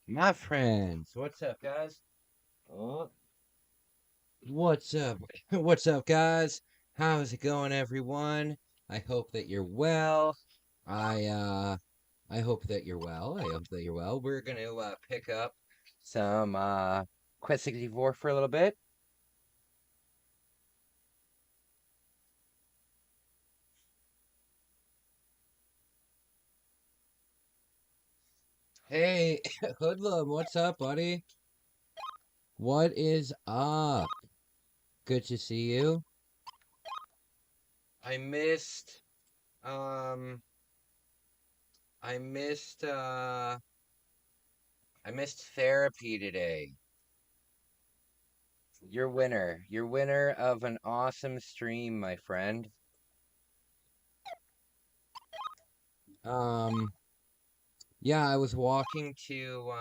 My friends, what's up, guys? Oh, what's up? What's up, guys? How's it going, everyone? I hope that you're well. I uh, I hope that you're well. I hope that you're well. We're gonna pick up some Quest 64 for a little bit. Hey, Hoodlum, what's up, buddy? What is up? Good to see you. I missed um I missed uh I missed therapy today. Your winner. You're winner of an awesome stream, my friend. Um, yeah, I was walking to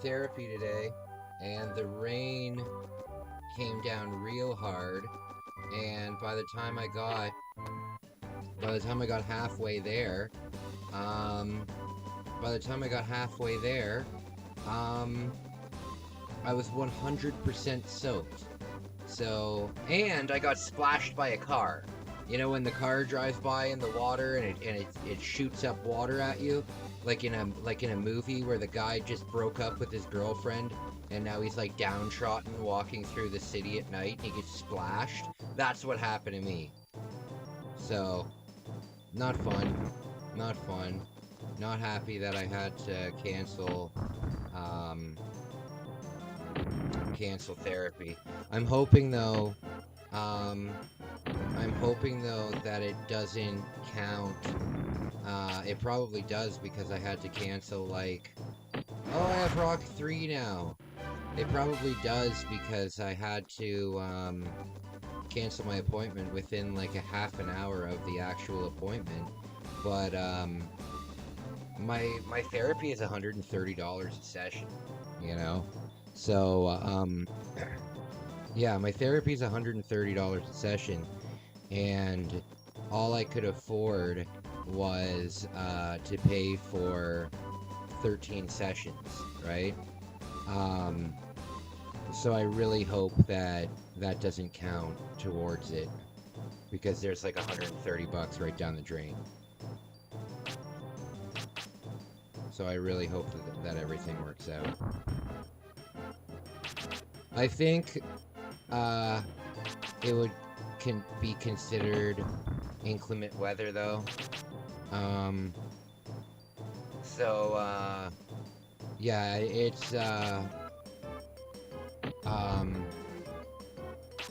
therapy today, and the rain came down real hard, and by the time I got halfway there, um by the time I got halfway there, um I was 100% soaked. So, and I got splashed by a car. You know when the car drives by in the water and it shoots up water at you, like in a movie where the guy just broke up with his girlfriend and now he's like downtrodden walking through the city at night and he gets splashed. That's what happened to me. So, not fun. Not fun. Not happy that I had to um cancel therapy. I'm hoping though um I'm hoping though that it doesn't count. It probably does because I had to cancel like, oh, I have Rock 3 now. It probably does because I had to cancel my appointment within like a half an hour of the actual appointment. But my therapy is $130 a session, you know? So yeah, my therapy is $130 a session, and all I could afford was to pay for 13 sessions, right? Um, so I really hope that that doesn't count towards it because there's like 130 bucks right down the drain. So I really hope that everything works out. I think uh, it would can be considered inclement weather though. Um, so yeah, um,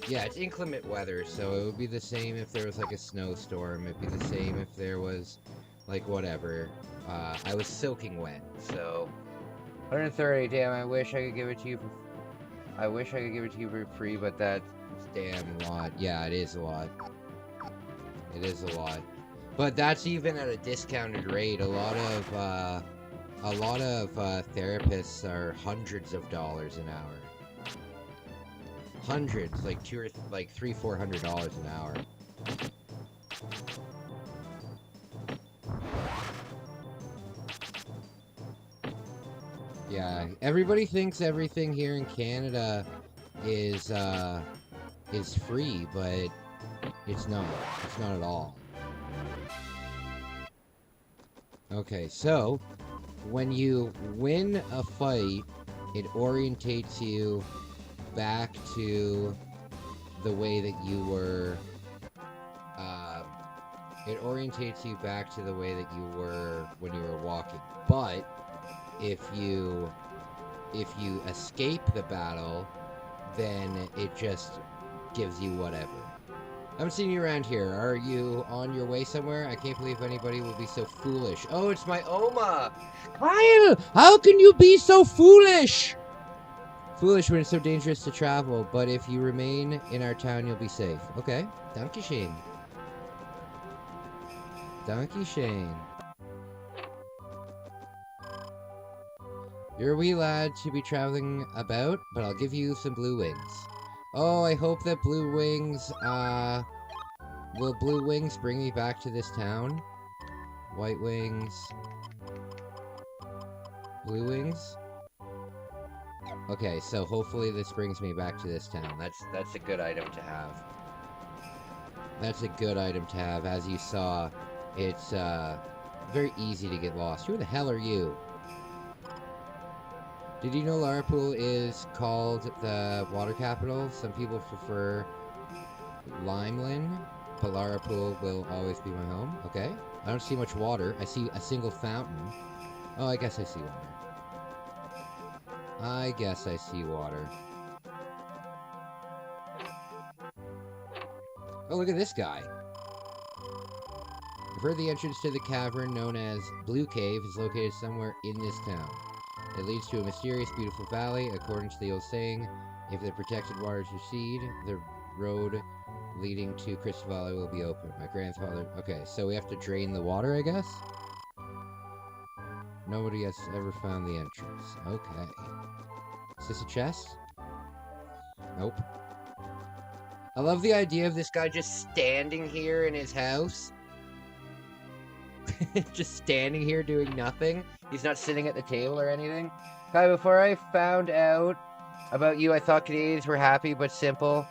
yeah, it's inclement weather. So it would be the same if there was like a snowstorm. It'd be the same if there was like whatever. I was soaking wet, so 130. Damn, I wish I could give it to you for. I wish I could give it to you for free, but that's damn lot. Yeah, it is a lot. It is a lot. But that's even at a discounted rate. A lot of therapists are hundreds of dollars an hour. Hundreds, like like $300-400 an hour. Yeah, everybody thinks everything here in Canada is free, but it's not. It's not at all. Okay, so when you win a fight, it orientates you back to the way that you were. Um, it orientates you back to the way that you were when you were walking. But if you escape the battle, then it just gives you whatever. I'm seeing you around here. Are you on your way somewhere? I can't believe anybody will be so foolish. Oh, it's my Oma! Kyle! How can you be so foolish? Foolish when it's so dangerous to travel, but if you remain in our town, you'll be safe. Okay. Dankeschön. Dankeschön. You're a wee lad to be traveling about, but I'll give you some blue wings. Oh, I hope that blue wings, will blue wings bring me back to this town? White wings. Blue wings. Okay, so hopefully this brings me back to this town. That's a good item to have. That's a good item to have. As you saw, it's very easy to get lost. Who the hell are you? Did you know Liverpool is called the water capital? Some people prefer Limelin, but Liverpool will always be my home. Okay. I don't see much water. I see a single fountain. Oh, I guess I see water. I guess I see water. Oh, look at this guy. I've heard the entrance to the cavern known as Blue Cave is located somewhere in this town. It leads to a mysterious, beautiful valley. According to the old saying, if the protected waters recede, the road leading to Kysphotograph will be open. My grandfather... Okay, so we have to drain the water, I guess? Nobody has ever found the entrance. Okay. Is this a chest? Nope. I love the idea of this guy just standing here in his house. Just standing here doing nothing. He's not sitting at the table or anything. Guy, before I found out about you, I thought Canadians were happy but simple.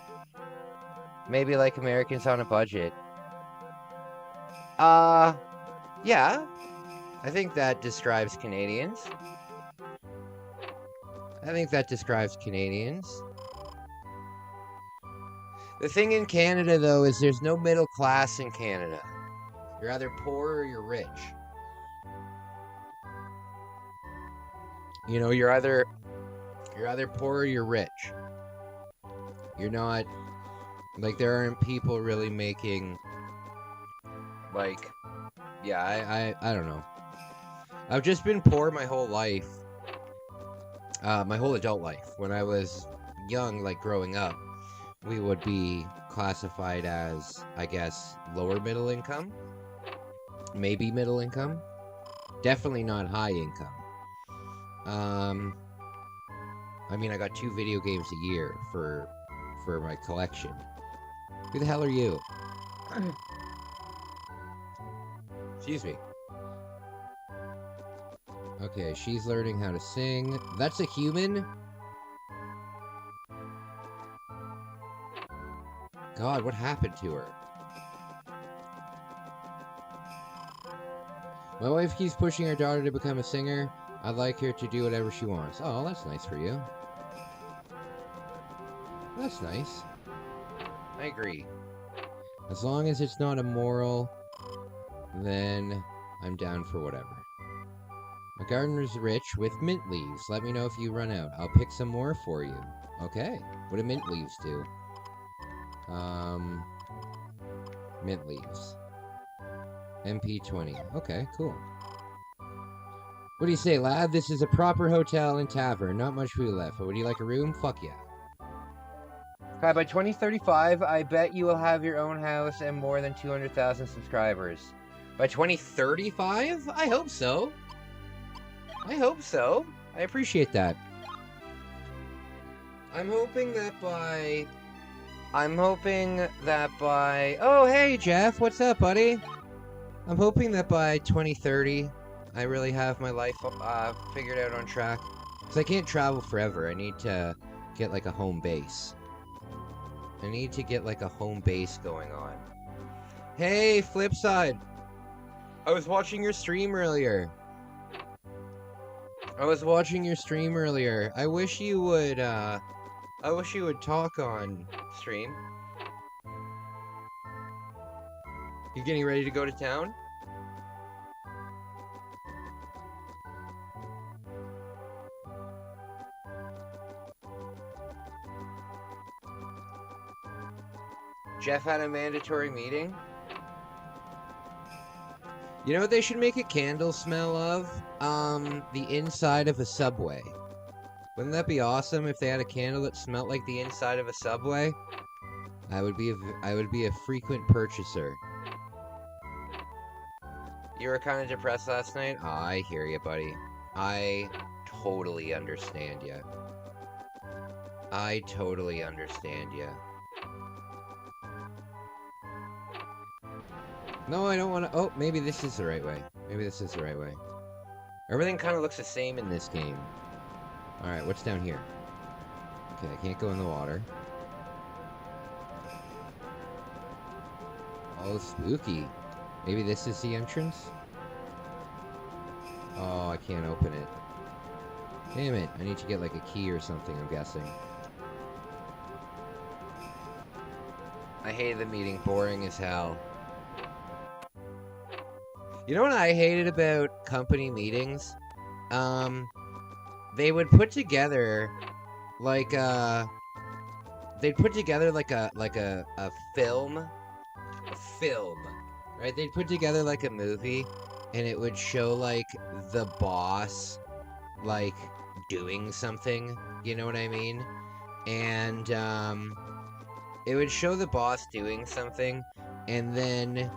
Maybe like Americans on a budget. Yeah. I think that describes Canadians. I think that describes Canadians. The thing in Canada, though, is there's no middle class in Canada. You're either poor or you're rich. You know, you're either poor or you're rich. You're not, like, there aren't people really making, like, yeah, I don't know. I've just been poor my whole life. My whole adult life. When I was young, like, growing up, we would be classified as, I guess, lower middle income. Maybe middle income. Definitely not high income. I mean, I got 2 video games a year for my collection. Who the hell are you? Excuse me. Okay, she's learning how to sing. That's a human? God, what happened to her? My wife keeps pushing her daughter to become a singer. I'd like her to do whatever she wants. Oh, that's nice for you. That's nice. I agree. As long as it's not immoral, then I'm down for whatever. My garden is rich with mint leaves. Let me know if you run out. I'll pick some more for you. Okay. What do mint leaves do? Mint leaves. MP20. Okay, cool. What do you say, lad? This is a proper hotel and tavern. Not much food left, but would you like a room? Fuck yeah. Okay, by 2035, I bet you will have your own house and more than 200,000 subscribers. By 2035? I hope so. I hope so. I appreciate that. I'm hoping that by... Oh, hey, Jeff. What's up, buddy? I'm hoping that by 2030, I really have my life figured out on track. Because I can't travel forever. I need to get, like, a home base. I need to get, like, a home base going on. Hey, Flipside. I was watching your stream earlier. I wish you would talk on stream. You getting ready to go to town? Jeff had a mandatory meeting. You know what they should make a candle smell of? The inside of a Subway. Wouldn't that be awesome if they had a candle that smelled like the inside of a Subway? I would be a frequent purchaser. You were kind of depressed last night? Oh, I hear you, buddy. I totally understand you. No, I don't want to. Oh, maybe this is the right way. Maybe this is the right way. Everything kind of looks the same in this game. Alright, what's down here? Okay, I can't go in the water. Oh, spooky. Maybe this is the entrance? Oh, I can't open it. Damn it. I need to get like a key or something, I'm guessing. I hated the meeting. Boring as hell. You know what I hated about company meetings? They would put together like they'd put together like a film. A film. Right? They'd put together like a movie and it would show like the boss like doing something, you know what I mean? And it would show the boss doing something and then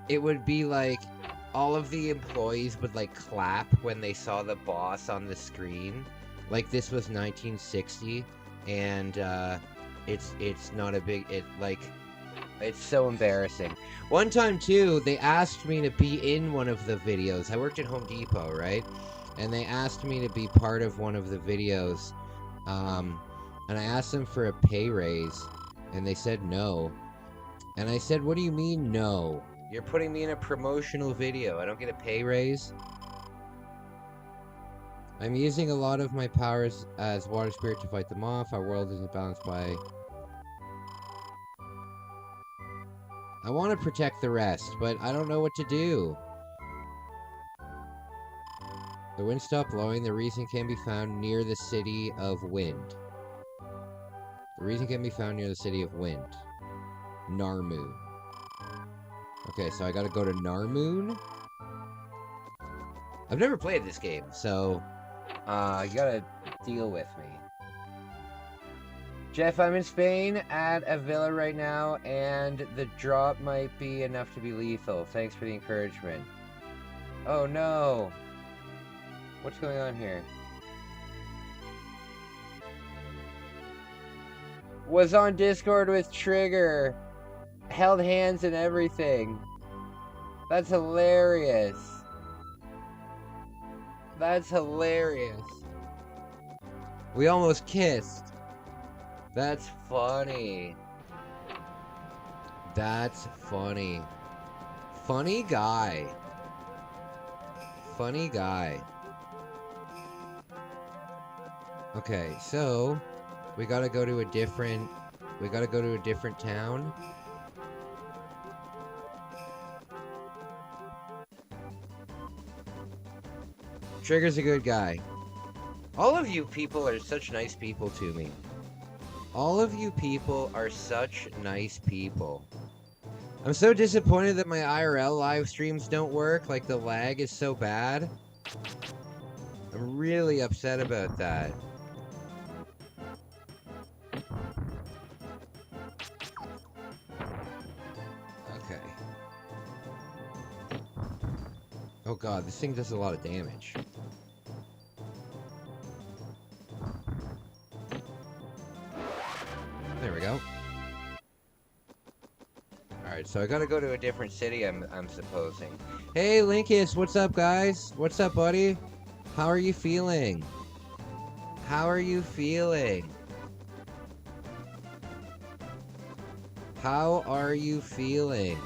it would be like all of the employees would like clap when they saw the boss on the screen. Like this was 1960 and it's not a big it's so embarrassing. One time too, they asked me to be in one of the videos. I worked at Home Depot, right? And they asked me to be part of one of the videos. And I asked them for a pay raise and they said no. And I said, "What do you mean no? You're putting me in a promotional video. I don't get a pay raise." I'm using a lot of my powers as water spirit to fight them off. Our world isn't balanced by... I want to protect the rest, but I don't know what to do. The wind stopped blowing. The reason can be found near the city of Wind. The reason can be found near the city of Wind. Narmoon. Okay, so I gotta go to Narmoon? I've never played this game, so... you gotta deal with me. Jeff, I'm in Spain at a villa right now, and the drop might be enough to be lethal. Thanks for the encouragement. Oh no! What's going on here? Was on Discord with Trigger. Held hands and everything. That's hilarious. That's hilarious. We almost kissed. That's funny. That's funny. Funny guy. Funny guy. Okay, so we gotta go to a different town. Trigger's a good guy. All of you people are such nice people to me. All of you people are such nice people. I'm so disappointed that my IRL live streams don't work. Like, the lag is so bad. I'm really upset about that. Okay. Oh god, this thing does a lot of damage. There we go. Alright, so I gotta go to a different city, I'm supposing. Hey, Linkus, what's up, guys? What's up, buddy? How are you feeling? How are you feeling? How are you feeling?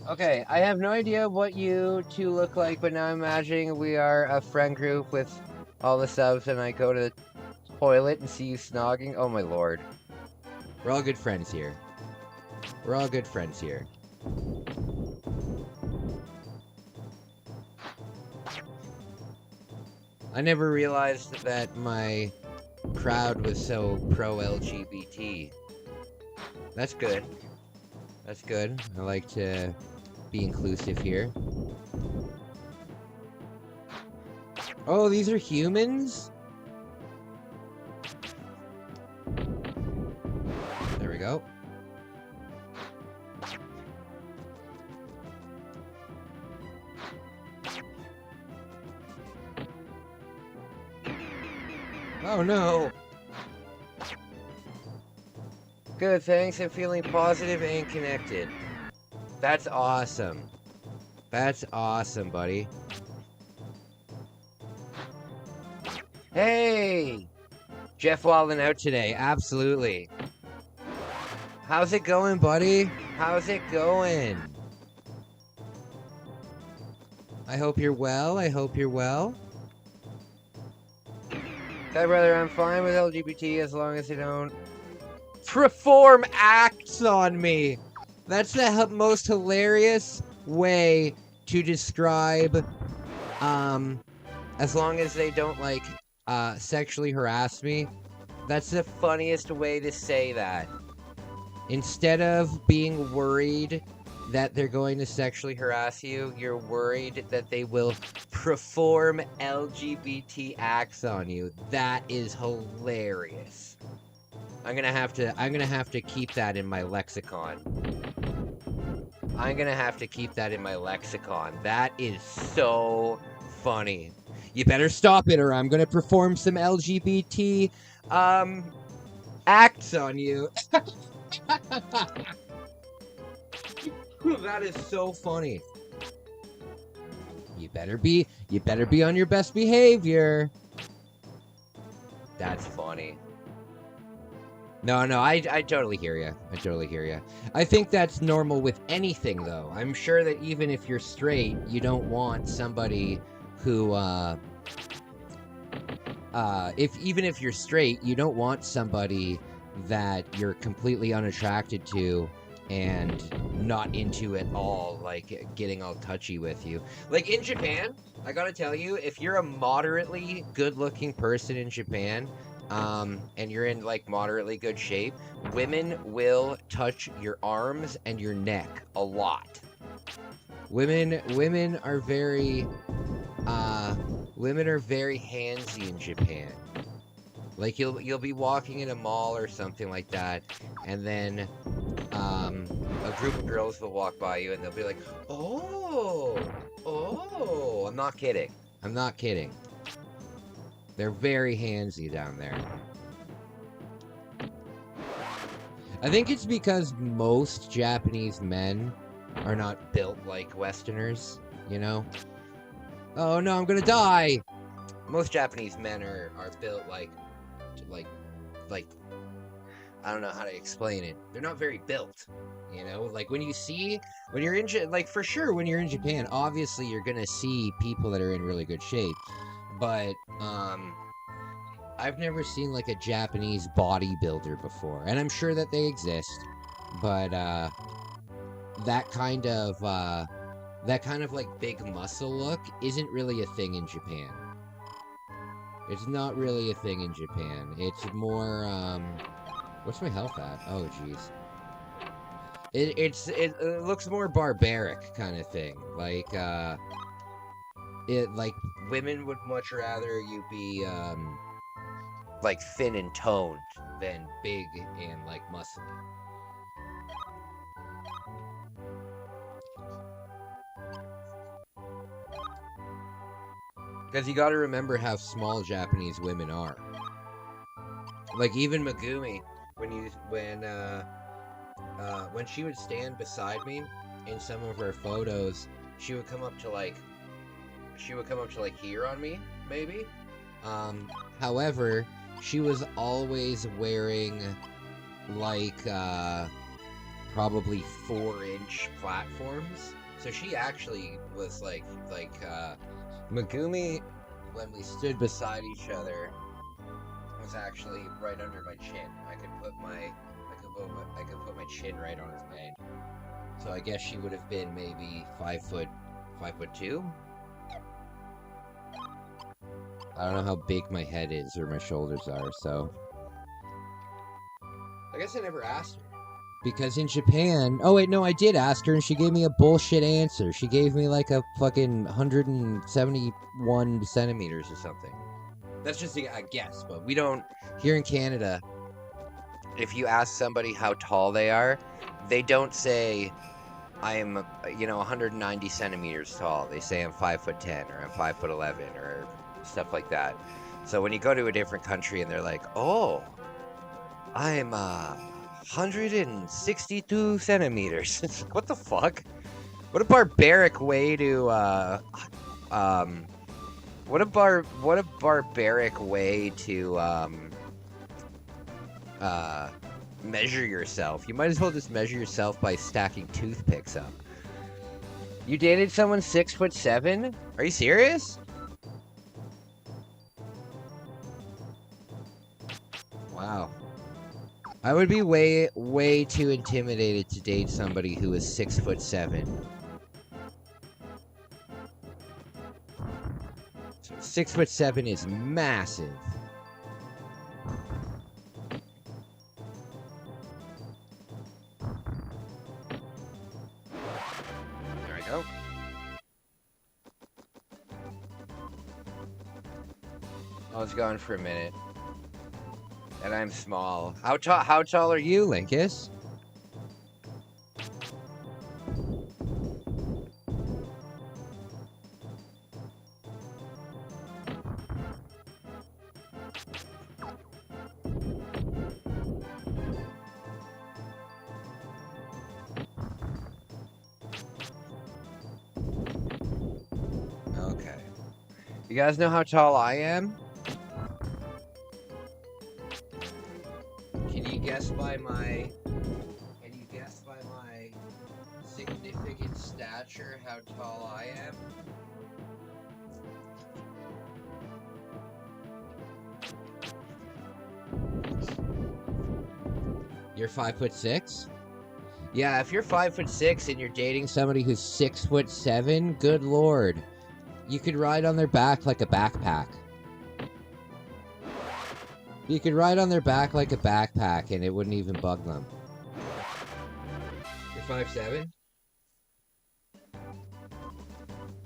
Okay, I have no idea what you two look like, but now I'm imagining we are a friend group with all the subs, and I go to the toilet and see you snogging. Oh my lord. We're all good friends here. We're all good friends here. I never realized that my crowd was so pro-LGBT. That's good. That's good. I like to be inclusive here. Oh, these are humans? There we go. Oh no! Good, thanks. I'm feeling positive and connected. That's awesome. That's awesome, buddy. Hey! Jeff Walden out today. Absolutely. How's it going, buddy? How's it going? I hope you're well. I hope you're well. Hi, brother. I'm fine with LGBT as long as they don't perform acts on me. That's the most hilarious way to describe, as long as they don't, like, sexually harass me. That's the funniest way to say that. Instead of being worried that they're going to sexually harass you, you're worried that they will perform LGBT acts on you. That is hilarious. I'm gonna have to keep that in my lexicon. I'm gonna have to keep that in my lexicon. That is so funny. You better stop it or I'm gonna perform some LGBT acts on you. That is so funny. You better be on your best behavior. That's funny. No, I totally hear you. I totally hear you. I think that's normal with anything, though. I'm sure that even if you're straight, you don't want somebody who, even if you're straight, you don't want somebody that you're completely unattracted to and not into at all, like, getting all touchy with you. Like, in Japan, I gotta tell you, if you're a moderately good-looking person in Japan, and you're in, like, moderately good shape, women will touch your arms and your neck a lot. Women are very handsy in Japan. Like, you'll be walking in a mall or something like that, and then, a group of girls will walk by you and they'll be like, oh, I'm not kidding. I'm not kidding. They're very handsy down there. I think it's because most Japanese men are not built like Westerners, you know? Oh no, I'm gonna die! Most Japanese men are built like, I don't know how to explain it. They're not very built, you know? Like, when you're in, like, for sure, when you're in Japan, obviously you're gonna see people that are in really good shape. But, I've never seen, like, a Japanese bodybuilder before. And I'm sure that they exist. But, that kind of, like, big muscle look isn't really a thing in Japan. It's not really a thing in Japan. It's more, what's my health at? Oh, jeez. It looks more barbaric kind of thing. Like, like, women would much rather you be, like, thin and toned than big and, like, muscly. Because you gotta remember how small Japanese women are. Like, even Megumi, when she would stand beside me in some of her photos, she would come up to, like, here on me, maybe. However, she was always wearing, like, probably 4-inch platforms. So she actually was, like, Megumi, when we stood beside each other, was actually right under my chin. I could put my chin right on her head. So I guess she would have been maybe 5'2". I don't know how big my head is or my shoulders are, so I guess I never asked her. Because in Japan... Oh, wait, no, I did ask her, and she gave me a bullshit answer. She gave me, like, a fucking 171 centimeters or something. That's just a guess, but we don't... Here in Canada, if you ask somebody how tall they are, they don't say, I'm, 190 centimeters tall. They say I'm 5'10", or I'm 5'11", or stuff like that. So when you go to a different country and they're like, oh, I'm, 162 centimeters. What the fuck? What a barbaric way to what a barbaric way to measure yourself. You might as well just measure yourself by stacking toothpicks up. You dated someone 6'7"? Are you serious? Wow. I would be way too intimidated to date somebody who is 6'7". 6'7" is massive. There we go. I was gone for a minute. And I'm small. How tall are you, Linkus? Okay. You guys know how tall I am? Can you guess by my significant stature how tall I am? You're 5'6"? Yeah, if you're 5'6" and you're dating somebody who's 6'7", good lord. You could ride on their back like a backpack. You could ride on their back like a backpack and it wouldn't even bug them. You're 5'7"?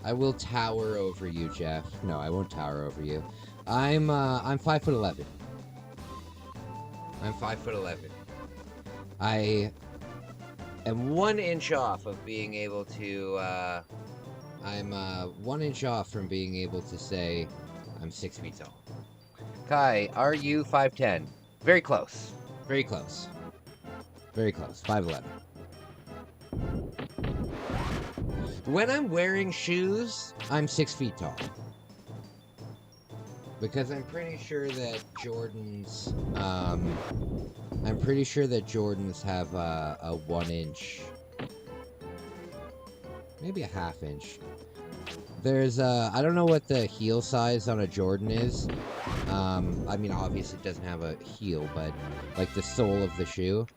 I will tower over you, Jeff. No, I won't tower over you. I'm 5'11". I'm 5'11". I am 1 inch off of being able to, I'm 1 inch off from being able to say I'm 6 feet tall. Kai, are you 5'10"? Very close. Very close. Very close. 5'11". When I'm wearing shoes, I'm 6 feet tall. Because I'm pretty sure that Jordans, have a 1 inch, maybe a ½ inch. There's I don't know what the heel size on a Jordan is. I mean, obviously it doesn't have a heel, but like the sole of the shoe.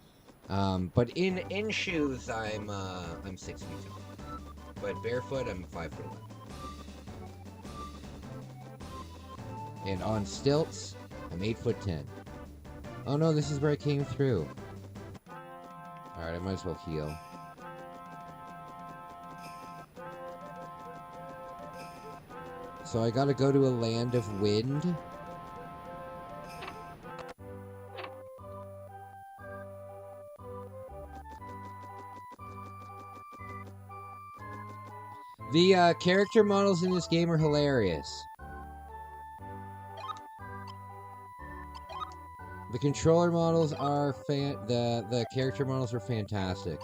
But in shoes, I'm 6 feet tall. But barefoot, I'm 5'11". And on stilts, I'm 8'10". Oh no, this is where I came through. Alright, I might as well heal. So I gotta go to a land of wind. The character models in this game are hilarious. The controller models are the character models are fantastic.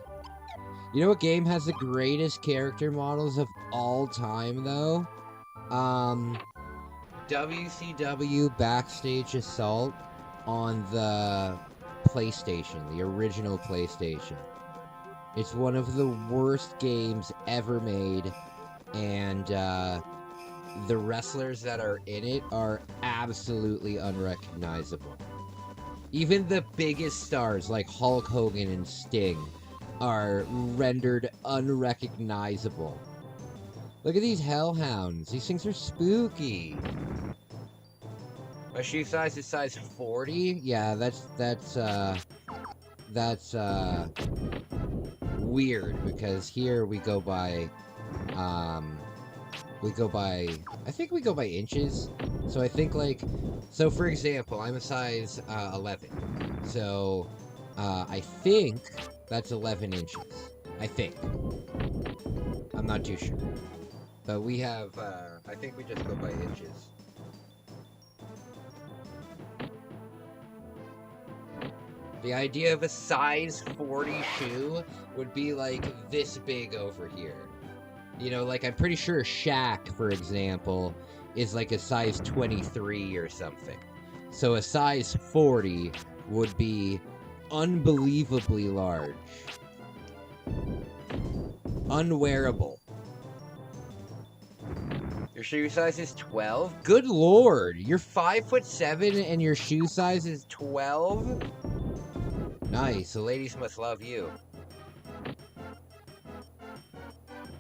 You know what game has the greatest character models of all time though? WCW Backstage Assault on the PlayStation, the original PlayStation. It's one of the worst games ever made, and the wrestlers that are in it are absolutely unrecognizable. Even the biggest stars like Hulk Hogan and Sting are rendered unrecognizable. Look at these hellhounds. These things are spooky. My shoe size is size 40? Yeah, that's weird, because here we go by I think we go by inches. So I think so for example, I'm a size 11. So I think that's 11 inches. I think. I'm not too sure. But we have, I think we just go by inches. The idea of a size 40 shoe would be like this big over here. You know, like I'm pretty sure Shaq, for example, is like a size 23 or something. So a size 40 would be unbelievably large. Unwearable. Your shoe size is 12? Good lord! You're 5'7" and your shoe size is 12? Nice, the ladies must love you.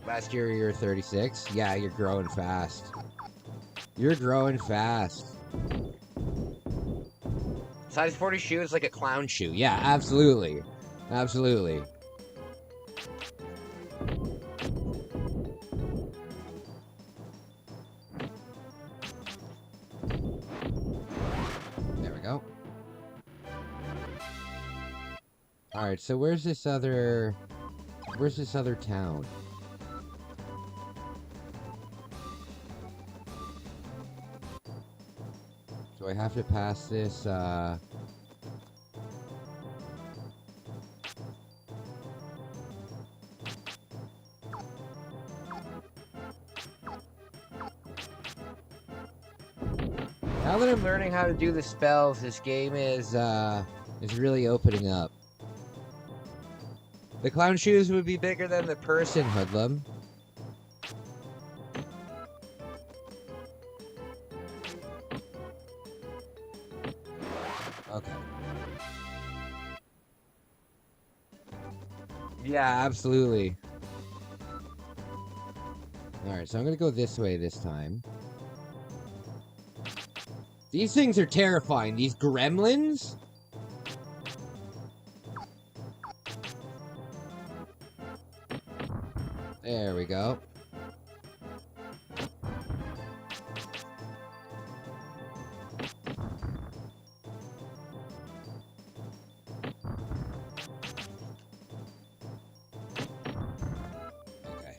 Last year you were 36? Yeah, you're growing fast. You're growing fast. Size 40 shoe is like a clown shoe. Yeah, absolutely. Absolutely. There we go. Alright, so where's this other town? Do I have to pass this, Now that I'm learning how to do the spells, this game is really opening up. The clown shoes would be bigger than the person, Hoodlum. Okay. Yeah, absolutely. Alright, so I'm gonna go this way this time. These things are terrifying. These gremlins? There we go. Okay.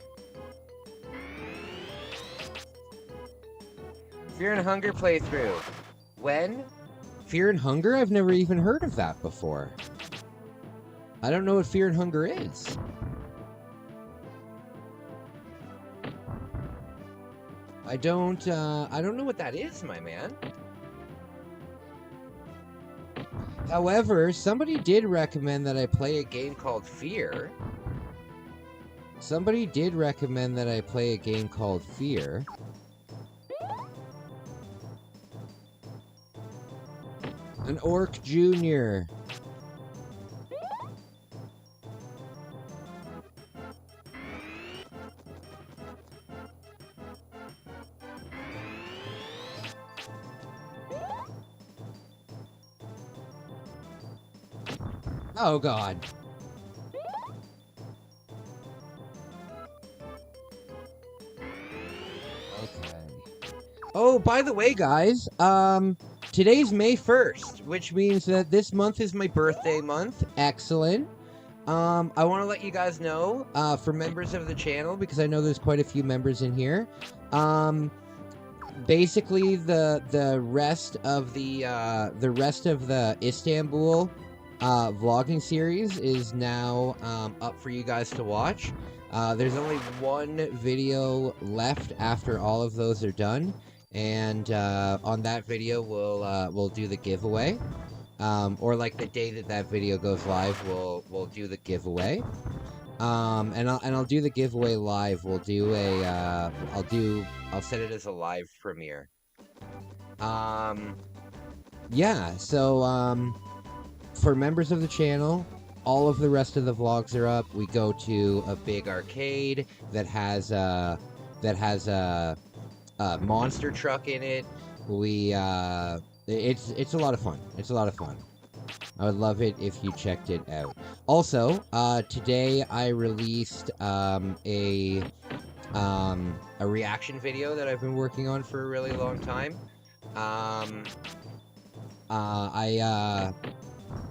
Fear and Hunger playthrough. When? Fear and Hunger? I've never even heard of that before. I don't know what Fear and Hunger is. I don't know what that is, my man. However, somebody did recommend that I play a game called Fear. Somebody did recommend that I play a game called Fear. An Orc Jr. Oh, God. Okay. Oh, by the way, guys, today's May 1st, which means that this month is my birthday month. Excellent. I want to let you guys know, for members of the channel, because I know there's quite a few members in here, basically the rest of the Istanbul vlogging series is now up for you guys to watch. There's only one video left after all of those are done, and on that video we'll do the giveaway, or like the day that video goes live, we'll do the giveaway. And I'll do the giveaway live. We'll do a I'll set it as a live premiere. Yeah, so for members of the channel, all of the rest of the vlogs are up. We go to a big arcade that has a monster truck in it. It's a lot of fun. It's a lot of fun. I would love it if you checked it out. Also, today I released a reaction video that I've been working on for a really long time.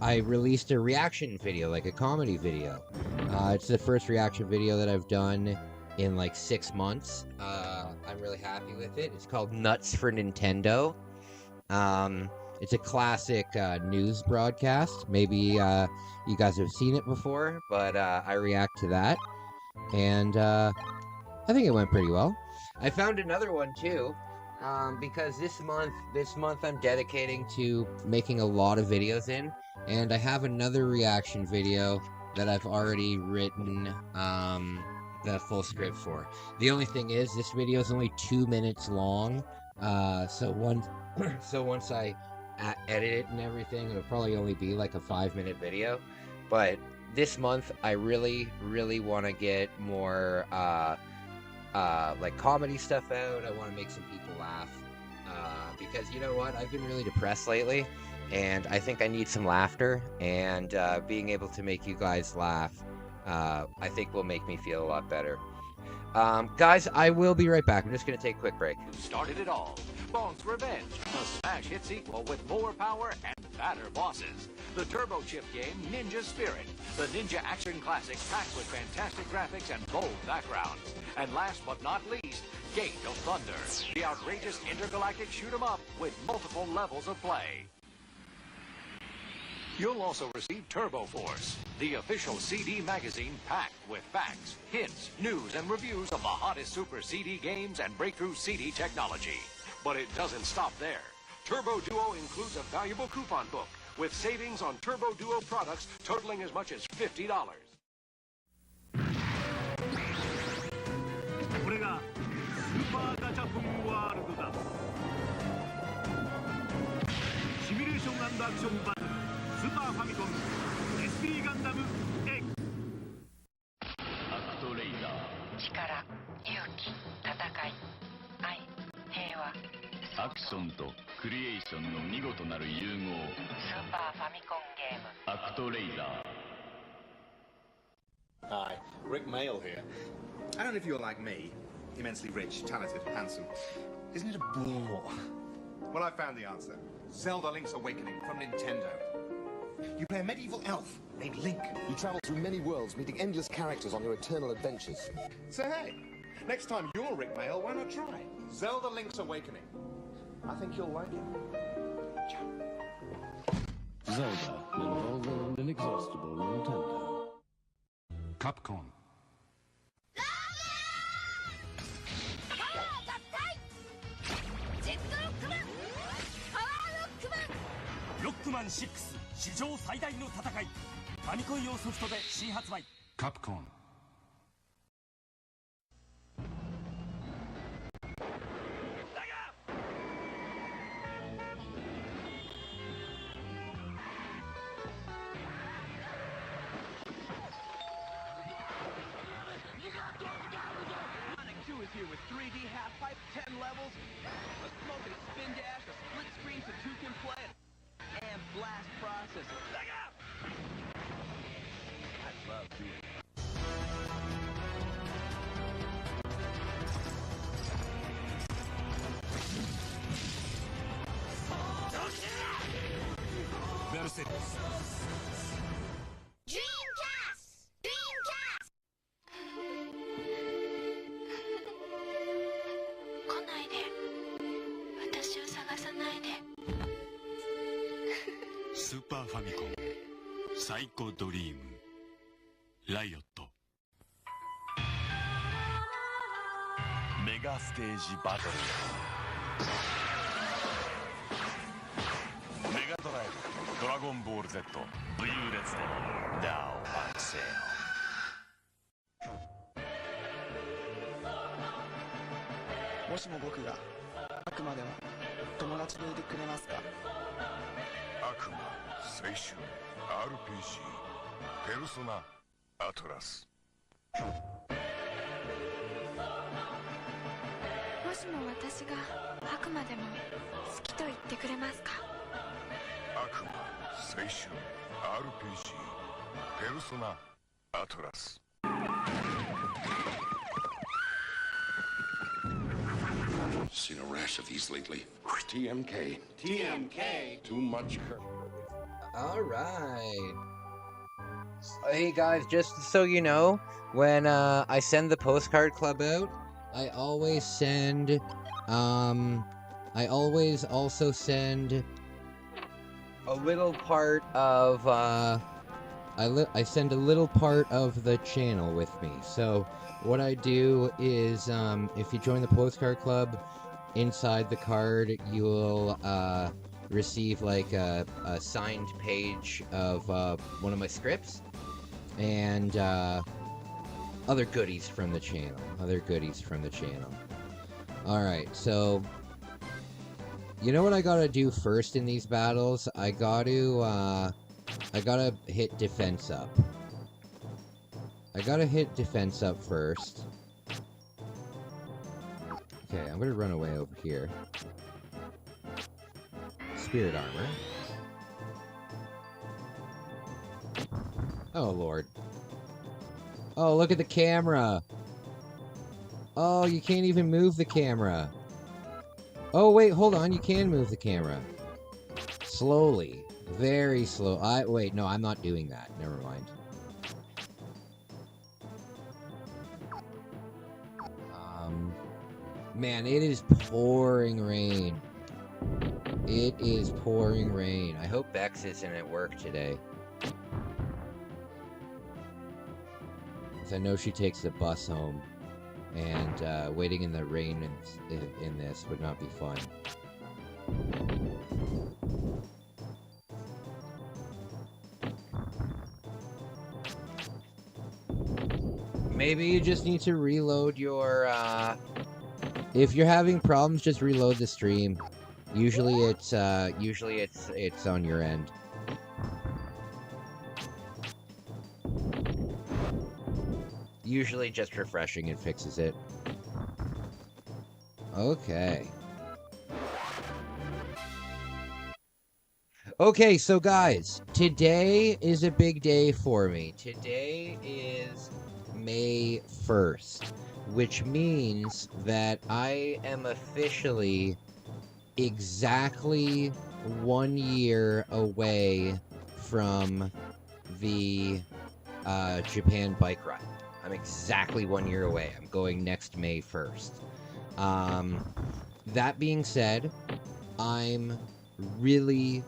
I released a reaction video, like a comedy video. It's the first reaction video that I've done in like 6 months. I'm really happy with it. It's called Nuts for Nintendo. It's a classic news broadcast. Maybe you guys have seen it before, but I react to that, and I think it went pretty well. I found another one too, because this month I'm dedicating to making a lot of videos in, and I have another reaction video that I've already written the full script for. The only thing is, this video is only 2 minutes long, so once I edit it and everything, it'll probably only be like a 5-minute video. But this month I really want to get more like comedy stuff out. I want to make some people laugh, because you know what, I've been really depressed lately, and I think I need some laughter, and being able to make you guys laugh, I think will make me feel a lot better. Guys, I will be right back. I'm just gonna take a quick break. Started it all. Bonk's Revenge, a smash hit sequel with more power and fatter bosses. The turbo chip game Ninja Spirit, the ninja action classic packed with fantastic graphics and bold backgrounds. And last but not least, Gate of Thunder, the outrageous intergalactic shoot 'em up with multiple levels of play. You'll also receive Turbo Force, the official CD magazine packed with facts, hints, news, and reviews of the hottest Super CD games and breakthrough CD technology. But it doesn't stop there. Turbo Duo includes a valuable coupon book with savings on Turbo Duo products totaling as much as $50. これがスーパーガチャポンワールドだ。シミュレーション&アクションバトルスーパーファミコン SP ガンダム X。 アクトレイダー、力、勇気、戦い、愛、平和。アクションとクリエーションの見事なる融合。スーパーファミコンゲーム。アクトレイダー。 Hi, Rick Mail here. I don't know if you're like me, immensely rich, talented, handsome. Isn't it a bore? Well, I found the answer. Zelda Link's Awakening from Nintendo. You play a medieval elf named Link. You travel through many worlds, meeting endless characters on your eternal adventures. So hey, next time you're Rick Mail, why not try Zelda Link's Awakening? I think you'll like it. Ciao. Zelda, an involving and inexhaustible Nintendo. Capcom. Rockman 6史上最大の戦い。ファミコン用ソフトで新発売。Capcom。 Here with 3D half pipe, 10 levels, a smoke and a spin dash, a split screen so two can play, and blast processing. I love doing it. Dreamcast! Dreamcast! 来ないで。私を探さないで。スーパーファミコンサイコドリームライオット。メガステージバトル。メガドライブドラゴンボール Z 武勇列伝 Now on sale。 もしも僕が悪魔でも友達でいてくれますか？悪魔、青春、RPG、ペルソナ、アトラス。もしも私が悪魔でも好きと言ってくれますか？悪魔、青春、RPG、ペルソナ、アトラス。 Seen a rash of these lately. TMK. TMK? Too much curve. Alright. Hey guys, just so you know, when I send the postcard club out, I always send, I always also send a little part of, I send a little part of the channel with me. So what I do is, if you join the postcard club, inside the card you'll receive like a signed page of one of my scripts and other goodies from the channel. Alright, so you know what I gotta do first in these battles? I gotta hit defense up. I gotta hit defense up first. Okay, I'm gonna run away over here. Spirit armor. Oh, Lord. Oh, look at the camera! Oh, you can't even move the camera. Oh, wait, hold on. You can move the camera. Slowly. Very slow. Wait, no, I'm not doing that. Never mind. Man, it is pouring rain. It is pouring rain. I hope Bex isn't at work today. Because I know she takes the bus home. And waiting in the rain in this would not be fun. Maybe you just need to reload your, if you're having problems, just reload the stream. Usually it's on your end. Usually just refreshing it fixes it. Okay. Okay, so guys, today is a big day for me. Today is May 1st, which means that I am officially exactly 1 year away from the Japan bike ride. I'm exactly 1 year away. I'm going next May 1st. That being said, I'm really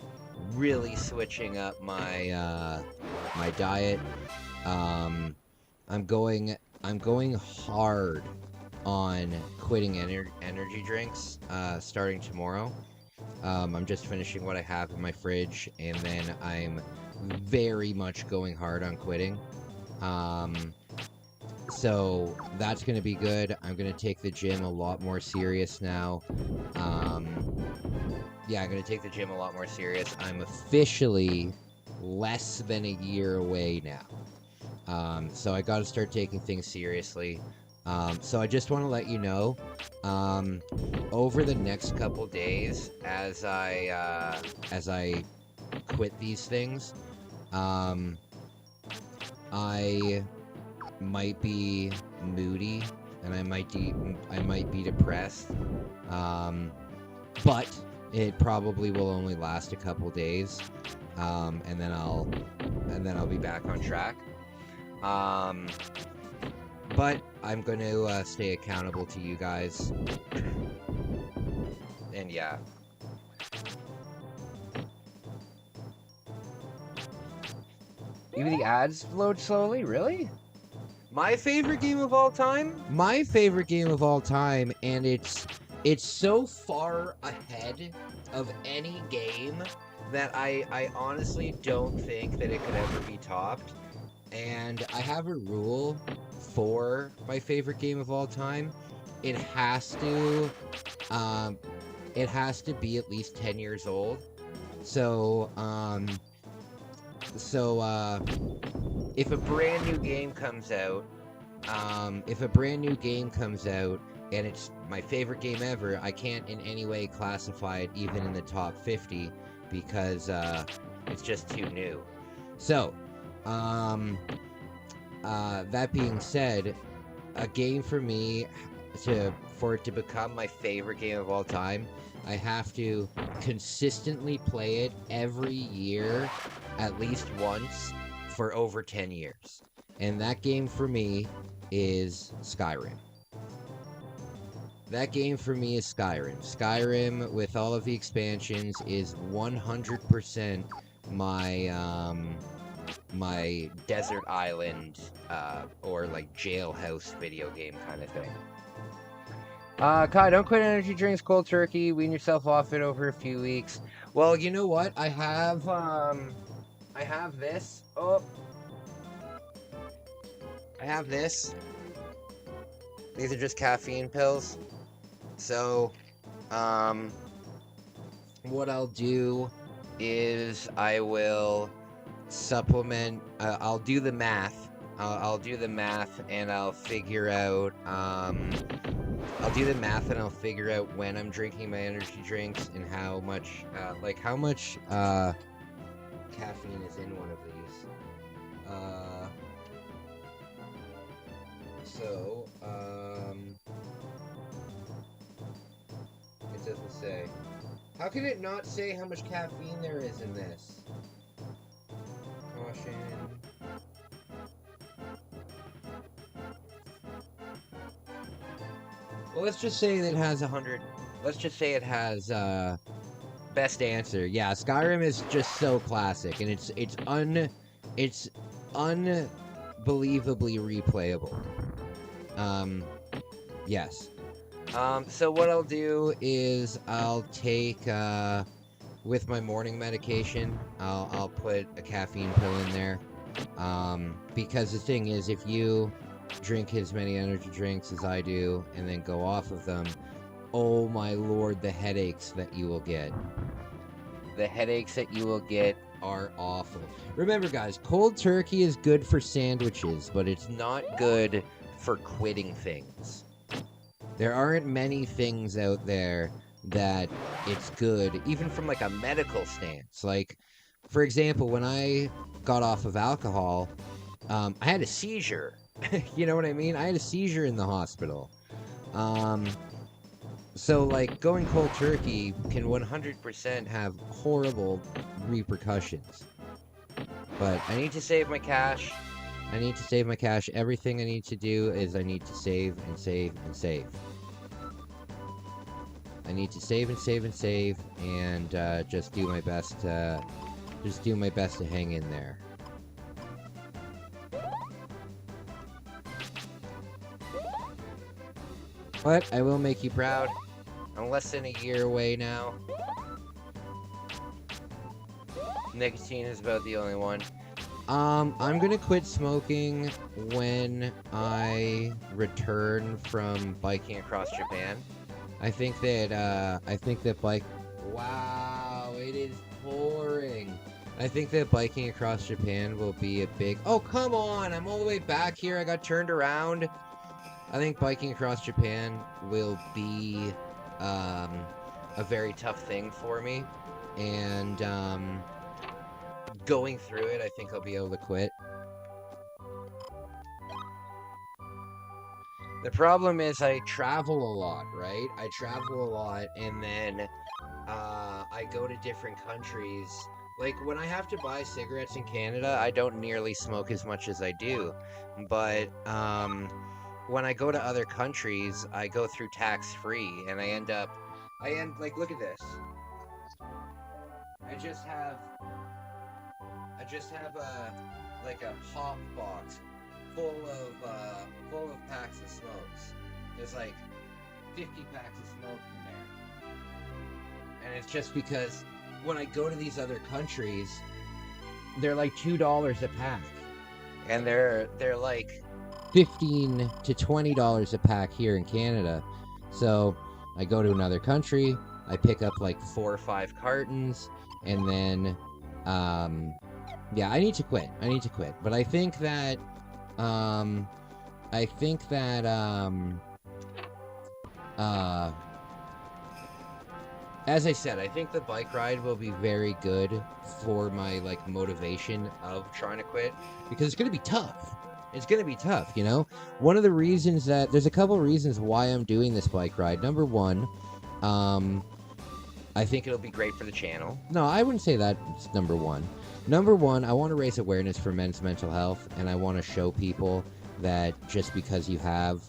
switching up my my diet. I'm going hard on quitting energy drinks starting tomorrow. I'm just finishing what I have in my fridge, and then I'm very much going hard on quitting. So that's going to be good. I'm going to take the gym a lot more serious now. Yeah, I'm going to take the gym a lot more serious. I'm officially less than a year away now. So I got to start taking things seriously. So I just want to let you know, over the next couple days, as I quit these things, I might be moody and I might be depressed, but it probably will only last a couple days, and then I'll be back on track. But I'm going to stay accountable to you guys, and yeah. Even the ads load slowly? Really? My favorite game of all time? My favorite game of all time, and it's so far ahead of any game that I honestly don't think that it could ever be topped. And I have a rule for my favorite game of all time. It has to be at least 10 years old. So, if a brand new game comes out, and it's my favorite game ever, I can't in any way classify it even in the top 50 because it's just too new. So, that being said, a game for me for it to become my favorite game of all time, I have to consistently play it every year at least once for over 10 years. And that game for me is Skyrim. That game for me is Skyrim. Skyrim, with all of the expansions, is 100% my my desert island or like jailhouse video game kind of thing. Kai, don't quit energy drinks cold turkey. Wean yourself off it over a few weeks. Well, you know what? I have this. Oh, I have this. These are just caffeine pills. So, what I'll do is I will supplement. I'll do the math. I'll do the math and I'll figure out. I'll do the math and I'll figure out when I'm drinking my energy drinks and how much, how much caffeine is in one of these. It doesn't say. How can it not say how much caffeine there is in this? Caution. Well, let's just say that it has 100. Let's just say it has best answer. Yeah, Skyrim is just so classic, and it's unbelievably replayable. Yes. So what I'll do is I'll take with my morning medication, I'll put a caffeine pill in there. Because the thing is, if you drink as many energy drinks as I do and then go off of them, oh my lord, the headaches that you will get. The headaches that you will get are awful. Remember guys, cold turkey is good for sandwiches, but it's not good for quitting things. There aren't many things out there that it's good, even from like a medical stance. Like, for example, when I got off of alcohol, I had a seizure. You know what I mean? I had a seizure in the hospital. So, like, going cold turkey can 100% have horrible repercussions. But I need to save my cash. I need to save my cash. Everything I need to do is I need to save and save and save. I need to save and save and save and just do my best to hang in there. But I will make you proud. I'm less than a year away now. Nicotine is about the only one. I'm gonna quit smoking when I return from biking across Japan. I think that wow, it is pouring. I think that biking across Japan will be a big... Oh, come on! I'm all the way back here. I got turned around. I think biking across Japan will be a very tough thing for me. And going through it, I think I'll be able to quit. The problem is I travel a lot, right? I travel a lot, and then I go to different countries. Like, when I have to buy cigarettes in Canada, I don't nearly smoke as much as I do. But when I go to other countries, I go through tax-free, and like, look at this. I just have a pop box full of packs of smokes. There's like 50 packs of smoke in there. And it's just because when I go to these other countries, they're like $2 a pack. And they're like $15 to $20 a pack here in Canada. So I go to another country, I pick up like 4 or 5 cartons, and then yeah, I need to quit. But I think that as I said, I think the bike ride will be very good for my, like, motivation of trying to quit, because it's going to be tough. It's going to be tough, you know? One of the reasons that... There's a couple reasons why I'm doing this bike ride. Number one, I think it'll be great for the channel. No, I wouldn't say that's number one. Number one, I want to raise awareness for men's mental health, and I want to show people that just because you have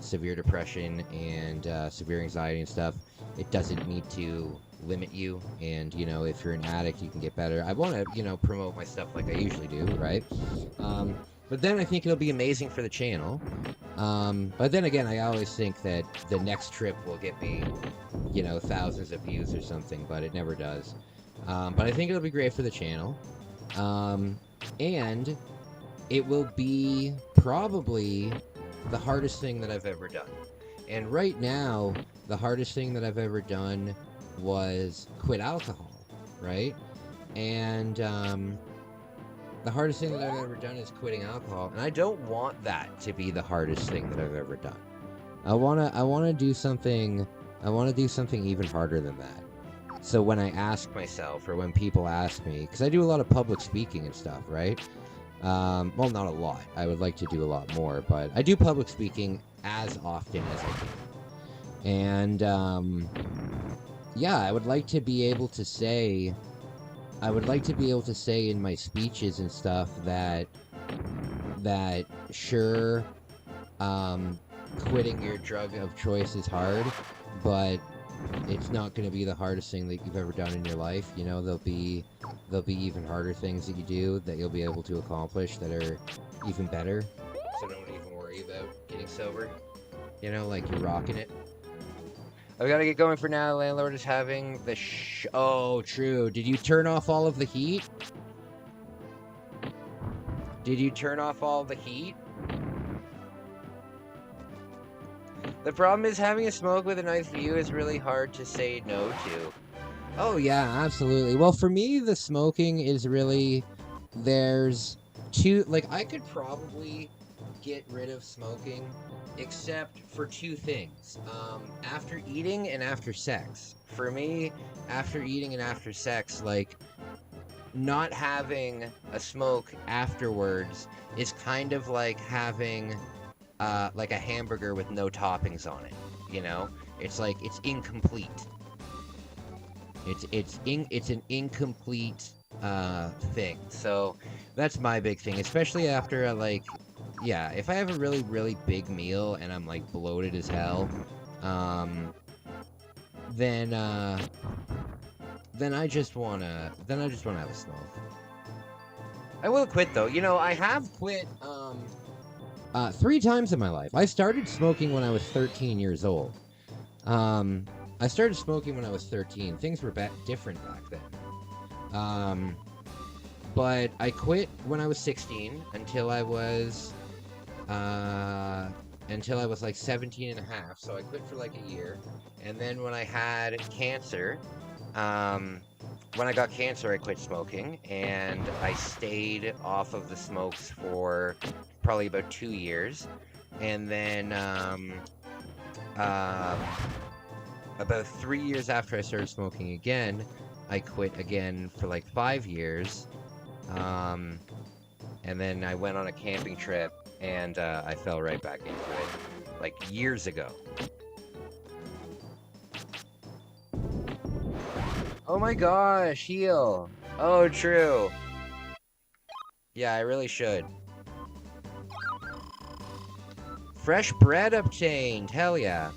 severe depression and severe anxiety and stuff, it doesn't need to limit you. And, you know, if you're an addict, you can get better. I want to, you know, promote my stuff like I usually do, right? But then I think it'll be amazing for the channel. But then again, I always think that the next trip will get me, you know, thousands of views or something, but it never does. But I think it'll be great for the channel. And it will be probably the hardest thing that I've ever done. And right now, the hardest thing that I've ever done was quit alcohol, right? And the hardest thing that I've ever done is quitting alcohol, and I don't want that to be the hardest thing that I've ever done. I wanna do something. I want to do something even harder than that. So when I ask myself, or when people ask me, because I do a lot of public speaking and stuff, right? Well, not a lot. I would like to do a lot more, but I do public speaking as often as I can. And yeah, I would like to be able to say. I would like to be able to say in my speeches and stuff that sure, quitting your drug of choice is hard, but it's not going to be the hardest thing that you've ever done in your life. You know, there'll be even harder things that you do that you'll be able to accomplish that are even better. So don't even worry about getting sober. You know, like you're rocking it. I've got to get going for now. The landlord is having the oh, true. Did you turn off all of the heat? Did you turn off all the heat? The problem is having a smoke with a nice view is really hard to say no to. Oh, yeah, absolutely. Well, for me, the smoking is really... There's two... Like, I could probably get rid of smoking, except for two things. After eating and after sex. For me, after eating and after sex, like, not having a smoke afterwards is kind of like having, like a hamburger with no toppings on it, you know? It's like, it's incomplete. It's an incomplete, thing. So, that's my big thing, especially after, like... Yeah, if I have a really, really big meal and I'm, like, bloated as hell, then I just wanna have a smoke. I will quit, though. You know, I have quit, 3 times in my life. I started smoking when I was 13 years old. I started smoking when I was 13. Things were different back then. But I quit when I was 16 until I was like 17 and a half, so I quit for like a year. And then when I had cancer, when I got cancer, I quit smoking, and I stayed off of the smokes for probably about 2 years. And then, about 3 years after I started smoking again, I quit again for like 5 years. And then I went on a camping trip, and I fell right back into it, like, years ago. Oh my gosh, heal! Oh, true. Yeah, I really should. Fresh bread obtained! Hell yeah.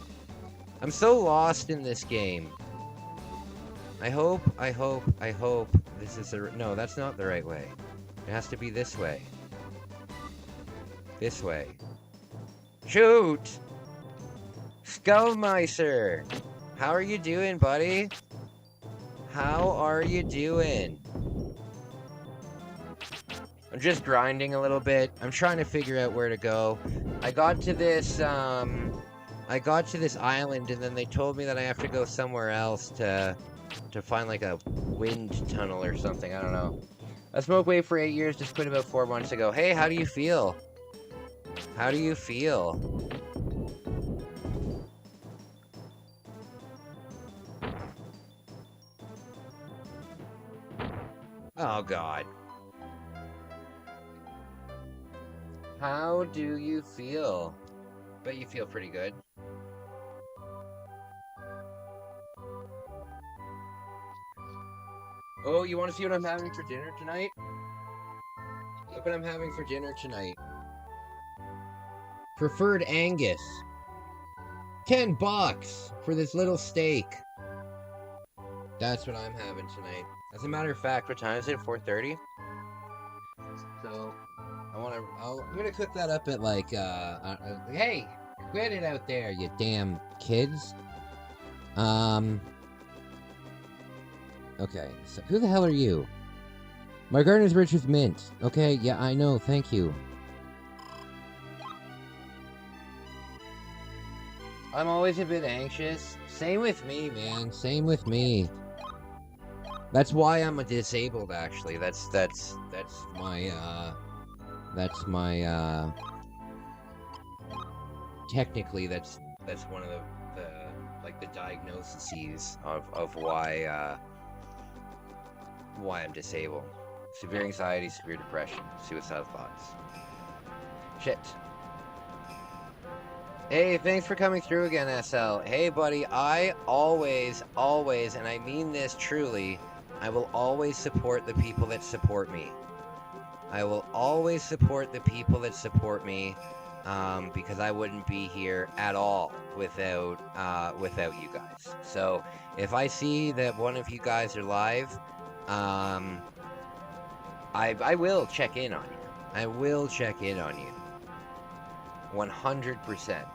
I'm so lost in this game. I hope this is the... No, that's not the right way. It has to be this way. This way. Shoot! Skullmeister! How are you doing, buddy? How are you doing? I'm just grinding a little bit. I'm trying to figure out where to go. I got to this island, and then they told me that I have to go somewhere else to find, like, a wind tunnel or something. I don't know. I smoked weed for 8 years, just quit about 4 months ago. Hey, how do you feel? How do you feel? Oh, God. How do you feel? Bet you feel pretty good. Oh, you want to see what I'm having for dinner tonight? Look what I'm having for dinner tonight. Preferred Angus. $10 for this little steak. That's what I'm having tonight. As a matter of fact, what time is it? 4:30. So I'm gonna cook that up at like hey, quit it out there, you damn kids. Okay, so who the hell are you? My garden is rich with mint. Okay, yeah, I know, thank you. I'm always a bit anxious. Same with me, man. Same with me. That's why I'm a disabled, actually. That's my technically that's one of the like the diagnoses of why I'm disabled. Severe anxiety, severe depression, suicidal thoughts. Shit. Hey, thanks for coming through again, SL. Hey, buddy, I always, and I mean this truly, I will always support the people that support me. I will always support the people that support me, because I wouldn't be here at all without you guys. So, if I see that one of you guys are live, I will check in on you. I will check in on you. 100%.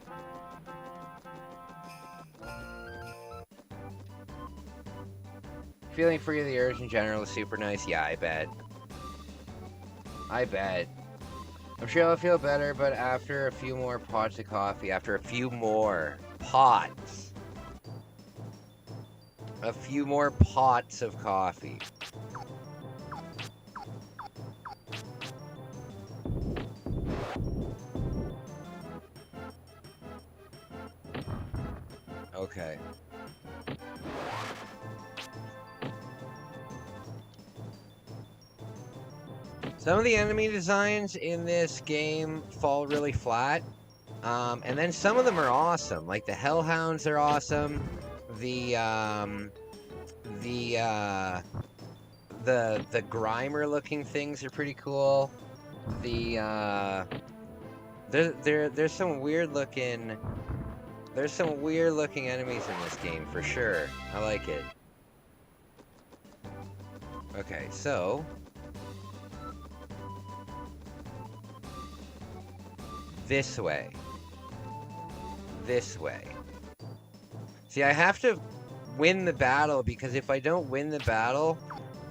Feeling free of the urge in general is super nice. Yeah, I bet. I bet. I'm sure I'll feel better, but after a few more pots of coffee, after a few more pots. A few more pots of coffee. Okay. Some of the enemy designs in this game fall really flat, and then some of them are awesome. Like the Hellhounds are awesome. The Grimer looking things are pretty cool. There's some weird looking. There's some weird looking enemies in this game for sure. I like it. Okay, so this way. This way. See, I have to win the battle, because if I don't win the battle,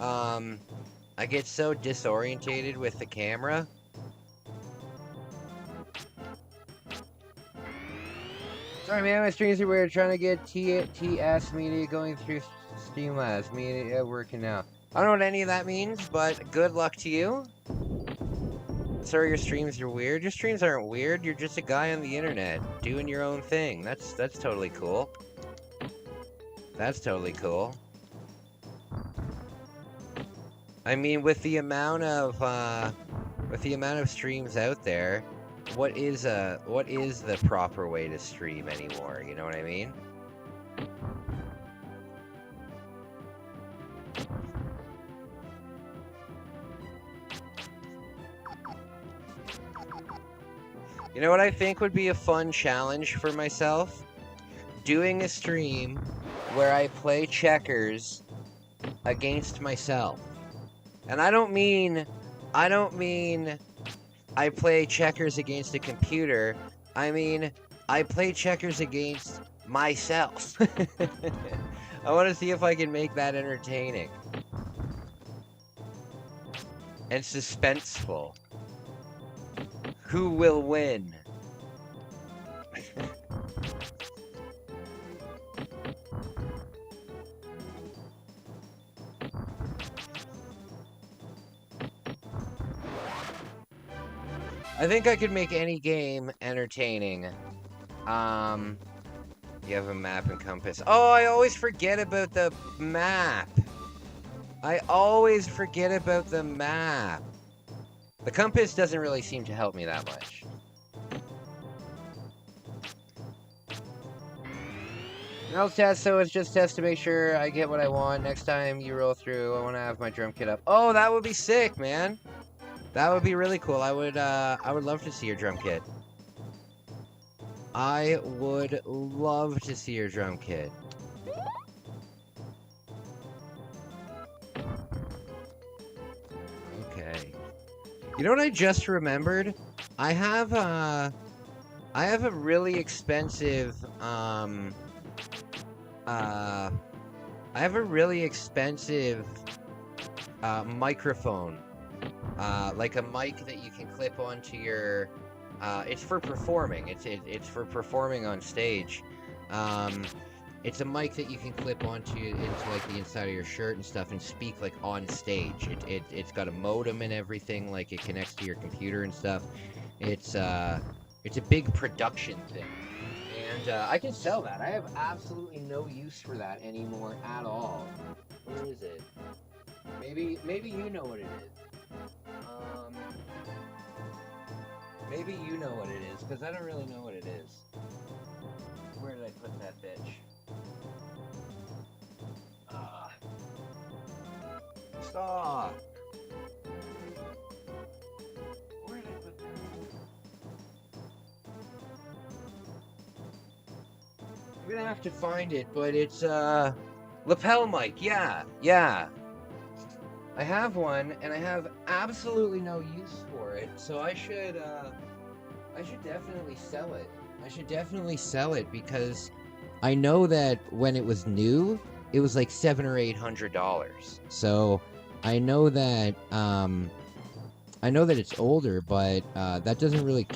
I get so disorientated with the camera. Sorry, man, my streams are weird. Trying to get TS media going through Streamlabs. Media working now. I don't know what any of that means, but good luck to you. Sorry, your streams are weird. Your streams aren't weird. You're just a guy on the internet doing your own thing. That's totally cool. That's totally cool. I mean, with the amount of streams out there, what is the proper way to stream anymore? You know what I mean? You know what I think would be a fun challenge for myself? Doing a stream where I play checkers against myself. And I don't mean I play checkers against a computer. I mean, I play checkers against myself. I want to see if I can make that entertaining. And suspenseful. Who will win? I think I could make any game entertaining. You have a map and compass. Oh, I always forget about the map. I always forget about the map. The compass doesn't really seem to help me that much. No test, so it's just test to make sure I get what I want. Next time you roll through, I want to have my drum kit up. Oh, that would be sick, man. That would be really cool. I would love to see your drum kit. I would love to see your drum kit. Okay. You know what I just remembered? I have a really expensive microphone. Like a mic that you can clip onto your it's for performing. It's for performing on stage. It's a mic that you can clip onto into like the inside of your shirt and stuff and speak like on stage. It's got a modem and everything, like it connects to your computer and stuff. It's a big production thing. And I can sell that. I have absolutely no use for that anymore at all. Where is it? Maybe you know what it is. Maybe you know what it is, because I don't really know what it is. Where did I put that bitch? Stop! Where did I put that? I'm gonna have to find it, but it's, lapel mic, yeah. I have one, and I have absolutely no use for it, so I should definitely sell it. I should definitely sell it, because I know that when it was new, it was like $700 or $800. So I know that it's older, but that doesn't really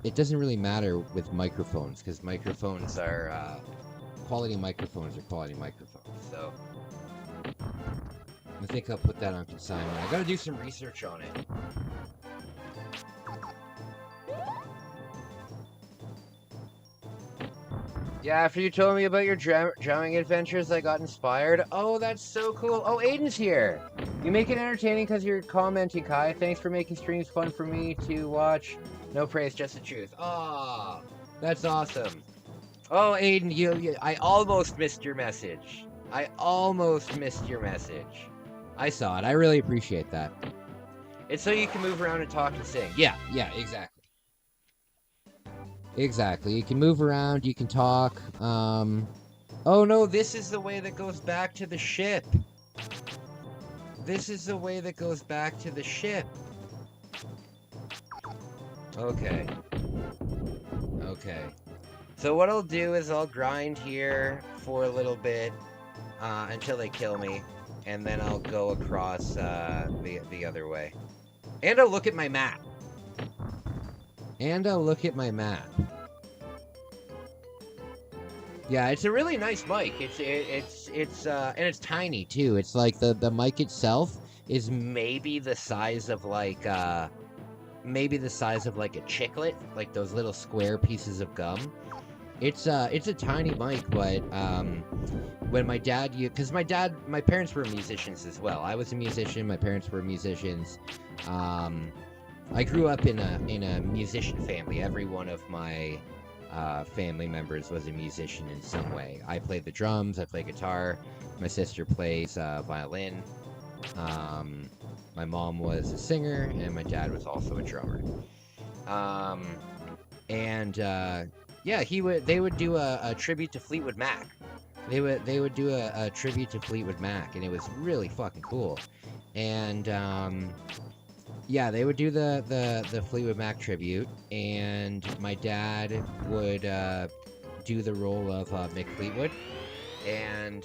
it doesn't really matter with microphones, because microphones are quality microphones are quality microphones. So I think I'll put that on consignment. I gotta do some research on it. Yeah, after you told me about your drumming adventures, I got inspired. Oh, that's so cool. Oh, Aiden's here. You make it entertaining because you're commenting, Kai. Thanks for making streams fun for me to watch. No praise, just the truth. Oh, that's awesome. Oh, Aiden, I almost missed your message. I saw it. I really appreciate that. It's so you can move around and talk and sing. Yeah, exactly. Exactly. You can move around, you can talk. Oh no, this is the way that goes back to the ship. Okay. So what I'll do is I'll grind here for a little bit until they kill me, and then I'll go across the other way. And I'll look at my map. Yeah, it's a really nice mic. It's and it's tiny too. It's like the mic itself is maybe the size of like a chiclet, like those little square pieces of gum. It's a tiny mic, but when my dad, my parents were musicians as well. I was a musician. My parents were musicians. I grew up in a musician family. Every one of my family members was a musician in some way. I played the drums. I play guitar. My sister plays violin. My mom was a singer, and my dad was also a drummer. Yeah, they would do a tribute to Fleetwood Mac. They would do a tribute to Fleetwood Mac, and it was really fucking cool. And yeah, they would do the Fleetwood Mac tribute, and my dad would do the role of Mick Fleetwood. And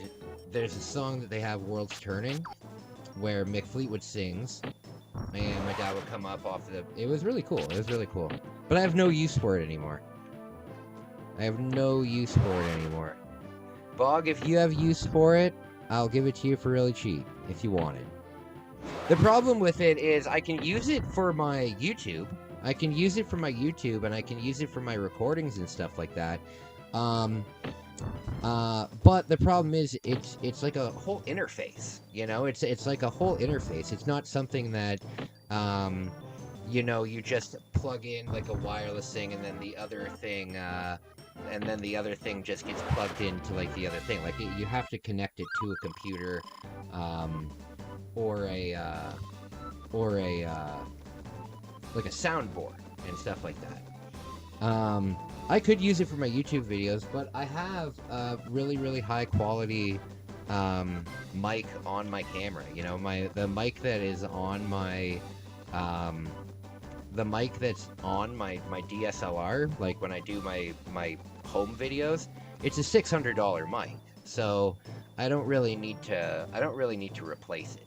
there's a song that they have, World's Turning, where Mick Fleetwood sings, and my dad would come up off the... It was really cool. But I have no use for it anymore. Bog, if you have use for it, I'll give it to you for really cheap, if you want it. The problem with it is I can use it for my YouTube. And I can use it for my recordings and stuff like that. But the problem is it's like a whole interface, you know? It's like a whole interface. It's not something that you know, you just plug in like a wireless thing, and then the other thing just gets plugged into like the other thing. Like you have to connect it to a computer, or a like a soundboard and stuff like that. I could use it for my YouTube videos, but I have a really, really high quality mic on my camera. You know, the mic that is on my the mic that's on my DSLR, like when I do my home videos, it's a $600 mic. So I don't really need to replace it.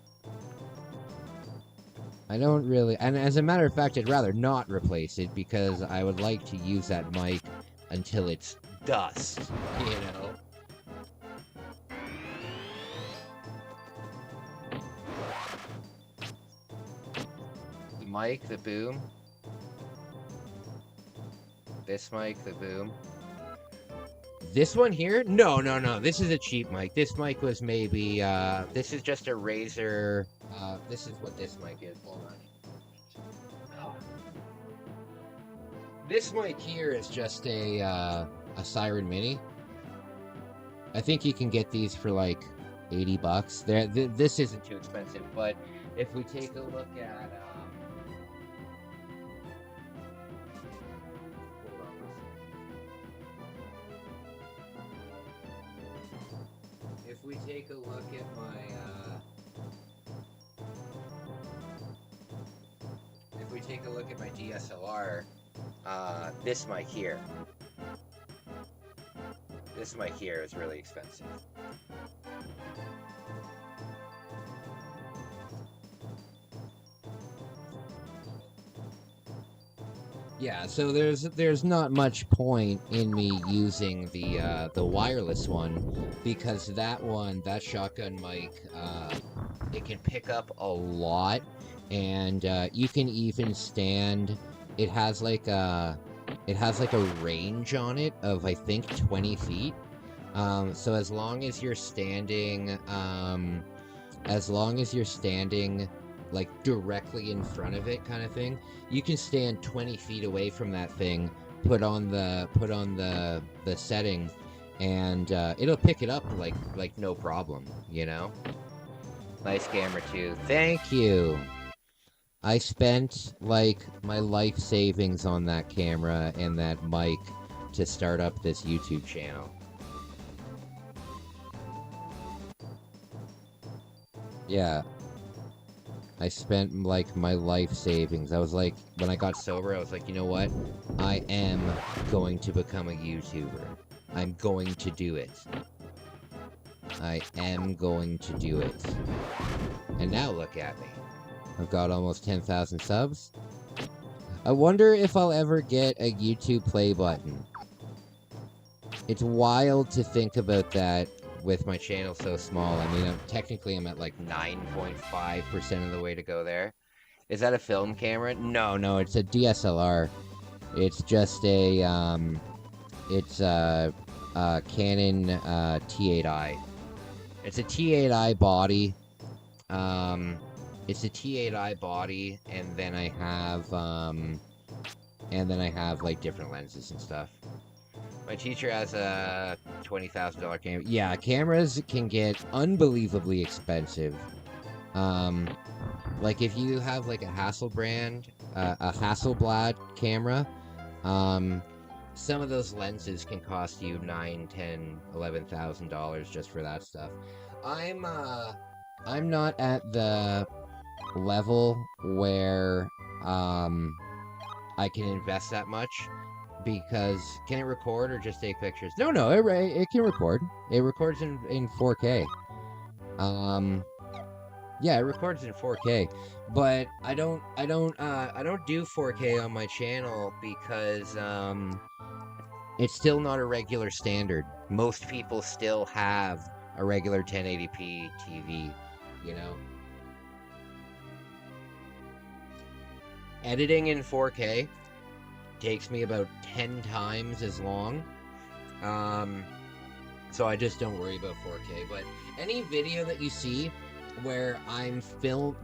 I don't really, and as a matter of fact, I'd rather not replace it because I would like to use that mic until it's dust, you know? The mic, the boom. This mic, the boom. This one here? No. This is a cheap mic. This mic was maybe, this is just a Razer. This is what this mic is. Hold on. This mic here is just a Siren Mini. I think you can get these for like $80. This isn't too expensive, but if we take a look at, if we take a look at my, if we take a look at my DSLR, this mic here. This mic here is really expensive. Yeah, so there's not much point in me using the wireless one, because that shotgun mic, it can pick up a lot, and you can even stand. It has like a range on it of, I think, 20 feet. So as long as you're standing, like directly in front of it, kind of thing, you can stand 20 feet away from that thing, put on the setting, and it'll pick it up like no problem, you know. Nice camera too. Thank you. I spent like my life savings on that camera and that mic to start up this YouTube channel. Yeah. I spent like my life savings. I was like, when I got sober, I was like, you know what? I am going to become a YouTuber. I'm going to do it. I am going to do it. And now look at me. I've got almost 10,000 subs. I wonder if I'll ever get a YouTube play button. It's wild to think about that with my channel so small. I mean, technically I'm at like 9.5% of the way to go there. Is that a film camera? No, it's a DSLR. It's just a, Canon T8i. It's a T8i body. It's a T8i body, and then I have like different lenses and stuff. My teacher has a $20,000 camera. Yeah, cameras can get unbelievably expensive. Like if you have like a Hasselblad camera, some of those lenses can cost you $9,000, $10,000, $11,000 just for that stuff. I'm not at the level where I can invest that much, because can it record or just take pictures? No, it can record. It records in 4K. Yeah, it records in 4K, but I don't do 4K on my channel because it's still not a regular standard. Most people still have a regular 1080p TV, you know. Editing in 4K takes me about 10 times as long. So I just don't worry about 4K. But any video that you see where I'm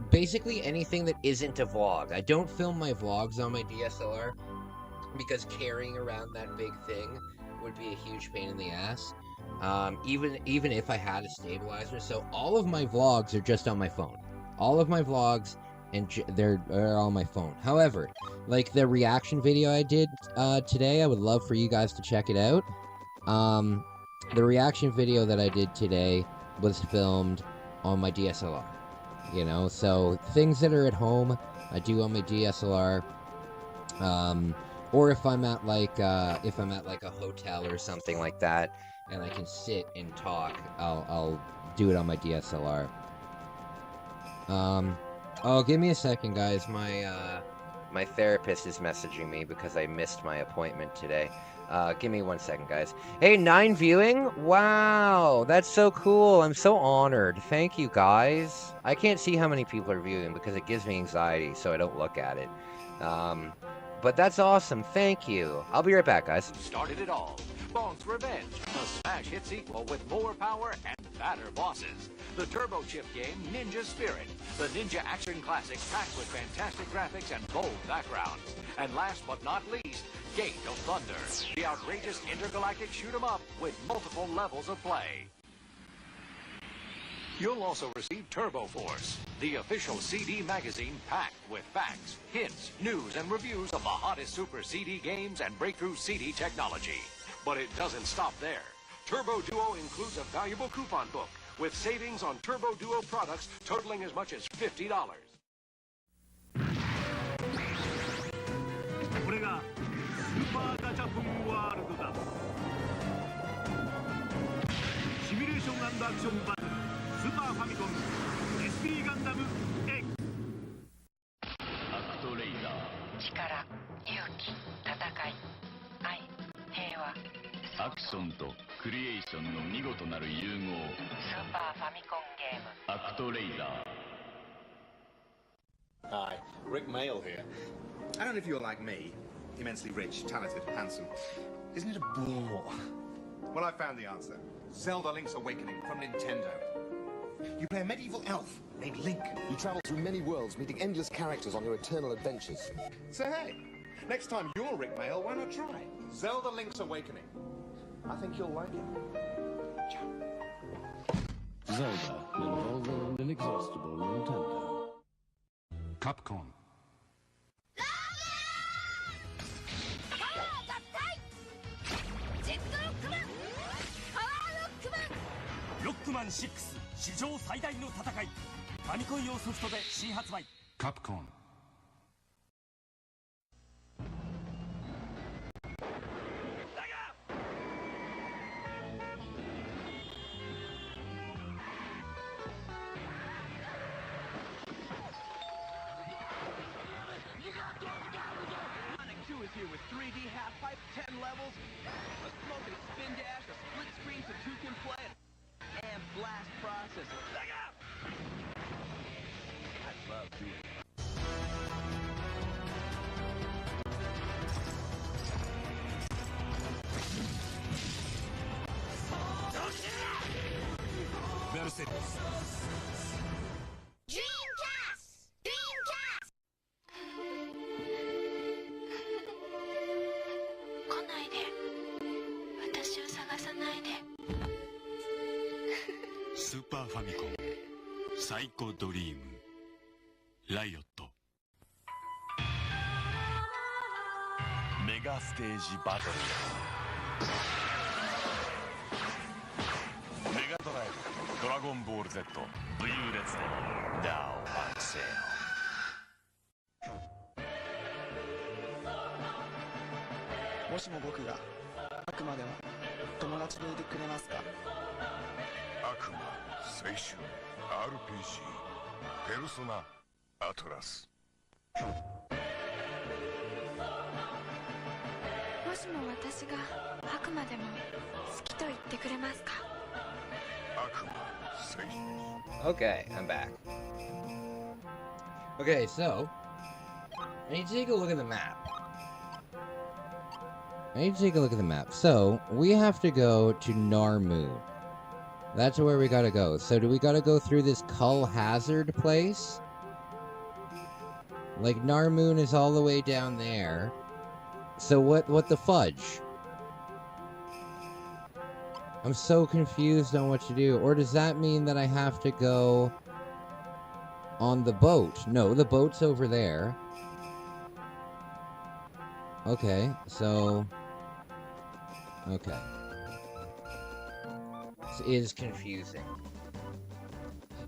basically anything that isn't a vlog. I don't film my vlogs on my DSLR because carrying around that big thing would be a huge pain in the ass. Even if I had a stabilizer. So all of my vlogs are just on my phone. All of my vlogs and they're on my phone. However, like the reaction video I did today, I would love for you guys to check it out. The reaction video that I did today was filmed on my DSLR. You know, so things that are at home, I do on my DSLR. Or if I'm at like a hotel or something like that, and I can sit and talk, I'll do it on my DSLR. Oh, give me a second, guys. My therapist is messaging me because I missed my appointment today. Give me 1 second, guys. Hey, 9 viewing? Wow, that's so cool. I'm so honored. Thank you, guys. I can't see how many people are viewing because it gives me anxiety, so I don't look at it. But that's awesome. Thank you. I'll be right back, guys. Started it all. Bong's Revenge, a smash hit sequel with more power and fatter bosses. The turbo chip game Ninja Spirit, the ninja action classic packed with fantastic graphics and bold backgrounds. And last but not least, Gate of Thunder, the outrageous intergalactic shoot 'em up with multiple levels of play. You'll also receive Turbo Force, the official CD magazine packed with facts, hints, news, and reviews of the hottest Super CD games and breakthrough CD technology. But it doesn't stop there. Turbo Duo includes a valuable coupon book with savings on Turbo Duo products totaling as much as $50. これがスーパーガチャポンワールドだ。シミュレーション&アクションバトルスーパーファミコン SP ガンダム X アクトレイダー力、勇気、戦い、愛、平和。アクションとクリエーションの見事なる融合。スーパーファミコンゲーム。アクトレイダー。 Hi, Rick Mail here. I don't know if you're like me, immensely rich, talented, handsome. Isn't it a bore? Well, I found the answer. Zelda Link's Awakening from Nintendo. You play a medieval elf named Link. You travel through many worlds, meeting endless characters on your eternal adventures. So hey, next time you're Rick Mail, why not try Zelda Link's Awakening? I think you'll like it. Ciao. Zelda, an evolving and inexhaustible Nintendo. Capcom. Rockman 6史上最大の戦い。ファミコン用ソフトで新発売。Capcom. Sonic 2 is here with 3D half pipe, 10 levels, a smoking spin dash, a split screen so 2 can play, and blast processor. I love doing it. Mercedes. Dreamcast! Dreamcast! 来ないで。私を探さないで。スーパーファミコンサイコドリームライオットメガステージバトルメガドライブドラゴンボール Z 武勇列伝 Now on sale もしも僕が悪魔でも友達でいてくれますか？悪魔青春 RPG ペルソナアトラスもしも私が悪魔でも好きと言ってくれますか？ 悪魔青春 Okay, I'm back. Okay, so I need to take a look at the map. So we have to go to Narmu. That's where we gotta go. So do we gotta go through this Cull Hazard place? Like Narmoon is all the way down there. So what the fudge? I'm so confused on what to do. Or does that mean that I have to go On the boat. No, the boat's over there. Okay, so... Okay. This is confusing.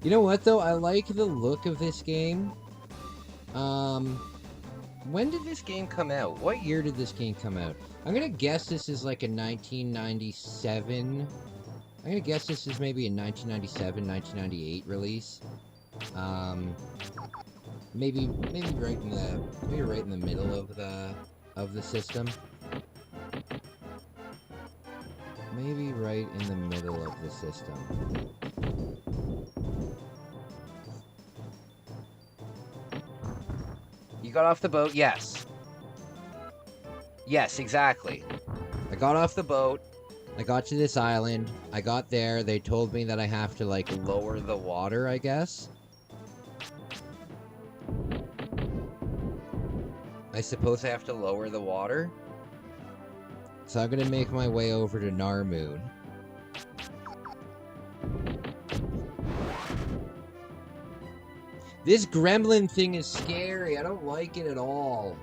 You know what, though? I like the look of this game. When did this game come out? What year did this game come out? I'm gonna guess this is like a 1997... I'm gonna guess this is maybe a 1997, 1998 release. Maybe right in the middle of the system. Maybe right in the middle of the system. You got off the boat? Yes. Yes, exactly. I got off the boat. I got to this island. I got there. They told me that I have to, like, lower the water, I guess. I suppose I have to lower the water. So I'm gonna make my way over to Narmoon. This gremlin thing is scary. I don't like it at all.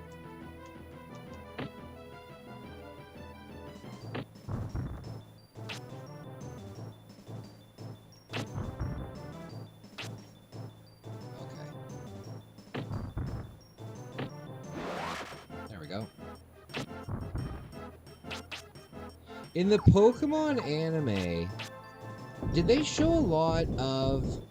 In the Pokemon anime, did they show a lot of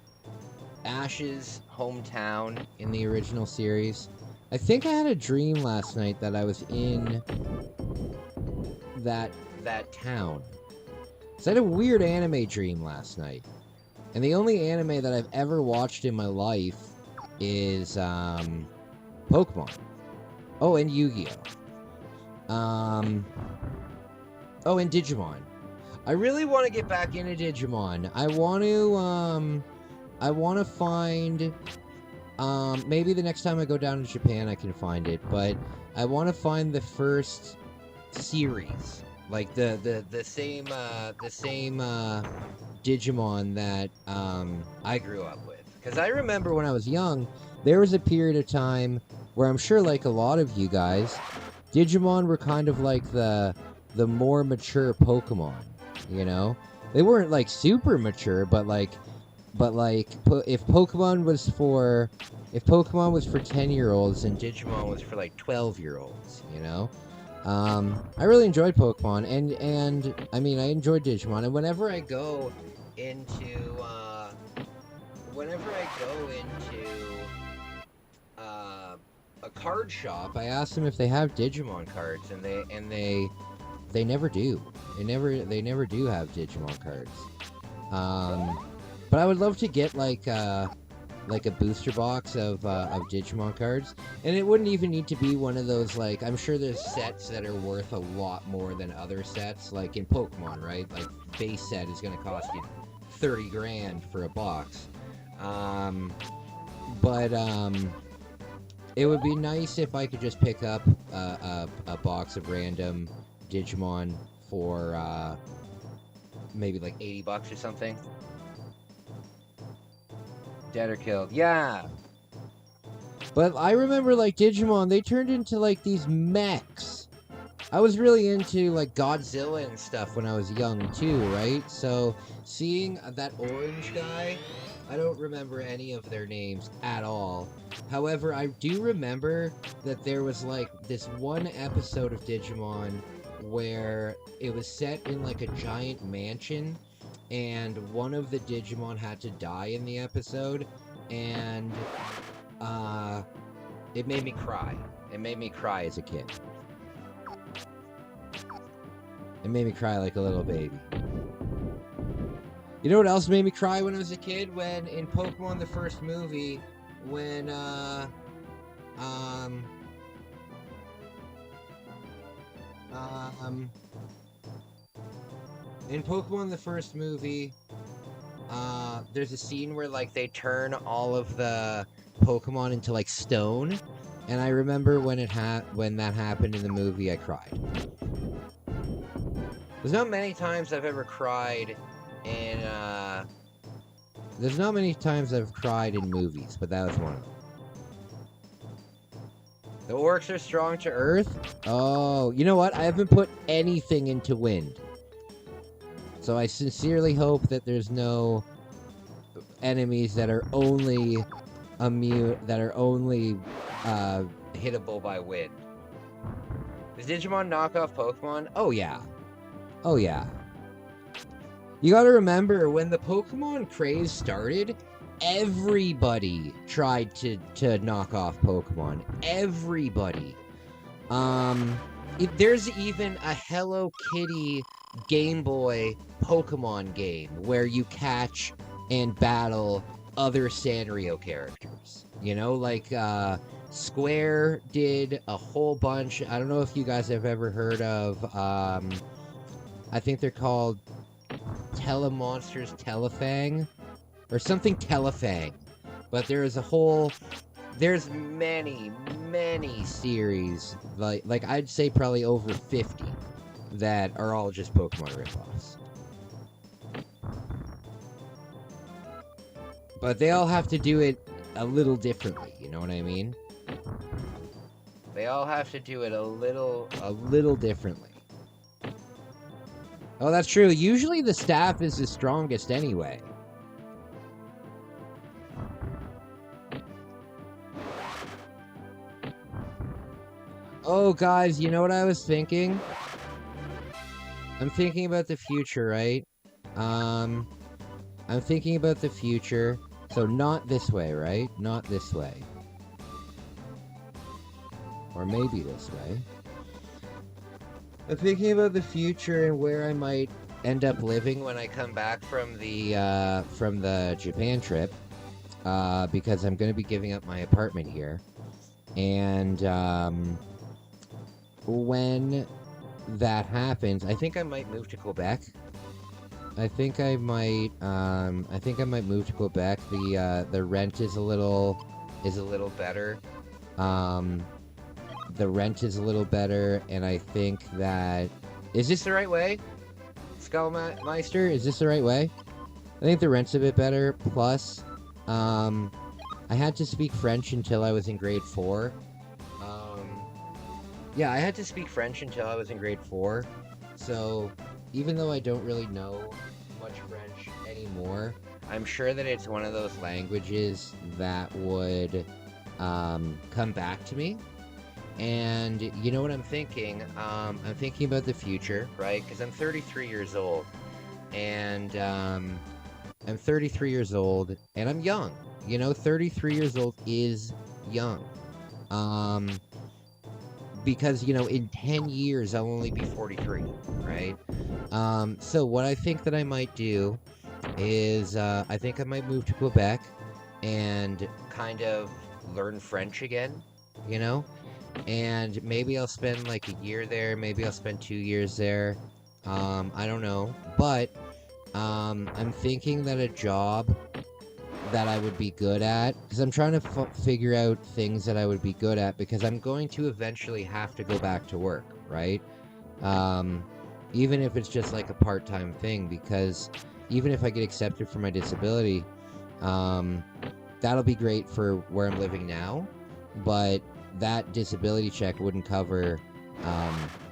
Ash's hometown in the original series? I think I had a dream last night that I was in that town. So I had a weird anime dream last night. And the only anime that I've ever watched in my life is Pokemon. Oh, and Yu-Gi-Oh! Oh, and Digimon. I really want to get back into Digimon. I want to find, maybe the next time I go down to Japan I can find it, but I want to find the first series. Like, the same Digimon that, I grew up with. Because I remember when I was young, there was a period of time where I'm sure, like a lot of you guys, Digimon were kind of like the more mature Pokemon, you know? They weren't, like, super mature, but if Pokemon was for 10-year-olds and Digimon was for, like, 12-year-olds, you know? I really enjoyed Pokemon, and I mean, I enjoyed Digimon, and whenever I go into a card shop, I ask them if they have Digimon cards, and they never do. They never do have Digimon cards. But I would love to get like a booster box of Digimon cards, and it wouldn't even need to be one of those, like, I'm sure there's sets that are worth a lot more than other sets, like in Pokemon, right? Like, base set is going to cost you 30 grand for a box. It would be nice if I could just pick up a box of random Digimon for maybe like $80 or something. Dead or killed, yeah. But I remember, like, Digimon, they turned into like these mechs. I was really into like Godzilla and stuff when I was young too, right? So seeing that orange guy, I don't remember any of their names at all. However, I do remember that there was like this one episode of Digimon where it was set in like a giant mansion, and one of the Digimon had to die in the episode, and it made me cry. It made me cry as a kid. It made me cry like a little baby. You know what else made me cry when I was a kid? When in Pokemon the first movie, when in Pokemon the first movie, there's a scene where like they turn all of the Pokemon into like stone, and I remember when that happened in the movie, I cried. There's not many times I've ever cried in There's not many times I've cried in movies, but that was one of them. The orcs are strong to earth? Oh, you know what? I haven't put anything into wind. So I sincerely hope that there's no enemies that are only hittable by wind. Does Digimon knock off Pokemon? Oh yeah. Oh yeah. You gotta remember, when the Pokemon craze started, everybody tried to knock off Pokemon. Everybody. There's even a Hello Kitty Game Boy Pokemon game where you catch and battle other Sanrio characters. You know, like, Square did a whole bunch. I don't know if you guys have ever heard of, I think they're called Telemonsters Telefang, or something Telefang. But there's many series, like I'd say probably over 50, that are all just Pokemon ripoffs. But they all have to do it a little differently, you know what I mean? They all have to do it a little differently. Oh, that's true. Usually the staff is the strongest anyway. Oh, guys, you know what I was thinking? I'm thinking about the future, right? I'm thinking about the future. So not this way, right? Not this way. Or maybe this way. I'm thinking about the future and where I might end up living when I come back from the Japan trip. Because I'm going to be giving up my apartment here. And when that happens, I think I might move to Quebec. I think I might move to Quebec. The rent is a little better. The rent is a little better, and I think that... Is this the right way? Skullmeister, is this the right way? I think the rent's a bit better, plus, I had to speak French until I was in grade 4. Yeah, I had to speak French until I was in grade 4, so even though I don't really know much French anymore, I'm sure that it's one of those languages that would come back to me. And you know what I'm thinking? I'm thinking about the future, right? Because I'm 33 years old. And I'm 33 years old, and I'm young. You know, 33 years old is young. Because, you know, in 10 years, I'll only be 43, right? So what I think that I might do is, I think I might move to Quebec and kind of learn French again, you know? And maybe I'll spend like a year there, maybe I'll spend 2 years there, I don't know, but, I'm thinking that a job that I would be good at, because I'm trying to figure out things that I would be good at, because I'm going to eventually have to go back to work, right? Even if it's just like a part-time thing, because even if I get accepted for my disability, that'll be great for where I'm living now, but that disability check wouldn't cover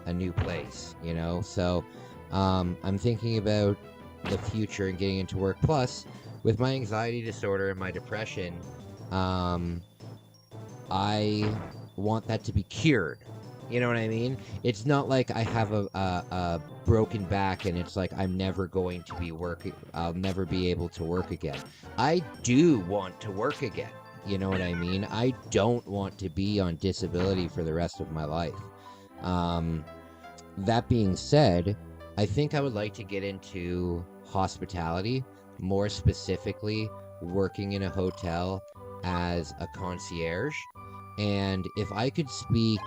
a new place, you know? So I'm thinking about the future and getting into work. Plus, with my anxiety disorder and my depression, I want that to be cured. You know what I mean? It's not like I have a broken back and it's like I'm never going to be working. I'll never be able to work again. I do want to work again. You know what I mean? I don't want to be on disability for the rest of my life. That being said, I think I would like to get into hospitality, more specifically working in a hotel as a concierge. And if I could speak,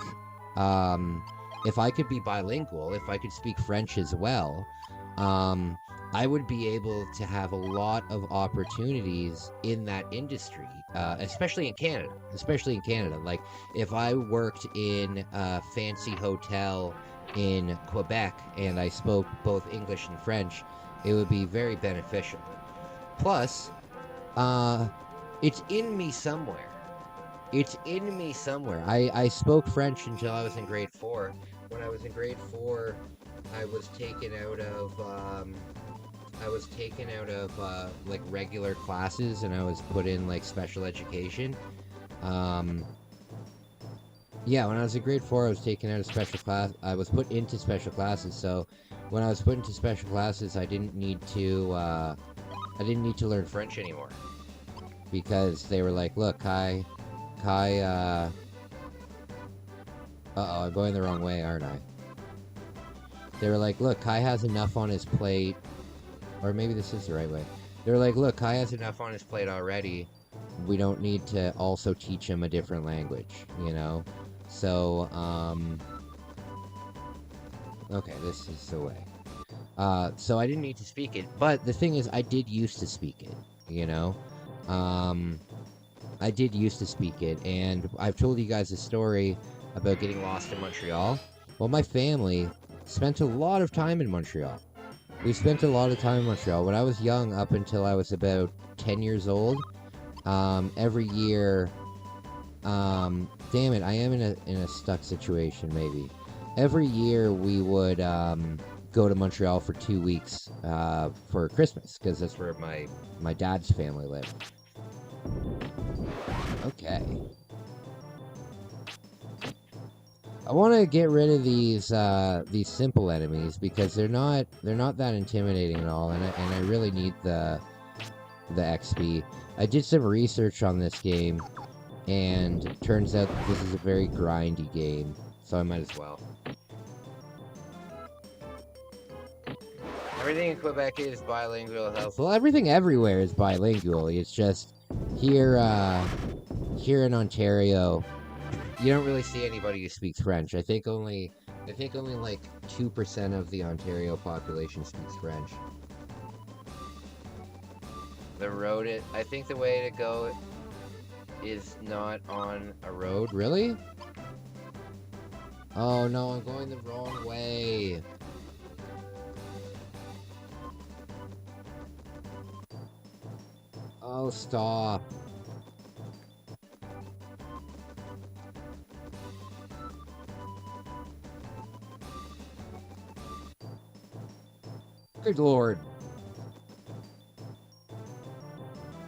if I could be bilingual, if I could speak French as well, I would be able to have a lot of opportunities in that industry, especially in Canada. Like, if I worked in a fancy hotel in Quebec and I spoke both English and French, it would be very beneficial. Plus, It's in me somewhere. It's in me somewhere. I spoke French until I was in grade 4. When I was in grade 4, I was taken out of like regular classes, and I was put in like special education. Yeah, when I was in grade 4, I was taken out of special class. I was put into special classes. So when I was put into special classes, I didn't need to learn French anymore, because they were like, look, Kai, uh-oh, I'm going the wrong way, aren't I? They were like, look, Kai has enough on his plate, or maybe this is the right way. They were like, look, Kai has enough on his plate already. We don't need to also teach him a different language, you know? So, okay, this is the way. So I didn't need to speak it, but the thing is, I did used to speak it, you know? I did used to speak it, and I've told you guys a story about getting lost in Montreal. Well, my family spent a lot of time in Montreal. We spent a lot of time in Montreal. When I was young, up until I was about 10 years old, every year, damn it, I am in a stuck situation, maybe. Every year we would, go to Montreal for 2 weeks, for Christmas, because that's where my dad's family lived. Okay. I want to get rid of these simple enemies, because they're not that intimidating at all, and I really need the XP. I did some research on this game, and it turns out that this is a very grindy game, so I might as well. Everything in Quebec is bilingual. Well, everything everywhere is bilingual. It's just here in Ontario, you don't really see anybody who speaks French. I think only like 2% of the Ontario population speaks French. I think the way to go is not on a road. Really? Oh no, I'm going the wrong way. Oh, stop. Good lord.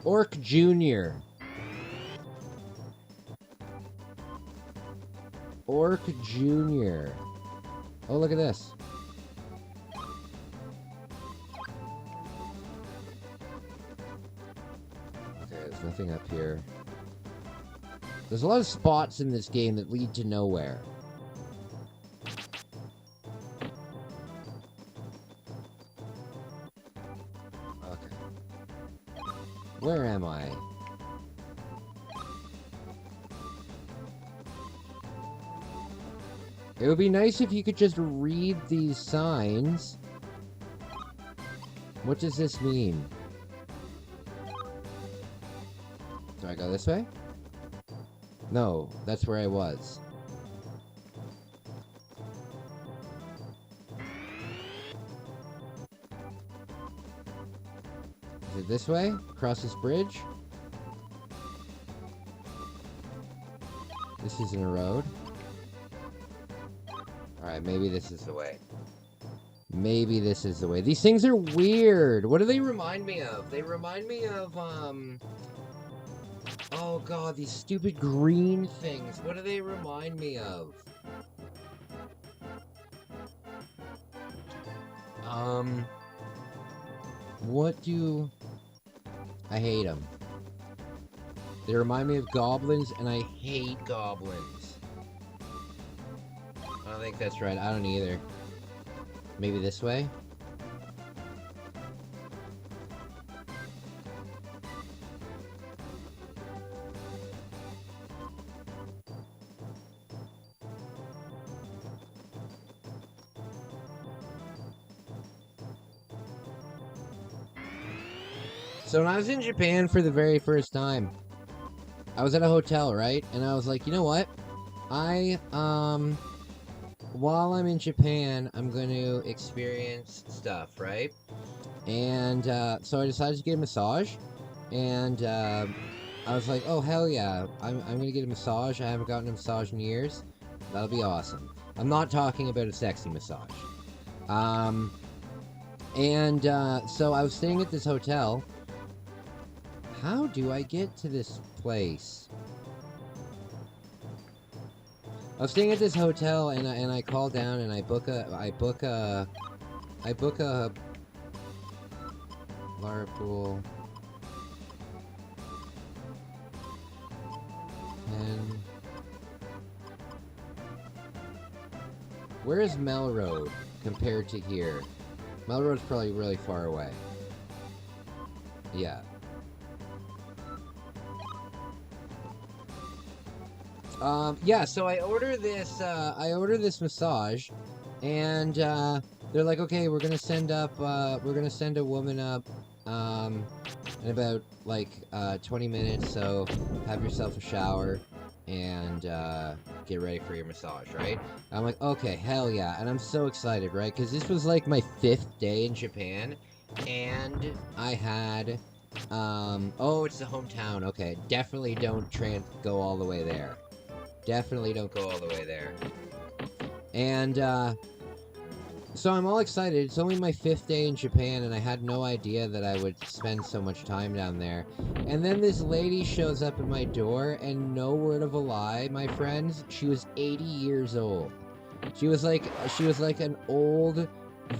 Orc Jr. Orc Jr. Oh, look at this. Okay, there's nothing up here. There's a lot of spots in this game that lead to nowhere. Where am I? It would be nice if you could just read these signs. What does this mean? Do I go this way? No, that's where I was. Is it this way? Across this bridge? This isn't a road. Alright, maybe this is the way. Maybe this is the way. These things are weird. What do they remind me of? They remind me of, oh god, these stupid green things. What do they remind me of? What do... I hate them. They remind me of goblins, and I hate goblins. I don't think that's right. I don't either. Maybe this way? So when I was in Japan for the very first time, I was at a hotel, right? And I was like, you know what? While I'm in Japan, I'm going to experience stuff, right? And so I decided to get a massage. And I was like, oh hell yeah, I'm gonna get a massage. I haven't gotten a massage in years. That'll be awesome. I'm not talking about a sexy massage. So I was staying at this hotel. How do I get to this place? I was staying at this hotel, and I call down and I book a bar pool. And where is Melrose compared to here? Melrose is probably really far away. Yeah. Yeah, so I order this massage, and they're like, okay, we're gonna send a woman up, in about, like, 20 minutes, so have yourself a shower, and, get ready for your massage, right? I'm like, okay, hell yeah, and I'm so excited, right? Because this was, like, my 5th day in Japan, and I had, oh, it's the hometown, okay, definitely don't go all the way there. Definitely don't go all the way there. And, so I'm all excited. It's only my 5th day in Japan, and I had no idea that I would spend so much time down there. And then this lady shows up at my door, and no word of a lie, my friends, she was 80 years old. She was like an old,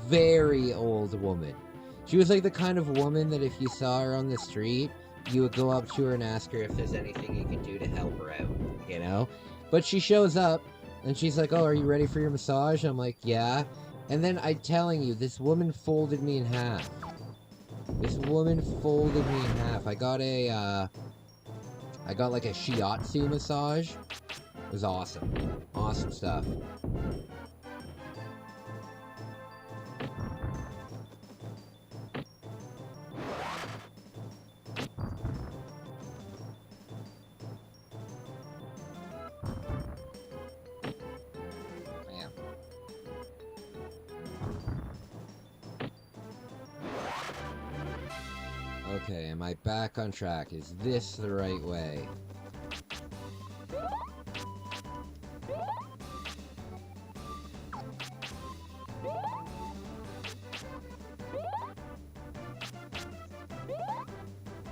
very old woman. She was like the kind of woman that if you saw her on the street, you would go up to her and ask her if there's anything you could do to help her out, you know? But she shows up, and she's like, oh, are you ready for your massage? I'm like, yeah. And then I'm telling you, this woman folded me in half. This woman folded me in half. I got like a shiatsu massage. It was awesome. Awesome stuff. Okay, am I back on track? Is this the right way?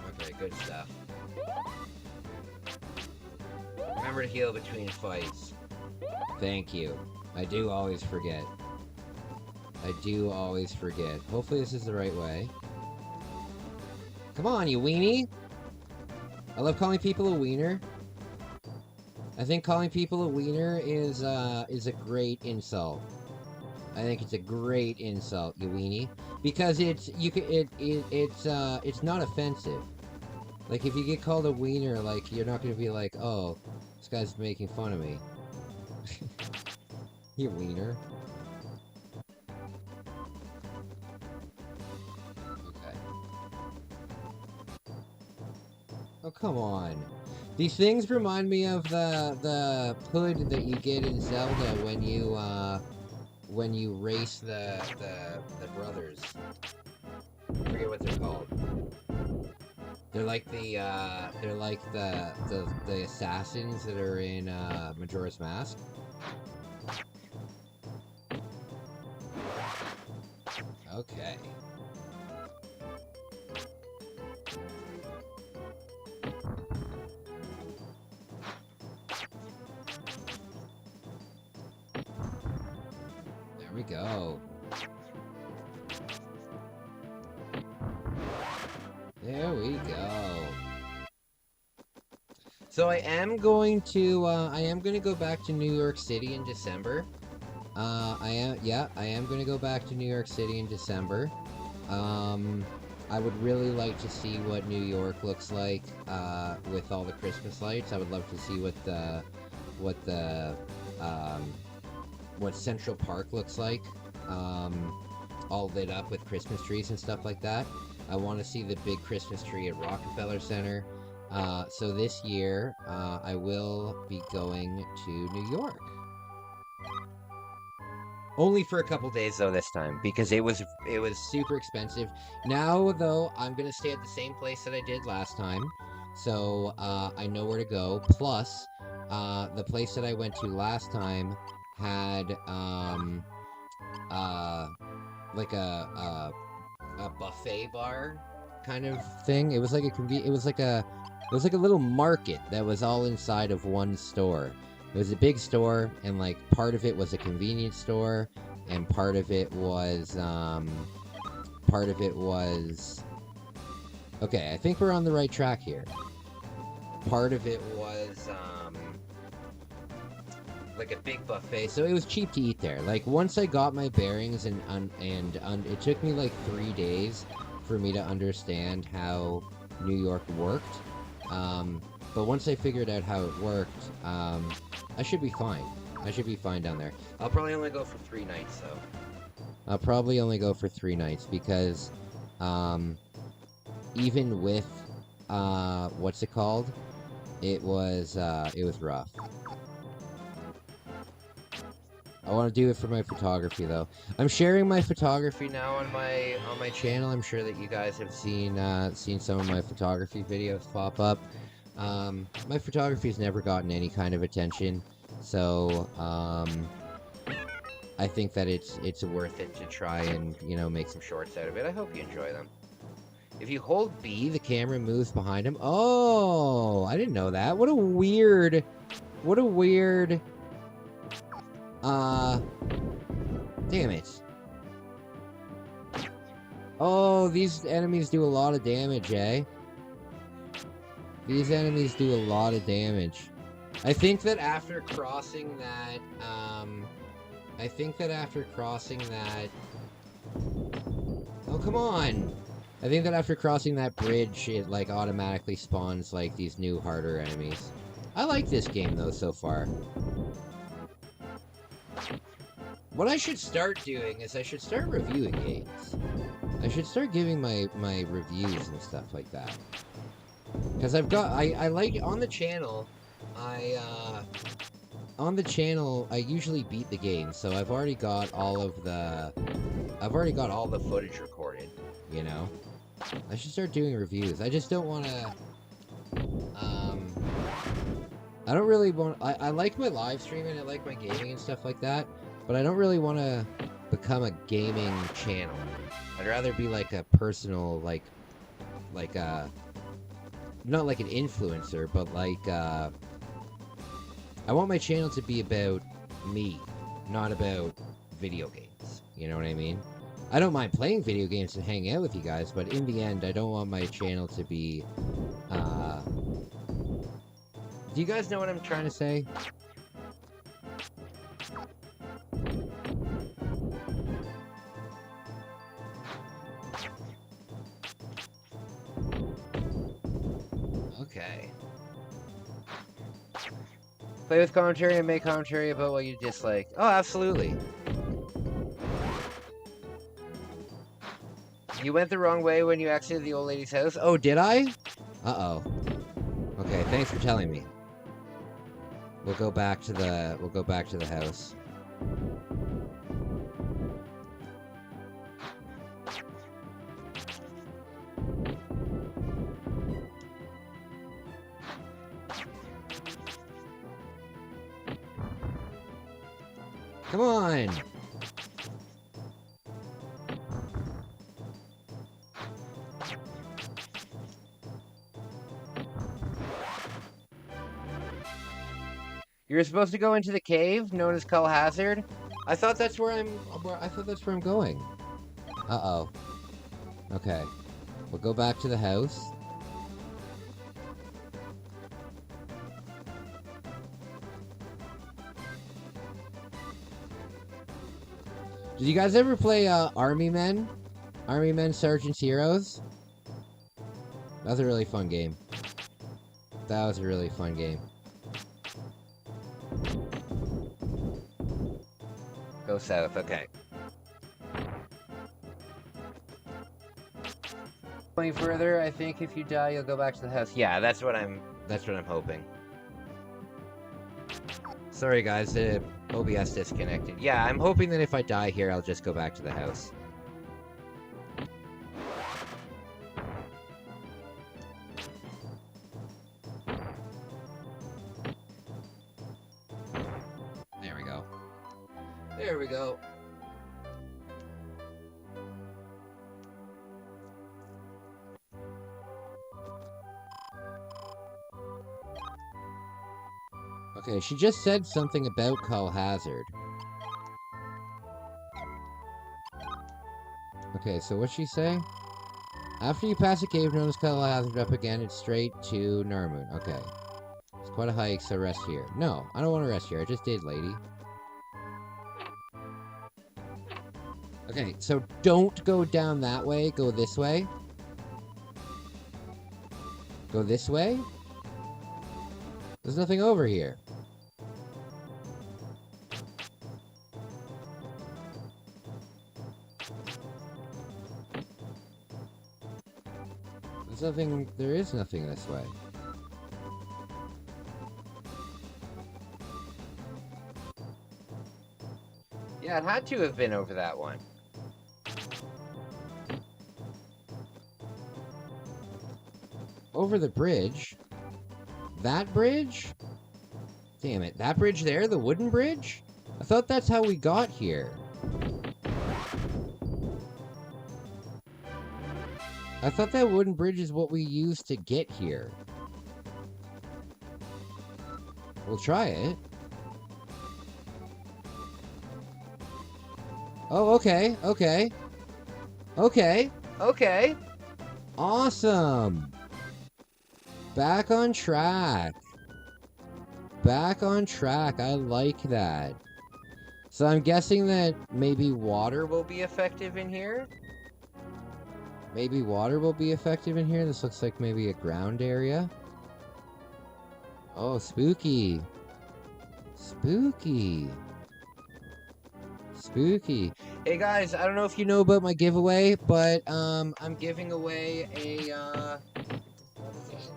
Okay, good stuff. Remember to heal between fights. Thank you. I do always forget. I do always forget. Hopefully this is the right way. Come on, you weenie! I love calling people a wiener. I think calling people a wiener is a great insult. I think it's a great insult, you weenie, because it's not offensive. Like if you get called a wiener, like you're not gonna be like, oh, this guy's making fun of me. You wiener. Oh, come on. These things remind me of the hood that you get in Zelda when you race the brothers. I forget what they're called. They're like the assassins that are in Majora's Mask. Okay. There we go. There we go. So I am going to go back to New York City in December. I am going to go back to New York City in December. I would really like to see what New York looks like with all the Christmas lights. I would love to see what Central Park looks like, all lit up with Christmas trees and stuff like that. I want to see the big Christmas tree at Rockefeller Center. So this year, I will be going to New York. Only for a couple days though this time, because it was super expensive. Now though, I'm gonna stay at the same place that I did last time, so I know where to go. Plus, the place that I went to last time had like a buffet bar kind of thing. It was like it was like a little market that was all inside of one store. It was a big store, and like part of it was a convenience store, and part of it was okay, I think we're on the right track here. Part of it was like a big buffet, so it was cheap to eat there. Like once I got my bearings and it took me like 3 days for me to understand how New York worked. But once I figured out how it worked, I should be fine. I should be fine down there. I'll probably only go for 3 nights, though. I'll probably only go for 3 nights because, even with, what's it called? It was rough. I want to do it for my photography, though. I'm sharing my photography now on my channel. I'm sure that you guys have seen some of my photography videos pop up. My photography's never gotten any kind of attention, so I think that it's worth it to try and, you know, make some shorts out of it. I hope you enjoy them. If you hold B, the camera moves behind him. Oh, I didn't know that. What a weird damn it. Oh, these enemies do a lot of damage, eh? These enemies do a lot of damage. I think that after crossing that, oh, come on! I think that after crossing that bridge, it, like, automatically spawns, like, these new, harder enemies. I like this game, though, so far. What I should start doing is I should start reviewing games. I should start giving my reviews and stuff like that. Because I've got, I like, on the channel, I usually beat the game, so I've already got all the footage recorded, you know? I should start doing reviews. I just don't want to, I don't really want, I like my live streaming, I like my gaming and stuff like that, but I don't really want to become a gaming channel. I'd rather be like a personal, like a, not like an influencer, but like, I want my channel to be about me, not about video games. You know what I mean? I don't mind playing video games and hanging out with you guys, but in the end, I don't want my channel to be, do you guys know what I'm trying to say? Okay. Play with commentary and make commentary about what you dislike. Oh, absolutely. You went the wrong way when you exited the old lady's house. Oh, did I? Uh-oh. Okay, thanks for telling me. We'll go back to the house. Come on! You're supposed to go into the cave known as Cull Hazard? I thought that's where I'm going. Uh-oh. Okay. We'll go back to the house. Did you guys ever play Army Men? Army Men Sergeant's Heroes? That was a really fun game. That was a really fun game. Go south, okay. Going further, I think if you die, you'll go back to the house. Yeah, that's what I'm hoping. Sorry guys, OBS disconnected. Yeah, I'm hoping that if I die here, I'll just go back to the house. There we go. There we go. Okay, she just said something about Call Hazard. Okay, so what's she say? After you pass a cave known as Call Hazard up again, it's straight to Narmoon. Okay. It's quite a hike, so rest here. No, I don't want to rest here. I just did, lady. Okay, so don't go down that way. Go this way. Go this way? There's nothing over here. There's nothing, there is nothing this way. Yeah, it had to have been over that one. Over the bridge? That bridge? Damn it, that bridge there? The wooden bridge? I thought that's how we got here. I thought that wooden bridge is what we used to get here. We'll try it. Oh, okay, okay. Okay, okay. Awesome. Back on track. Back on track. I like that. So I'm guessing that maybe water will be effective in here? Maybe water will be effective in here. This looks like maybe a ground area. Oh, spooky. Spooky. Spooky. Hey guys, I don't know if you know about my giveaway, but I'm giving away a what is it?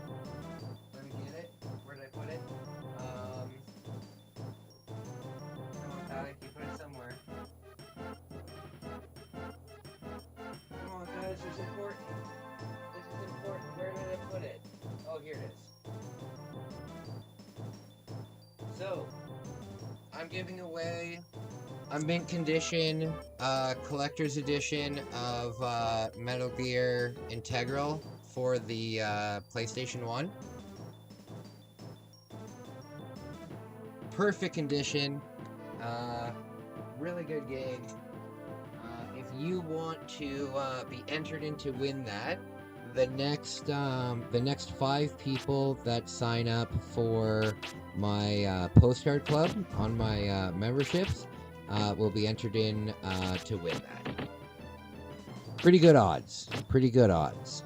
Let me get it. Where did I put it? Come on, Tyler, you put it somewhere. Come on, guys, this is important. This is important. Where did I put it? Oh, here it is. So, I'm giving away a mint condition, collector's edition of Metal Gear Integral for the PlayStation 1. Perfect condition. Really good game. If you want to be entered in to win that, the next 5 people that sign up for my postcard club on my memberships will be entered in to win that. Pretty good odds. Pretty good odds.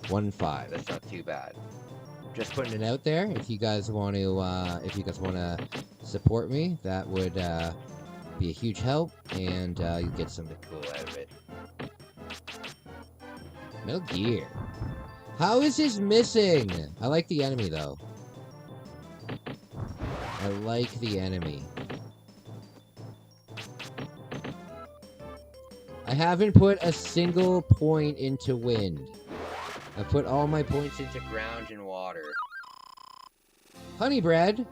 1-5. That's not too bad. Just putting it out there. If you guys want to, support me, that would be a huge help, and you get something cool out of it. Metal Gear. How is this missing? I like the enemy though. I like the enemy. I haven't put a single point into wind. I put all my points into ground and water. Honey bread.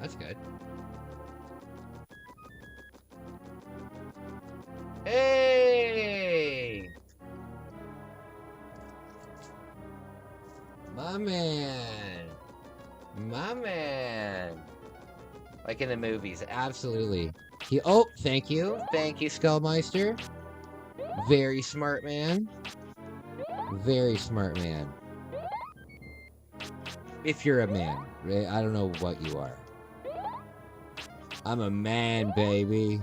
That's good. Hey! My man. My man. Like in the movies, absolutely. Oh, thank you. Thank you, Skullmeister. Very smart man. Very smart man. If you're a man. I don't know what you are. I'm a man, baby.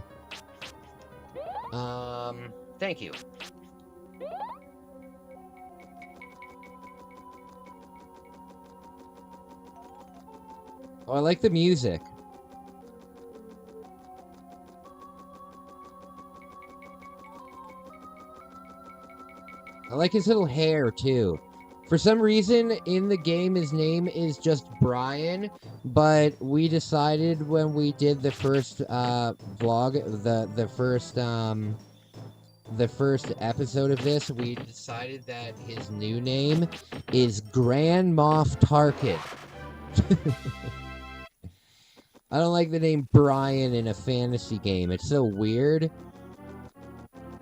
Thank you. Oh, I like the music. I like his little hair, too. For some reason, in the game, his name is just Brian, but we decided when we did the first vlog, the first episode of this, we decided that his new name is Grand Moff Tarkin. I don't like the name Brian in a fantasy game. It's so weird.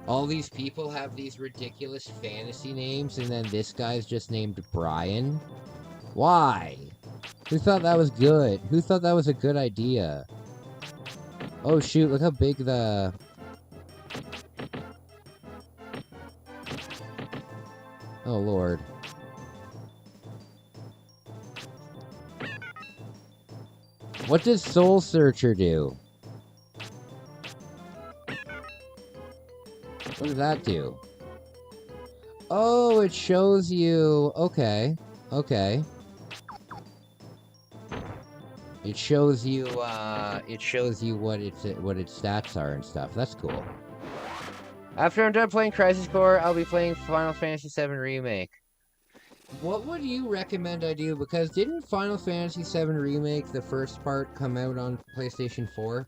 All these people have these ridiculous fantasy names, and then this guy's just named Brian? Why? Who thought that was good? Who thought that was a good idea? Oh shoot, look how big the... Oh lord. What does Soul Searcher do? What does that do? Oh, it shows you... Okay. Okay. It shows you what its stats are and stuff. That's cool. After I'm done playing Crisis Core, I'll be playing Final Fantasy VII Remake. What would you recommend I do? Because didn't Final Fantasy VII Remake, the first part, come out on PlayStation 4?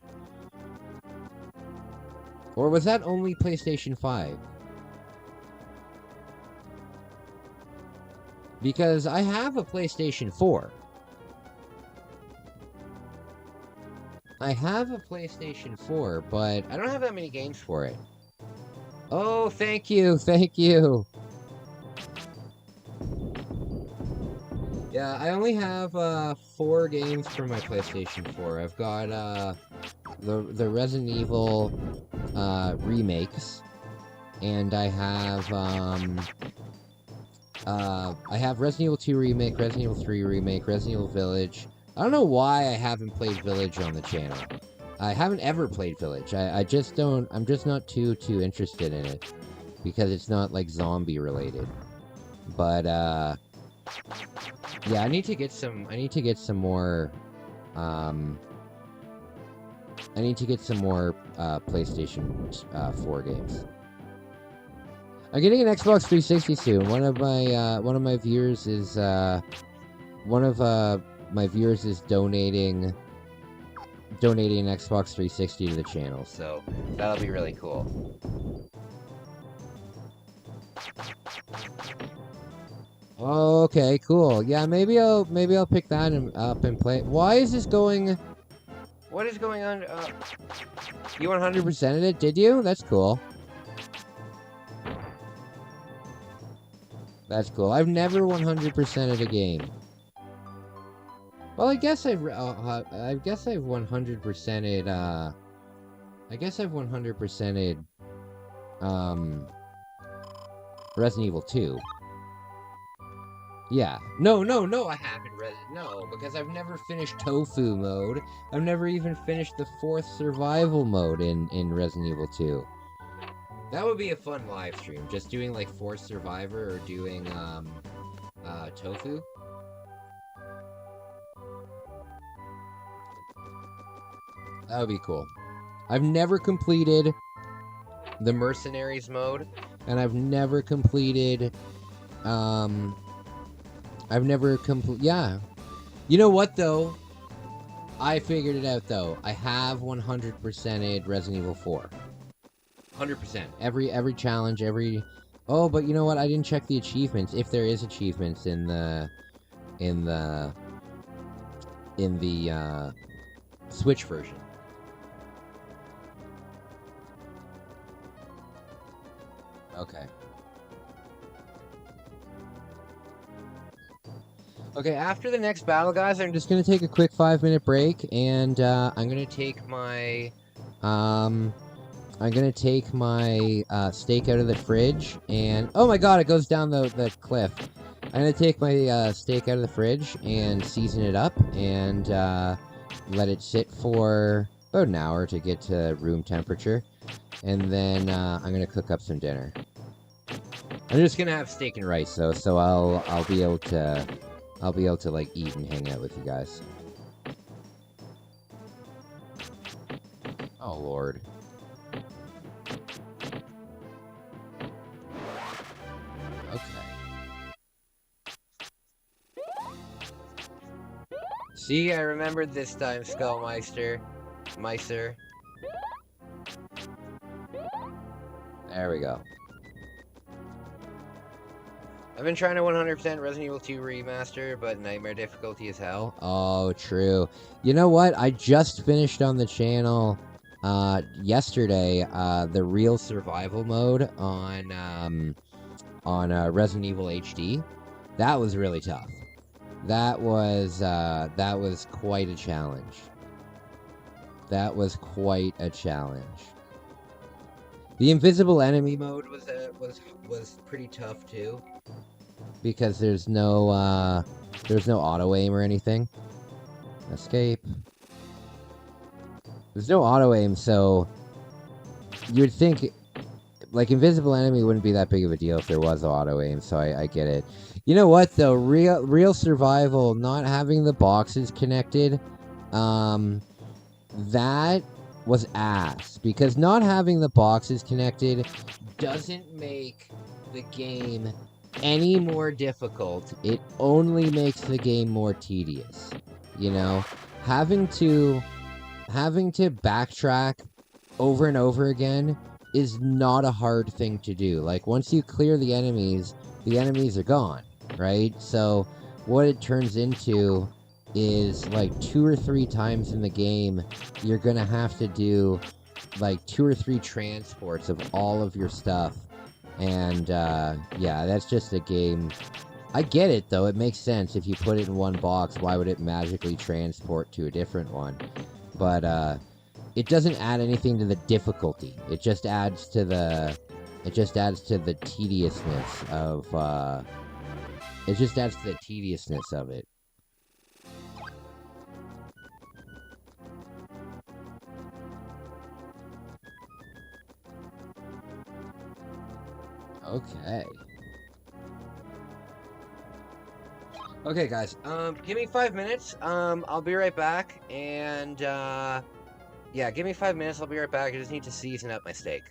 Or was that only PlayStation 5? Because I have a PlayStation 4. I have a PlayStation 4, but I don't have that many games for it. Oh, thank you, thank you. Yeah, I only have 4 games for my PlayStation 4. I've got the Resident Evil remakes, and I have Resident Evil 2 remake, Resident Evil 3 remake, Resident Evil Village. I don't know why I haven't played Village on the channel. I haven't ever played Village. I just don't. I'm just not too interested in it because it's not like zombie related. But yeah, I need to get some. I need to get some more. I need to get some more PlayStation 4 games. I'm getting an Xbox 360 soon. One of my viewers is donating an Xbox 360 to the channel, so that'll be really cool. Okay, cool. Yeah, maybe I'll pick that up and play. Why is this going? What is going on? You 100%ed it, did you? That's cool. That's cool. I've never 100%ed a game. Well, I guess I've 100%ed. I guess I've 100%ed. Resident Evil 2. Yeah. No, I haven't no, because I've never finished Tofu mode. I've never even finished the 4th survival mode in Resident Evil 2. That would be a fun live stream, just doing like 4th Survivor or doing Tofu. That would be cool. I've never completed the Mercenaries mode, and I've never completed yeah. You know what, though? I figured it out, though. I have 100%ed Resident Evil 4. 100%. Every challenge, every... Oh, but you know what? I didn't check the achievements. If there is achievements in the Switch version. Okay. Okay, after the next battle, guys, I'm just gonna take a quick 5-minute break, and I'm gonna take my steak out of the fridge, and oh my god, it goes down the cliff. I'm gonna take my steak out of the fridge and season it up, and let it sit for about an hour to get to room temperature, and then I'm gonna cook up some dinner. I'm just gonna have steak and rice, though, so I'll be able to like eat and hang out with you guys. Oh lord. Okay. See, I remembered this time, Skullmeister. Meister. There we go. I've been trying to 100% Resident Evil 2 Remaster, but nightmare difficulty is hell. Oh, true. You know what? I just finished on the channel yesterday the real survival mode on Resident Evil HD. That was really tough. That was quite a challenge. That was quite a challenge. The invisible enemy mode was pretty tough too, because there's no auto aim or anything. Escape. There's no auto aim, so you would think like invisible enemy wouldn't be that big of a deal if there was auto aim. So I get it. You know what though? Real survival, not having the boxes connected, that was ass, because not having the boxes connected doesn't make the game any more difficult. It only makes the game more tedious. You know, having to backtrack over and over again is not a hard thing to do. Like, once you clear the enemies are gone, right? So what it turns into is like 2 or 3 times in the game you're gonna have to do like 2 or 3 transports of all of your stuff, and yeah, that's just a game. I get it though, it makes sense. If you put it in one box, why would it magically transport to a different one? But it doesn't add anything to the difficulty. It just adds to the tediousness of it. Okay, guys. Give me 5 minutes. I'll be right back. And yeah, give me 5 minutes. I'll be right back. I just need to season up my steak.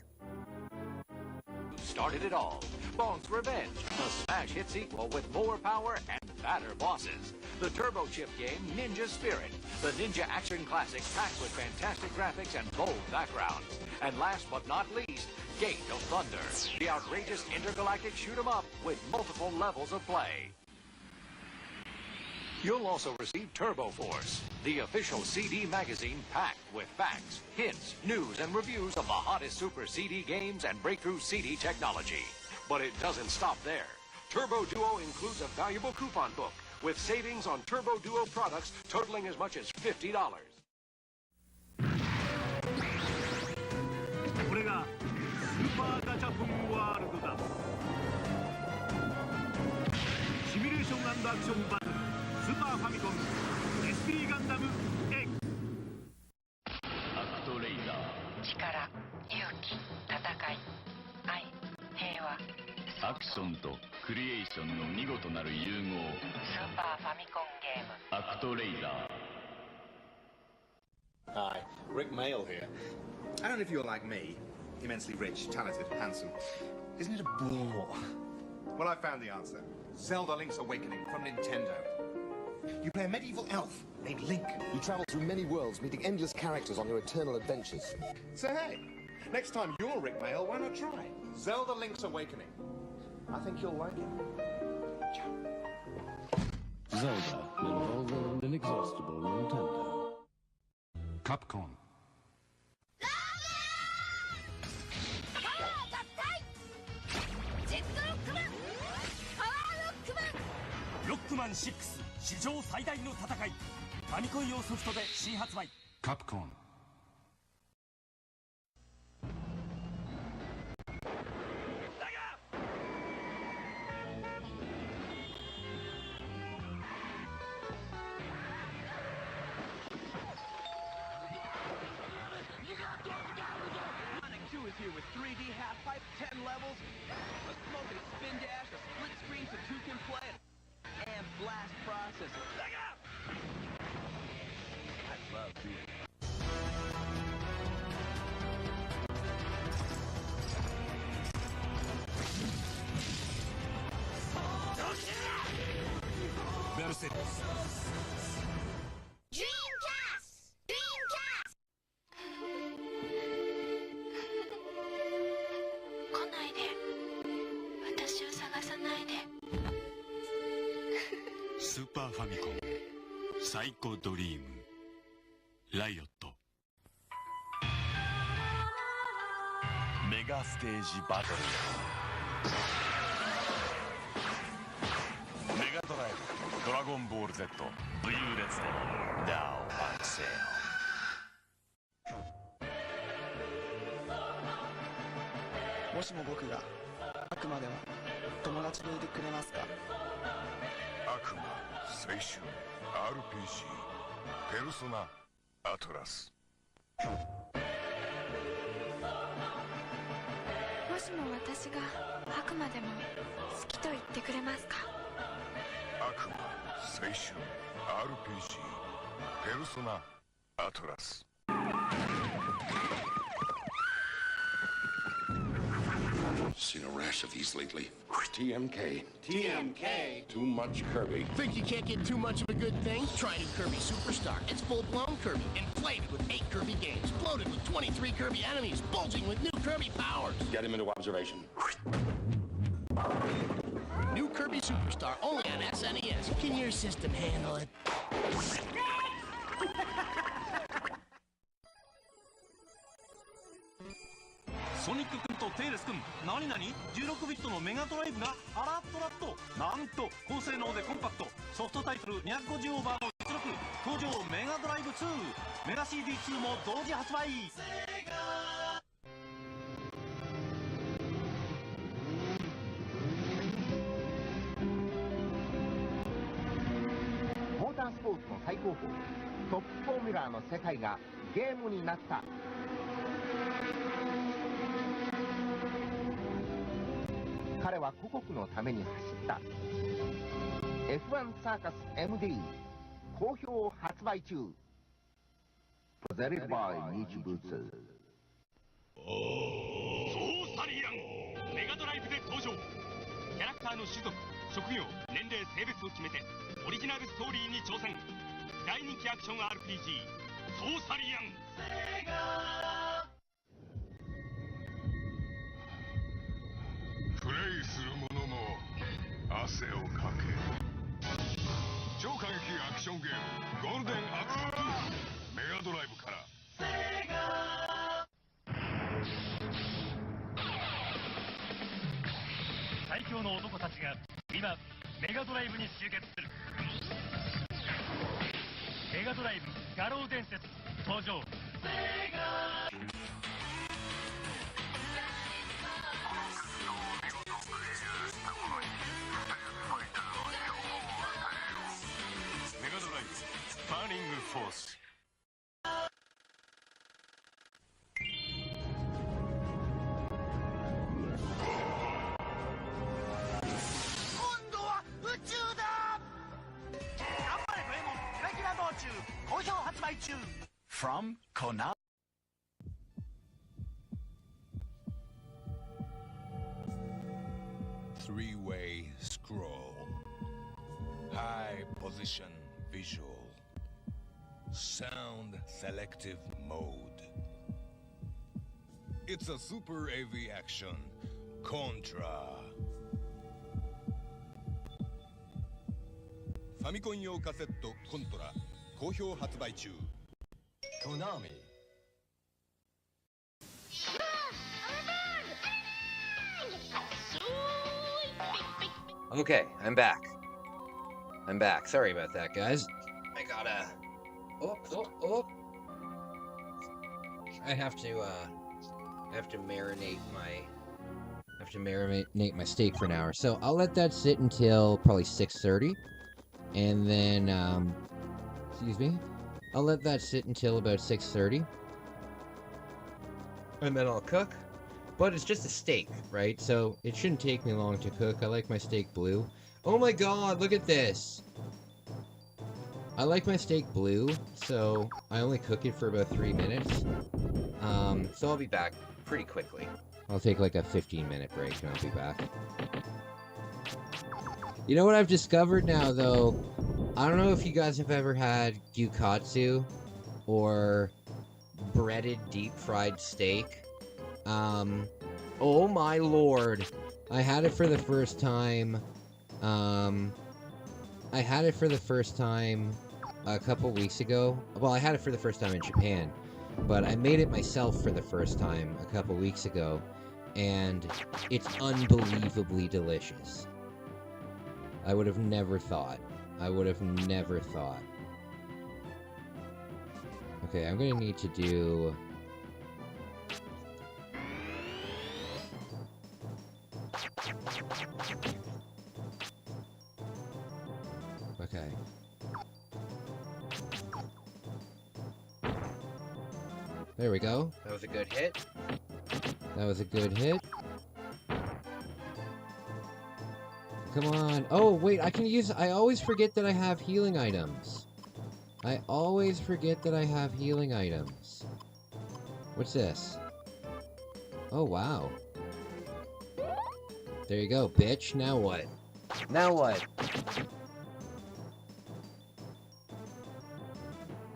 Started it all. Bonk's Revenge, a smash hit sequel with more power and fatter bosses. The turbo chip game Ninja Spirit, the ninja action classic packed with fantastic graphics and bold backgrounds. And last but not least, Gate of Thunder, the outrageous intergalactic shoot 'em up with multiple levels of play. You'll also receive Turbo Force, the official CD magazine packed with facts, hints, news, and reviews of the hottest Super CD games and breakthrough CD technology. But it doesn't stop there. Turbo Duo includes a valuable coupon book with savings on Turbo Duo products totaling as much as $50. これがスーパーガチャポンワールドだ。シミュレーション&アクションバトルスーパーファミコン SP ガンダム X アクトレイダー力、勇気、戦い、愛、平和。アクションとクリエーションの見事なる融合。スーパーファミコンゲーム。アクトレイダー。 Hi, Rick Mail here. I don't know if you're like me, immensely rich, talented, handsome. Isn't it a bore? Well, I found the answer. Zelda Link's Awakening from Nintendo. You play a medieval elf named Link. You travel through many worlds, meeting endless characters on your eternal adventures. So hey, next time you're Rick Mail, why not try Zelda Link's Awakening? I think you'll like it. Ciao. Zelda, an evolving and inexhaustible Nintendo. Capcom. Rockman 6史上最大の戦い。ファミコン用ソフトで新発売。 Capcom. Is here with 3D half pipe, 10 levels, a smoking spin dash, a split screen so 2 can play, and blast processor. I love being. サイコドリームライオットメガステージバトルメガドライブドラゴンボール Z 武勇列伝 Now on sale。 もしも僕が悪魔でも友達でいてくれますか？悪魔青春 RPG ペルソナアトラス。もしも私が悪魔でも好きと言ってくれますか？悪魔青春 RPG ペルソナアトラス。Seen a rash of these lately. TMK. TMK? Too much Kirby. Think you can't get too much of a good thing? Try new Kirby Superstar. It's full-blown Kirby, inflated with 8 Kirby games, bloated with 23 Kirby enemies, bulging with new Kirby powers. Get him into observation. New Kirby Superstar, only on SNES. Can your system handle it? ソニック君とテイレス君、何々16ビットのメガドライブがアラッとラッと、なんと高性能でコンパクト、ソフトタイトル250オーバーの実力登場。メガドライブ2メガ CD2 も同時発売。モータースポーツの最高峰トップフォーミュラーの世界がゲームになった。彼は故国のために走った。 F1 サーカス MD 好評発売中。ゼリバイ日物。ソーサリアンメガドライブで登場。キャラクターの種族、職業、年齢、性別を決めてオリジナルストーリーに挑戦。大人気アクション RPG ソーサリアン。プレイする者も汗をかけ。超過激アクションゲームゴールデンアクス2メガドライブから。最強の男たちが今メガドライブに集結する。メガドライブ画廊伝説登場。メガドライブバーニングフォース。今度は宇宙だ。頑張れドエモンキラキラ道中好評発売中。 From Konami. Three-way scroll. High position visual. Sound selective mode. It's a super AV action. Contra. ファミコン用カセットコントラ好評発売中。Konami. Okay, I'm back. I'm back. Sorry about that, guys. I gotta... I have to marinate my steak for an hour. So I'll let that sit until probably 6:30. And then, excuse me. I'll let that sit until about 6:30. And then I'll cook. But it's just a steak, right? So it shouldn't take me long to cook. I like my steak blue. Oh my god, look at this! I like my steak blue, so I only cook it for about 3 minutes. So I'll be back pretty quickly. I'll take like a 15-minute break and I'll be back. You know what I've discovered now, though? I don't know if you guys have ever had gyukatsu or breaded deep-fried steak. Oh my lord. I had it for the first time a couple weeks ago. Well, I had it for the first time in Japan, but I made it myself for the first time a couple weeks ago, and it's unbelievably delicious. I would have never thought. I would have never thought. Okay, I'm gonna need to do... Okay. There we go. That was a good hit. That was a good hit. Come on. Oh, wait, I can use... I always forget that I have healing items. I always forget that I have healing items. What's this? Oh, wow. There you go, bitch. Now what? Now what?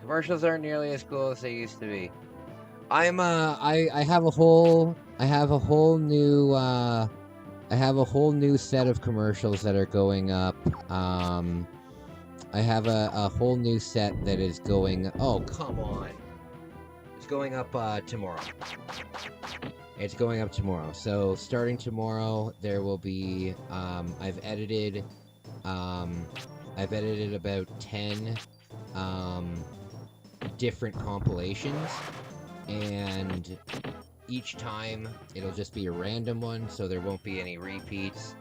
Commercials aren't nearly as cool as they used to be. I have a whole new set of commercials that are going up. I have a whole new set that is going... Oh, come on. It's going up tomorrow. It's going up tomorrow. So, starting tomorrow, there will be... I've edited about 10 different compilations. And each time, it'll just be a random one, so there won't be any repeats.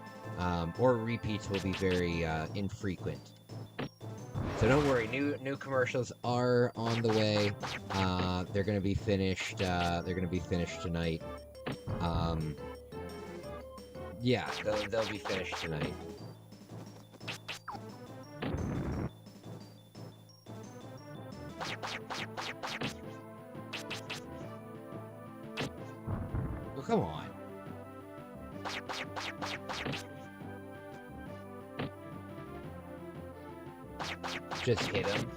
Or repeats will be very infrequent. So don't worry, new commercials are on the way. They're gonna be finished. They're gonna be finished tonight. Yeah, they'll be finished tonight. Well, come on. Just hit him.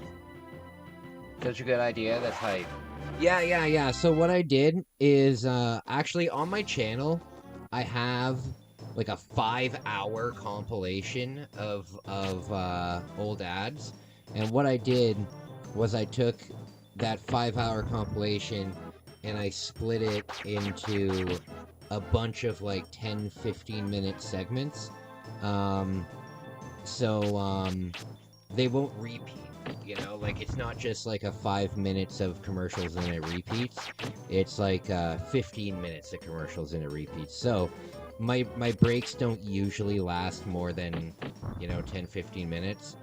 Such a good idea, that's hype. Yeah. So what I did is, actually on my channel, I have like a 5-hour compilation of old ads. And what I did was I took that 5-hour compilation and I split it into a bunch of like 10-15 minute segments. They won't repeat, you know, like it's not just like a 5 minutes of commercials and it repeats. It's like 15 minutes of commercials and it repeats. So my breaks don't usually last more than, you know, 10-15 minutes.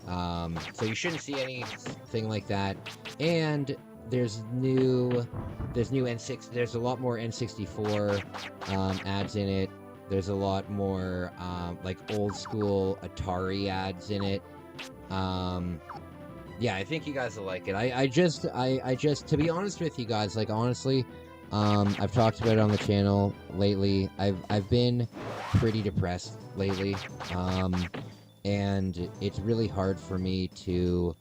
So you shouldn't see anything like that. And there's a lot more N64 ads in it. There's a lot more like old school Atari ads in it. Yeah, I think you guys will like it. I just, to be honest with you guys, like honestly, I've talked about it on the channel lately. I've been pretty depressed lately, and it's really hard for me to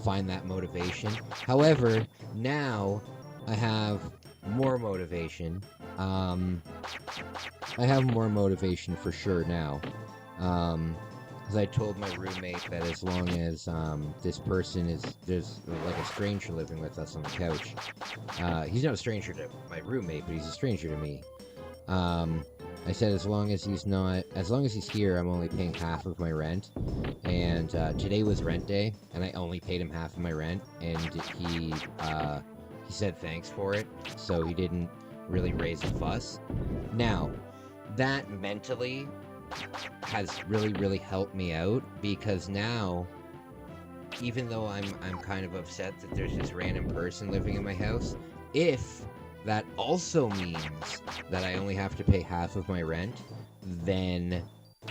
find that motivation. However, now I have more motivation. I have more motivation for sure now. Because I told my roommate that as long as this person there's like a stranger living with us on the couch. He's not a stranger to my roommate, but he's a stranger to me. I said as long as he's here, I'm only paying half of my rent. And today was rent day, and I only paid him half of my rent, and he said thanks for it, so he didn't really raise a fuss. Now, that mentally has really helped me out, because now, even though I'm kind of upset that there's this random person living in my house, if that also means that I only have to pay half of my rent, then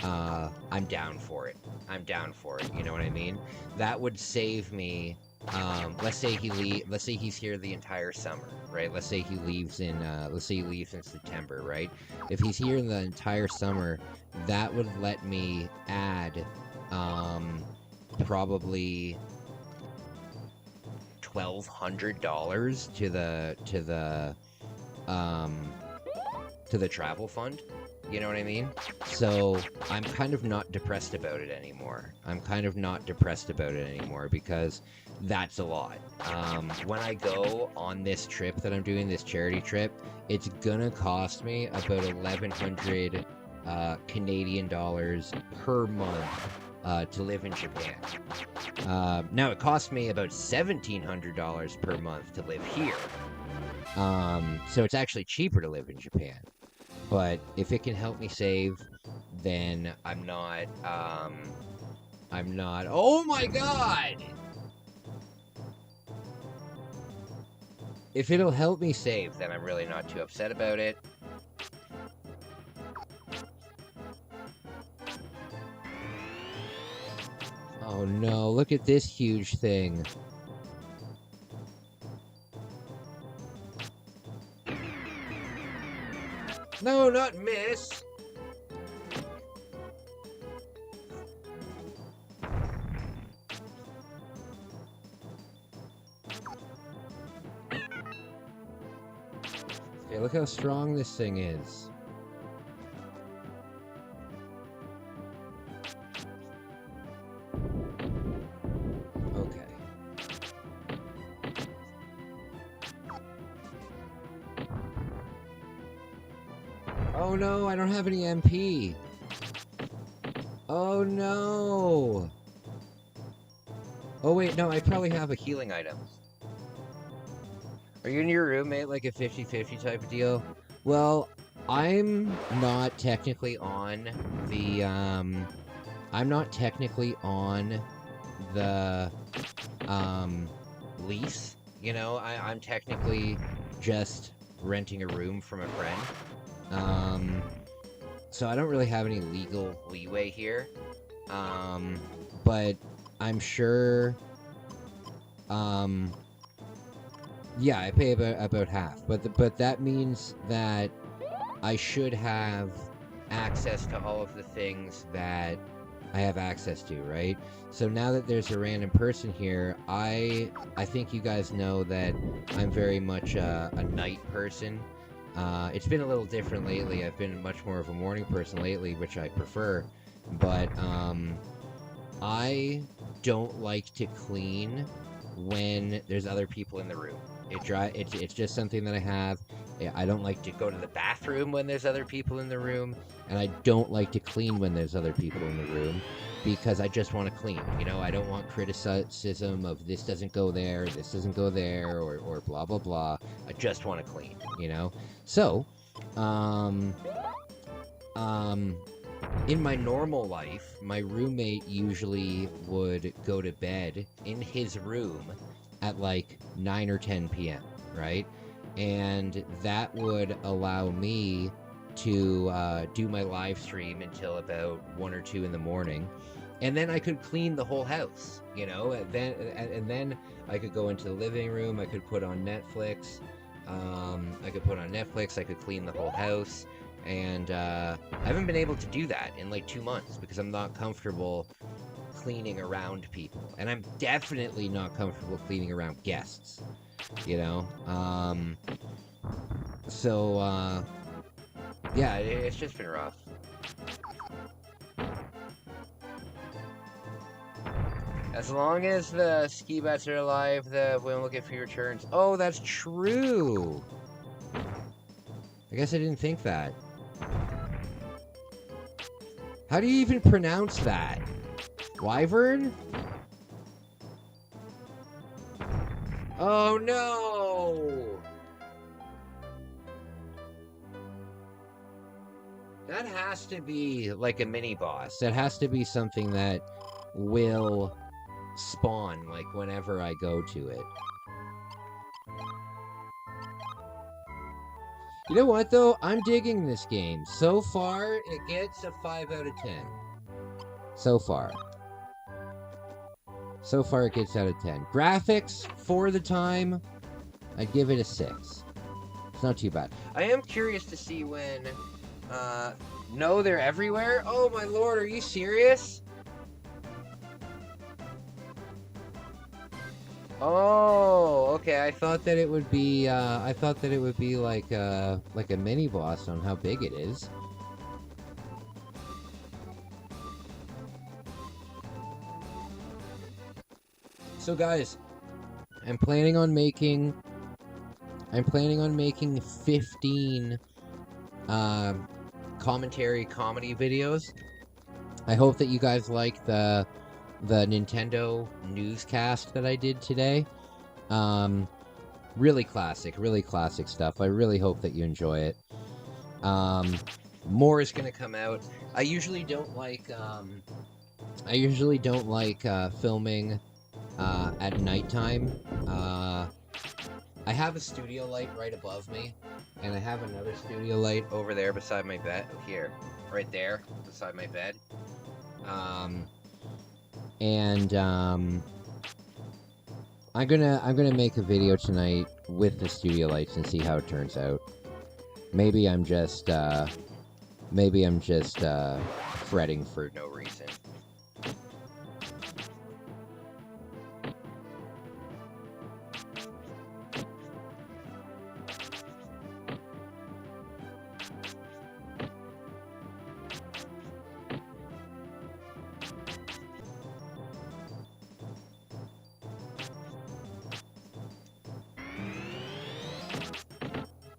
I'm down for it. I'm down for it, you know what I mean? That would save me, let's say he's here the entire summer, right? Let's say he leaves in September, right? If he's here in the entire summer, that would let me add, probably $1,200 to the travel fund, You know what I mean? So I'm kind of not depressed about it anymore. Because that's a lot. When I go on this trip that I'm doing, this charity trip, it's gonna cost me about 1,100 Canadian dollars per month to live in Japan. Now it costs me about $1,700 per month to live here. So it's actually cheaper to live in Japan. But if it can help me save, then I'm not, oh my god! If it'll help me save, then I'm really not too upset about it. Oh no, look at this huge thing. No, not miss! Okay, look how strong this thing is. Okay. Oh no, I don't have any MP. Oh no. Oh wait, no, I probably have a healing item. Are you and your roommate like a 50-50 type of deal? Well, I'm not technically on the, lease. You know, I'm technically just renting a room from a friend. So I don't really have any legal leeway here. But I'm sure, yeah, I pay about half, but that means that I should have access to all of the things that I have access to, right? So now that there's a random person here, I think you guys know that I'm very much a night person. It's been a little different lately. I've been much more of a morning person lately, which I prefer. But I don't like to clean when there's other people in the room. It's just something that I have. I don't like to go to the bathroom when there's other people in the room, and I don't like to clean when there's other people in the room, because I just want to clean. You know, I don't want criticism of this doesn't go there, or blah blah blah. I just want to clean. You know, so in my normal life, my roommate usually would go to bed in his room at like 9 or 10 p.m., right? And that would allow me to do my live stream until about 1 or 2 in the morning. And then I could clean the whole house, you know? And then I could go into the living room, I could put on Netflix. I could clean the whole house. And I haven't been able to do that in like 2 months because I'm not comfortable cleaning around people. And I'm definitely not comfortable cleaning around guests, you know? Yeah, it's just been rough. As long as the ski bats are alive, the women will get free returns. Oh, that's true! I guess I didn't think that. How do you even pronounce that? Wyvern? Oh no! That has to be like a mini boss. That has to be something that will spawn like whenever I go to it. You know what though? I'm digging this game. So far, it gets a 5 out of 10. So far. So far, it gets out of 10. Graphics, for the time, I'd give it a 6. It's not too bad. I am curious to see when, no, they're everywhere? Oh my lord, are you serious? Oh, okay, I thought that it would be like a mini boss on how big it is. So guys, I'm planning on making 15 commentary comedy videos. I hope that you guys like the Nintendo newscast that I did today. Really classic stuff. I really hope that you enjoy it. More is gonna come out. I usually don't like filming at nighttime. I have a studio light right above me, and I have another studio light over there beside my bed. Here, right there, beside my bed. I'm gonna make a video tonight with the studio lights and see how it turns out. Maybe I'm just fretting for no reason.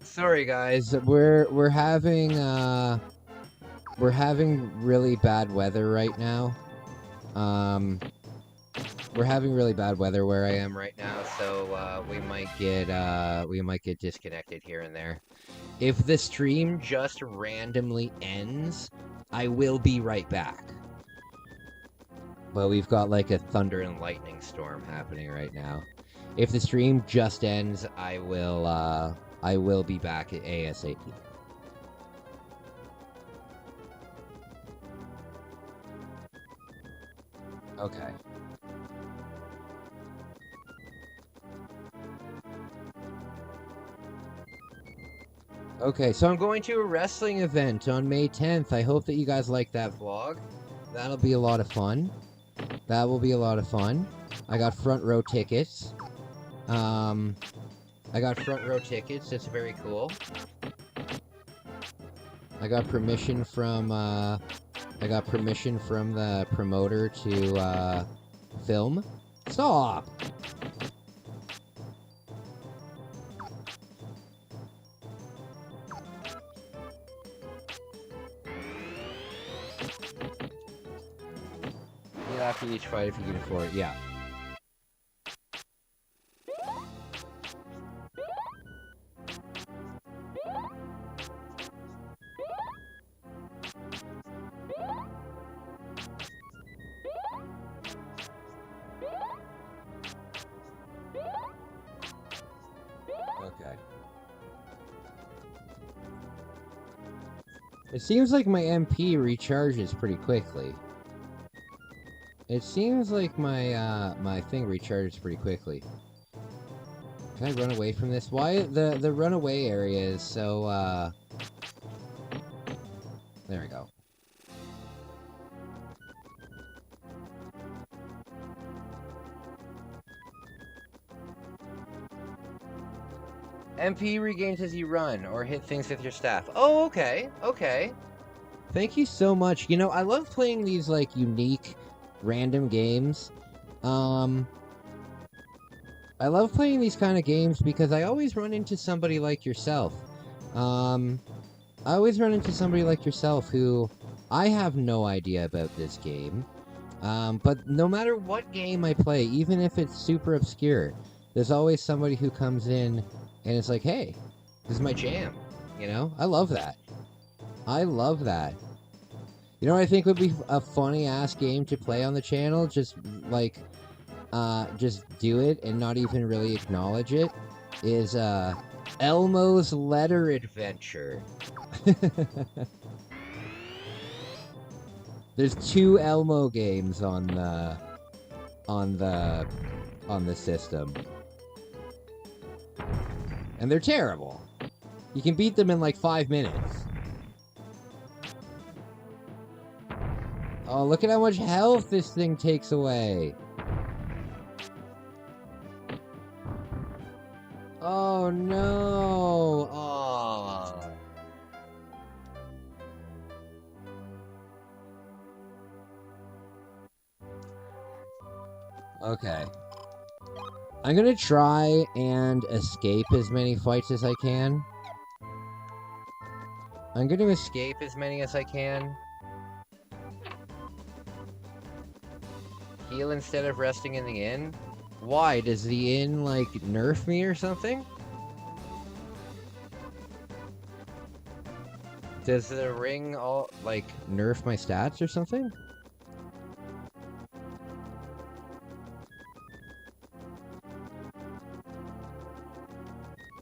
Sorry guys, we're having really bad weather right now. We're having really bad weather where I am right now, so we might get disconnected here and there. If the stream just randomly ends, I will be right back. But we've got like a thunder and lightning storm happening right now. If the stream just ends, I will be back at ASAP. Okay. Okay, so I'm going to a wrestling event on May 10th. I hope that you guys like that vlog. That'll be a lot of fun. That will be a lot of fun. I got front row tickets. That's very cool. I got permission from the promoter to film. Stop. Yeah, after each fight if you can afford it. Yeah. Okay. It seems like my MP recharges pretty quickly. It seems like my my thing recharges pretty quickly. Can I run away from this? Why the runaway area is so there we go. MP regains as you run or hit things with your staff. Oh, okay. Okay. Thank you so much. You know, I love playing these like unique random games. I love playing these kind of games because I always run into somebody like yourself. I always run into somebody like yourself who I have no idea about this game. But no matter what game I play, even if it's super obscure, there's always somebody who comes in and it's like, hey, this is my jam. You know? I love that. I love that. You know what I think would be a funny-ass game to play on the channel? Just, like, just do it and not even really acknowledge it? Is, Elmo's Letter Adventure. There's 2 Elmo games on the system. And they're terrible. You can beat them in like 5 minutes. Oh, look at how much health this thing takes away. Oh no. Oh. Okay. I'm gonna try and escape as many fights as I can. I'm gonna escape as many as I can. Heal instead of resting in the inn? Why? Does the inn, like, nerf me or something? Does the ring all, like, nerf my stats or something?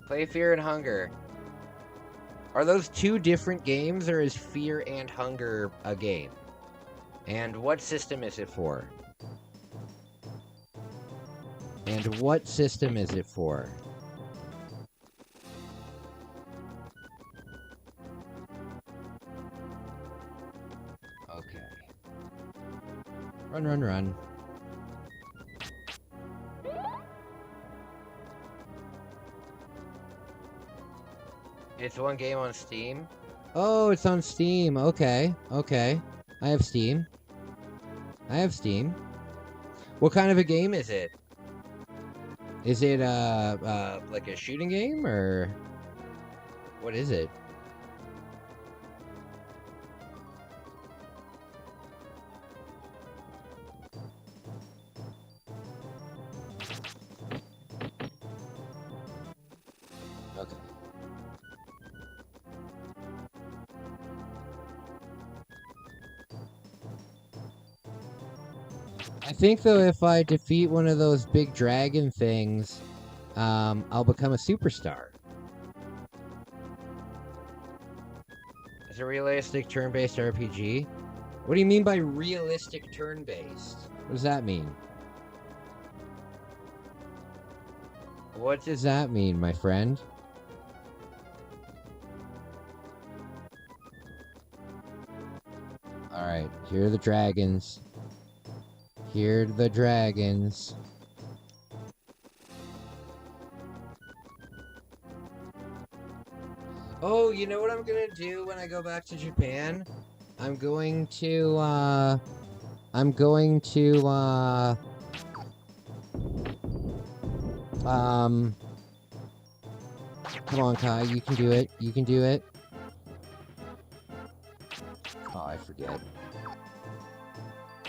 Play Fear and Hunger. Are those two different games, or is Fear and Hunger a game? And what system is it for? And what system is it for? Okay. Run, run, run. It's one game on Steam? Oh, it's on Steam. Okay, okay. I have Steam. I have Steam. What kind of a game is it? Is it, like a shooting game, or... What is it? Okay. I think, though, if I defeat one of those big dragon things, I'll become a superstar. It's a realistic turn-based RPG? What do you mean by realistic turn-based? What does that mean? What does that mean, my friend? Alright, here are the dragons. Here are the dragons. Oh, you know what I'm gonna do when I go back to Japan? I'm going to, come on, Kai, you can do it. You can do it. Oh, I forget.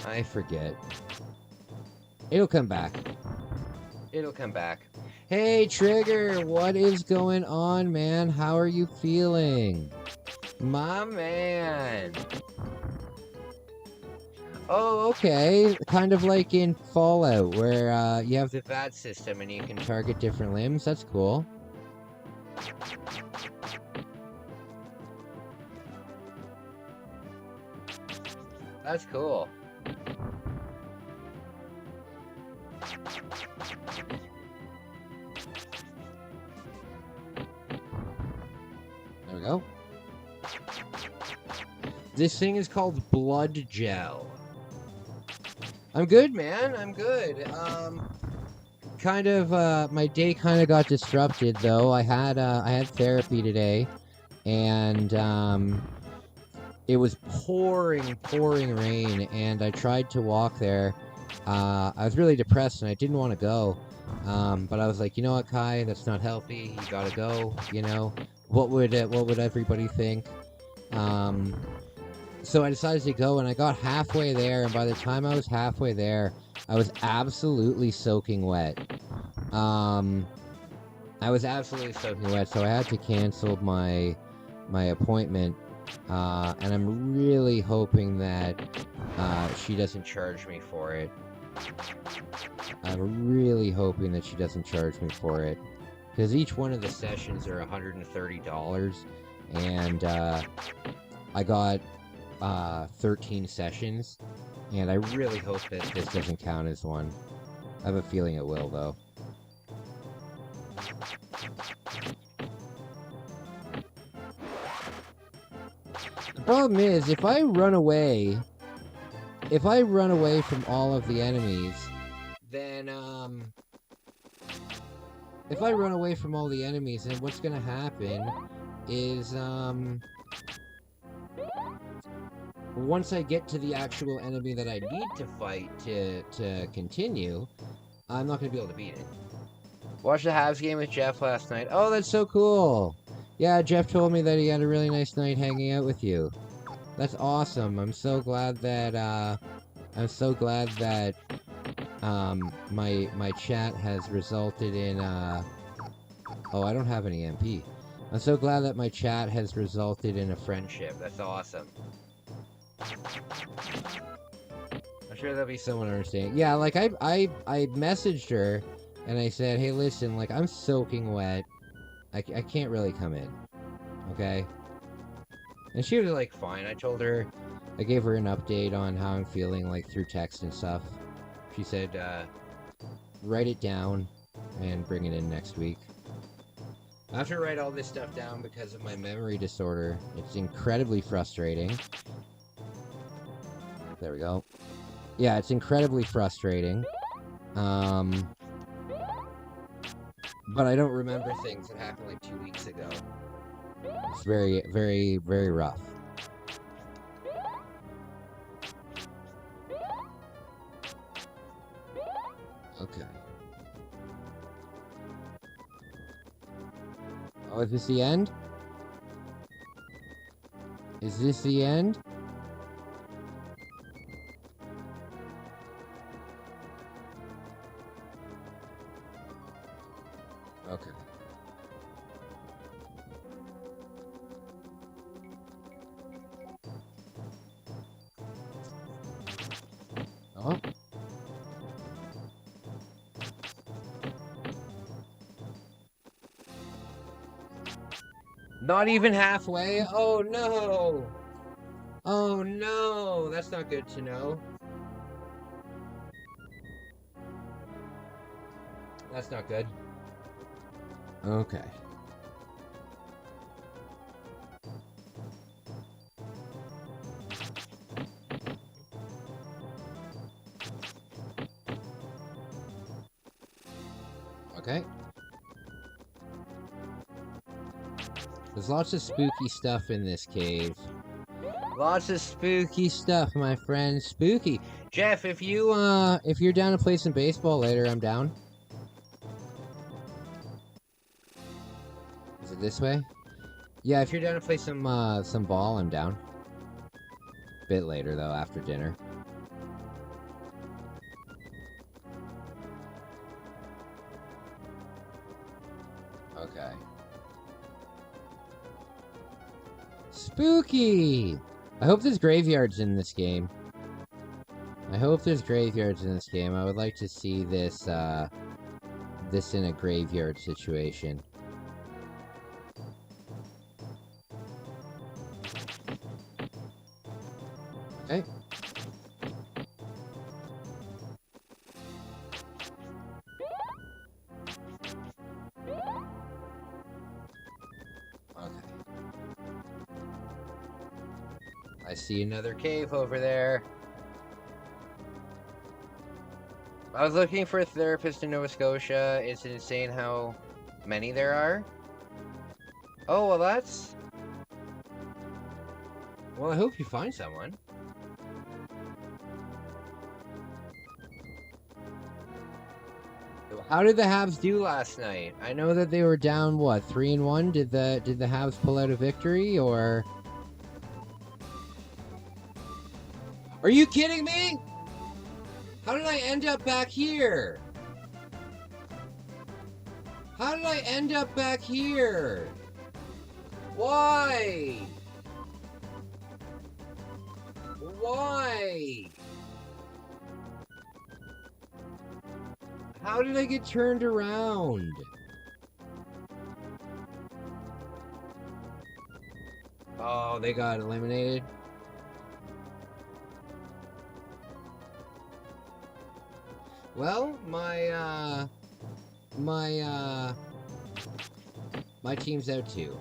I forget. It'll come back. It'll come back. Hey, Trigger, what is going on, man? How are you feeling? My man. Oh, okay. Kind of like in Fallout, where you have the VAT system and you can target different limbs. That's cool. That's cool. There we go. This thing is called Blood Gel. I'm good, man. I'm good. My day kind of got disrupted, though. I had therapy today, and it was pouring rain, and I tried to walk there. I was really depressed, and I didn't want to go. But I was like, you know what, Kai? That's not healthy. You gotta go. You know, what would everybody think? So I decided to go, and I got halfway there, and by the time I was halfway there, I was absolutely soaking wet. I was absolutely soaking wet, so I had to cancel my appointment, and I'm really hoping that she doesn't charge me for it. I'm really hoping that she doesn't charge me for it, because each one of the sessions are $130, and I got 13 sessions, and I really hope that this doesn't count as one. I have a feeling it will, though. The problem is, if I run away from all of the enemies, then, if I run away from all the enemies, then what's gonna happen is, once I get to the actual enemy that I need to fight to continue, I'm not going to be able to beat it. Watched the Habs game with Jeff last night. Oh, that's so cool. Yeah, Jeff told me that he had a really nice night hanging out with you. That's awesome. I'm so glad that my chat has resulted in oh, I don't have any MP. I'm so glad that my chat has resulted in a friendship. That's awesome. I'm sure there'll be someone understanding. Yeah, like I messaged her and I said, hey, listen, like I'm soaking wet. I can't really come in. Okay? And she was like, fine. I told her, I gave her an update on how I'm feeling, like through text and stuff. She said, write it down and bring it in next week. I have to write all this stuff down because of my memory disorder. It's incredibly frustrating. There we go. Yeah, it's incredibly frustrating. But I don't remember things that happened like 2 weeks ago. It's very, very, very rough. Okay. Oh, is this the end? Is this the end? Okay. Oh. Not even halfway? Oh no! Oh no! That's not good to know. That's not good. Okay. Okay. There's lots of spooky stuff in this cave. Lots of spooky stuff, my friend. Spooky. Jeff, if you're down to play some baseball later, I'm down. Is it this way? Yeah, if you're down to play some ball, I'm down. Bit later though, after dinner. Okay. Spooky! I hope there's graveyards in this game. I hope there's graveyards in this game. I would like to see this, this in a graveyard situation. Okay. I see another cave over there. I was looking for a therapist in Nova Scotia. It's insane how many there are. Oh, well that's... Well, I hope you find someone. How did the Habs do last night? I know that they were down, what, 3-1? Did the Habs pull out a victory, or... Are you kidding me? How did I end up back here? How did I end up back here? Why? Why? How did I get turned around? Oh, they got eliminated? Well, my team's out too.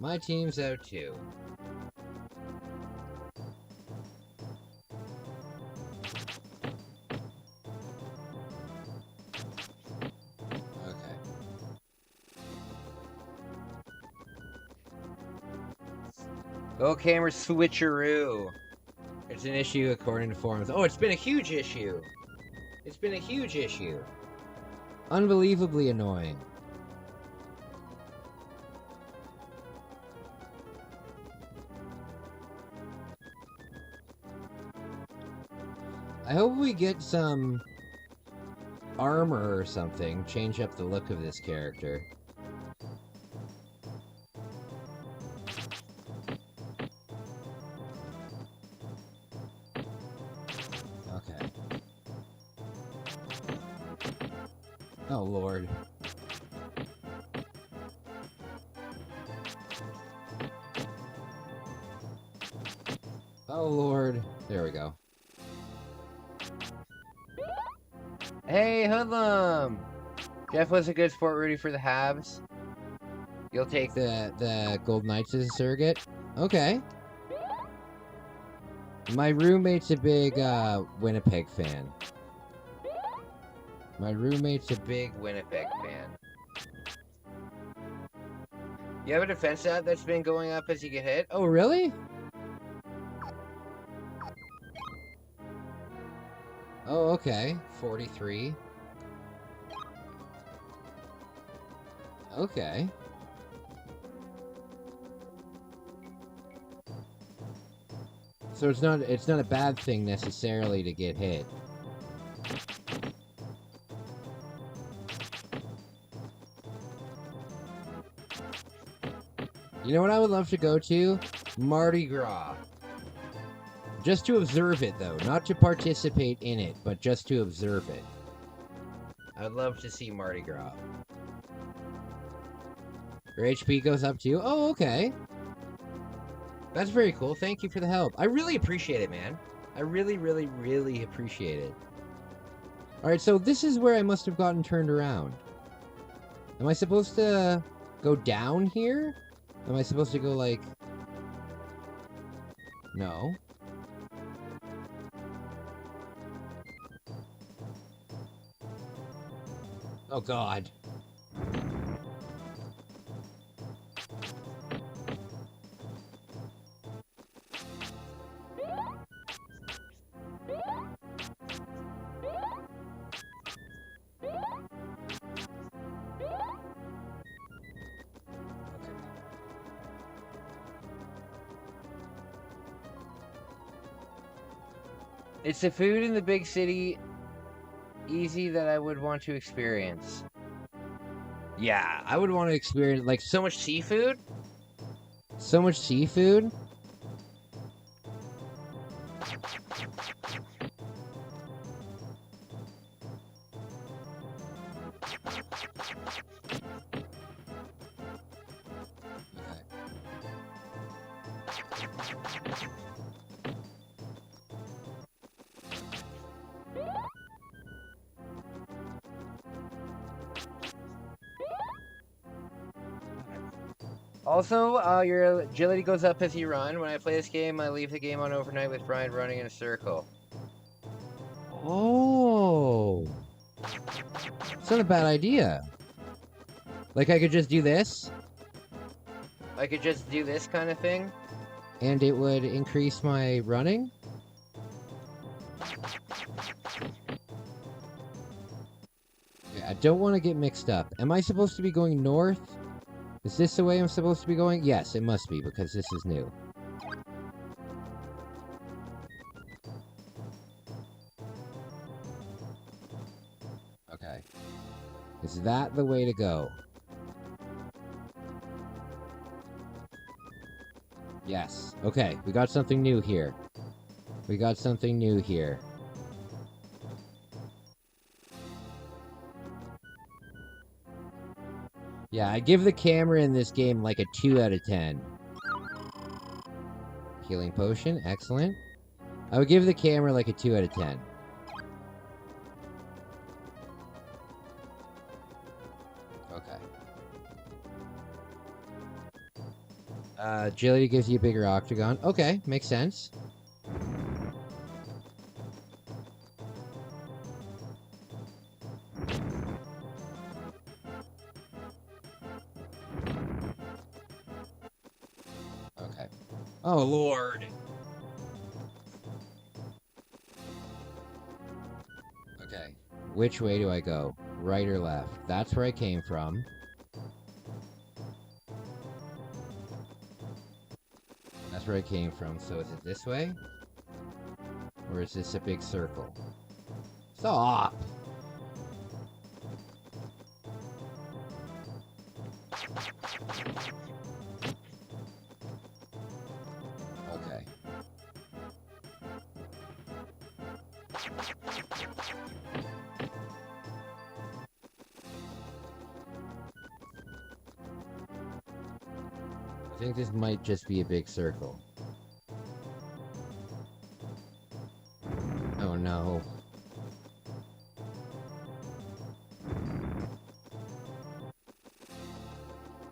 My team's out too. Okay. Go camera switcheroo. It's an issue according to forums. Oh, it's been a huge issue. It's been a huge issue. Unbelievably annoying. I hope we get some armor or something, change up the look of this character. Okay. Oh, Lord. Oh, Lord. There we go. Hey, Hoodlum! Jeff was a good sport rooting for the Habs. You'll take the Gold Knights as a surrogate? Okay. My roommate's a big Winnipeg fan. My roommate's a big Winnipeg fan. You have a defense stat that's been going up as you get hit? Oh, really? Oh, okay. 43. Okay. So it's not a bad thing necessarily to get hit. You know what I would love to go to? Mardi Gras. Just to observe it, though. Not to participate in it, but just to observe it. I'd love to see Mardi Gras. Your HP goes up too? Oh, okay. That's very cool. Thank you for the help. I really appreciate it, man. I really, really, really appreciate it. Alright, so this is where I must have gotten turned around. Am I supposed to go down here? Am I supposed to go, like... No. Oh, God. It's the food in the big city easy that I would want to experience. Yeah, I would want to experience, like, so much seafood? So much seafood? Also, your agility goes up as you run. When I play this game, I leave the game on overnight with Brian running in a circle. Oh. It's not a bad idea. Like, I could just do this. I could just do this kind of thing. And it would increase my running. Yeah, I don't want to get mixed up. Am I supposed to be going north? Is this the way I'm supposed to be going? Yes, it must be, because this is new. Okay. Is that the way to go? Yes. Okay, we got something new here. We got something new here. Yeah, I give the camera in this game like a 2 out of 10. Healing potion, excellent. I would give the camera like a 2 out of 10. Okay. Agility gives you a bigger octagon. Okay, makes sense. Okay. Oh, Lord. Okay. Which way do I go? right or left? That's where I came from. That's where I came from. So is it this way? Or is this a big circle? Stop! Okay. I think this might just be a big circle. Oh no.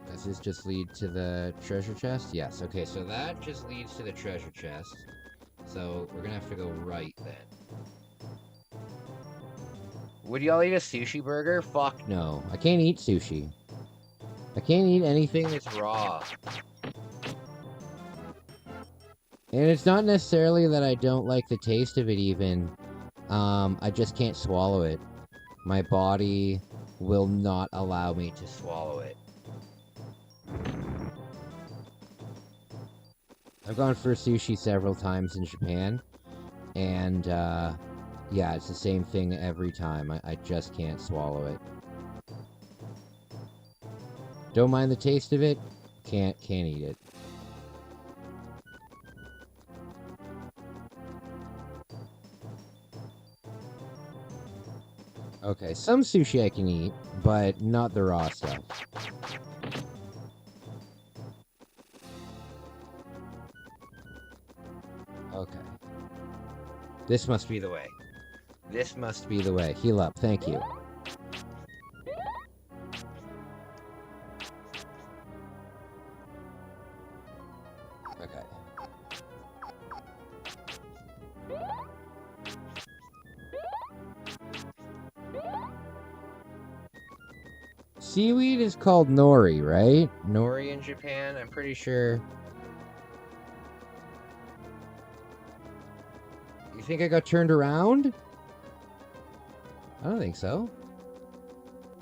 Does this just lead to the treasure chest? Yes, okay, so that just leads to the treasure chest. So we're gonna have to go right then. Would y'all eat a sushi burger? Fuck no. I can't eat sushi. I can't eat anything that's raw. And it's not necessarily that I don't like the taste of it even. I just can't swallow it. My body will not allow me to swallow it. I've gone for sushi several times in Japan. And, yeah, it's the same thing every time. I just can't swallow it. Don't mind the taste of it. Can't eat it. Okay, some sushi I can eat, but not the raw stuff. Okay. This must be the way. This must be the way. Heal up, thank you. Okay. Seaweed is called nori, right? Nori in Japan, I'm pretty sure. You think I got turned around? I don't think so.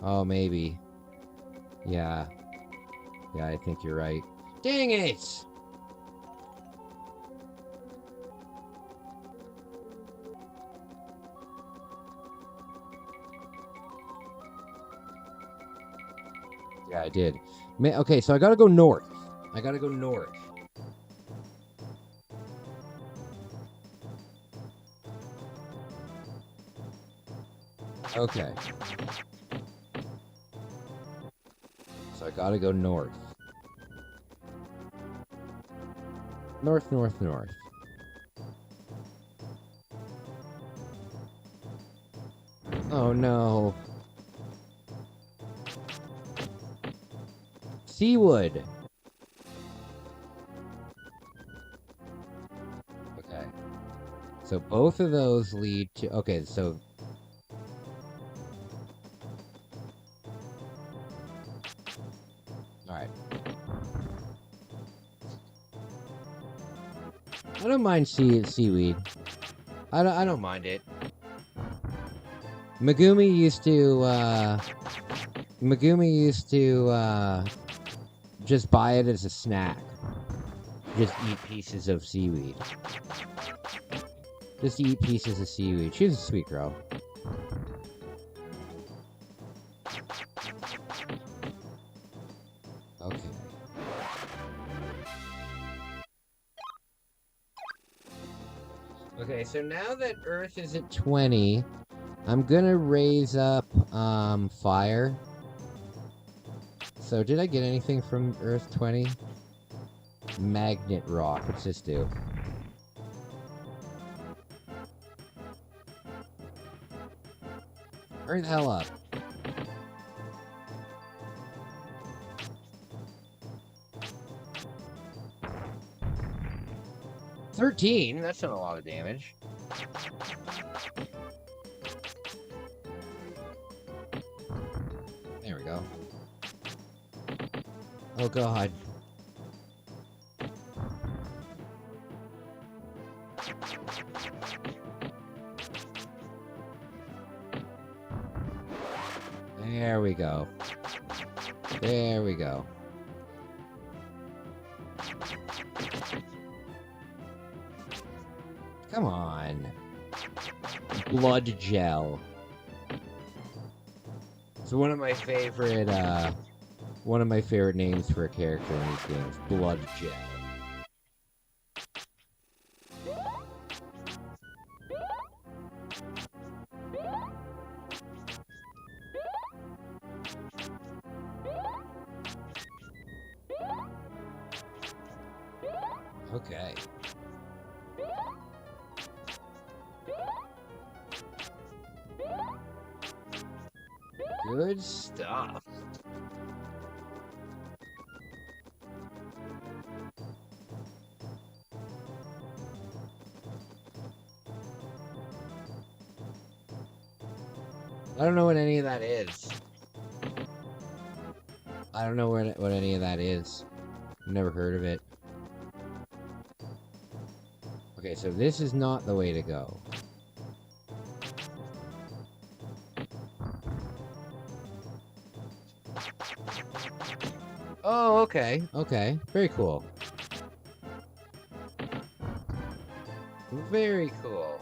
Oh, maybe. Yeah. Yeah, I think you're right. Dang it! Yeah, I did. Okay, so I gotta go north. I gotta go north. Okay. So I gotta go north. North, north, north. Oh no. Seawood. Okay. So both of those lead to... Okay, so... Alright. I don't mind seaweed. I don't mind it. Megumi used to, just buy it as a snack. Just eat pieces of seaweed. Just eat pieces of seaweed. She's a sweet girl. Okay. Okay, so now that Earth is at 20, I'm gonna raise up, fire. So, did I get anything from Earth 20? Magnet rock. What's this do? Hurry the hell up. $13? That's not a lot of damage. There we go. Oh god. There we go. There we go. Come on. Blood gel. It's one of my favorite names for a character in these games. Blood gel. Okay. Good stuff. I don't know what any of that is. I don't know what any of that is. I've never heard of it. Okay, so this is not the way to go. Oh, okay. Okay. Very cool. Very cool.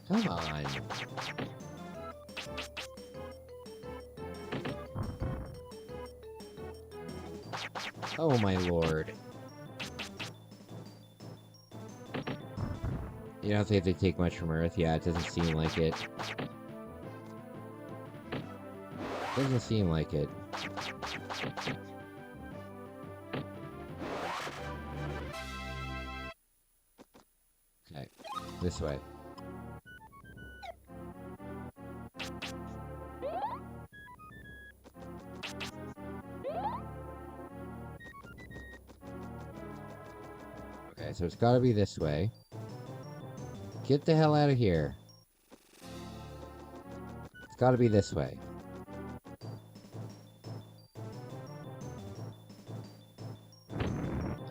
Come on. Oh my lord. You don't think they take much from Earth? Yeah, it doesn't seem like it. Doesn't seem like it. Okay, this way. Okay, so it's gotta be this way. Get the hell out of here. It's gotta be this way.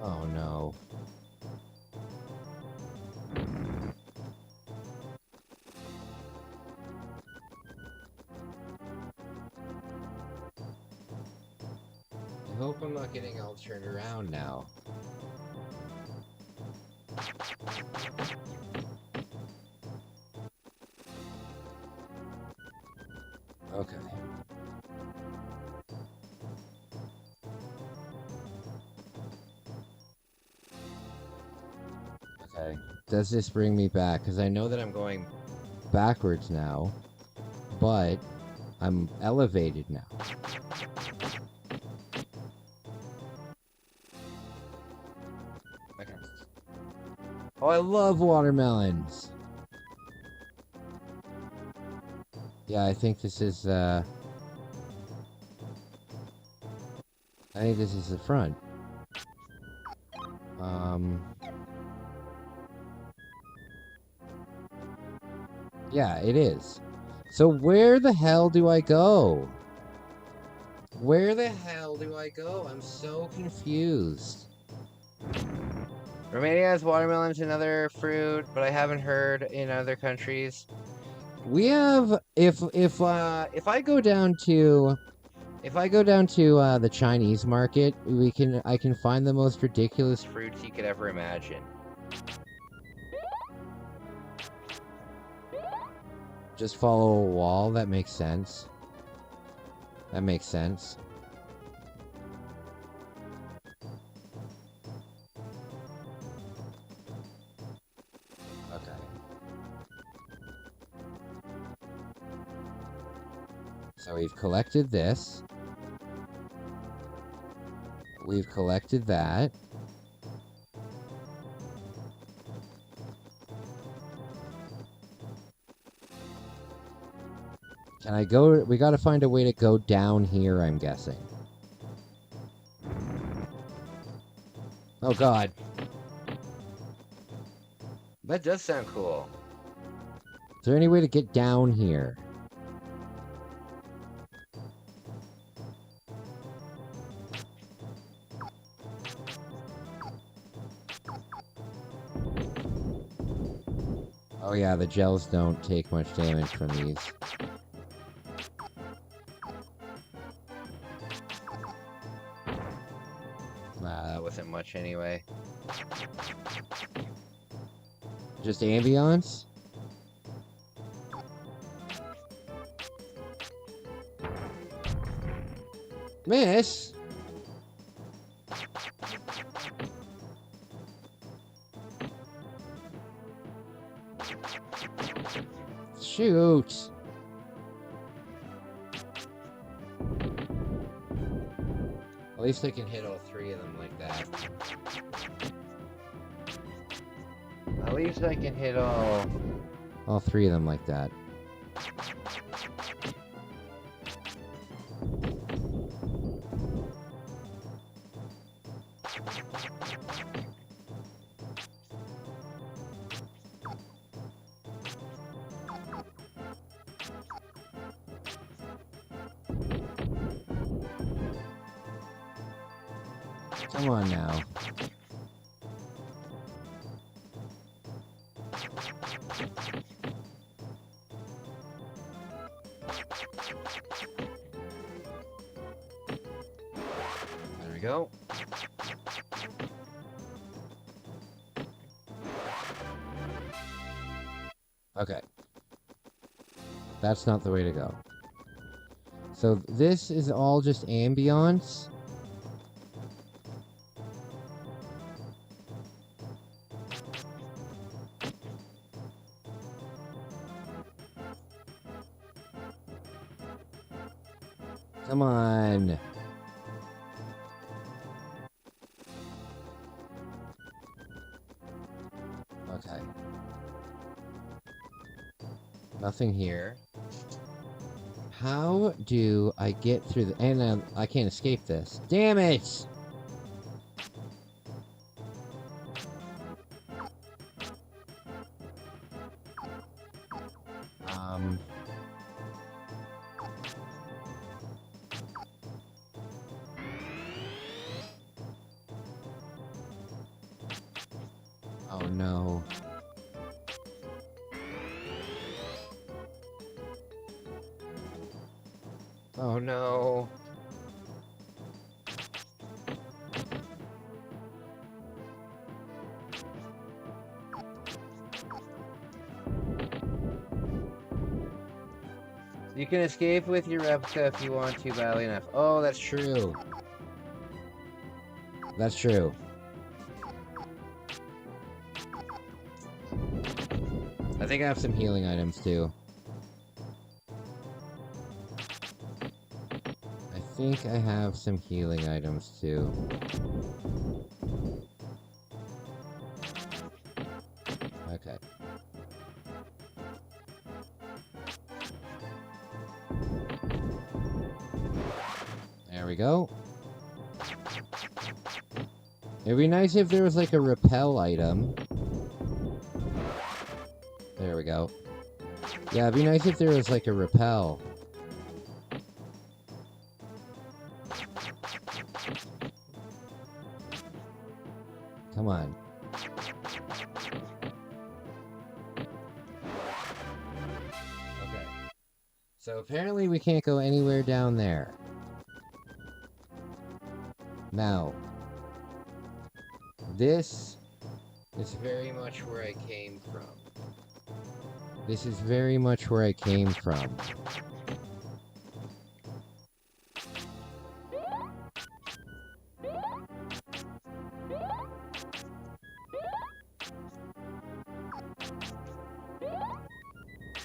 Oh no. I hope I'm not getting all turned around now. Okay. Okay. Does this bring me back? Because I know that I'm going backwards now, but I'm elevated now. Okay. Oh, I love watermelons. Yeah, I think this is, I think this is the front. Yeah, it is. So where the hell do I go? Where the hell do I go? I'm so confused. Romania has watermelons and other fruit, but I haven't heard in other countries. We have if I go down to the Chinese market, I can find the most ridiculous fruits you could ever imagine. Just follow a wall, that makes sense. That makes sense. Okay. So we've collected this. We've collected that. Can I go? We gotta find a way to go down here, I'm guessing. Oh god. That does sound cool. Is there any way to get down here? Oh yeah, the gels don't take much damage from these. Nah, that wasn't much anyway. Just ambience? Miss? Shoot. At least I can hit all three of them like that. At least I can hit all three of them like that. Come on now. There we go. Okay. That's not the way to go. So this is all just ambience. Come on. Okay. Nothing here. How do I get through the... And I can't escape this. Damn it! Oh no. Oh no. You can escape with your replica if you want to badly enough. Oh, that's true. That's true. I think I have some healing items too. I think I have some healing items too. Okay. There we go. It'd be nice if there was like a repel item. There we go. Yeah, it'd be nice if there was like a repel. Come on. Okay. So apparently we can't go anywhere down there. Now, this is very much where I came from. This is very much where I came from.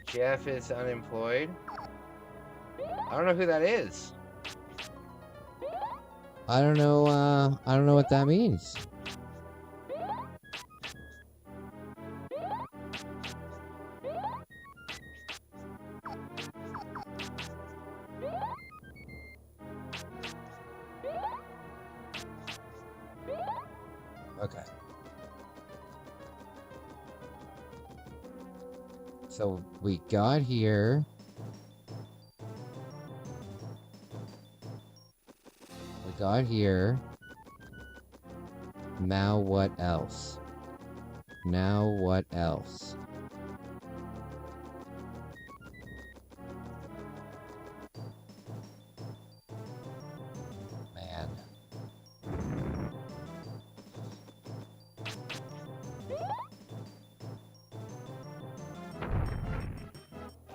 Jeff is unemployed. I don't know who that is. I don't know what that means. Okay. So we got here. We got here. Now what else? Now what else?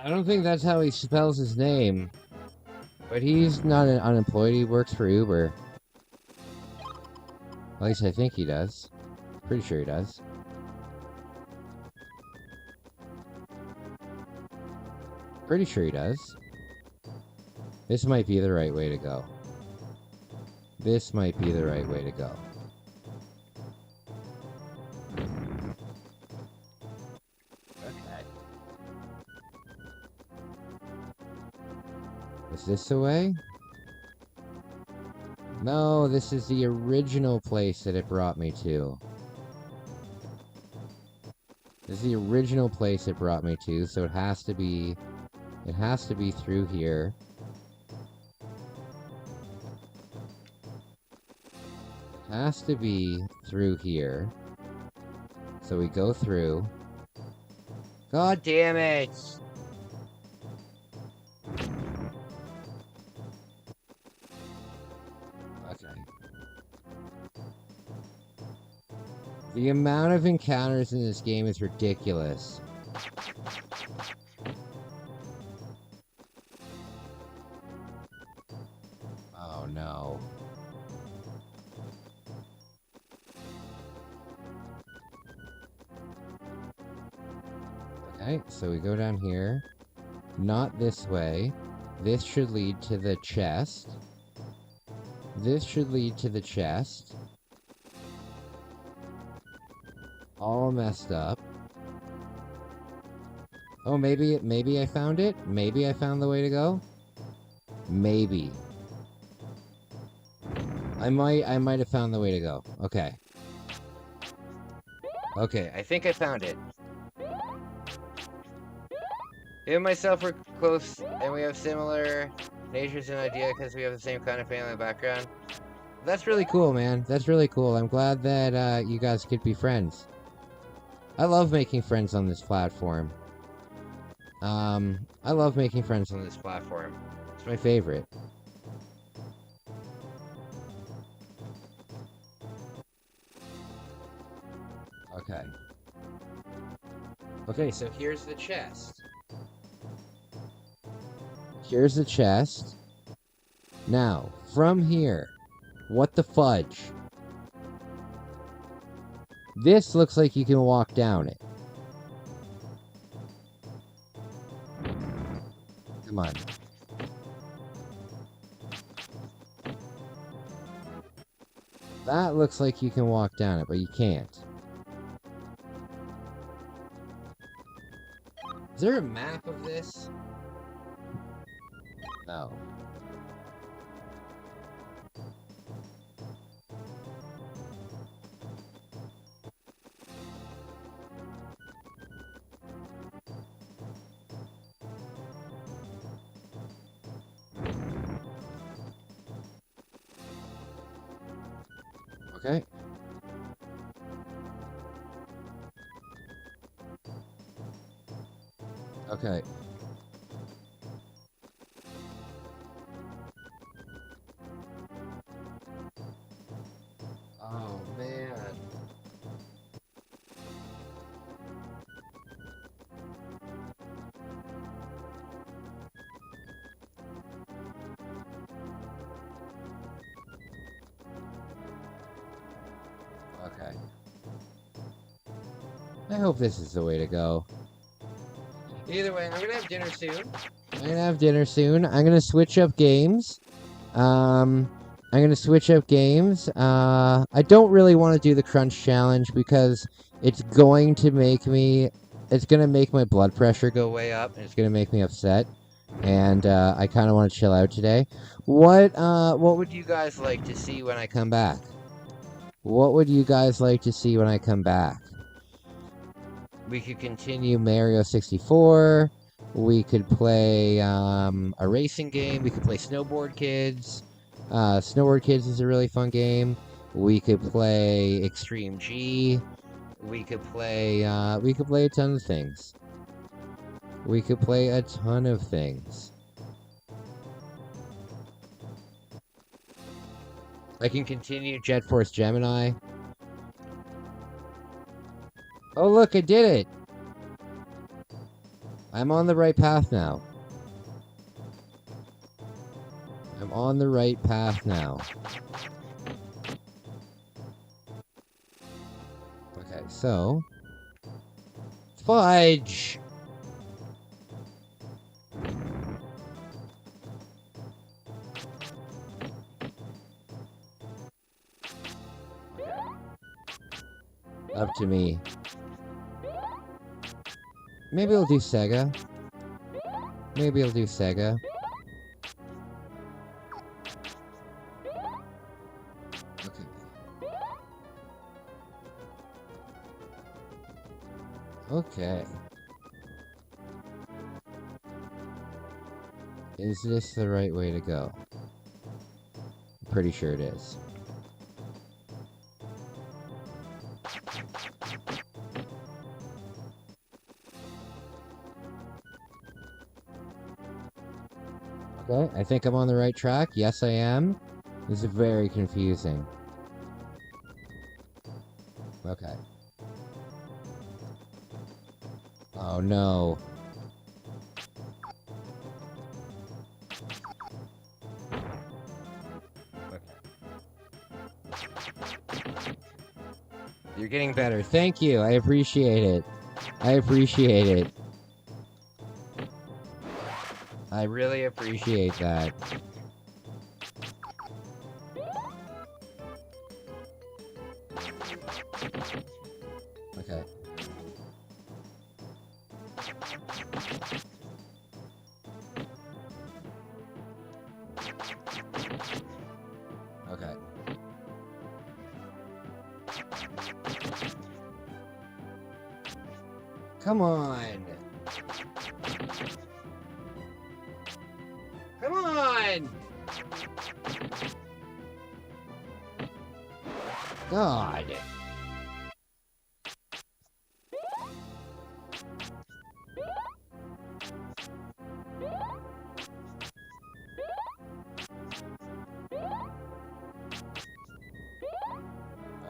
I don't think that's how he spells his name. But he's not unemployed. He works for Uber. At least I think he does. Pretty sure he does. Pretty sure he does. This might be the right way to go. This might be the right way to go. Okay. Is this the way? No, this is the original place that it brought me to. This is the original place it brought me to, so it has to be through here. It has to be through here. So we go through. God damn it! Okay. The amount of encounters in this game is ridiculous. Oh no. Okay, so we go down here. Not this way. This should lead to the chest. This should lead to the chest. All messed up. Oh, maybe I found it? Maybe I found the way to go? Maybe. I might have found the way to go. Okay. Okay, I think I found it. You and myself were close, and we have similar natures and idea because we have the same kind of family background. That's really cool, man. That's really cool. I'm glad that you guys could be friends. I love making friends on this platform. I love making friends on this platform. It's my favorite. Okay. Okay, so here's the chest. Here's the chest. Now, from here, what the fudge? This looks like you can walk down it. Come on. That looks like you can walk down it, but you can't. Is there a map of this? No. Okay. Okay. Oh, man. Okay. I hope this is the way to go. Either way, I'm gonna have dinner soon. I'm gonna switch up games. I don't really want to do the crunch challenge because it's going to make my blood pressure go way up, and it's gonna make me upset. And I kind of want to chill out today. What would you guys like to see when I come back? What would you guys like to see when I come back? We could continue Mario 64. We could play a racing game. We could play Snowboard Kids. Snowboard Kids is a really fun game. We could play Extreme G. We could play a ton of things. I can continue Jet Force Gemini. Oh, look, I did it! I'm on the right path now. I'm on the right path now. Okay, so... Fudge! Up to me. Maybe I'll do Sega. Maybe I'll do Sega. Okay. Okay. Is this the right way to go? I'm pretty sure it is. Okay, I think I'm on the right track. Yes, I am. This is very confusing. Okay. Oh, no. You're getting better. Thank you. I appreciate it. I appreciate it. I really appreciate that. Okay. Okay. Come on. Come on. God.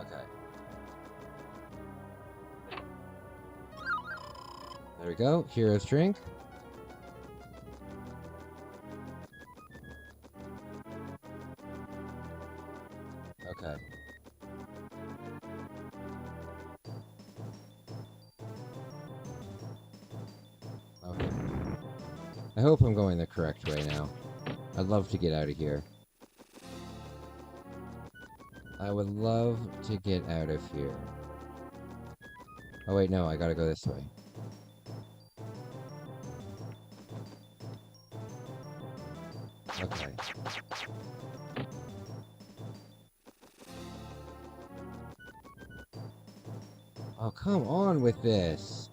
Okay. There we go. Hero's drink. Okay. Okay. I hope I'm going the correct way now. I'd love to get out of here. I would love to get out of here. Oh wait, no, I gotta go this way. Okay. Oh, come on with this.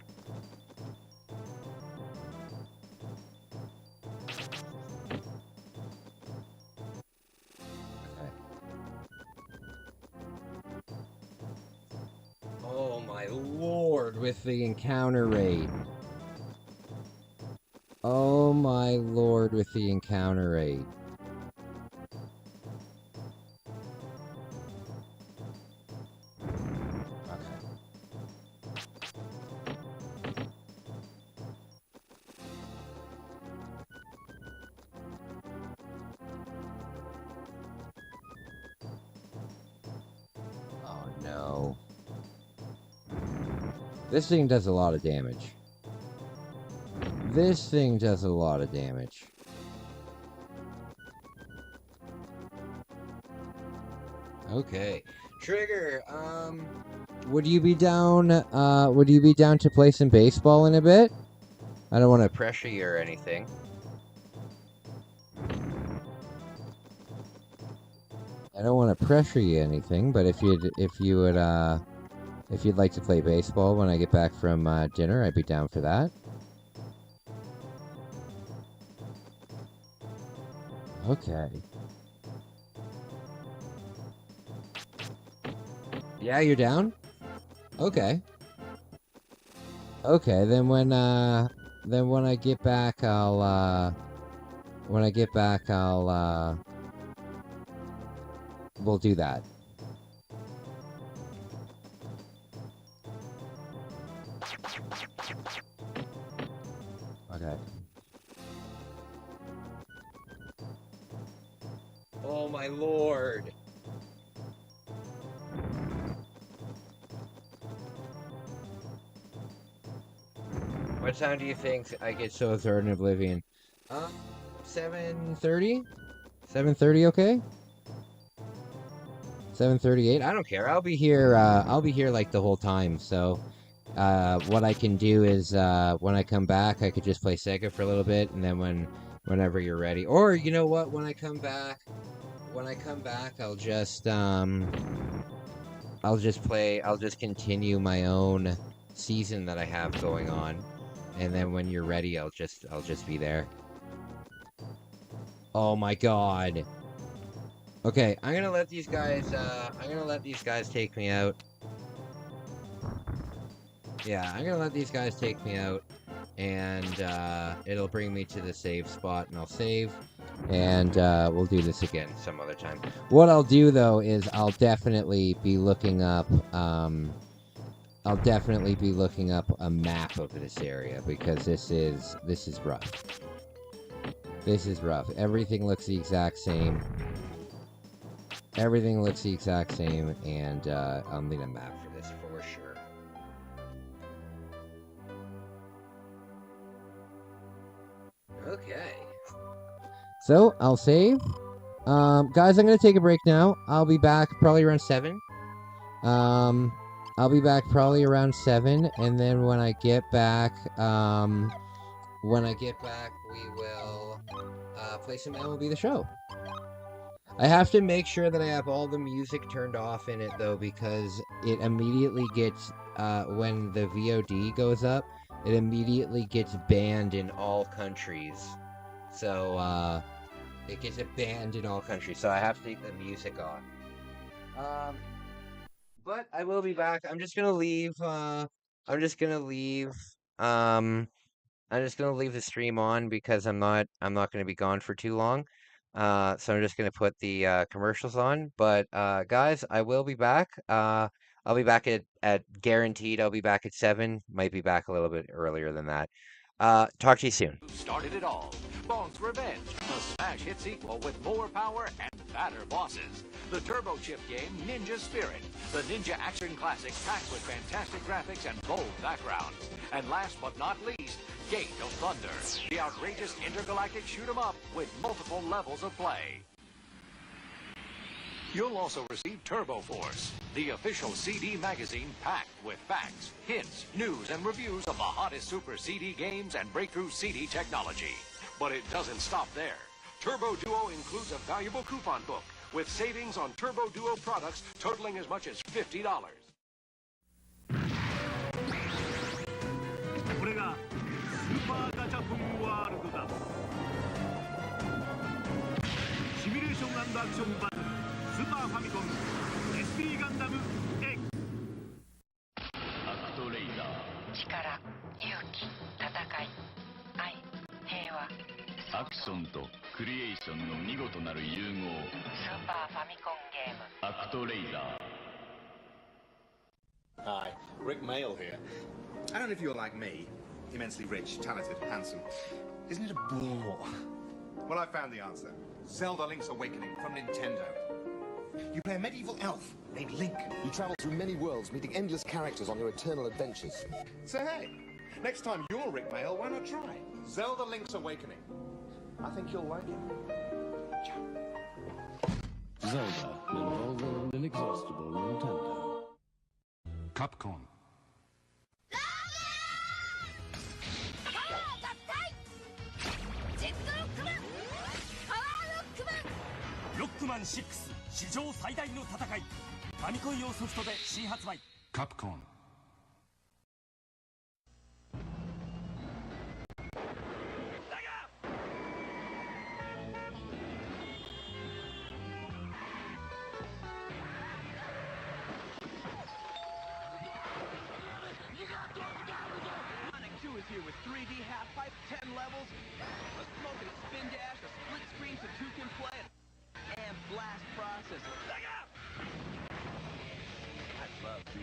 Okay. Oh my lord, with the encounter rate. Oh my lord, with the encounter rate. Oh no. This thing does a lot of damage. This thing does a lot of damage. Okay. Trigger, would you be down to play some baseball in a bit? I don't want to pressure you or anything. I don't want to pressure you or anything, but if you'd like to play baseball when I get back from dinner, I'd be down for that. Okay. Yeah, you're down? Okay. Okay, then when I get back, we'll do that. Okay. Oh my lord! What time do you think I get so third in Oblivion? 7:30? 7:30, okay? 7:38? I don't care. I'll be here like the whole time, so what I can do is when I come back I could just play Sega for a little bit, and then whenever you're ready. Or you know what, when I come back I'll just continue my own season that I have going on. And then when you're ready, I'll just be there. Oh my god. Okay, I'm gonna let these guys take me out. Yeah, I'm gonna let these guys take me out, and it'll bring me to the save spot, and I'll save, and we'll do this again some other time. What I'll do though is I'll definitely be looking up a map of this area, because this is rough. This is rough. Everything looks the exact same. Everything looks the exact same, and I'll need a map for this for sure. Okay. So, I'll save. Guys, I'm going to take a break now. I'll be back probably around 7. I'll be back probably around 7, and then when I get back, we will play some MLB The Show. I have to make sure that I have all the music turned off in it, though, because it immediately gets, when the VOD goes up, it immediately gets banned in all countries. So, it gets banned in all countries, so I have to take the music off. But I will be back. I'm just gonna leave the stream on, because I'm not gonna be gone for too long. So I'm just gonna put the commercials on. But guys, I will be back. I'll be back at guaranteed. I'll be back at 7. Might be back a little bit earlier than that. Talk to you soon. Started it all. Bong's Revenge, a smash hit sequel with more power and fatter bosses. The turbo chip game Ninja Spirit, the ninja action classic packed with fantastic graphics and bold backgrounds. And last but not least, Gate of Thunder, the outrageous intergalactic shoot 'em up with multiple levels of play. You'll also receive Turbo Force, the official CD magazine packed with facts, hints, news, and reviews of the hottest Super CD games and breakthrough CD technology. But it doesn't stop there. Turbo Duo includes a valuable coupon book with savings on Turbo Duo products totaling as much as $50. これがスーパーガチャポンワールドだ。シミュレーション&アクションバトルスーパーファミコン SP ガンダム X アクトレイダー力、勇気、戦い、愛、平和。アクションとクリエーションの見事なる融合。スーパーファミコンゲーム。アクトレイダー。 Hi, Rick Mail here. I don't know if you're like me, immensely rich, talented, handsome. Isn't it a bore? Well, I found the answer. Zelda Link's Awakening from Nintendo. You play a medieval elf named Link. You travel through many worlds, meeting endless characters on your eternal adventures. So hey, next time you're Rick Mail, why not try Zelda Link's Awakening? I think you'll like it. Zelda, an evolving and inexhaustible Nintendo. Capcom. ロックマン6史上最大の戦い。ファミコン用ソフトで新発売。 Capcom. Is here with 3D half pipe, 10 levels, a smoking spin dash, a split screen so 2 can play, and blast processor. I'd love to.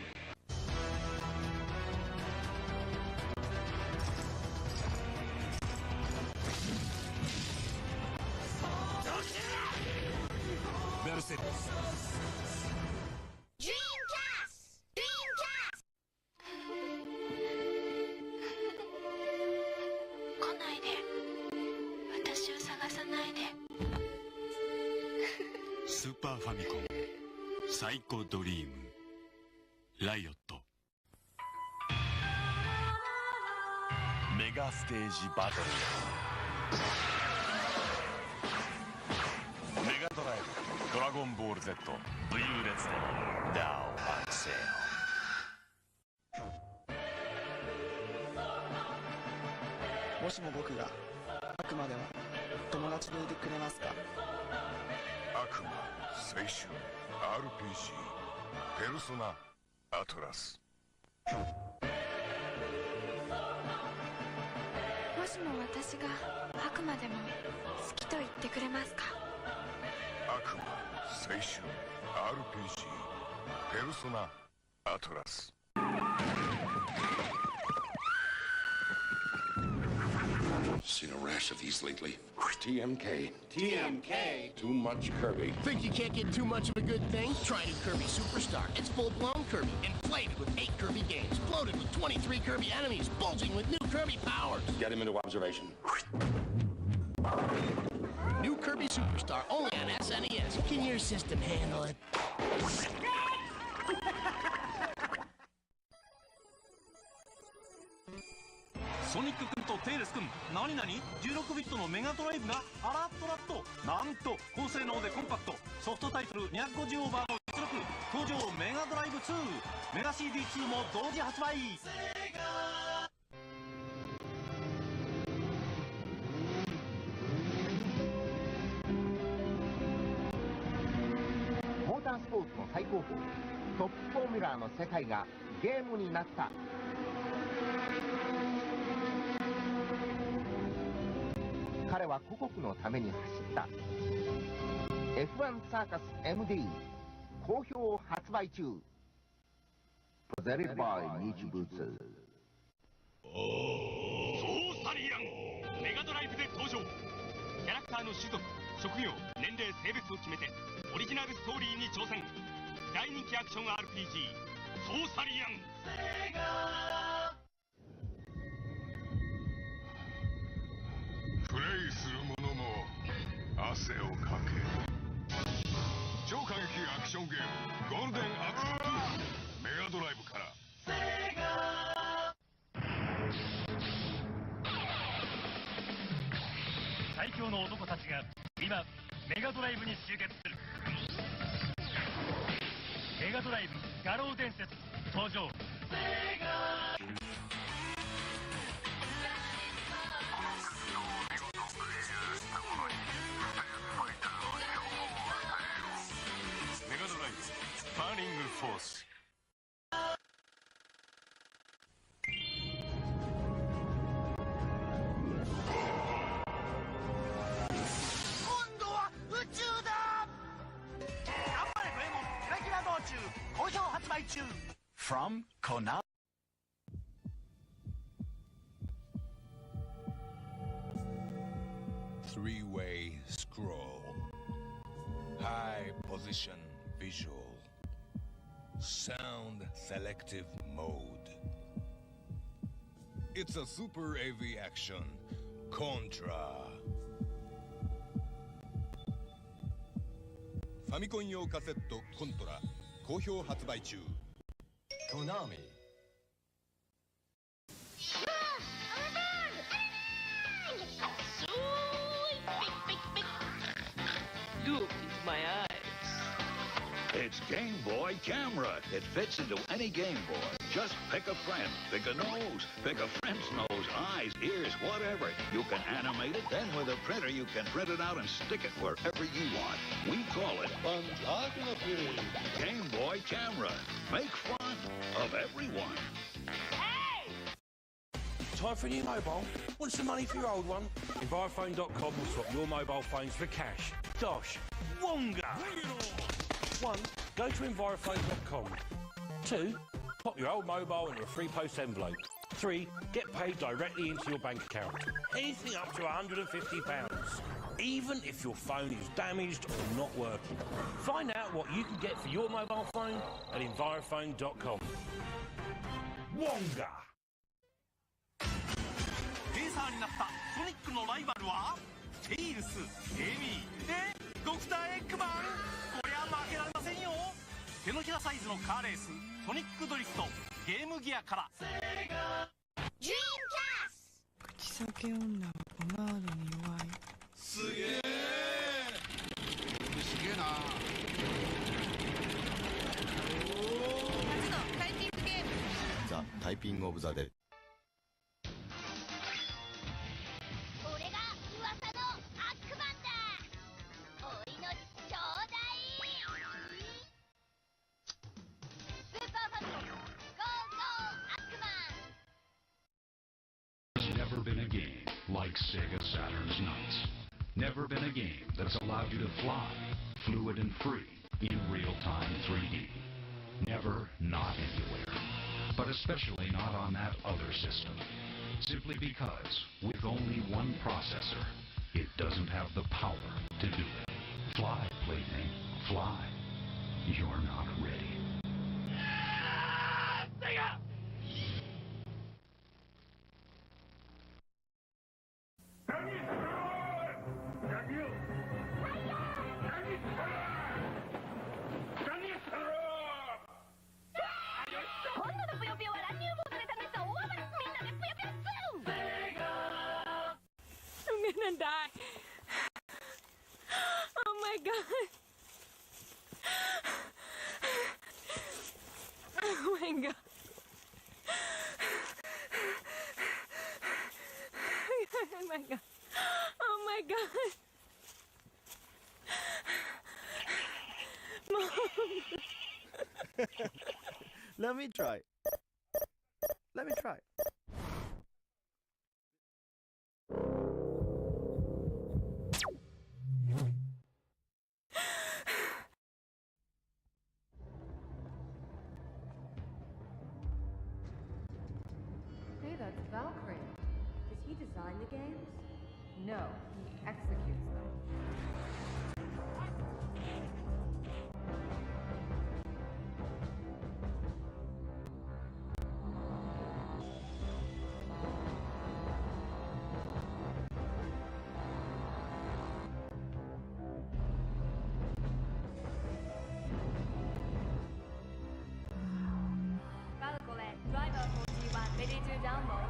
スーパーファミコンサイコドリームライオットメガステージバトルメガドライブドラゴンボール Z 武勇列伝 Now on sale。もしも僕が悪魔でも友達でいてくれますか？悪魔、青春、RPG、ペルソナ、アトラス。もしも私が悪魔でも好きと言ってくれますか？悪魔、青春、RPG、ペルソナ、アトラス。Seen a rash of these lately. TMK. TMK? Too much Kirby. Think you can't get too much of a good thing? Try new Kirby Superstar. It's full-blown Kirby, inflated with 8 Kirby games, bloated with 23 Kirby enemies, bulging with new Kirby powers. Get him into observation. New Kirby Superstar, only on SNES. Can your system handle it? ソニック君とテイレス君、何々16ビットのメガドライブがあらっとらっと、なんと高性能でコンパクト、ソフトタイトル250オーバーの実力、登場メガドライブ2、メガ CD2 も同時発売。モータースポーツの最高峰トップフォーミュラーの世界がゲームになった。彼は故国のために走った。 F1 サーカス MD 好評発売中。プレゼントバイ日物。ソーサリアンメガドライブで登場。キャラクターの種族、職業、年齢、性別を決めてオリジナルストーリーに挑戦。大人気アクション RPG ソーサリアン。プレイする者も汗をかけ。超過激アクションゲームゴールデンアクション2メガドライブから。最強の男たちが今メガドライブに集結する。メガドライブ画廊伝説登場。メガドライブバーニングフォース。今度は宇宙だ。頑張れドエモンキラキラ道中好評発売中。 From Konami。Three-way scroll. High position visual. Sound selective mode. It's a super AV action. Contra. ファミコン用カセットコントラ好評発売中。Konami。Look into my eyes. It's Game Boy Camera. It fits into any Game Boy. Just pick a friend, pick a nose, pick a friend's nose, eyes, ears, whatever. You can animate it, then with a printer you can print it out and stick it wherever you want. We call it Game Boy Camera. Make fun of everyone. Time for a new mobile? Want some money for your old one? Envirophone.com will swap your mobile phones for cash. Dosh. Wonga! 1. Go to Envirophone.com. 2. Pop your old mobile into a free post envelope. 3. Get paid directly into your bank account. Anything up to £150. Even if your phone is damaged or not working. Find out what you can get for your mobile phone at Envirophone.com. Wonga! ペーサーになったソニックのライバルはテイルス、エミーでドクターエッグマン、こりゃ負けられませんよ。手のひらサイズのカーレースソニックドリフトゲームギアから。ドリームキャス口裂け女はポマードに弱い。すげえすげえな。初のタイピングゲーム。ザ・タイピングオブザデー。俺が噂のアックマンだ。お命ちょうだい。スーパーファミコンゴーゴーアックマン。There's never been a game like Sega Saturn's Knights. Never been a game that's allowed you to fly, fluid and free, in real-time 3D. Never, not anywhere. But especially not on that other system. Simply because, with only one processor, it doesn't have the power to do it. Fly, plaything, fly. You're not ready. Sega! I'm gonna die. Oh my god. Oh my god. Oh my god. Oh my god. Mom. Let me try. Let me try. Hey, that's Valkyrie. Does he design the games? No, he executes them. Valkyrie, driver 41, ready to download.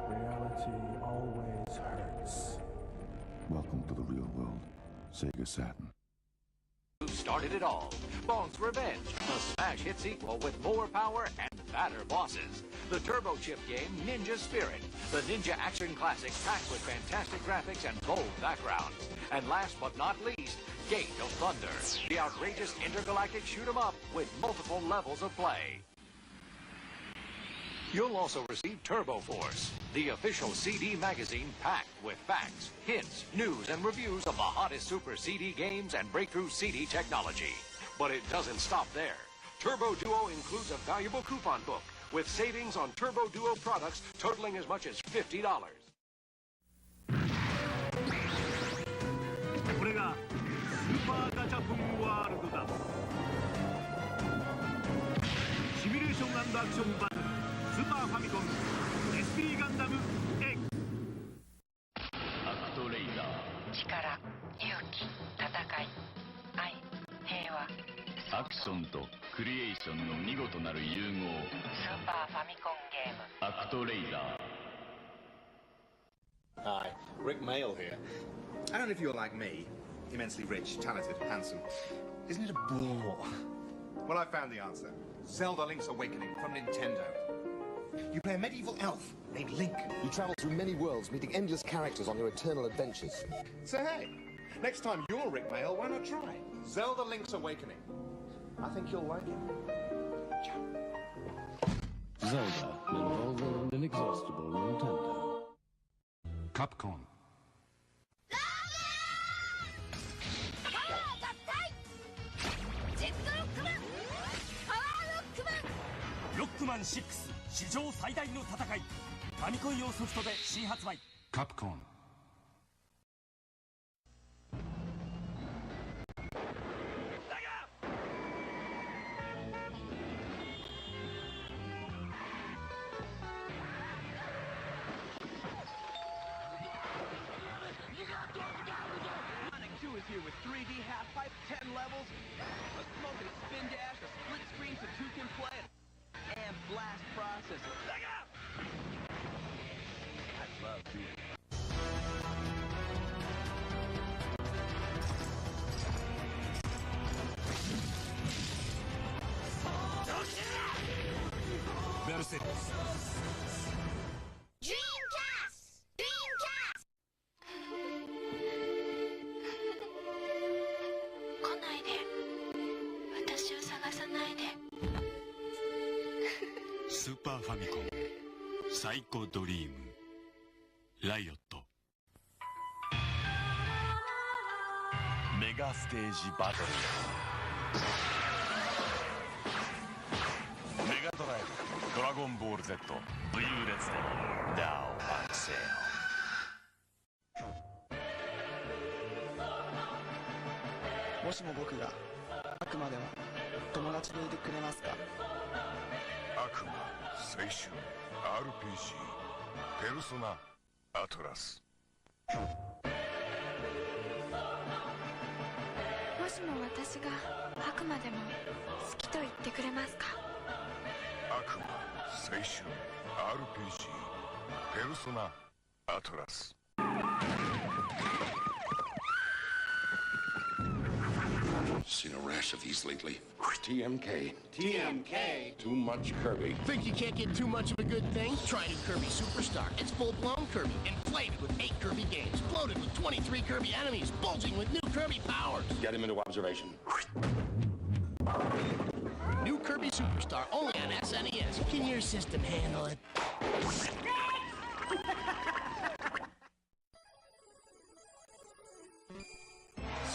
Reality always hurts. Welcome to the real world, Sega Saturn. Who started it all? Bonk's Revenge, a smash hit sequel with more power and fatter bosses. The turbo chip game Ninja Spirit, the ninja action classic packed with fantastic graphics and bold backgrounds. And last but not least, Gate of Thunder, the outrageous intergalactic shoot 'em up with multiple levels of play. You'll also receive Turbo Force, the official CD magazine packed with facts, hints, news, and reviews of the hottest Super CD games and breakthrough CD technology. But it doesn't stop there. Turbo Duo includes a valuable coupon book with savings on Turbo Duo products totaling as much as $50. これがスーパーガチャポンワールドだ。シミュレーション&アクションバトルスーパーファミコン SP ガンダム X。 アクトレイダー。力、勇気、戦い、愛、平和。アクションとクリエーションの見事なる融合。スーパーファミコンゲーム。アクトレイダー。 Hi, Rick Mail here. I don't know if you're like me, immensely rich, talented, handsome. Isn't it a bore? Well, I found the answer. Zelda Link's Awakening from Nintendo. You play a medieval elf named Link. You travel through many worlds, meeting endless characters on your eternal adventures. So hey, next time you're Rick Mail, why not try Zelda Link's Awakening? I think you'll like it. Zelda, an involving and inexhaustible Nintendo. Capcom.ロックマン6史上最大の戦い。ファミコン用ソフトで新発売。Capcom. Is here with 3D half pipe, 10 levels, a smoking spin dash, a split screen so two can play, and blast processing. I love being. Dreamcast! Dreamcast! 来ないで。私を探さないで。スーパーファミコンサイコドリームライオット。メガステージバトル。メガドライブドラゴンボール Z 武勇列伝 Now on sale。もしも僕が悪魔でも友達でいてくれますか？悪魔青春 RPG ペルソナアトラス。もしも私が悪魔でも好きと言ってくれますか？悪魔青春 RPG ペルソナアトラス。Seen a rash of these lately. TMK. TMK? Too much Kirby. Think you can't get too much of a good thing? Try new Kirby Superstar. It's full-blown Kirby, inflated with 8 Kirby games, bloated with 23 Kirby enemies, bulging with new Kirby powers. Get him into observation. New Kirby Superstar, only on SNES. Can your system handle it?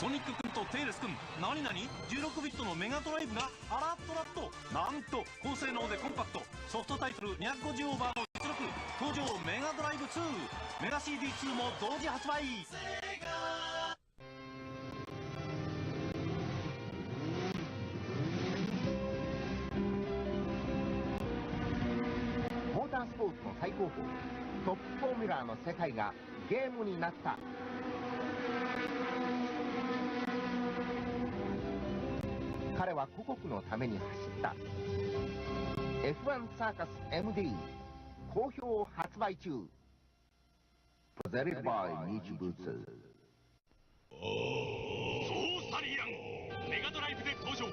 ソニック君とテイルス君、何々16ビットのメガドライブがあらっとらっと、なんと高性能でコンパクト、ソフトタイトル250オーバーの実力、登場メガドライブ2、メガ CD2 も同時発売。モータースポーツの最高峰トップフォーミュラーの世界がゲームになった。彼は故国のために走った。 F1 サーカス MD 好評発売中。プレゼントバイ日物。ソーサリアンメガドライブで登場。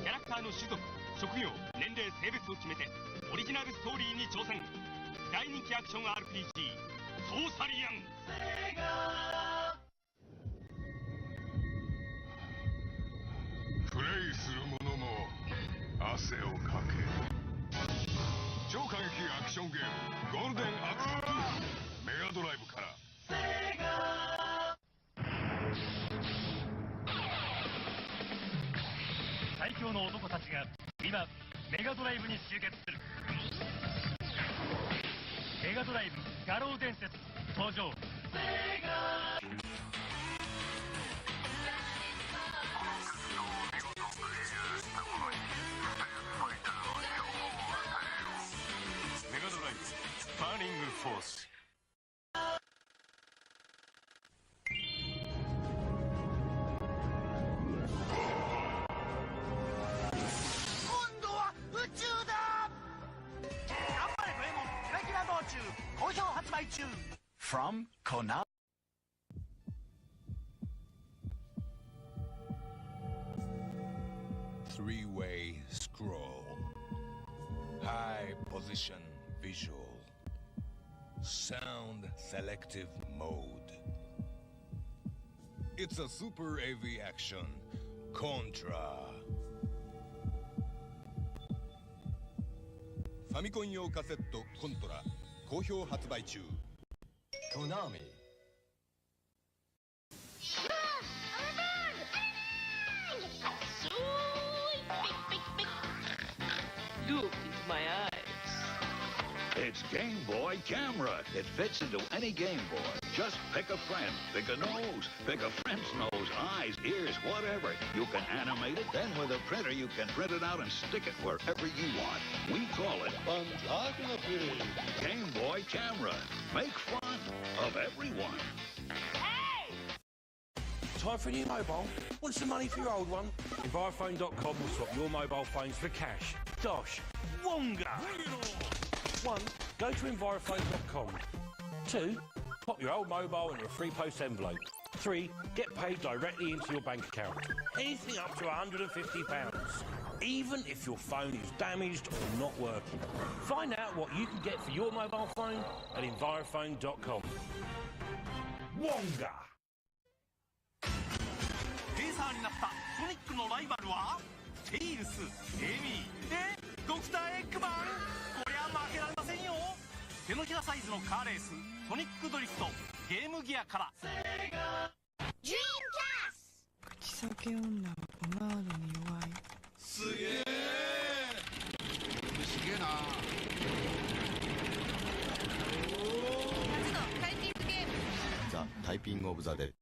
キャラクターの種族、職業、年齢、性別を決めてオリジナルストーリーに挑戦。大人気アクション RPG ソーサリアン。プレイする者も汗をかけ。超過激アクションゲームゴールデンアクション2メガドライブから。最強の男たちが今メガドライブに集結する。メガドライブ画廊伝説登場。メガドライブバーニングフォース。今度は宇宙だ。頑張れドエモンキラキラ道中好評発売中。 From Konami。Three-way scroll. High position visual. Sound selective mode. It's a super AV action. Contra. ファミコン用カセットコントラ好評発売中。トナミ。Look into my eyes. It's Game Boy Camera. It fits into any Game Boy. Just pick a friend, pick a nose, pick a friend's nose, eyes, ears, whatever. You can animate it, then with a printer you can print it out and stick it wherever you want. We call it Game Boy Camera. Make fun of everyone. Time for a new mobile? Want some money for your old one? Envirophone.com will swap your mobile phones for cash. Dosh. Wonga! 1. Go to Envirophone.com. 2. Pop your old mobile into a free post envelope. 3. Get paid directly into your bank account. Anything up to £150. Even if your phone is damaged or not working. Find out what you can get for your mobile phone at Envirophone.com. Wonga! ペーサーになったソニックのライバルはテイルス、エミー、ドクターエッグマン。こりゃ負けられませんよ。手のひらサイズのカーレースソニックドリフトゲームギアから。ドリームキャス。口裂け女はポマードに弱い。すげえ。すげえな。初のタイピングゲーム。ザ・タイピング・オブ・ザ・デー。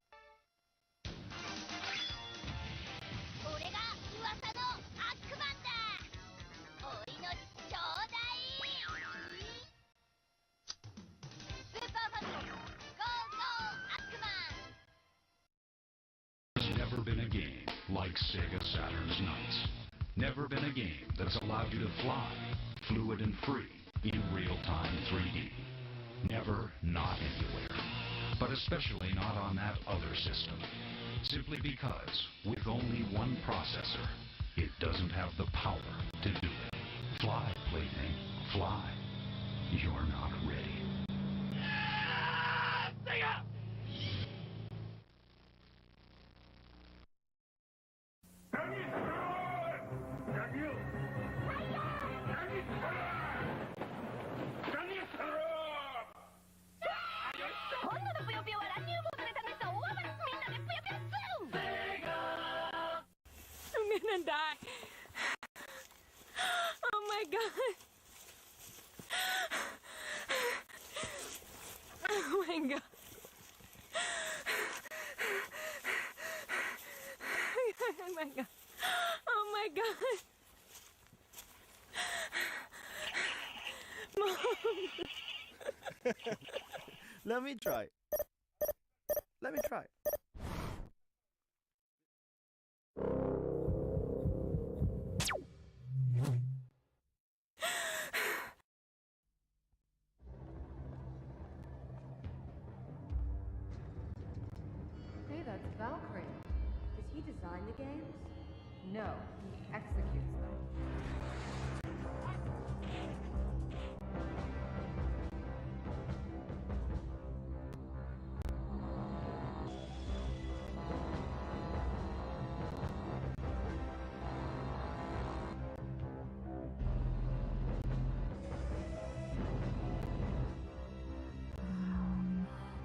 Never been a game like Sega Saturn's Knights. Never been a game that's allowed you to fly, fluid and free, in real-time 3D. Never, not anywhere. But especially not on that other system. Simply because, with only one processor, it doesn't have the power to do it. Fly, plaything, fly. You're not ready. Sega! I'm gonna die. Oh my god. Oh my god. Oh my god. Oh my god. Mom. Let me try. Let me try. Hey, that's Valkyrie. Does he design the games? No, he executes them.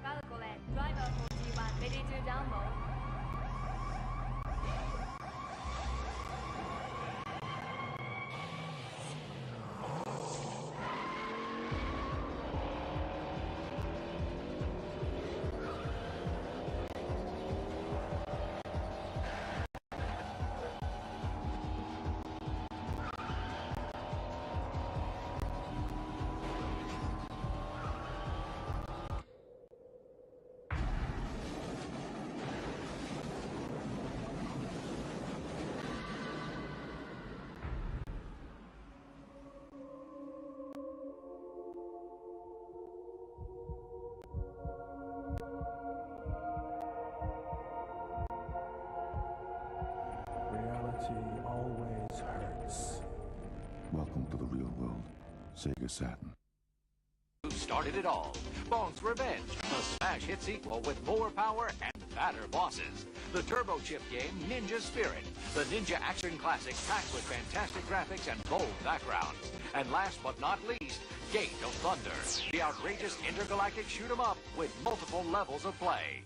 Valkyrie, driver 41, ready to download. Reality always hurts. Welcome to the real world, Sega Saturn. started it all. Bones Revenge, a smash hit sequel with more power and fatter bosses. The turbo chip game Ninja Spirit, the ninja action classic packed with fantastic graphics and bold backgrounds. And last but not least, Gate of Thunder, the outrageous intergalactic shoot-'em-up with multiple levels of play.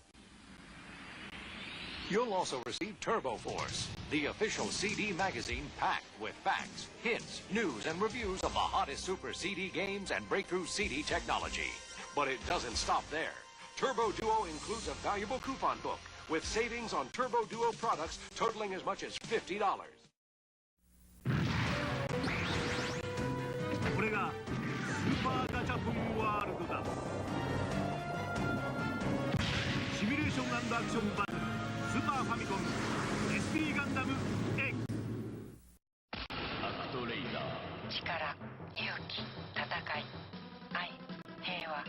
You'll also receive Turbo Force, the official CD magazine packed with facts, hints, news, and reviews of the hottest Super CD games and breakthrough CD technology. But it doesn't stop there. Turbo Duo includes a valuable coupon book with savings on Turbo Duo products totaling as much as $50. これがスーパーガチャポンワールドだ。シミュレーション&アクションバトルスーパーファミコン SP ガンダム X。 アクトレイダー。力、勇気、戦い、愛、平和。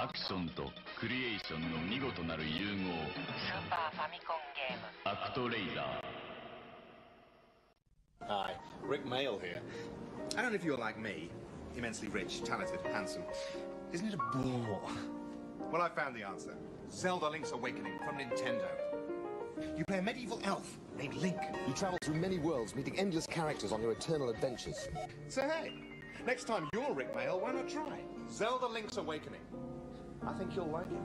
アクションとクリエーションの見事なる融合。スーパーファミコンゲーム。アクトレイダー。 Hi, Rick Mail here. I don't know if you're like me, immensely rich, talented, handsome. Isn't it a bore? Well, I found the answer. Zelda Link's Awakening from Nintendo. You play a medieval elf named Link. You travel through many worlds, meeting endless characters on your eternal adventures. So hey, next time you're Rick Mail, why not try Zelda Link's Awakening? I think you'll like it.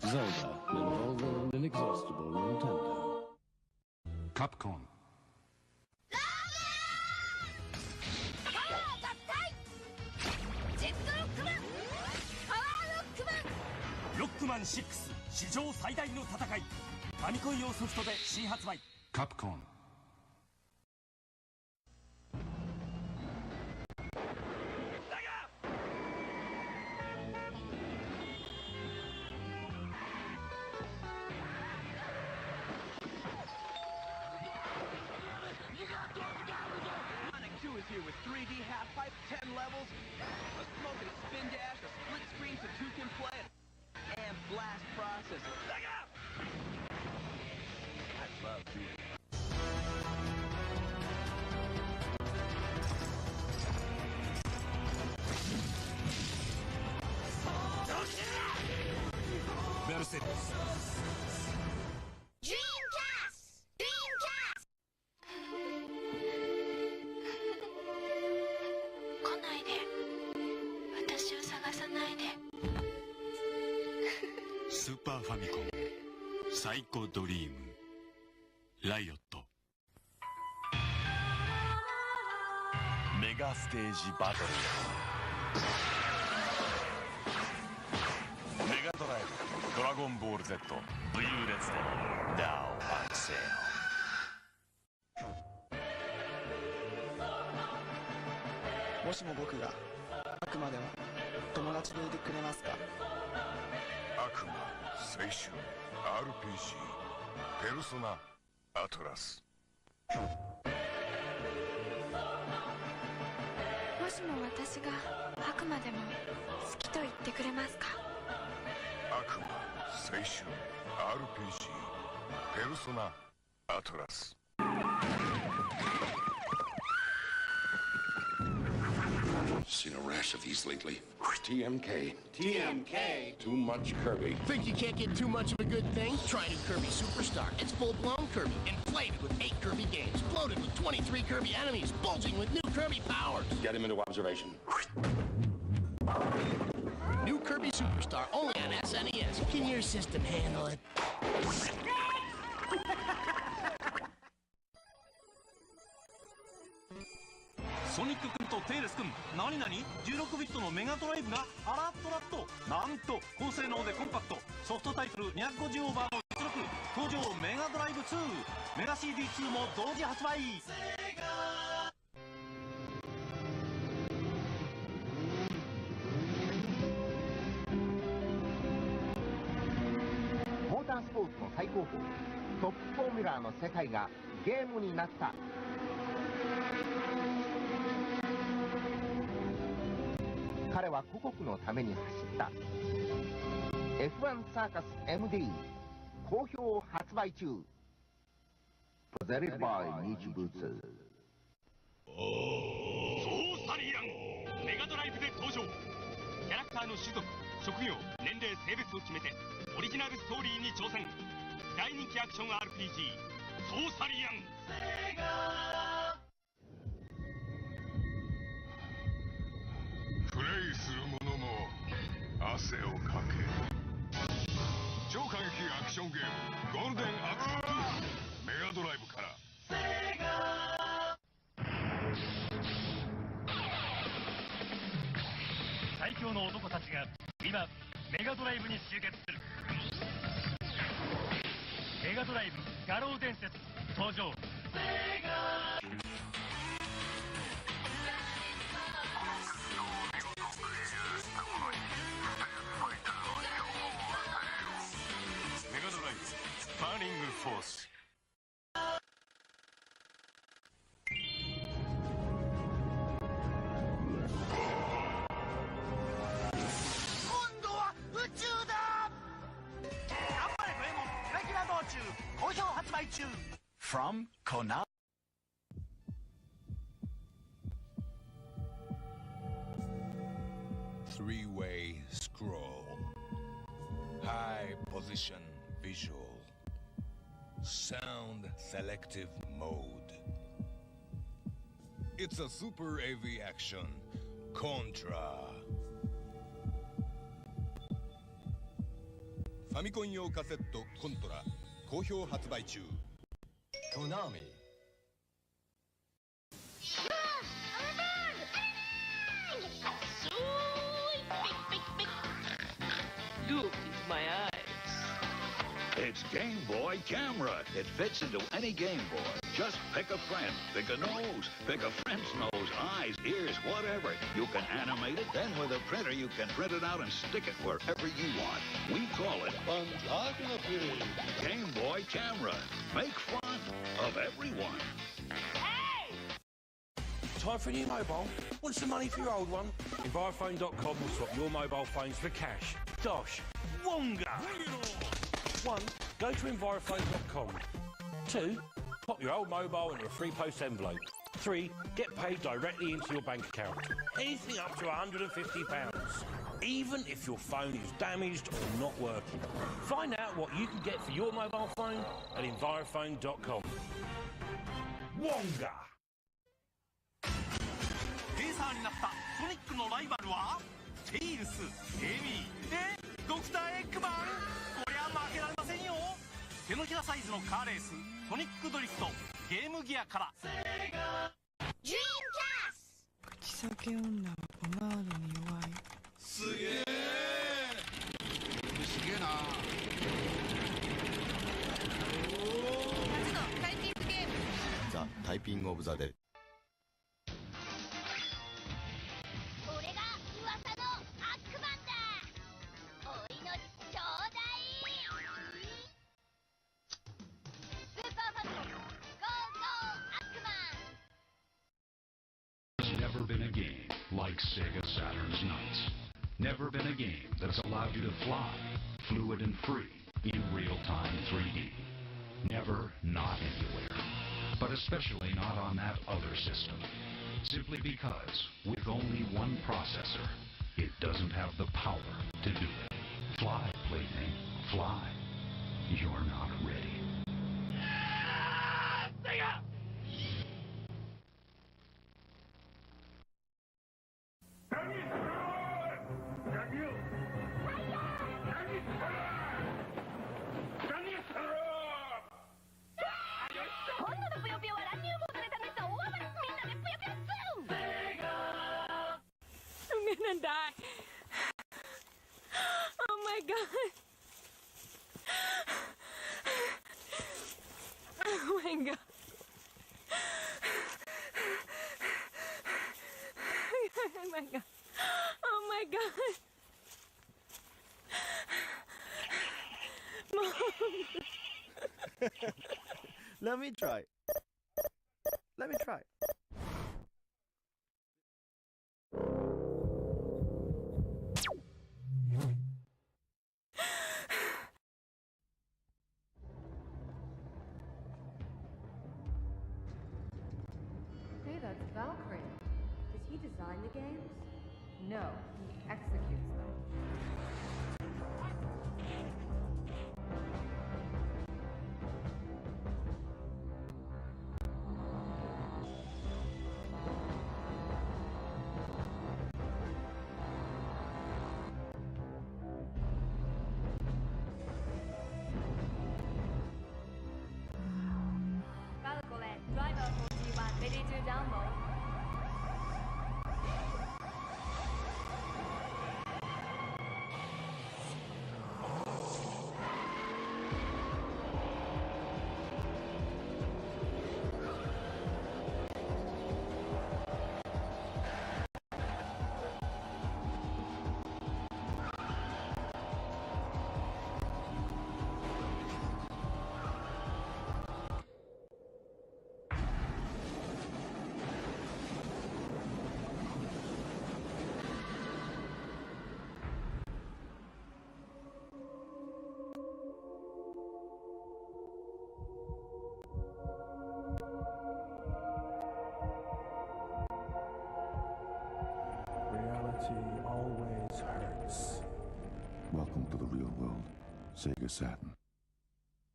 Zelda, an involving and inexhaustible Nintendo. Capcom. Rockman 6史上最大の戦い。ファミコン用ソフトで新発売。Capcom. Is here with 3D half pipe, 10 levels, a smoking spin dash, a split screen so two can play, and blast processor. I love doing it. Mercedes. Dreamcast! Dreamcast! 来ないで。私を探さないで。スーパーファミコンサイコドリームライオット。メガステージバトル。メガドライブドラゴンボール Z 武勇列伝 Now on sale。 もしも僕が悪魔でも友達でいてくれますか？悪魔、青春、RPG、ペルソナ、アトラス。もしも私が悪魔でも好きと言ってくれますか？悪魔、青春、RPG、ペルソナ、アトラス。Seen a rash of these lately. TMK. TMK? Too much Kirby. Think you can't get too much of a good thing? Try new Kirby Superstar. It's full-blown Kirby, inflated with 8 Kirby games, bloated with 23 Kirby enemies, bulging with new Kirby powers. Get him into observation. New Kirby Superstar, only on SNES. Can your system handle it? ソニック君とテイレス君、何々16ビットのメガドライブがアラットラット、なんと高性能でコンパクト、ソフトタイトル250オーバーの実力、登場メガドライブ2、メガ CD2 も同時発売。モータースポーツの最高峰トップフォーミュラーの世界がゲームになった。彼は故国のために走った。 F1 サーカス MD 好評発売中。Presented by 日ブーツ。そうサリーランメガドライ場。キャラクターの種族、職業、年齢、性別を決めてオリジナルストーリーに挑戦。大人気アクション RPG ソーサリアン。プレイする者も汗をかけ。超過激アクションゲームゴールデンアクション2メガドライブから。最強の男たちが今メガドライブに集結する。メガドライブ画廊伝説登場。メガドライブバーニングフォース。今度は宇宙だ。頑張れドラえもんキラキラ道中好評発売中。 From Konami. Three-way scroll. High position visual. Sound selective mode. It's a super AV action. Contra. ファミコン用カセットコントラ好評発売中。Konami. Look into my eyes. It's Game Boy Camera. It fits into any Game Boy. Just pick a friend, pick a nose, pick a friend's nose, eyes, ears, whatever. You can animate it, then with a printer you can print it out and stick it wherever you want. We call it Game Boy Camera. Make fun of everyone. Time for a new mobile? Want some money for your old one? Envirophone.com will swap your mobile phones for cash. Dosh. Wonga! 1. Go to Envirophone.com. 2. Pop your old mobile into a free post envelope. 3. Get paid directly into your bank account. Anything up to £150. Even if your phone is damaged or not working. Find out what you can get for your mobile phone at Envirophone.com. Wonga! ペーサーになったソニックのライバルはテイルス、エミーでドクターエッグマン。こりゃ負けられませんよ。手のひらサイズのカーレースソニックドリフトゲームギアから。ドリームキャス。口裂け女はポマードに弱い。すげえ。すげえな。初のタイピングゲーム。ザ・タイピングオブザデッド。Never been a game like Sega Saturn's Knights. Never been a game that's allowed you to fly, fluid and free, in real-time 3D. Never, not anywhere. But especially not on that other system. Simply because, with only one processor, it doesn't have the power to do it. Fly, plaything, fly. You're not ready. I'm gonna die. Oh my god. Oh my god. Oh my god. Oh my god. Mom. Let me try. Let me try. Hey, that's Valkyrie. Did he design the games? No, he executes them. Driver 41 ready to download. Reality always hurts. Welcome to the real world, Sega Saturn.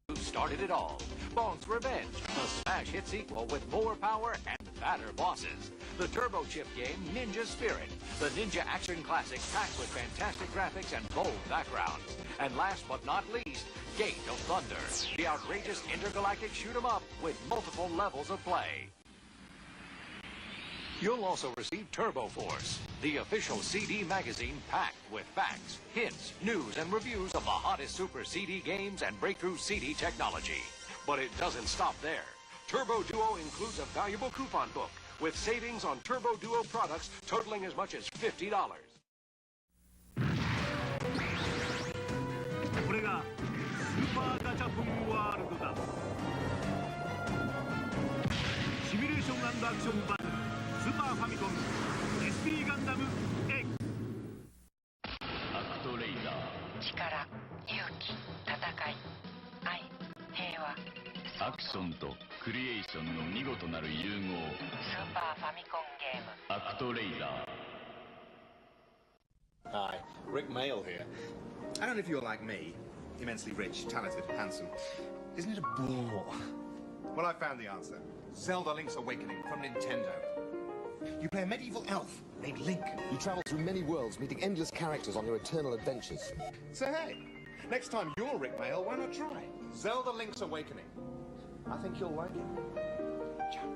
Who started it all? Bones Revenge, a smash hit sequel with more power and fatter bosses. The Turbo Chip game Ninja Spirit, the ninja action classic packed with fantastic graphics and bold backgrounds. And last but not least, Gate of Thunder, the outrageous intergalactic shoot-'em-up with multiple levels of play. You'll also receive Turbo Force, the official CD magazine packed with facts, hints, news, and reviews of the hottest Super CD games and breakthrough CD technology. But it doesn't stop there. Turbo Duo includes a valuable coupon book with savings on Turbo Duo products totaling as much as $50. これがスーパーガチャポンワールドだ。シミュレーション&アクションバトルスーパーファミコン SP ガンダム X。 アクトレイダー。力、勇気、戦い、愛、平和。アクションとクリエーションの見事なる融合。スーパーファミコンゲーム。アクトレイダー。 Hi, Rick Mail here. I don't know if you're like me, immensely rich, talented, handsome. Isn't it a bore? Well, I found the answer. Zelda Link's Awakening from Nintendo. You play a medieval elf named Link. You travel through many worlds, meeting endless characters on your eternal adventures. So hey, next time you're Rick Mail, why not try Zelda Link's Awakening? I think you'll like it. Ciao.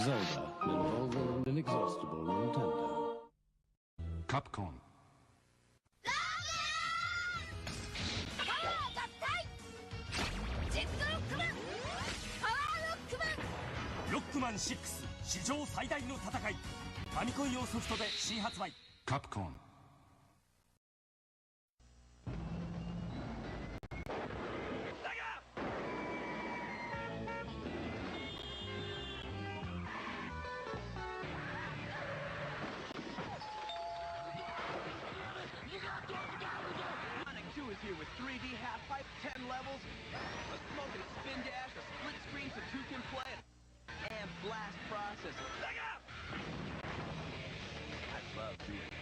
Zelda, an involving and inexhaustible Nintendo. Capcom. Rockman 6史上最大の戦い。ファミコン用ソフトで新発売。 Capcom. Is here with 3D half pipe, 10 levels, a smoking spin dash, a split screen so two can play it, and blast processing. I love being.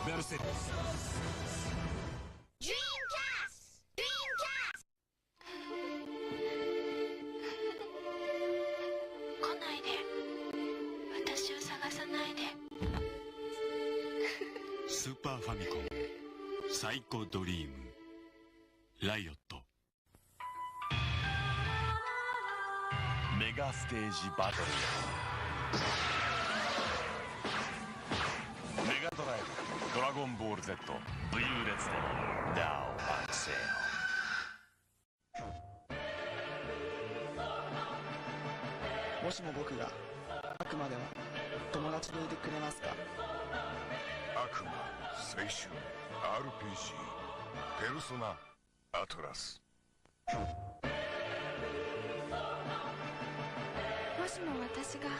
Mercedes. Dreamcast! Dreamcast! 来ないで。私を探さないで。スーパーファミコンサイコドリームライオット。メガステージバトル。メガドライブドラゴンボール Z 武勇列伝 Now on sale。 もしも僕が悪魔でも友達でいてくれますか？悪魔、青春、RPG、ペルソナ、アトラス。もしも私が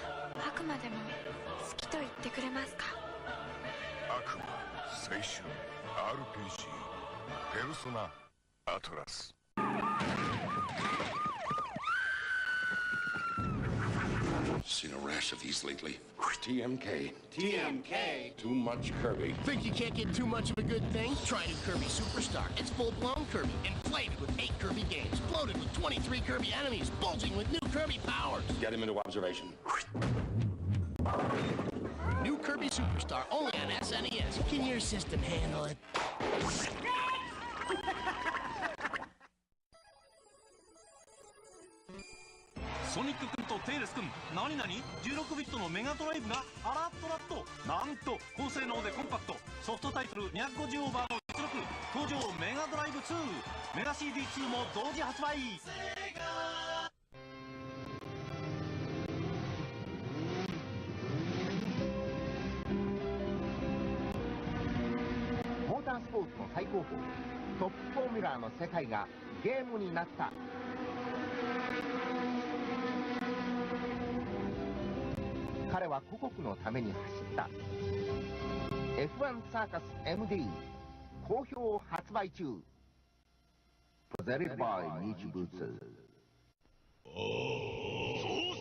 悪魔でも好きと言ってくれますか？悪魔、青春、RPG、ペルソナ、Atlas. Seen a rash of these lately. TMK. TMK? Too much Kirby. Think you can't get too much of a good thing? Try new Kirby Superstar. It's full-blown Kirby, inflated with 8 Kirby games, loaded with 23 Kirby enemies, bulging with new Kirby powers. Get him into observation. New Kirby Superstar, only on SNES. Can your system handle it? ソニック君とテイルス君、何々16ビットのメガドライブがアラットラット、なんと高性能でコンパクト、ソフトタイトル250オーバーの実力、登場メガドライブ2、メガ CD2 も同時発売。モータースポーツの最高峰、トップフォーミュラーの世界がゲームになった。彼は故国のために走った。 F1 サーカス MD 好評発売中。プレゼンバイ日物。ソー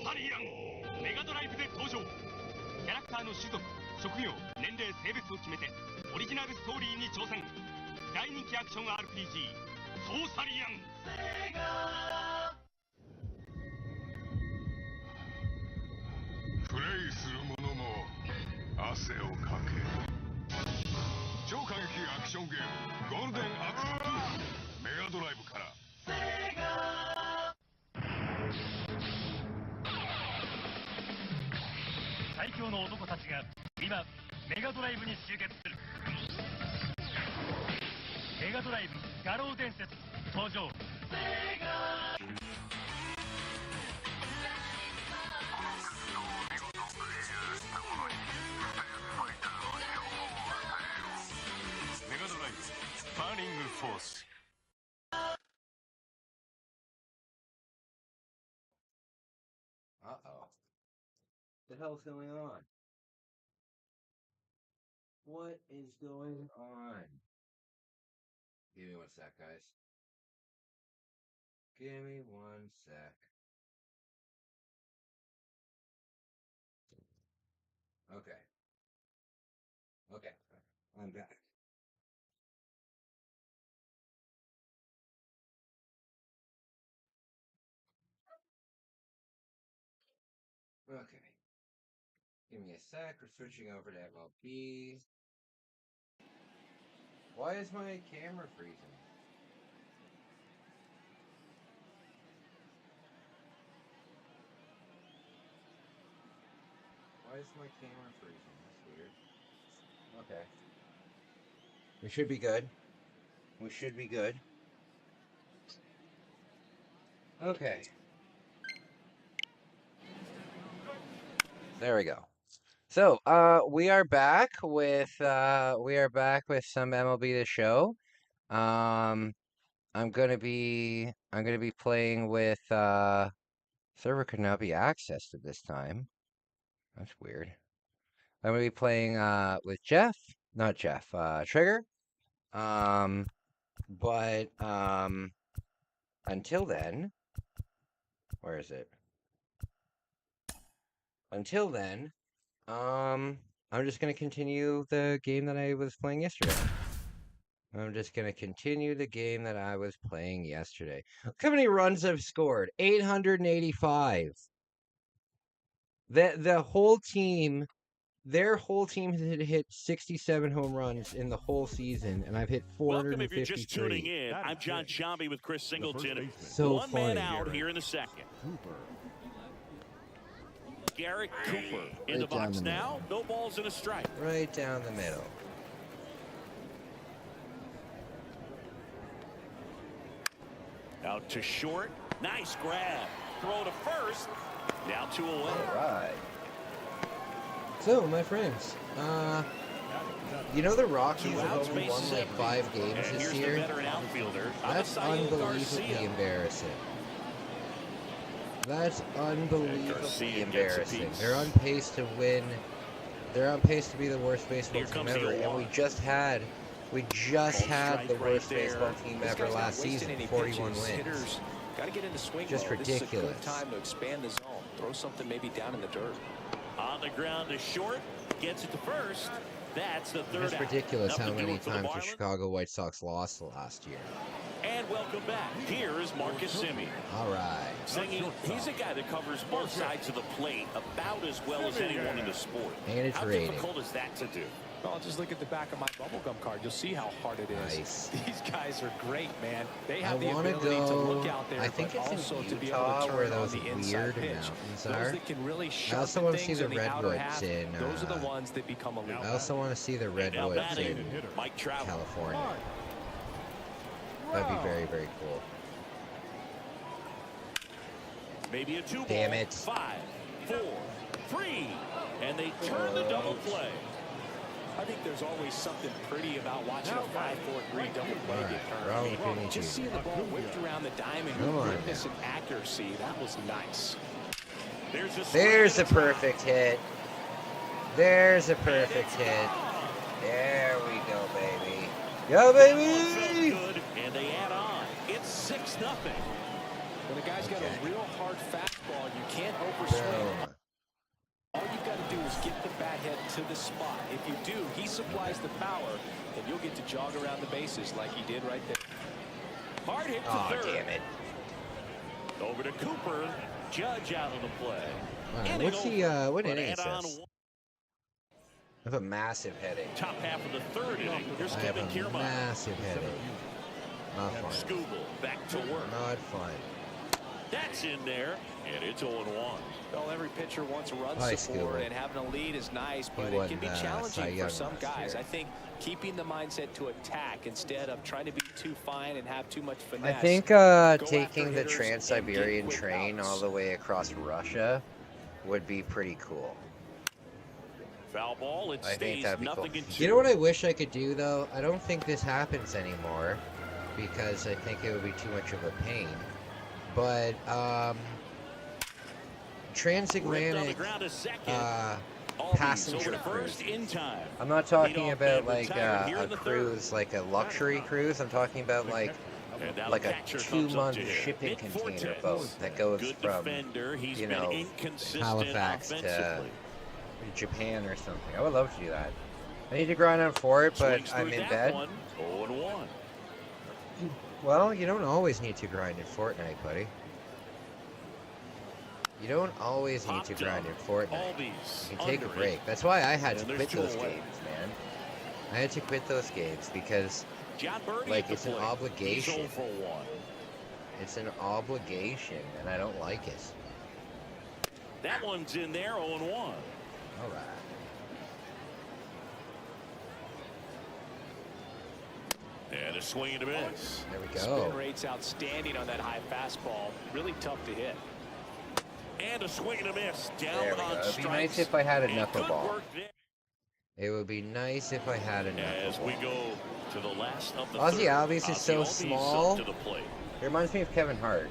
サリアンメガドライブで登場。キャラクターの種族、職業、年齢、性別を決めてオリジナルストーリーに挑戦。大人気アクション RPG ソーサリアン。プレイする者も汗をかけ。超過激アクションゲームゴールデンアクス2メガドライブから。最強の男たちが今メガドライブに集結する。メガドライブ画廊伝説登場。メガドライブバーニングフォース。Uh-oh. What the hell's going on? What is going on? Give me 1 sec, guys. Give me 1 sec. Okay. Okay, I'm back. Okay. Give me a sec. We're switching over to MLB. Why is my camera freezing? Why is my camera freezing? That's weird. Okay. We should be good. We should be good. Okay. There we go. So, we are back with some MLB The Show. I'm gonna be playing with server could not be accessed at this time. That's weird. I'm gonna be playing with Trigger. But until then, where is it? Until then, I'm just gonna continue the game that I was playing yesterday. How many runs I've scored? 885. The whole team, their whole team has hit 67 home runs in the whole season, and I've hit 453. Welcome if you're just tuning in. I'm John Shambi with Chris Singleton. So one man out here in the second. Garrett Cooper in the box now. No balls in a strike. Right down the middle. Out to short. Nice grab. Throw to first. Now 2 away. All right. So, my friends, you know the Rockies have only won like 5 games this year? That's unbelievably embarrassing. That's unbelievably embarrassing. They're on pace to win. They're on pace to be the worst baseball team ever, and we just had We just had the worst baseball team ever last season, 41 wins. Gotta get into swing Just mode. This is a ridiculous. good time to expand the zone. Throw something maybe down in the dirt. On the ground to short, gets it to first. That's the third It's out. ridiculous how Nothing many doing for the times the Marlins. Chicago White Sox lost last year. And welcome back. Here is Marcus Semien. All right. Singing, he's a guy that covers both sides of the plate about as well as anyone in the sport. And it's How rated. difficult is that to do? Well, just look at the back of my bubblegum card. You'll see how hard it is. Nice. These guys are great, man. They I have the want to ability to look go. out there, I think but it's also in to be Utah able to where turn on those the inside weird pitch. mountains Those are. that can really I also sharpen want to see things the in the outer redwoods half, in. those are the ones that become elite. I also want to see the redwoods in California. That'd be very, very cool. Maybe a 2-ball. Damn it. 5, 4, 3, and they turn the double play. I think there's always something pretty about watching a 5-4-3 double play get turned. Just seeing the ball whipped around the diamond with quickness and accuracy, that was nice. There's a perfect hit. There's a perfect hit. There we go, baby. Go, baby! Good, and they add on. It's 6-0. When a guy's got a real hard fastball, you can't overswing. All you've got to do is get the bat head to the spot. If you do, he supplies the power, and you'll get to jog around the bases like he did right there. Hard hit to third. Damn it. Over to Cooper. Judge out of the play. Right, what's the what inning is this? I have a massive headache. Top half of the third inning. Here's I have Kevin a Kiermaier. massive headache. Not fun. Scooble back to work. Not fun. That's in there, and it's 0-1. Well, every pitcher wants run Hi, support, Scooble. and having a lead is nice, but He it can be won, Cy challenging Young for some last guys. year. I think keeping the mindset to attack instead of trying to be too fine and have too much I finesse. think Go taking after the hitters Trans-Siberian and get quick train outs. all the way across Russia would be pretty cool. Foul ball. It I think stays that'd be cool. nothing in 2. You know what I wish I could do, though? I don't think this happens anymore because I think it would be too much of a pain. But, transatlantic passenger cruise. I'm not talking about like a cruise, like a luxury cruise. I'm talking about like a 2-month shipping container boat that goes from, you know, Halifax to Japan or something. I would love to do that. I need to grind on for it, but I'm in bed. 0-1. Well, you don't always need to grind in Fortnite, buddy. You don't always need to grind in Fortnite. You can take a break. That's why I had to quit those games, man. I had to quit those games because, like, it's an obligation. It's an obligation, and I don't like it. That one's in there, 0-1. All right. And a swing and a miss. There we go. Spin rate's outstanding on that high fastball. Really tough to hit. And a swing and a miss. Down There we on go. It'd be strikes. nice if I had a And good knuckleball. work there. It would be nice if I had a As we knuckleball. go to the last of the Ozzy third. Albies is so Ozzy Albies small. up to the plate. It reminds me of Kevin Hart.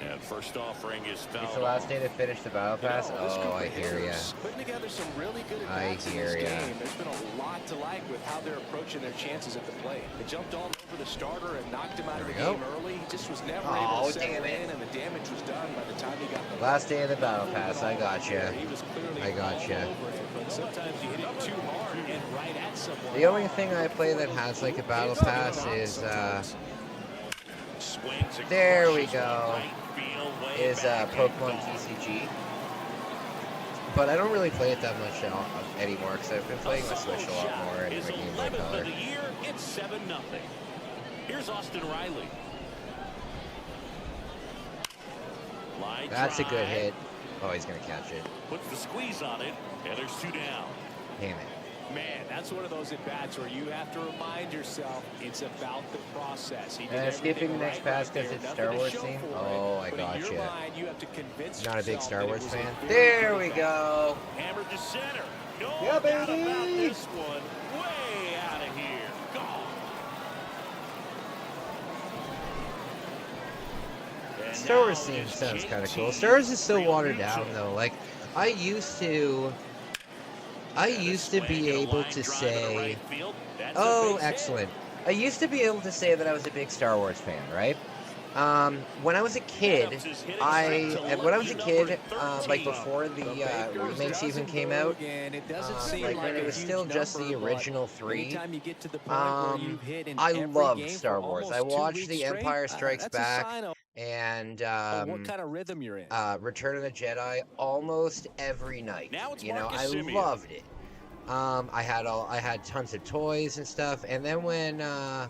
And first offering is fouled. It's the last day to finish the battle pass. This group Oh, I of hear ya. hitters putting together some really good I at-bats in hear this ya. game. There's been a lot to like with how they're approaching their chances at the plate. They jumped all over the starter and knocked him out of the There we game early. He just was never Oh, able to settle damn it. in, and the damage was done by the time he got the Last day of the battle pass. I gotcha. He was clearly I gotcha. all over it, but sometimes you hit it too hard and right at someone. The only thing I play that has like a battle pass is there we go. Is Pokemon TCG. But I don't really play it that much anymore because I've been playing my Switch a lot more and my Game Boy Color. It's 7-0. Here's Austin Riley. That's a good hit. Oh, he's gonna catch it. Puts the squeeze on it, and there's 2 down. Damn it. Man, that's one of those at-bats where you have to remind yourself it's about the process. He did And skipping the everything next right pass right because there. it's Nothing Star to Wars show theme. for it, Oh, I but in your gotcha. mind, you have to convince Not a big yourself Star that it Wars was a fan. very There good we at-bat. go. Hammered to center. No Yeah, doubt baby. about this one. Way out of here. Gone. And Star Wars now theme is sounds kind of JT cool. Star Wars is so watered Realmuto. down though. Like I used to I used to be able to say, oh, excellent. I used to be able to say that I was a big Star Wars fan, right? When I was a kid, like before the remakes even came out, like when it was still just the original 3, I loved Star Wars. I watched The Empire Strikes Back and what kind of rhythm you're in. Return of the Jedi almost every night. You know, I loved it. I had tons of toys and stuff, and then when the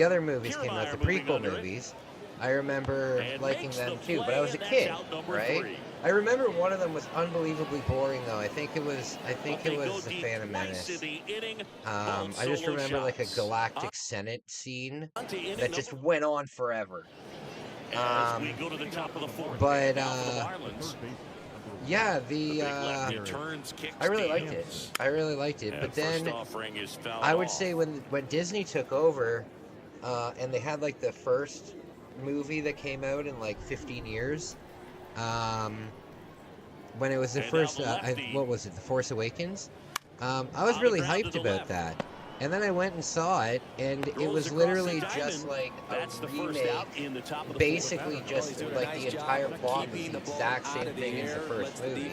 other movies came out, the prequel movies, I remember liking them too, but I was a kid, right? I remember one of them was unbelievably boring though. I think it was The Phantom Menace. I just remember like a Galactic Senate scene that just went on forever. Yeah, I really liked it. But then I would say when Disney took over, and they had like the first movie that came out in like 15 years, when it was the first, what was it, The Force Awakens? I was really hyped about that. And then I went and saw it, and it was literally just like a remake, basically just like the entire plot was the exact same thing as the first movie.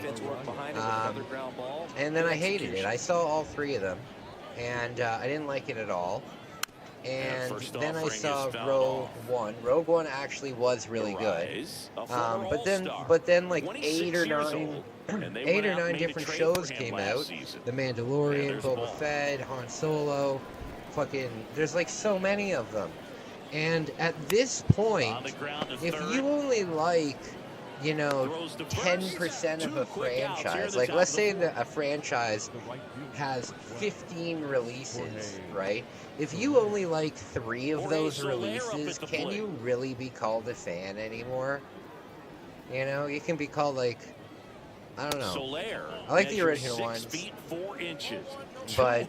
And then I hated it. I saw all 3 of them, and I didn't like it at all. And then I saw Rogue One. Rogue One actually was really good. But then like 8 or 9 different shows came out. The Mandalorian, Boba Fett, Han Solo, there's like so many of them. And at this point, if you only like, 10% of a franchise, like let's say that a franchise has 15 releases, right? If you only like 3 of those releases, can you really be called a fan anymore? You can be called like, I don't know. I like the original ones, but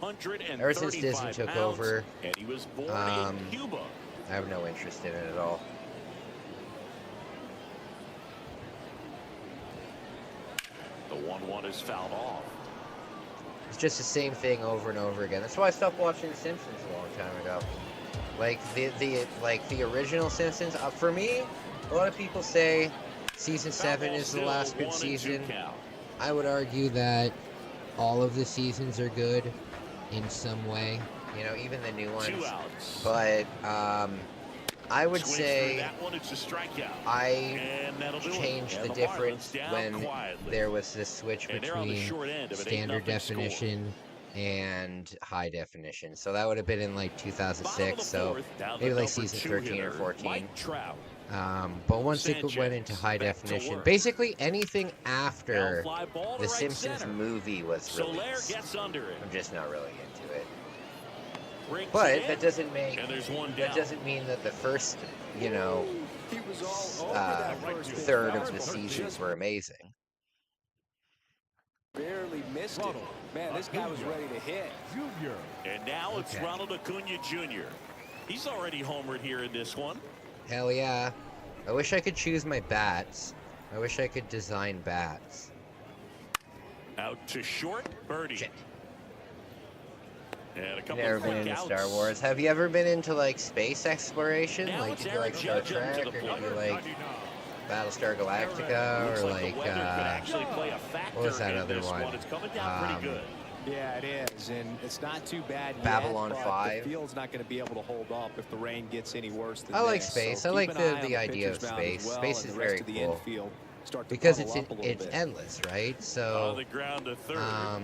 ever since Disney took over, I have no interest in it at all. The 1-1 is fouled off. It's just the same thing over and over again. That's why I stopped watching The Simpsons a long time ago. Like the original Simpsons. For me, a lot of people say season 7 is the last good season. I would argue that all of the seasons are good in some way. Even the new ones. But I would say I changed the difference when there was this switch between standard definition and high definition. So that would have been in like 2006, so maybe like season 13 or 14. But once it went into high definition, basically anything after the Simpsons movie was released, I'm just not really into it. But that doesn't mean that the first, third of the seasons were amazing. Barely missed it. Man, this guy was ready to hit. And now it's Ronald Acuna Jr. He's already homered here in this one. Hell yeah. I wish I could choose my bats. I wish I could design bats. Out to short, birdie. Shit. And a couple Never been into Star Wars. Have you ever been into like space exploration? Now Like did you like Star Trek, or did you like Battlestar Galactica, or like what was that other one? Yeah, it is, and it's not too bad Babylon yet, 5. The field's not going to be able to hold up if the rain gets any worse than I like this. space. So I like keep an eye on the idea of pitcher's mound space. as well, Space and is the rest very of the cool infield start to because bubble up a little it's bit. endless, right? So On the ground to third.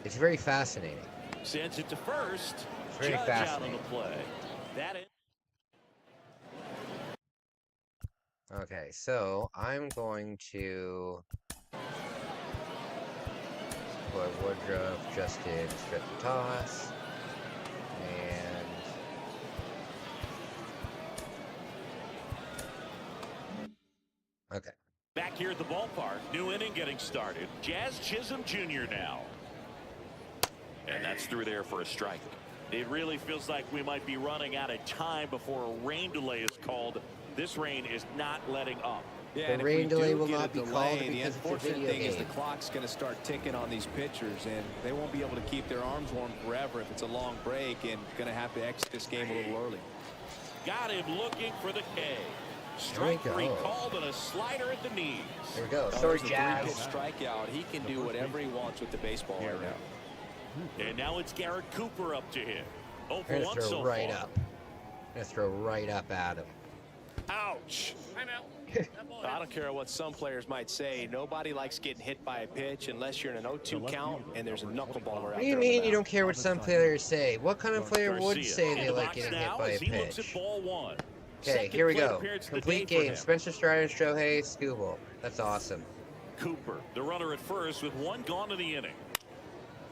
it's very fascinating. Sends it to first. It's very Judge fascinating. out on the play. That is. Okay, so I'm going to put Woodruff, Justin, strip and toss, and okay. Back here at the ballpark, new inning getting started. Jazz Chisholm Jr. now. And that's through there for a strike. It really feels like we might be running out of time before a rain delay is called. This rain is not letting up. Yeah, The rain delay will get not a be delay, called the because it's a unfortunate video thing is the game. clock's going to start ticking on these pitchers, and they won't be able to keep their arms warm forever if it's a long break, and going to have to exit this game a little early. Got him looking for the K. There we Strike three go. called and a slider at the knees. There we go. Oh, Sorry, there's a Jazz. three-pitch strikeout. He can do whatever he wants with the baseball right now. And now it's Garrett Cooper up to hit. Oh, I'm for gonna one throw so right far. up. I'm gonna throw right up at him. Ouch. I don't care what some players might say. Nobody likes getting hit by a pitch unless you're in an 0-2 count and there's a knuckleballer out there. What do you mean you don't care what some players say? What kind of player would say they like getting hit by a pitch? Okay, here we go. Complete game. Spencer Strider, Shohei, Skubal. That's awesome. Cooper, the runner at first with one gone to the inning.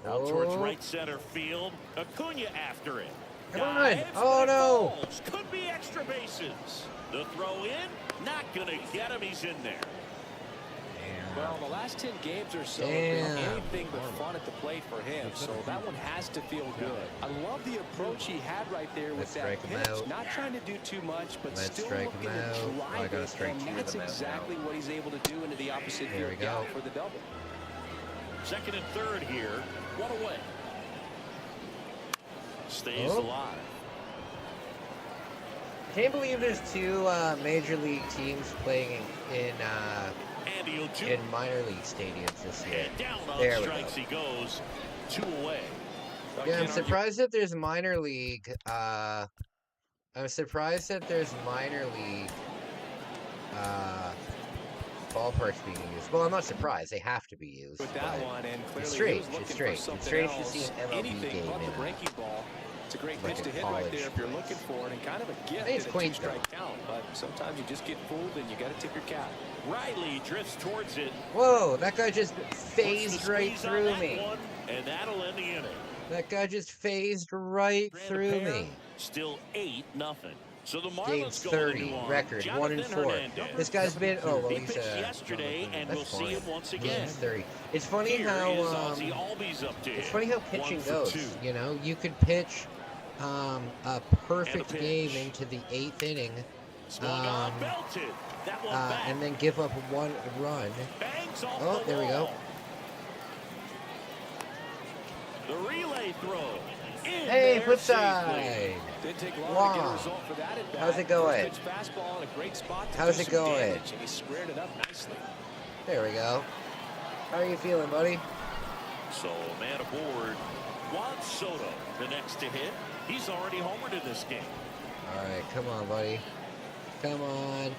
Out towards right center field. Acuna after it. Come on. Oh, no. Falls. Could be extra bases. The throw in. Not going to get him. He's in there. Well, the last 10 games or so have been anything but fun at the plate for him, so that one has to feel good. I love the approach he had right there with that pitch. Not trying to do too much, but still looking to drive it, and that's exactly what he's able to do into the opposite field gap for the double. Second and third here. One away. Stays alive. Can't believe there's two major league teams playing in minor league stadiums this year. There we go. He goes 2 away. Yeah, I'm surprised that there's minor league. I'm surprised that there's minor league ballparks being used. Well, I'm not surprised. They have to be used. With that one, and clearly it's strange. he was looking It's strange. for It's strange to something see an else. MLB Anything game but in the breaking ball. It's a great like pitch to a hit right college there if you're looking for it, and kind of a gift it's at a quaint, two-strike count. But sometimes you just get fooled, and you got to tip your cap. Riley drifts towards it. Whoa, that guy just phased right through me. And that'll end the inning. That guy just phased right through me. Still 8-0. So the Game Marlins 30 record, 1-4. This guy's been he's yesterday, and we'll see him once again. Games 30. It's funny how it's funny how pitching goes. You know, you could pitch a perfect game into the 8th inning, and then give up 1 run. Oh, there we go. The relay throw. Hey, flip side. Didn't take long to get a result for that at bat. How's it going? First pitch fastball in a great spot to How's do it some going? damage, and he squared it up nicely. There we go. How are you feeling, buddy? So, man aboard. Juan Soto, the next to hit. He's already homered in this game. All right, come on, buddy. Come on.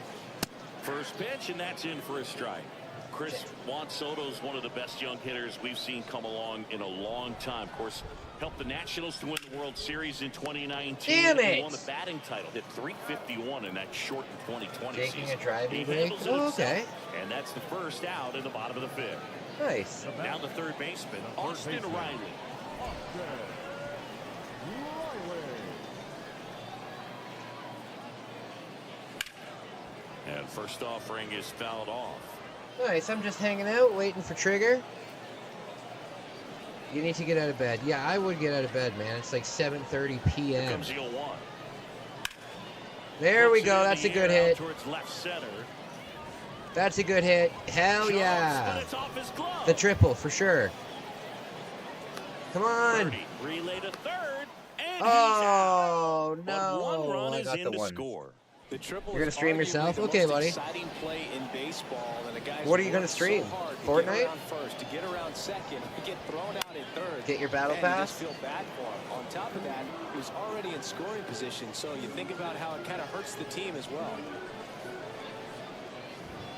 First pitch, and that's in for a strike. Chris, Juan Soto's one of the best young hitters we've seen come along in a long time. Of course, helped the Nationals to win the World Series in 2019. Damn it! He won the batting title. Hit .351 in that shortened 2020 Taking season. a driving He break? handles it Oh, himself, okay. And that's the first out in the bottom of the 5th. Nice. Now the third baseman, Austin Riley. And first offering is fouled off. Nice, I'm just hanging out, waiting for Trigger. You need to get out of bed. Yeah, I would get out of bed, man. It's like 7:30 p.m. Here comes the 0-1. There we go. That's a good hit. Towards left center. That's a good hit. Hell yeah. The triple, for sure. Come on. Birdie, relay to third. And Oh, he's out. no. But one run I is got in the to one. score. The triple You're gonna is stream arguably yourself? the Okay, most buddy. exciting play in baseball, and the guys What are you gonna work so stream? hard to Fortnite? Get around first, to get around second, to get thrown out in third. Get your battle and pass? You just feel bad for him. On top of that, he was already in scoring position, so you think about how it kind of hurts the team as well.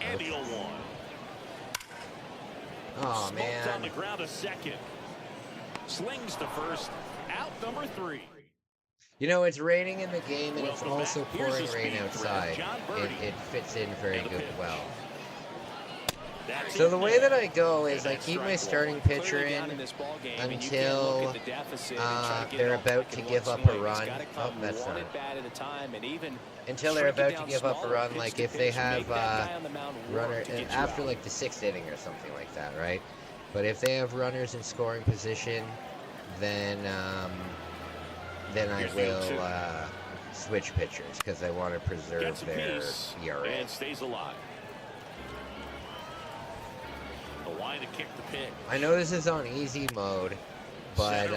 And the 0-1. Oh, Smoked man. on the ground a second. Slings to first. Out number 3. You know, it's raining in the game, and it's Welcome also back. Here's pouring the rain speed outside. threat, John Birdie. It fits in very And the good pitch. well. That's So it the way there. that I go is And I that's keep my strike starting one. pitcher Clearly in down in this ball game, and you can't until look at the deficit and try to get they're it all about back to in give one up a swing. It's run. gotta Oh, come that's one not at bat at a time, and even until they're shrink it about to down give up a smaller, run, pitch like to if they pitch, have make that guy on the mound work runner to get you after out. like the 6th inning or something like that, right? But if they have runners in scoring position, then I Here's the will 0-2. switch pitchers because I want to preserve Gets a their piece ERA. and stays alive. trying to kick the pitch. I know this is on easy mode, but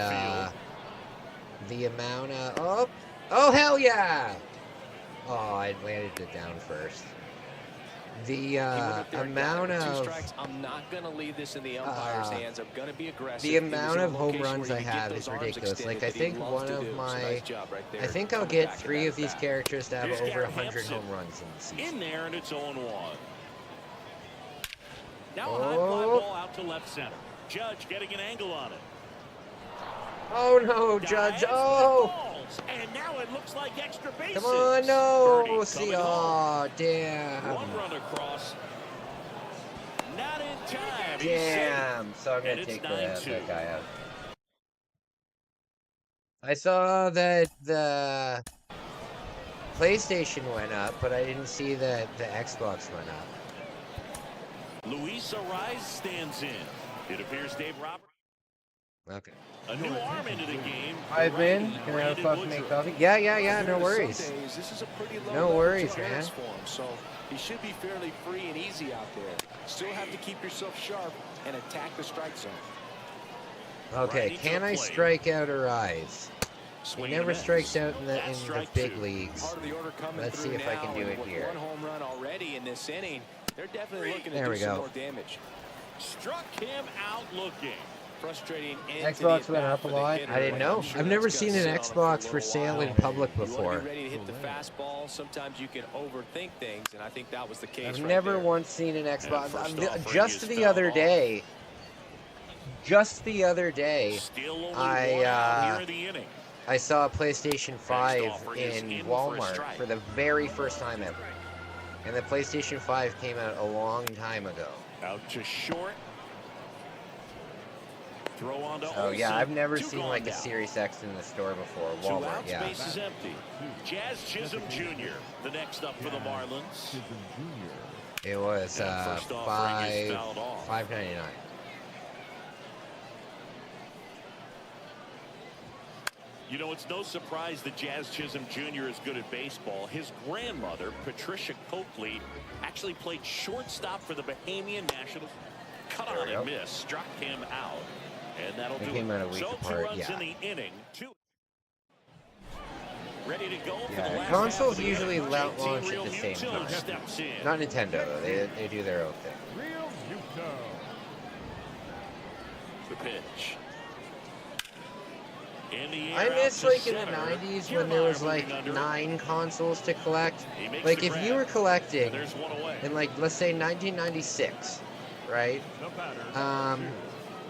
the amount of oh hell yeah! Oh, I landed it down first. The amount of I'm not going to leave this in the umpire's hands. I'm going to be aggressive. The amount of home runs I have is ridiculous. Like I think I think I'll get 3 of these characters to have over 100 home runs in the season. In there, and it's 0-1. Now a high fly ball out to left center. Judge getting an angle on it. Oh no, Judge! Oh! And now it looks like extra bases. Come on, no! See, oh, damn. One run across. Not in time. Damn. So I'm gonna take that guy out. I saw that the PlayStation went up, but I didn't see that the Xbox went up. Luis Ariz stands in. It appears Dave Roberts. Okay. A new arm into the game. 5 men. Can I have a fucking make coffee? Yeah. No worries. No worries, man. So he should be fairly free and easy out there. Still have to keep yourself sharp and attack the strike zone. Okay, can I strike out Ariz? He never strikes out in the big leagues. Let's see if I can do it here. One home run already in this inning. They're definitely looking to There do we some go. more damage. Struck him out looking. Frustrating. Xbox went up a lot. I didn't know. I've never seen an Xbox for sale in public before. Ready to hit the fastball. Sometimes you can overthink things, and I think that was the case. I've never once seen an Xbox. Just the other day, I saw a PlayStation 5 in Walmart for the very first time ever. And the PlayStation 5 came out a long time ago. Out to short. Throw on to Oh yeah, Olsen. I've never 2 seen gone like a now. Series X in the store before. 2 Walmart, outs, yeah. base is empty. Jazz Chisholm Jr. the next up for the Marlins. It was first offering is fouled off. $5.99. You know, it's no surprise that Jazz Chisholm Jr. is good at baseball. His grandmother, Patricia Coakley, actually played shortstop for the Bahamian Nationals. Cut on and miss, struck him out. And that'll do came out a week so apart, 2 runs yeah. in the inning. 2. Ready to go for the Yeah, last consoles half of the usually inning. launch 18 at Real the same Muto time. steps in. Not Nintendo though. They do their own thing. The pitch. In the I air, miss out to like in the center. 90s when there was like 9 consoles to collect. Like if you were collecting in like let's say 1996, right?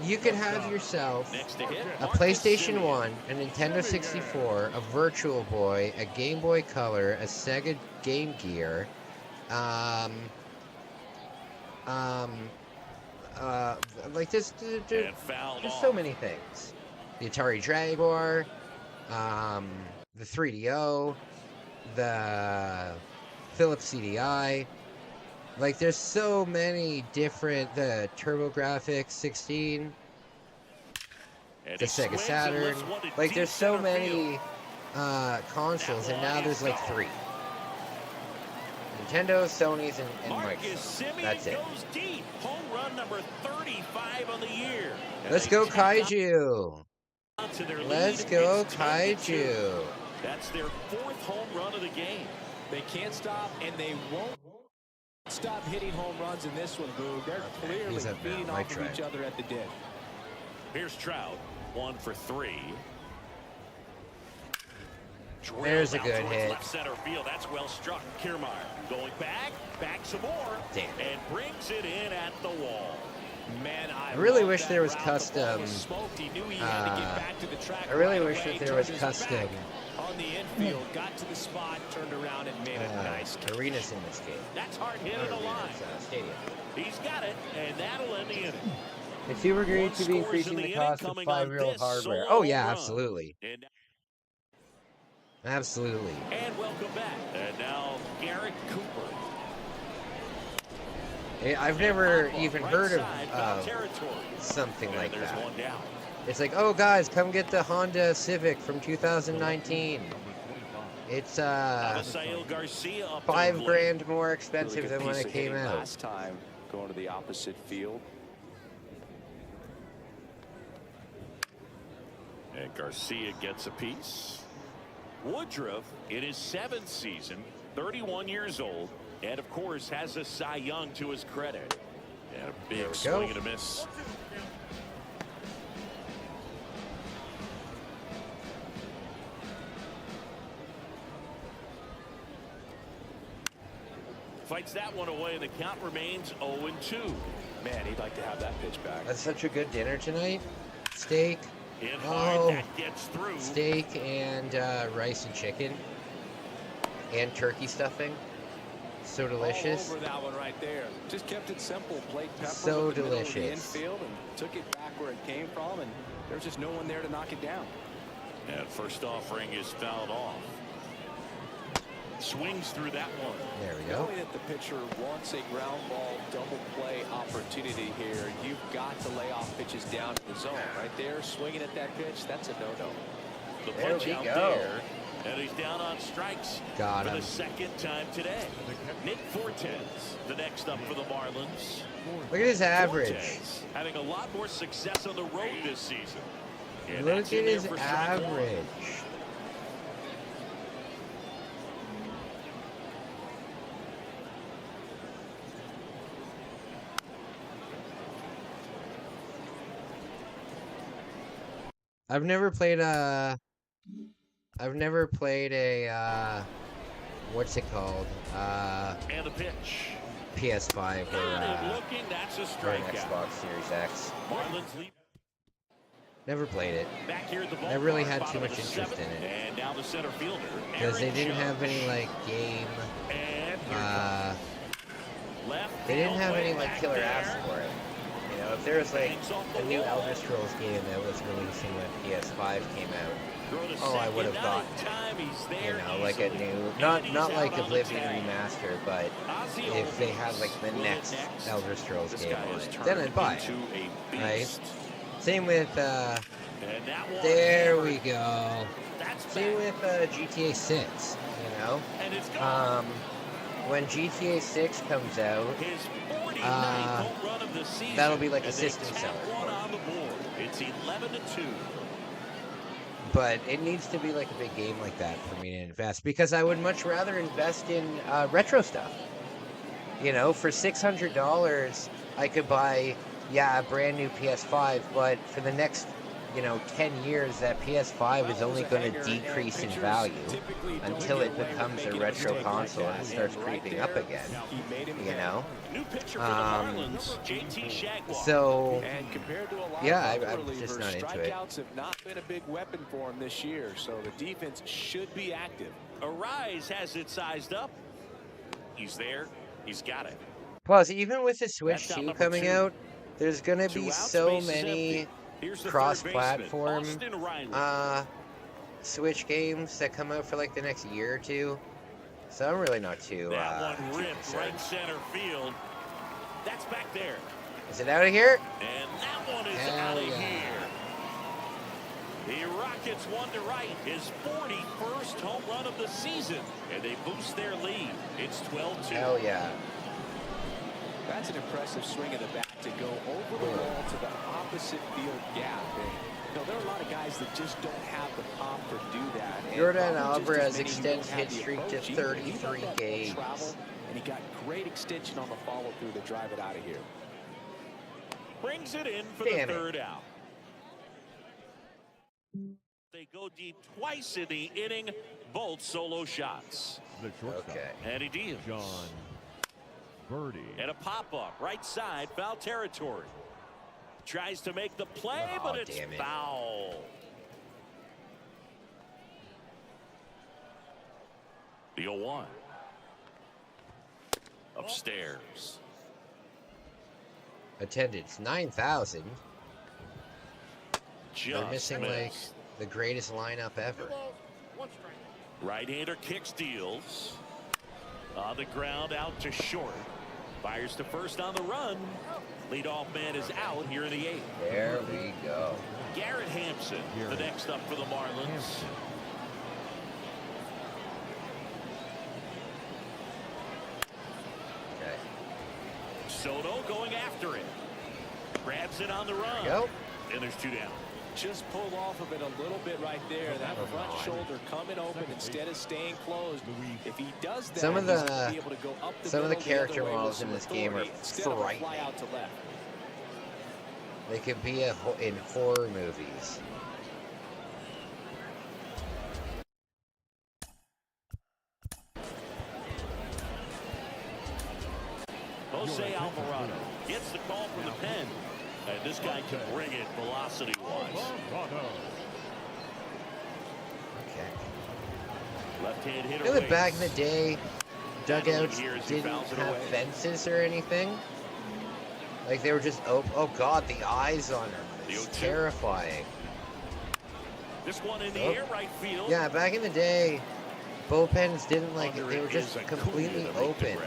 You could have yourself a PlayStation 1, a Nintendo 64, a Virtual Boy, a Game Boy Color, a Sega Game Gear, like there's so many things. The Atari Jaguar, the 3DO, the Philips CDI. Like there's so many different, the TurboGrafx 16, the Sega Saturn. Like there's so many consoles, and now there's like 3. Nintendo, Sony's, and Microsoft. That's it. Goes deep. Home run number 35 on the year. Let's go Kaiju. Let's go Kaiju. That's their 4th home run of the game. They can't stop, and they won't stop hitting home runs in this one, Boo. They're clearly feeding off of each other at the dead. Here's Trout, 1 for 3. There's a good hit. Left center field. That's well struck. Kiermaier going back some more, and brings it in at the wall. Man, I really wish there was custom. I really wish that there was custom. On the infield, got to the spot, turned around, and made a nice arenas in this game. That's hard hit in the line. Stadium. He's got it, and that'll end the inning. If you agreed to be increasing the cost of 5-year-old hardware, oh yeah, absolutely. Absolutely. And welcome back. And now Garrett Cooper. I've never even heard of something like that. It's like, oh guys, come get the Honda Civic from 2019. It's $5 grand more expensive than when it came out. Last time going to the opposite field. Garcia gets a piece. Woodruff in his 7th season, 31 years old, and of course has a Cy Young to his credit. And a big swing and a miss. Fights that one away, and the count remains 0-2. Man, he'd like to have that pitch back. That's such a good dinner tonight. Steak. That gets through. Steak and rice and chicken. And turkey stuffing. So delicious. All over that one right there. Just kept it simple. Played pepper So with the middle of the delicious. infield and took it back where it came from, and there's just no one there to knock it down. And first offering is fouled off. Swings through that one. There we go. Knowing that the pitcher wants a ground ball double play opportunity here, you've got to lay off pitches down in the zone. Right there, swinging at that pitch, that's a no-no. The There punch we out go. there, and he's down on strikes Got for him. the 2nd time today. Nick Fortes, the next up for the Marlins. Look at his average. Fortes having a lot more success on the road this season. And Look that's at in there his for strike one. average. I've never played a what's it called? And the pitch. PS5 or Looking, that's a or an strikeout. Xbox Series X. Marlins lead Never played it. back here at the I really ballpark, had too bottom of much the interest in 7th, it. And now the center fielder. Because they Aaron didn't have Judge. any like game And here they didn't have any field way like back killer there. apps for it. You know, if there was like Hangs off the a new wall. Elder Scrolls game that was releasing when PS5 came out, Throw to oh, I would have second, thought, not in time, he's you there know, like a easily. new, And not he's like out on the Oblivion tag. remaster, but Ozzy if they had like the Alvarez next will next. Elder Scrolls This game guy on has it, turned then I'd buy it, into a right? beast. Same with, And that one there hammered. we go. That's Same back. with GTA 6, you know? And it's gone. When GTA 6 comes out, His 49th home run of the season. that'll be like a And they system tap seller. one on the board. It's 11-2. But it needs to be like a big game like that for me to invest, because I would much rather invest in retro stuff. You know, for $600, I could buy, a brand new PS5, but for the next, 10 years, that PS5 is only going to decrease in value until it becomes a retro console and it starts creeping up again, you know? New pitcher for the Marlins, JT Jaguar. So, And compared to a lot yeah, of other I'm just relievers, not into it. strikeouts have not been a big weapon for him this year, so the defense should be active. Arise has it sized up. He's there. He's got it. Plus, even with the Switch That's out 2 number coming 2. out, there's going to 2 be outs, so bases many empty. Here's the third cross-platform baseman, Austin Riley. Switch games that come out for like the next year or two. So I'm really not too That one too ripped concerned. right center field. That's back there. Is it out of here? And that one is Hell out of yeah. here. The Rockets one to right. His 41st home run of the season. And they boost their lead. It's 12-2. Hell yeah. That's an impressive swing of the bat to go over the wall to the opposite field gap. And, there are a lot of guys that just don't have the pop to do that. And Jordan probably just as Alvarez many who extends don't have hit the streak to approach either. He 33 let that ball games. travel, and he got great extension on the follow-through to drive it out of here. Brings it in for Damn the it. third out. They go deep twice in the inning, both solo shots. The shortstop, Okay. And he deals. John Birdie. And a pop-up, right side, foul territory. Tries to make the play, Oh, but it's damn it. foul. The 0-1. Upstairs. Attendance 9,000. Just They're missing like missed. the greatest lineup ever. Right-hander kicks, deals. On the ground, out to short. Fires to first on the run. Leadoff man is out here in the 8th. There we go. Garrett Hampson, the next up for the Marlins. Okay. Soto going after it. Grabs it on the run. Go. And there's 2 down. Just pulled off of it a little bit right there. That front shoulder coming open instead of staying closed. If he does that, Some of he's gonna be able to go up the some of the middle character other way models with in this some game are authority instead of a frightening. fly out to left. They could be in horror movies. Jose Alvarado gets the call from the pen. And this guy can bring it velocity-wise. Okay. Left-hand hitter. You know that back in the day, dugouts Here as he didn't fouls it have away. fences or anything? Like they were just, oh god, the eyes on them. It's terrifying. This one in the air right field. Yeah, back in the day, bullpens didn't like it. They were just completely open.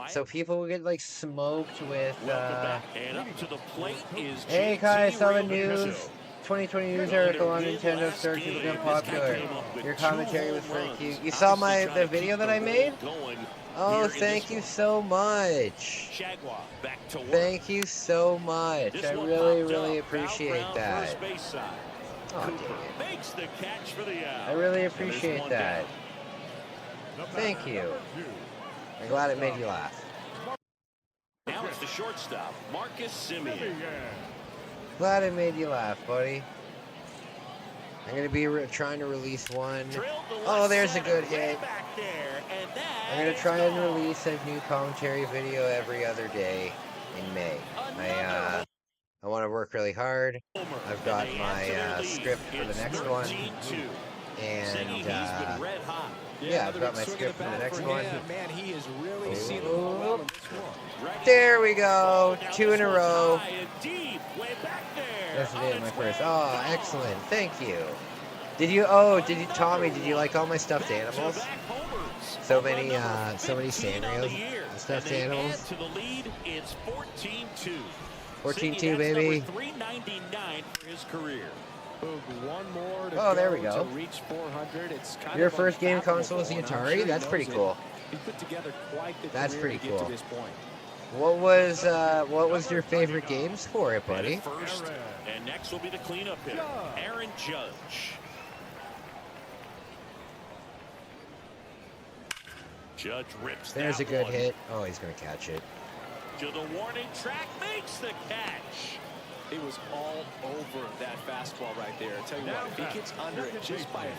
So people would get like smoked with, And up to the plate is hey Kai, I saw the news. 2020 news article on Nintendo search has become popular. Your commentary was very cute. You saw the video that I made? Oh, thank you so much. Thank you so much. I really, really appreciate that. Oh, dang it. Makes the catch for the out. I really appreciate that. Thank you. I'm glad it made you laugh. Now it's the shortstop, Marcus Simeon. Glad it made you laugh, buddy. I'm going to be trying to release one. Oh, there's a good hit. I'm going to try and release a new commentary video every other day in May. I want to work really hard. I've got my script for the next one. And, yeah, I've got my script for the next one. Man, he is really seeing the ball well in this one. There we go. 2 in a row. Yes, I did, my first. Oh, excellent. Thank you. Tommy, did you like all my stuffed animals? So many Sanrios stuffed animals. To the lead, it's 14-2. 14-2, baby. $399 for his career. One more Oh, there we go. to reach 400. It's kind Your of first game unfathomable, console was the and I'm Atari? sure he That's pretty knows cool. He put together quite the That's career pretty to get cool. to this point. What was your favorite games for it, buddy? First, and next will be the cleanup hitter, Aaron Judge. Judge rips There's a that good one. hit. Oh, he's going to catch it. To the warning track, makes the catch. It was all over that fastball right there. I tell you what, if he gets under it just by a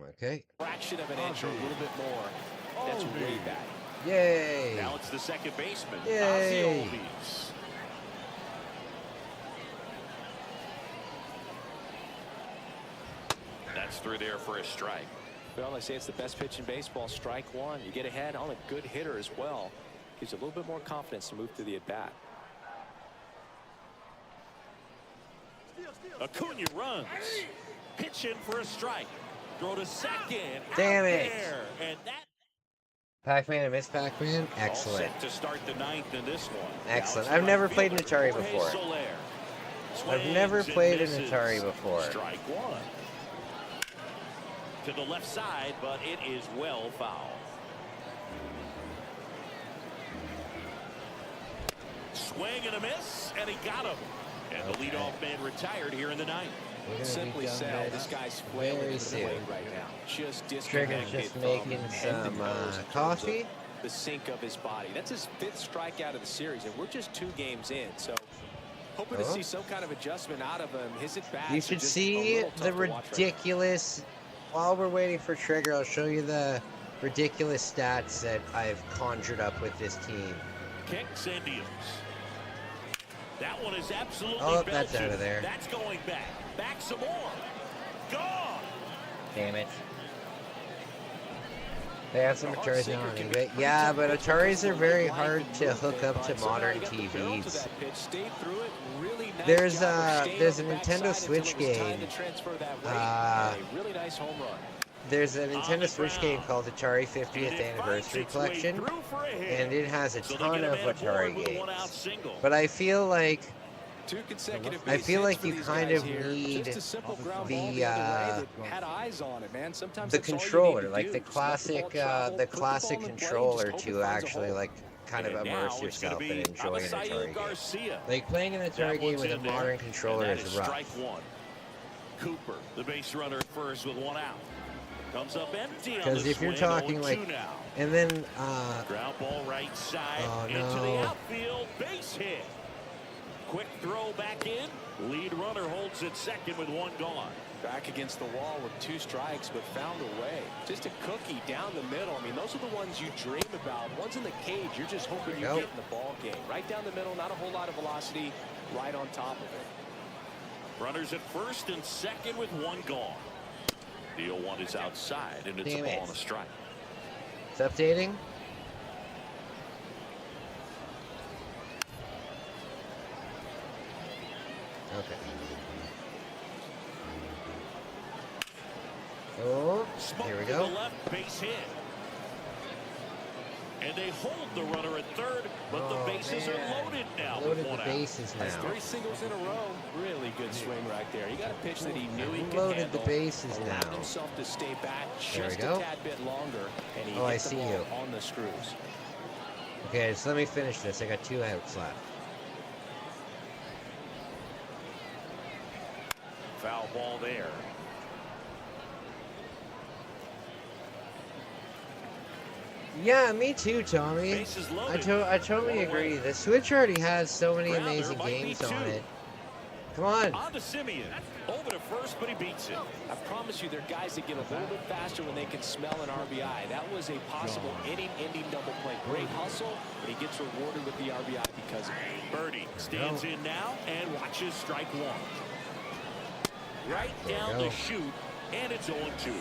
Okay. fraction of an inch or a little bit more, that's way back. Yay. Now it's the second baseman, Yay. Ozzy Albies. That's through there for a strike. Well, I say it's the best pitch in baseball. Strike one. You get ahead on a good hitter as well. Gives you a little bit more confidence to move through the at-bat. Acuna runs. Pitch in for a strike. Throw to second. Damn out it. There. And that Pac-Man and Miss Pac-Man? all Excellent. set to start the ninth in this one. Excellent. Now it's I've never right played an fielder, Atari Jorge before. Soler. I've never Swings and played an misses. Atari before. Strike one. To the left side, but it is well fouled. Swing and a miss, and he got him. And the leadoff man retired here in the ninth. Simply said, this guy's flailing very into the soon. plate right now. Just Trigger's disconnected just from making head to some nose in terms of coffee. the sink of his body. That's his 5th strikeout of the series, and we're just 2 games in. So hoping to Oh. see some kind of adjustment out of him. His at-bats You are should just see a little tough the to watch right ridiculous. While we're waiting for Trigger, I'll show you the ridiculous stats that I've conjured up with this team. Kicks and deals. That one is absolutely Oh, that's belted. out of there. That's going back. Back some more. Gone. Damn it. They have some Ataris now on eBay. Yeah, but Ataris are very hard to hook up to modern TVs. There's a Nintendo Switch game. There's a Nintendo Switch game called Atari 50th Anniversary Collection, and it has a ton of Atari games. But I feel like you kind of need the controller, like the classic controller to actually like kind of And now immerse it's gonna yourself be and enjoy an Avisail Atari game. Garcia. Like playing an That Atari game one's with a in there, modern and controller that is is rough. strike one. Cooper, the base runner at first with one out. Comes up empty on Because the if you're swing, talking 0-2 like, now. and then Ground ball right side oh, into no. the outfield, base hit. Quick throw back in. Lead runner holds at second with one gone. Back against the wall with 2 strikes, but found a way. Just a cookie down the middle. I mean, those are the ones you dream about. Ones in the cage, you're just hoping you get in the ball game. Right down the middle, not a whole lot of velocity, right on top of it. Runners at first and second with one gone. The 0-1 is outside, and it's Damn a ball it. and a strike. It's updating. Okay. Oh, here we go. To the left base hit. And they hold the runner at third, but the bases are loaded now with Loaded one the out. bases That's now. 3 singles in a row. Really good swing right there. He got a pitch that he knew he could Loaded handle. the bases allowed now. himself to stay back There we just go. a tad bit longer, and he Oh, I hit the see ball you. on the screws. Okay, so let me finish this. I got 2 outs left. Foul ball there. Yeah, me too, Tommy. Bases I loaded. totally agree. The Switch already has so many Grounder amazing might be games 2. on it. Come on. On to Simeon. Over to first, but he beats it. I promise you, there are guys that get a little bit faster when they can smell an RBI. That was a possible inning-ending double play. Great hustle, but he gets rewarded with the RBI because of it. Birdie stands in now and watches strike one. Right There we down go. the chute, and it's 0-2.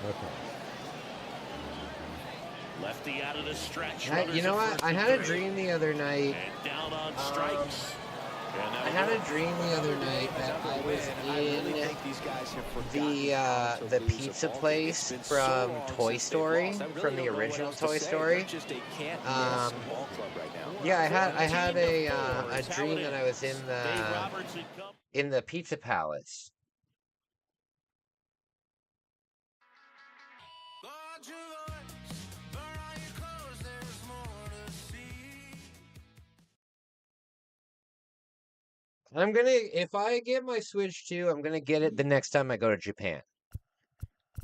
Okay. Lefty out of the stretch. You know what? I had a dream the other night. And down on strikes. I had a dream the other night that I was in the pizza place from Toy Story, from the original Toy Story. Yeah, I had a dream that I was in the Pizza Palace. If I get my Switch 2, I'm gonna get it the next time I go to Japan.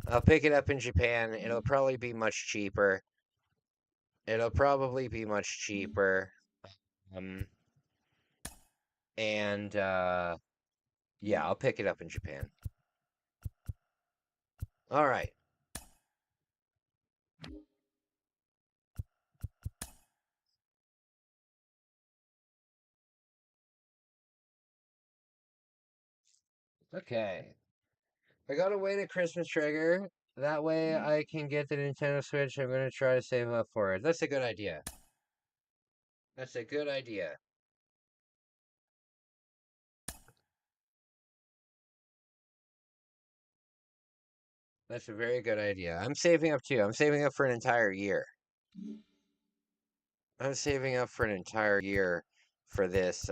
I'll pick it up in Japan. It'll probably be much cheaper. And yeah, I'll pick it up in Japan. All right. Okay. I gotta wait a Christmas trigger. That way I can get the Nintendo Switch. I'm gonna try to save up for it. That's a good idea. That's a good idea. That's a very good idea. I'm saving up too. I'm saving up for an entire year. I'm saving up for an entire year for this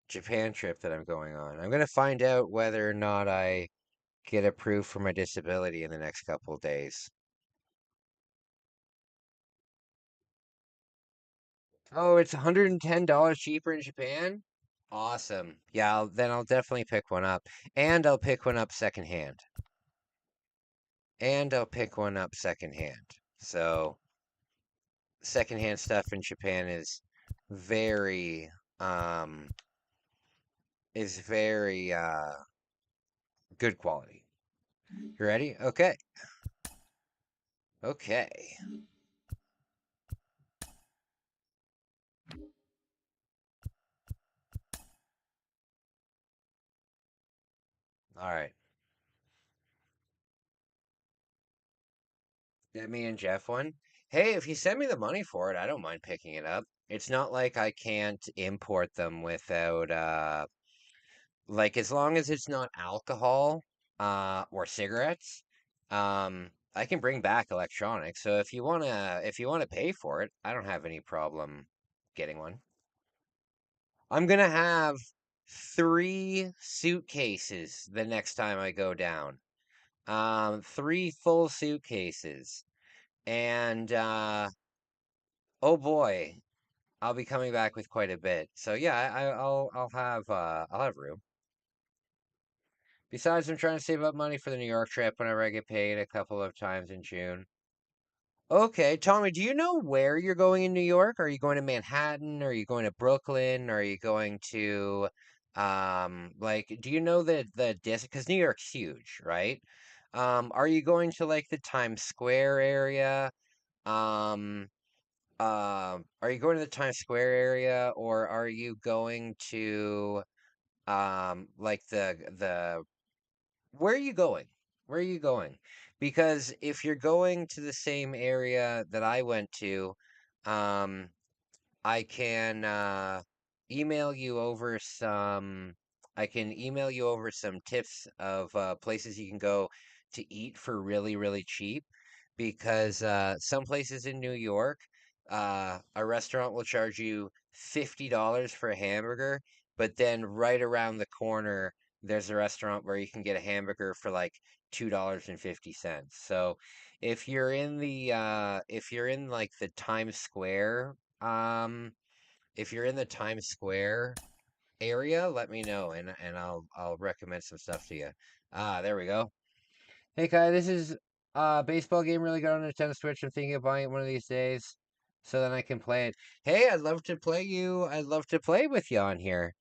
Japan trip that I'm going on. I'm gonna find out whether or not I get approved for my disability in the next couple of days. Oh, it's $110 cheaper in Japan? Awesome. Yeah, then I'll definitely pick one up. And I'll pick one up secondhand. So, secondhand stuff in Japan is very, good quality. You ready? Okay. Okay. All right. Get me and Jeff one. Hey, if you send me the money for it, I don't mind picking it up. It's not like I can't import them without, like, as long as it's not alcohol, or cigarettes, I can bring back electronics. So if you wanna pay for it, I don't have any problem getting one. I'm gonna have 3 suitcases the next time I go down. 3 full suitcases. And oh boy, I'll be coming back with quite a bit. So yeah, I'll have room. Besides, I'm trying to save up money for the New York trip whenever I get paid a couple of times in June. Okay, Tommy, do you know where you're going in New York? Are you going to Manhattan? Are you going to Brooklyn? Are you going to like do you know the because New York's huge, right? Are you going to like the Times Square area? Um are you going to the Times Square area, or are you going to like the where are you going? Where are you going? Because if you're going to the same area that I went to, um, I can email you over some. I can email you over some tips of places you can go to eat for really, really cheap. Because some places in New York, a restaurant will charge you $50 for a hamburger, but then right around the corner, there's a restaurant where you can get a hamburger for like $2.50. So if you're in like the Times Square, if you're in the Times Square area, let me know and I'll recommend some stuff to you. Ah, there we go. Hey Kai, this is baseball game really good on Nintendo Switch. I'm thinking of buying it one of these days so then I can play it. Hey, I'd love to play you. I'd love to play with you on here.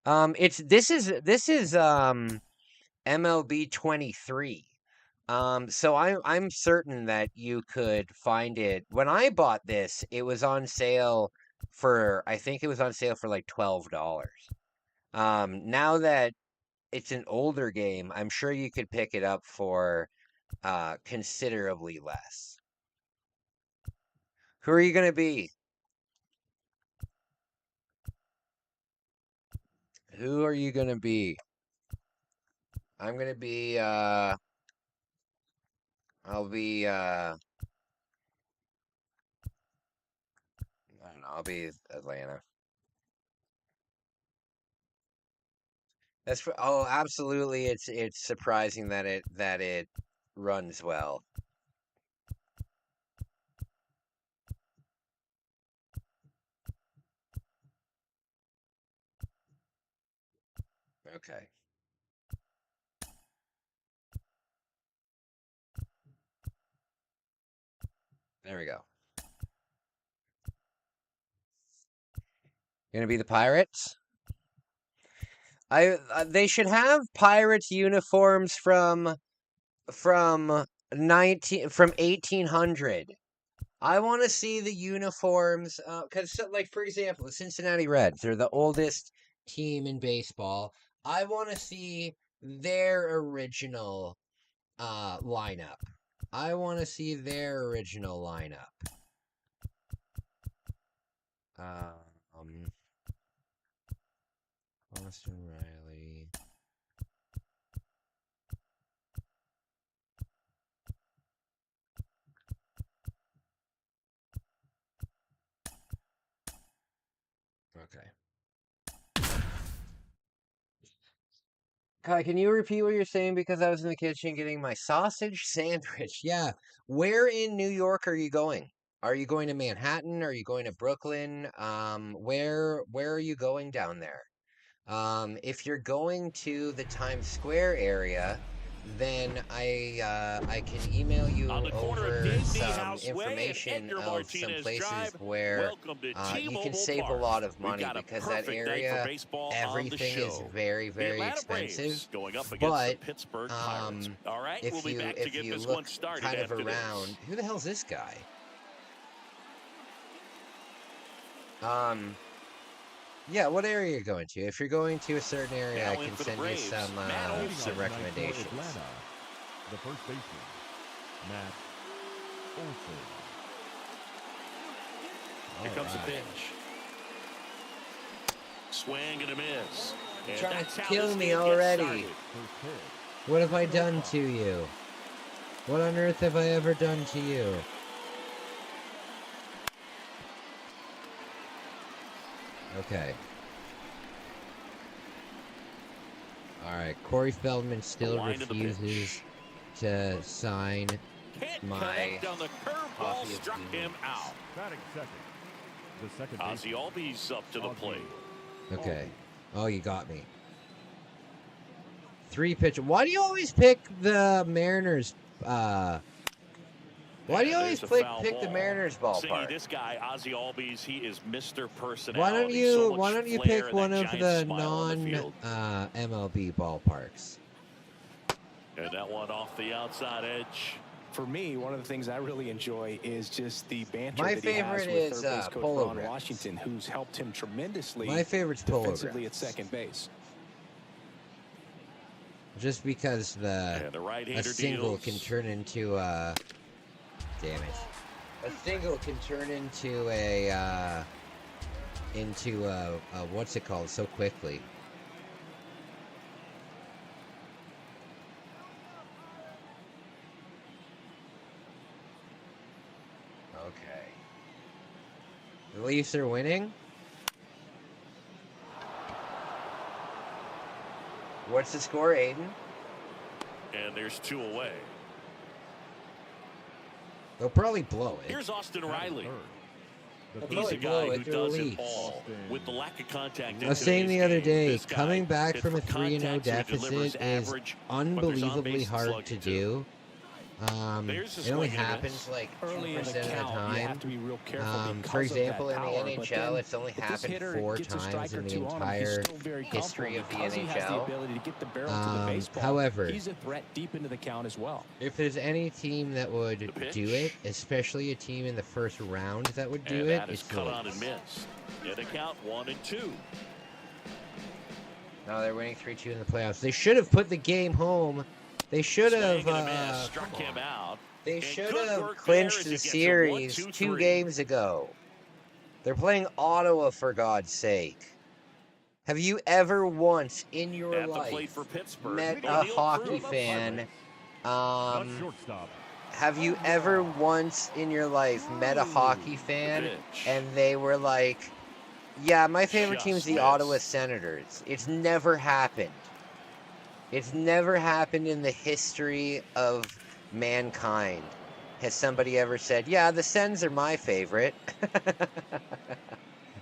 This is MLB 23. So I'm certain that you could find it. When I bought this, it was on sale for I think it was on sale for like $12. Now that it's an older game, I'm sure you could pick it up for considerably less. Who are you gonna be? Who are you gonna be? I'm gonna be I'll be I don't know, I'll be Atlanta. Oh, absolutely. It's surprising that it runs well. Okay. There we go. Gonna be the Pirates? They should have Pirates uniforms from 1800. I want to see the uniforms because like for example, the Cincinnati Reds, they're the oldest team in baseball. I want to see their original lineup. I want to see their original lineup. Austin Riley. Okay. Kai, can you repeat what you're saying? Because I was in the kitchen getting my sausage sandwich. Yeah. Where in New York are you going? Are you going to Manhattan? Are you going to Brooklyn? Where are you going down there? If you're going to the Times Square area, then I can email you over some information of some places where you can save a lot of money because that area, everything is very, very expensive. But if you look kind of around, who the hell's this guy? Yeah, what area are you going to? If you're going to a certain area, I can send you some recommendations. Atlanta, the first baseman, Matt Olson. Here comes the pitch. Swing and a miss. You're trying to kill me already. What have I done to you? What on earth have I ever done to you? Okay. All right. Corey Feldman still refuses to sign my connect on the curveball, coffee of struck him beans. out. Batting second. The second Ozzy Albies up to the plate. Okay. Oh, you got me. 3 pitch. Why do you always pick the Mariners? Why do you always pick the Mariners ballpark? This guy, Ozzy Albies, he is Mr. Personality. Why don't you pick one of the non MLB ballparks? And that one off the outside edge. For me, one of the things I really enjoy is just the banter My that he has favorite with is third base coach Polo Ron Grips. Washington, who's helped him tremendously. My favorite's Polo defensively Grips. at second base. Just because a single can turn into damn it. A single can turn into a what's it called so quickly. Okay. The Leafs are winning. What's the score, Aiden? And there's 2 away. They'll probably blow it. Here's Austin Riley. They'll He's a probably guy blow who it. They're does it Leafs. all. With the lack of contact I in was saying today's the other game, day, this guy coming back hits from a for 3-0 contact, so he delivers deficit is average, but there's unbelievably on-base hard slug to too. do. There's a It only swing and a happens miss. like 2% Early in of the the count, you time. have to be real careful because For of that example, in power, the but NHL, then it's only if this happened hitter 4 gets a times strike or in the two on him, he's entire still very history of the comfortable. Because he has the NHL. ability to get the barrel to the baseball, However, he's a threat deep into the count as well. if there's any team that would do it, especially a team in the first round that would do And it, that is it's the cut on Leafs. and miss. And a count 1-2. No, they're winning 3-2 in the playoffs. They should have put the game home. They should have. Swing and a miss, struck him out. They And should good have work clinched there the as he gets a series 1-2-3. 2 games ago. They're playing Ottawa, for God's sake. Have you ever once in your At the plate life for Pittsburgh, met a O'Neal hockey threw. fan? Shortstop. Have you ever once in your life met a hockey fan Pitch. and they were like, yeah, my favorite Just team's the missed. Ottawa Senators? It's never happened. It's never happened in the history of mankind. Has somebody ever said, yeah, the Sens are my favorite?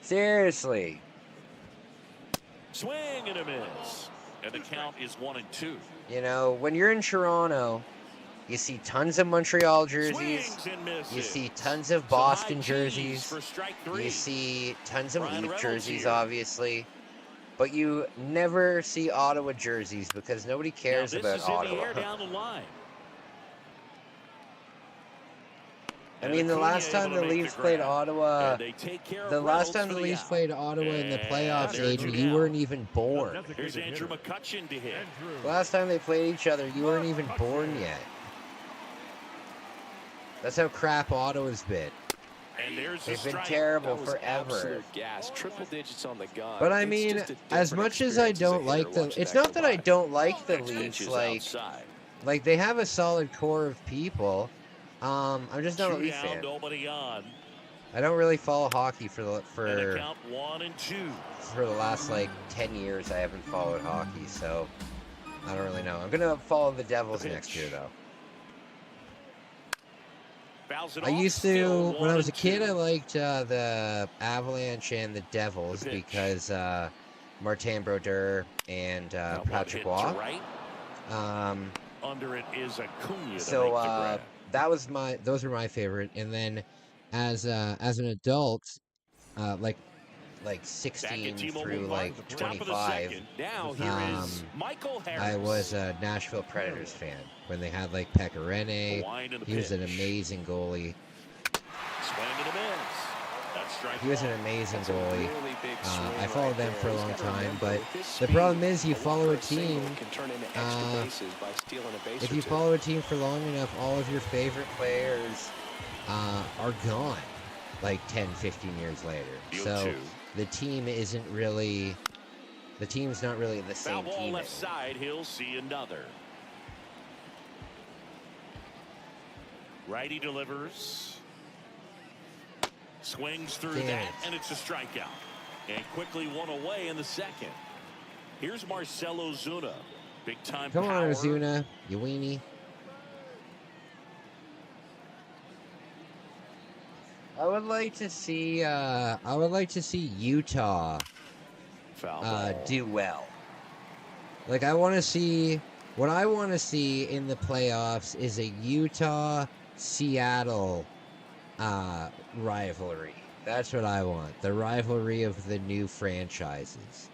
Seriously. Swing and a miss. And the count is 1-2. You know, when you're in Toronto, you see tons of Montreal jerseys. Swings and misses. You see tons of Some Boston high tees jerseys. for strike 3. You see tons of Ryan Leaf Reynolds jerseys, here. obviously. But you never see Ottawa jerseys because nobody cares now, about this is in Ottawa. the air down the line. I mean, the last time the Leafs played Ottawa, the last time the Leafs played Ottawa in the playoffs, Adrian, you weren't even born. Here's Andrew McCutcheon to hit. The last time they played each other, you weren't even born yet. That's how crap Ottawa's been. And there's They've a been strike. terrible That was forever. absolute gas. Triple digits on the gun. But I It's mean, just a as different much as I experience as a don't like hitter the, watching it's that not go that I by. don't like the Next Leafs. pitch is Like outside. they have a solid core of people. I'm just not a Leaf Two down, fan. nobody on. I don't really follow hockey for And the count 1-2. the last like 10 years. I haven't followed hockey, so I don't really know. I'm gonna follow the Devils next year though. Fouls it I off, used still to, when I was a 1-2. kid, I liked the Avalanche and the Devils The pitch. because Martin Brodeur and That one Patrick hit to Waugh. right. Under it is Acuna to So make the grab. those were my favorite. And then as an adult, like 16 through like 25, Now here is Michael Harris. I was a Nashville Predators fan when they had like Pecorine. Wind and a He was an pitch. amazing goalie. Swing and a miss. That's strike He was an one. amazing That's a goalie. really big swing I followed right them there. for a He's long gotta time, remember, but with his the speed, problem is you a follow a one-foot single team. can turn into extra bases by stealing a base If or you two. follow a team for long enough, all of your favorite players are gone like 10, 15 years later. Field So two. the team's not really the Foul same ball team left anymore. side. He'll see another. Righty delivers. Swings through Damn that, it. and it's a strikeout. And quickly one away in the second. Here's Marcelo Zuna. Big time Come power. on, Ozuna, you weenie. I would like to see Utah do well. Like, I want to see, what I want to see in the playoffs is a Utah-Seattle rivalry. That's what I want. The rivalry of the new franchises.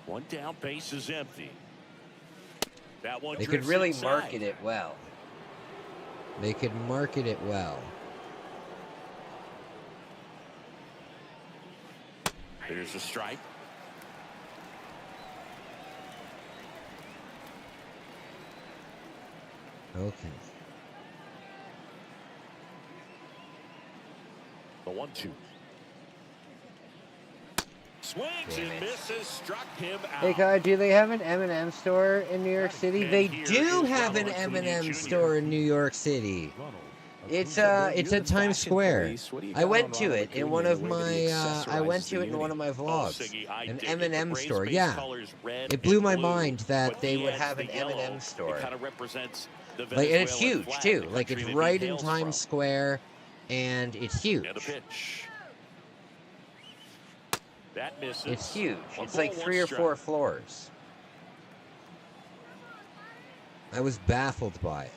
One down, base is empty. That one They could drifts really inside. market it well. They could market it well. There's a strike. Okay. The 1-2. Swings and misses, struck him out. Hey, God, do they have an M&M store in New York City? They do have an M&M store in New York City. It's at Times Square. I went to it in one of my vlogs. An M&M store, yeah. It blew my mind that they would have an M&M store. Like, and it's huge too. Like, it's right in Times Square, and it's huge. That misses. It's huge. It's like 3 or 4 floors. I was baffled by it.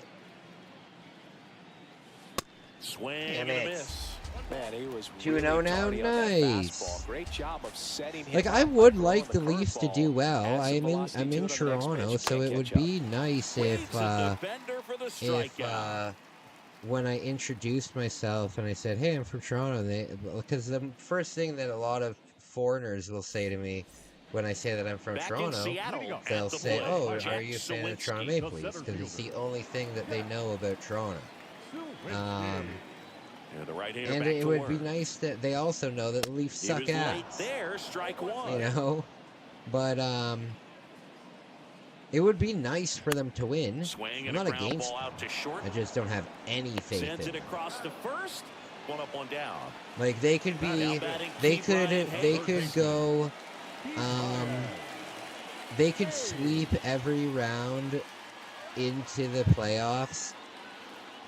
Swing Damn and a it. miss. Man, he was 2-0 now, tardy on that nice. fastball. Great job of setting him Like, up I by would throwing like the Leafs to curveball. do well. Add some I'm velocity in to it on the next pitch. Toronto, You so can't it would catch up. be nice if If when I introduced myself and I said, "Hey, I'm from Toronto," because the first thing that a lot of foreigners will say to me when I say that I'm from Toronto, they'll say, "Oh, are you a fan of Toronto Maple Leafs?" Because it's the only thing that they know about Toronto. And it would be nice that they also know that the Leafs suck ass. There, strike one. You know, but it would be nice for them to win. I'm not against them. I just don't have any faith Sends in it them. across the first. One up, one down. Like, they could be, they could go, they could sweep every round into the playoffs.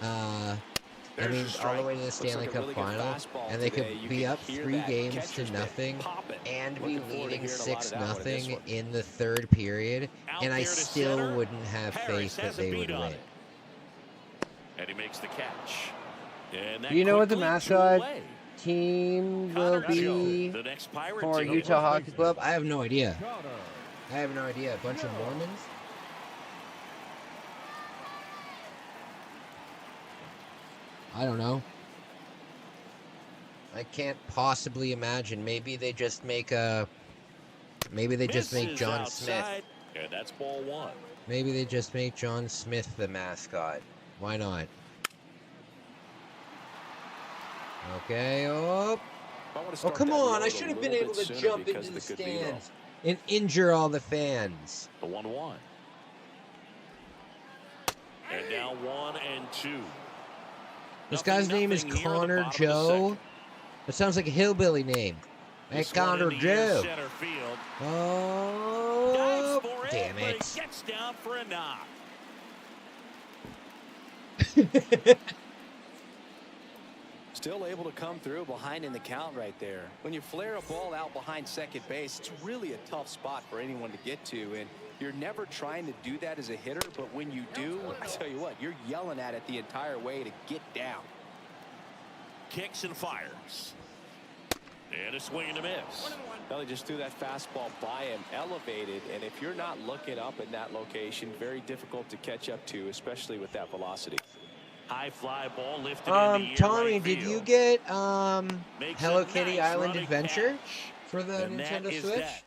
I mean, all the way to the Stanley Cup final, and they could be up 3 games to nothing and be leading 6-0 in the third period, and I still wouldn't have faith that they would win. And he makes the catch. And that Do you know what the quickly mascot drew away. team will be The next Pirate for team. Utah Hockey Club? I have no idea. I have no idea. A bunch of Mormons? I don't know. I can't possibly imagine. Maybe they just make a... Maybe they just make Misses John Smith. outside, and that's ball one. Maybe they just make John Smith the mascot. Why not? Okay, oh. Oh, come on. I should have been able to jump into the stands and injure all the fans. The 1-1. And now 1 and 2. This guy's name is Connor Joe. That sounds like a hillbilly name. Hey, Connor Joe. Oh, damn it. Gets down for a knock. Still able to come through behind in the count right there. When you flare a ball out behind second base, it's really a tough spot for anyone to get to, and you're never trying to do that as a hitter, but when you do, I tell you what, you're yelling at it the entire way to get down. Kicks and fires. And a swing and a miss. Well, he just threw that fastball by him, elevated, and if you're not looking up in that location, very difficult to catch up to, especially with that velocity. High fly ball lifted in the air. Tommy, right did field. you get Makes Hello a Kitty nice Island running Adventure catch. for the And that Nintendo is Switch? that.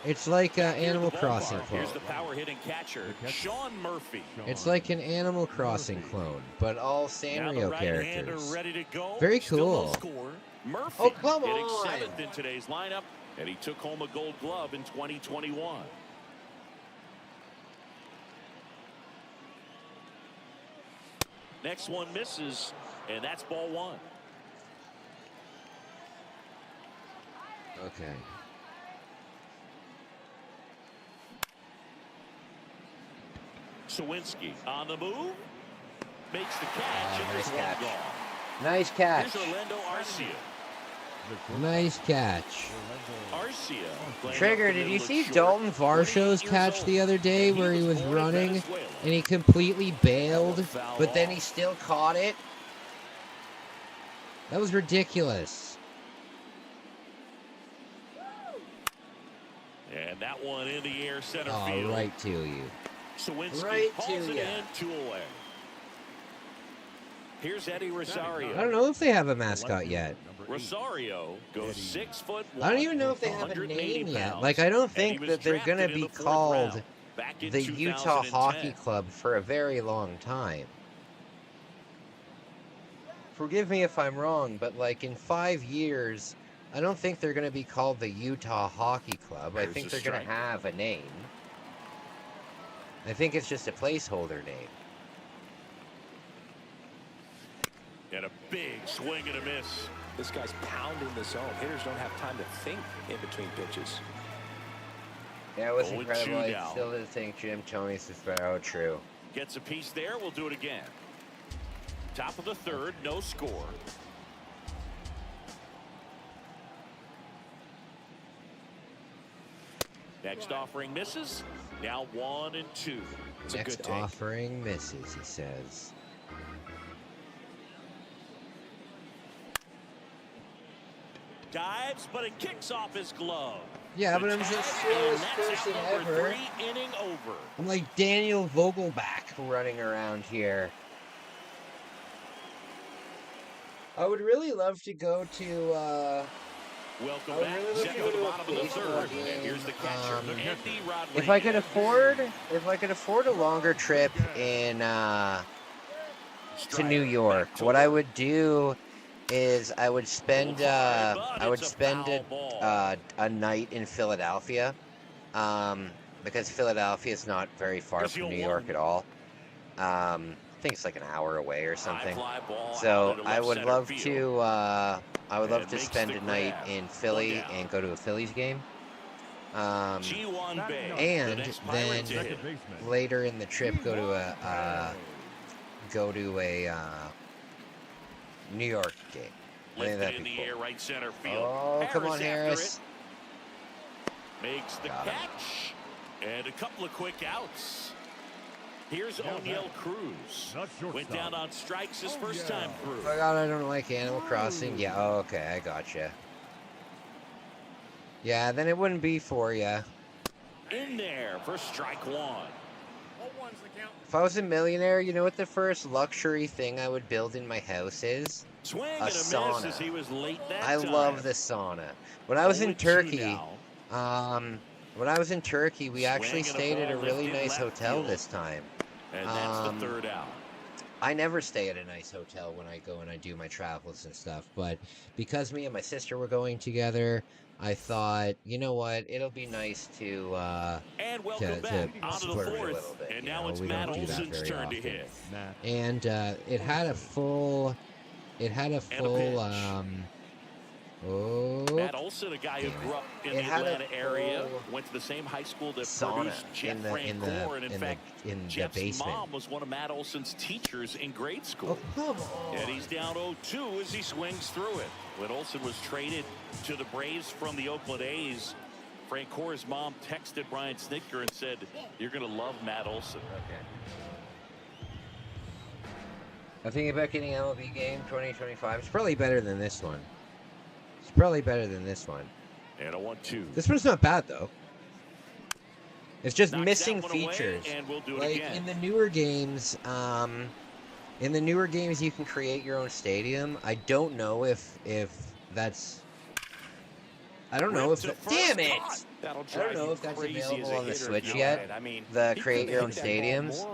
It's like Animal Crossing clone. Here's the power hitting catcher, Sean Murphy. It's like an Animal Crossing clone, but all Now the Sanrio right-hander characters. ready to go. Very Still cool. no score. Murphy Oh, come hitting on. 7th in today's lineup, and he took home a Gold Glove in 2021. Next one misses, and that's ball one. Okay. Sawinski on the move. Makes the catch, and nice there's one catch. gone. Nice catch. Here's Orlando Arcia. Nice catch. Arcia. Trigger, did you see Dalton Varsho's catch the other day where he was running and he completely bailed, but then he still caught it? That was ridiculous. And that one in the air center Oh, field. right to you. Sawinski Right hauls to it ya. in, 2 away. Here's Eddie Rosario. I don't know if they have a mascot yet. Rosario goes 6 foot. I don't even know if they have a name yet. Like, I don't think that they're going to be called the Utah Hockey Club for a very long time. Forgive me if I'm wrong, but like in 5 years, I don't think they're going to be called the Utah Hockey Club. I think they're going to have a name. I think it's just a placeholder name. And a big swing and a miss. This guy's pounding the zone. Hitters don't have time to think in between pitches. Yeah, it was 0-2 incredible. I now. still didn't think Jim Tony's is throw. True. Gets a piece there. We'll do it again. Top of the third, no score. Next offering misses. Now 1 and 2. It's a good Next take. offering misses, he says. Dives, but it kicks off his glove. Yeah, but I'm the slowest person ever. 3-inning over. I'm like Daniel Vogelback running around here. I would really love to go to, Welcome back. Set to the bottom of the third. And here's the catcher, Andy Rodriguez. if I could afford a longer trip in to New York, what I would do is I would spend a night in Philadelphia, because Philadelphia is not very far from New York at all. I think it's like an hour away or something. So I would love to spend a night in Philly and go to a Phillies game. And then later in the trip go to a New York game. I think that'd be cool. Right center field. Oh, come on, Harris. Makes the catch. And a couple of quick outs. Here's O'Neal Cruz. Went down on strikes his first time through. Oh God, I don't like Animal Crossing. Yeah, oh, okay, I gotcha. Yeah, then it wouldn't be for ya. In there for strike 1. If I was a millionaire, you know what the first luxury thing I would build in my house is? Swing A and a miss sauna. as he was late that I time. love the sauna. When I was in 0-2 Turkey, now. when I was in Turkey, we actually Swing and a stayed at a ball really lifted nice left hotel field. this time. And that's the third out. I never stay at a nice hotel when I go and I do my travels and stuff, but because me and my sister were going together, I thought, you know what, it'll be nice to And welcome back onto the splurge a fourth. little bit. And you now know, it's we Matt don't do that Olson's very turn often. to hit. And it had a full Matt Olson, a guy who grew up in the Atlanta area, went to the same high school that sauna produced Jeff in the Francoeur, and in fact, in the Jeff's basement. mom was one of Matt Olson's teachers in grade school. Oh, come on. And he's down 0-2 as he swings through it. When Olson was traded to the Braves from the Oakland A's, Francoeur's mom texted Brian Snitker and said, "You're going to love Matt Olson." Okay. I'm thinking about getting MLB game 2025. It's probably better than this one. It's probably better than this one. And a 1-2. This one's not bad though. It's just Knocks missing that one away, features. and we'll do it Like again. in the newer games, you can create your own stadium. I don't know if that's. I don't know if. Damn it! I don't know if that's available on the Switch yet. The create your own stadiums.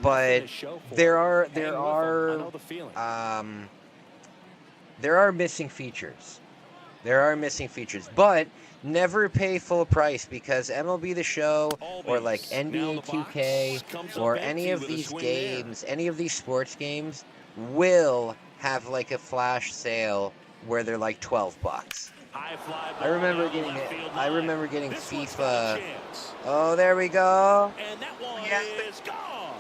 But there are missing features. There are missing features, but never pay full price because MLB The Show or like NBA 2K or any of these games, any of these sports games will have like a flash sale where they're like $12. I remember getting it. I remember getting FIFA. Oh, there we go. And that one is gone.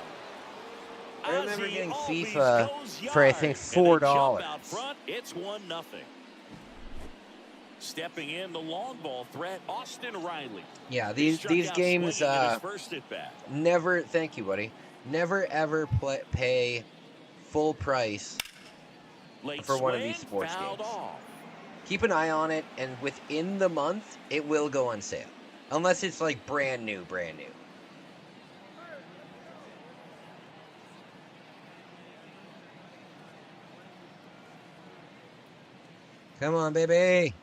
I remember getting FIFA for I think $4. Out front, it's 1-0. Stepping in the long ball threat, Austin Riley. Yeah, these games never. Thank you, buddy. Never ever pay full price for one of these sports games. Keep an eye on it, and within the month, it will go on sale, unless it's like brand new. Come on, baby.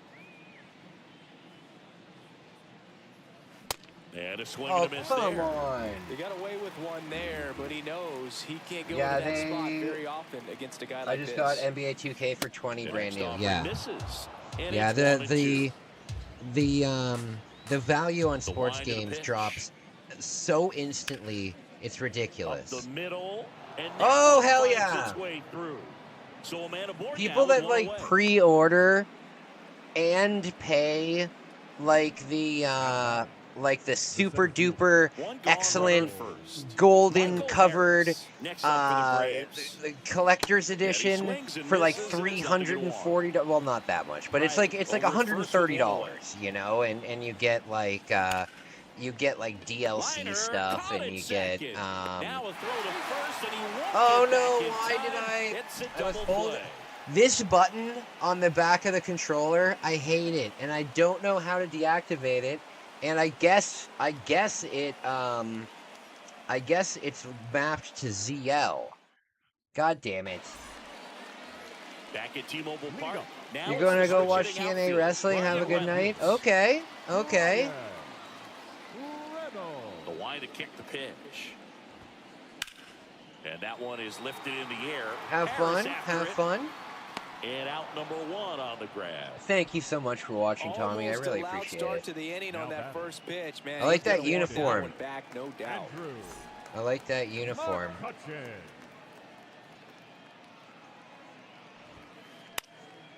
And a swing Oh, and a miss come there. on. He got away with one there, but he knows he can't go Yeah, into that spot very often against a guy like this. I just got NBA 2K for 20 brand new. Yeah. Misses. And Yeah, it's the value on sports games drops so instantly, it's ridiculous. Up the middle, and Oh, hell finds yeah. its way through. So a man aboard People now that with like one away. pre-order and pay like the super duper excellent golden covered the collector's edition for like $340. Well, not that much, but it's like $130, you know, and you get like DLC stuff, and you get oh no, why did I was holding this button on the back of the controller. I hate it, and I don't know how to deactivate it. And I guess it's mapped to ZL. God damn it. Back at T-Mobile Park. Now You're going to go watch TNA wrestling? Have a good night? Okay. Okay. The wide to kick the pitch. And that one is lifted in the air. Have fun. Have fun. And out number 1 on the grab. Thank you so much for watching, Tommy. I really appreciate it. To the inning on that first pitch, man. I like that uniform. Back, no doubt. I like that uniform.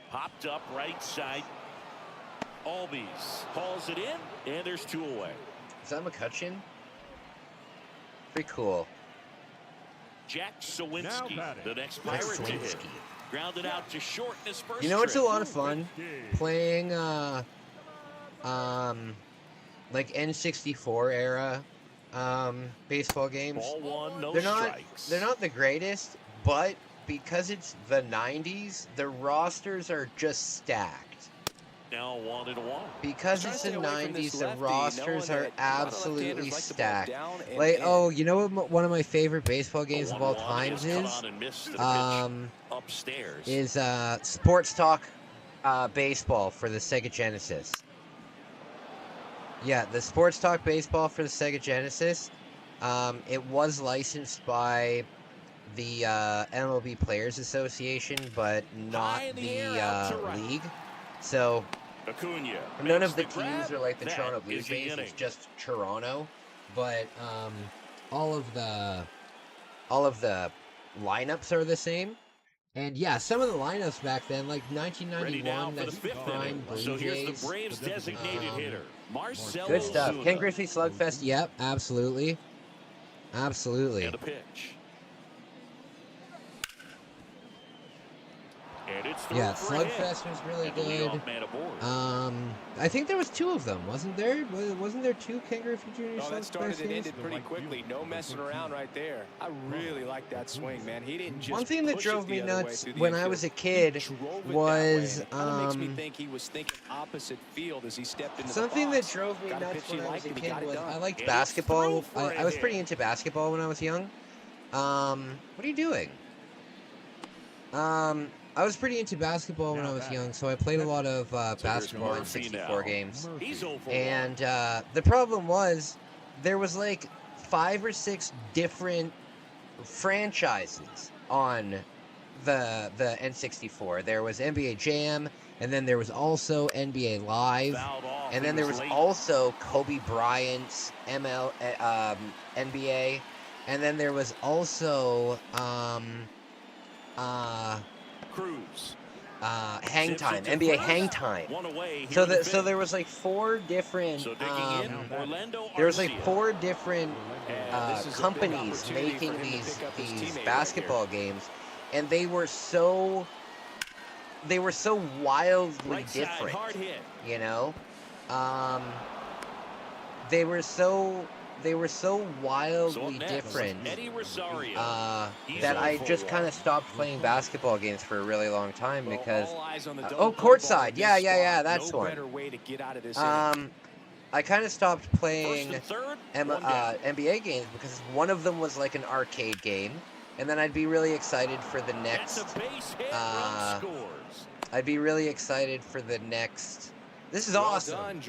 Popped up right side. Albies calls it in, and there's 2 away. Is that McCutcheon? Pretty cool. Jack Sawinski, the next Pirate to hit. Grounded out to short in his first You know what's a trip. lot of fun? Playing like N64 era baseball games. Ball 1, no they're strikes. not the greatest, but because it's the 90s, the rosters are just stacked. Now 1-1. Because it's the 90s, the rosters are absolutely stacked. Like, oh, you know what one of my favorite baseball games of all times is? Upstairs. Is Sports Talk Baseball for the Sega Genesis. Yeah, the Sports Talk Baseball for the Sega Genesis. It was licensed by the MLB Players Association, but not the league. So Acuna none of the teams are like the Toronto Blue Jays. It's just Toronto, but all of the lineups are the same. And yeah, some of the lineups back then, like 1991, that's prime Blue Jays. So here's the Braves designated hitter, Marcelo Good stuff. Ozuna. Ken Griffey Slugfest. Yep, absolutely, absolutely. And a pitch. And it's Yeah, Slugfest was really good. I think there was 2 of them, wasn't there? Wasn't there 2 Ken Griffey Jr. Oh, that started and games? ended pretty quickly. No messing around right there. I really like that swing, man. He didn't just One thing that push drove it me the other way nuts through the when I infield. was a kid He drove it that was way, and it kinda makes me think he was thinking opposite field as he stepped into something the that box. drove me Got a nuts pitch he when I was liked a and he kid got it was done. I liked And basketball. it's through for I was a pretty hit. into basketball when I was young. What are you doing? I was pretty into basketball when I was young, so I played a lot of basketball in 64 games. And the problem was there was like 5 or 6 different franchises on the N64. There was NBA Jam, and then there was also NBA Live, and then there was also Kobe Bryant's NBA, and then there was also Cruz. hang time, NBA hang time. So there was like 4 different companies making these basketball games, and they were so wildly different, you know. They were so wildly different that I just kind of stopped playing basketball games for a really long time because courtside, yeah, that's one. I kind of stopped playing NBA games because one of them was like an arcade game, and then I'd be really excited for the next. I'd be really excited for the next. This is awesome.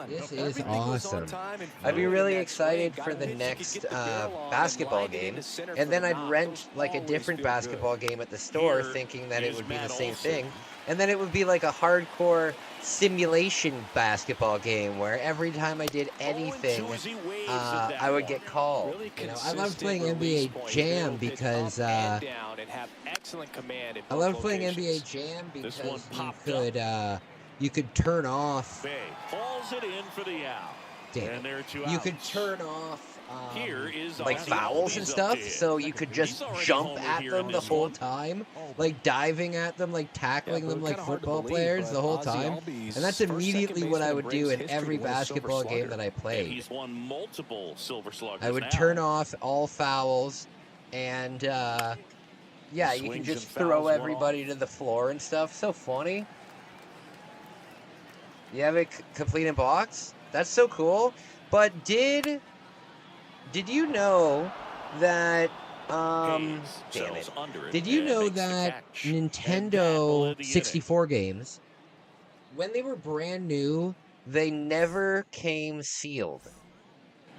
This is awesome. I'd be really excited for the next basketball game, and then I'd rent like a different basketball game at the store, thinking that it would be the same thing, and then it would be like a hardcore simulation basketball game where every time I did anything, I would get called. You know, I loved playing NBA Jam because you could turn off. Damn it. You could turn off like fouls and stuff, so you could just jump at them the whole time, like diving at them, like tackling them like football players the whole time. And that's immediately what I would do in every basketball game that I played. I would turn off all fouls, and yeah, you can just throw everybody to the floor and stuff. So funny. You have it complete in box? That's so cool. But did you know that damn it. Did you know that Nintendo 64 games, when they were brand new, they never came sealed?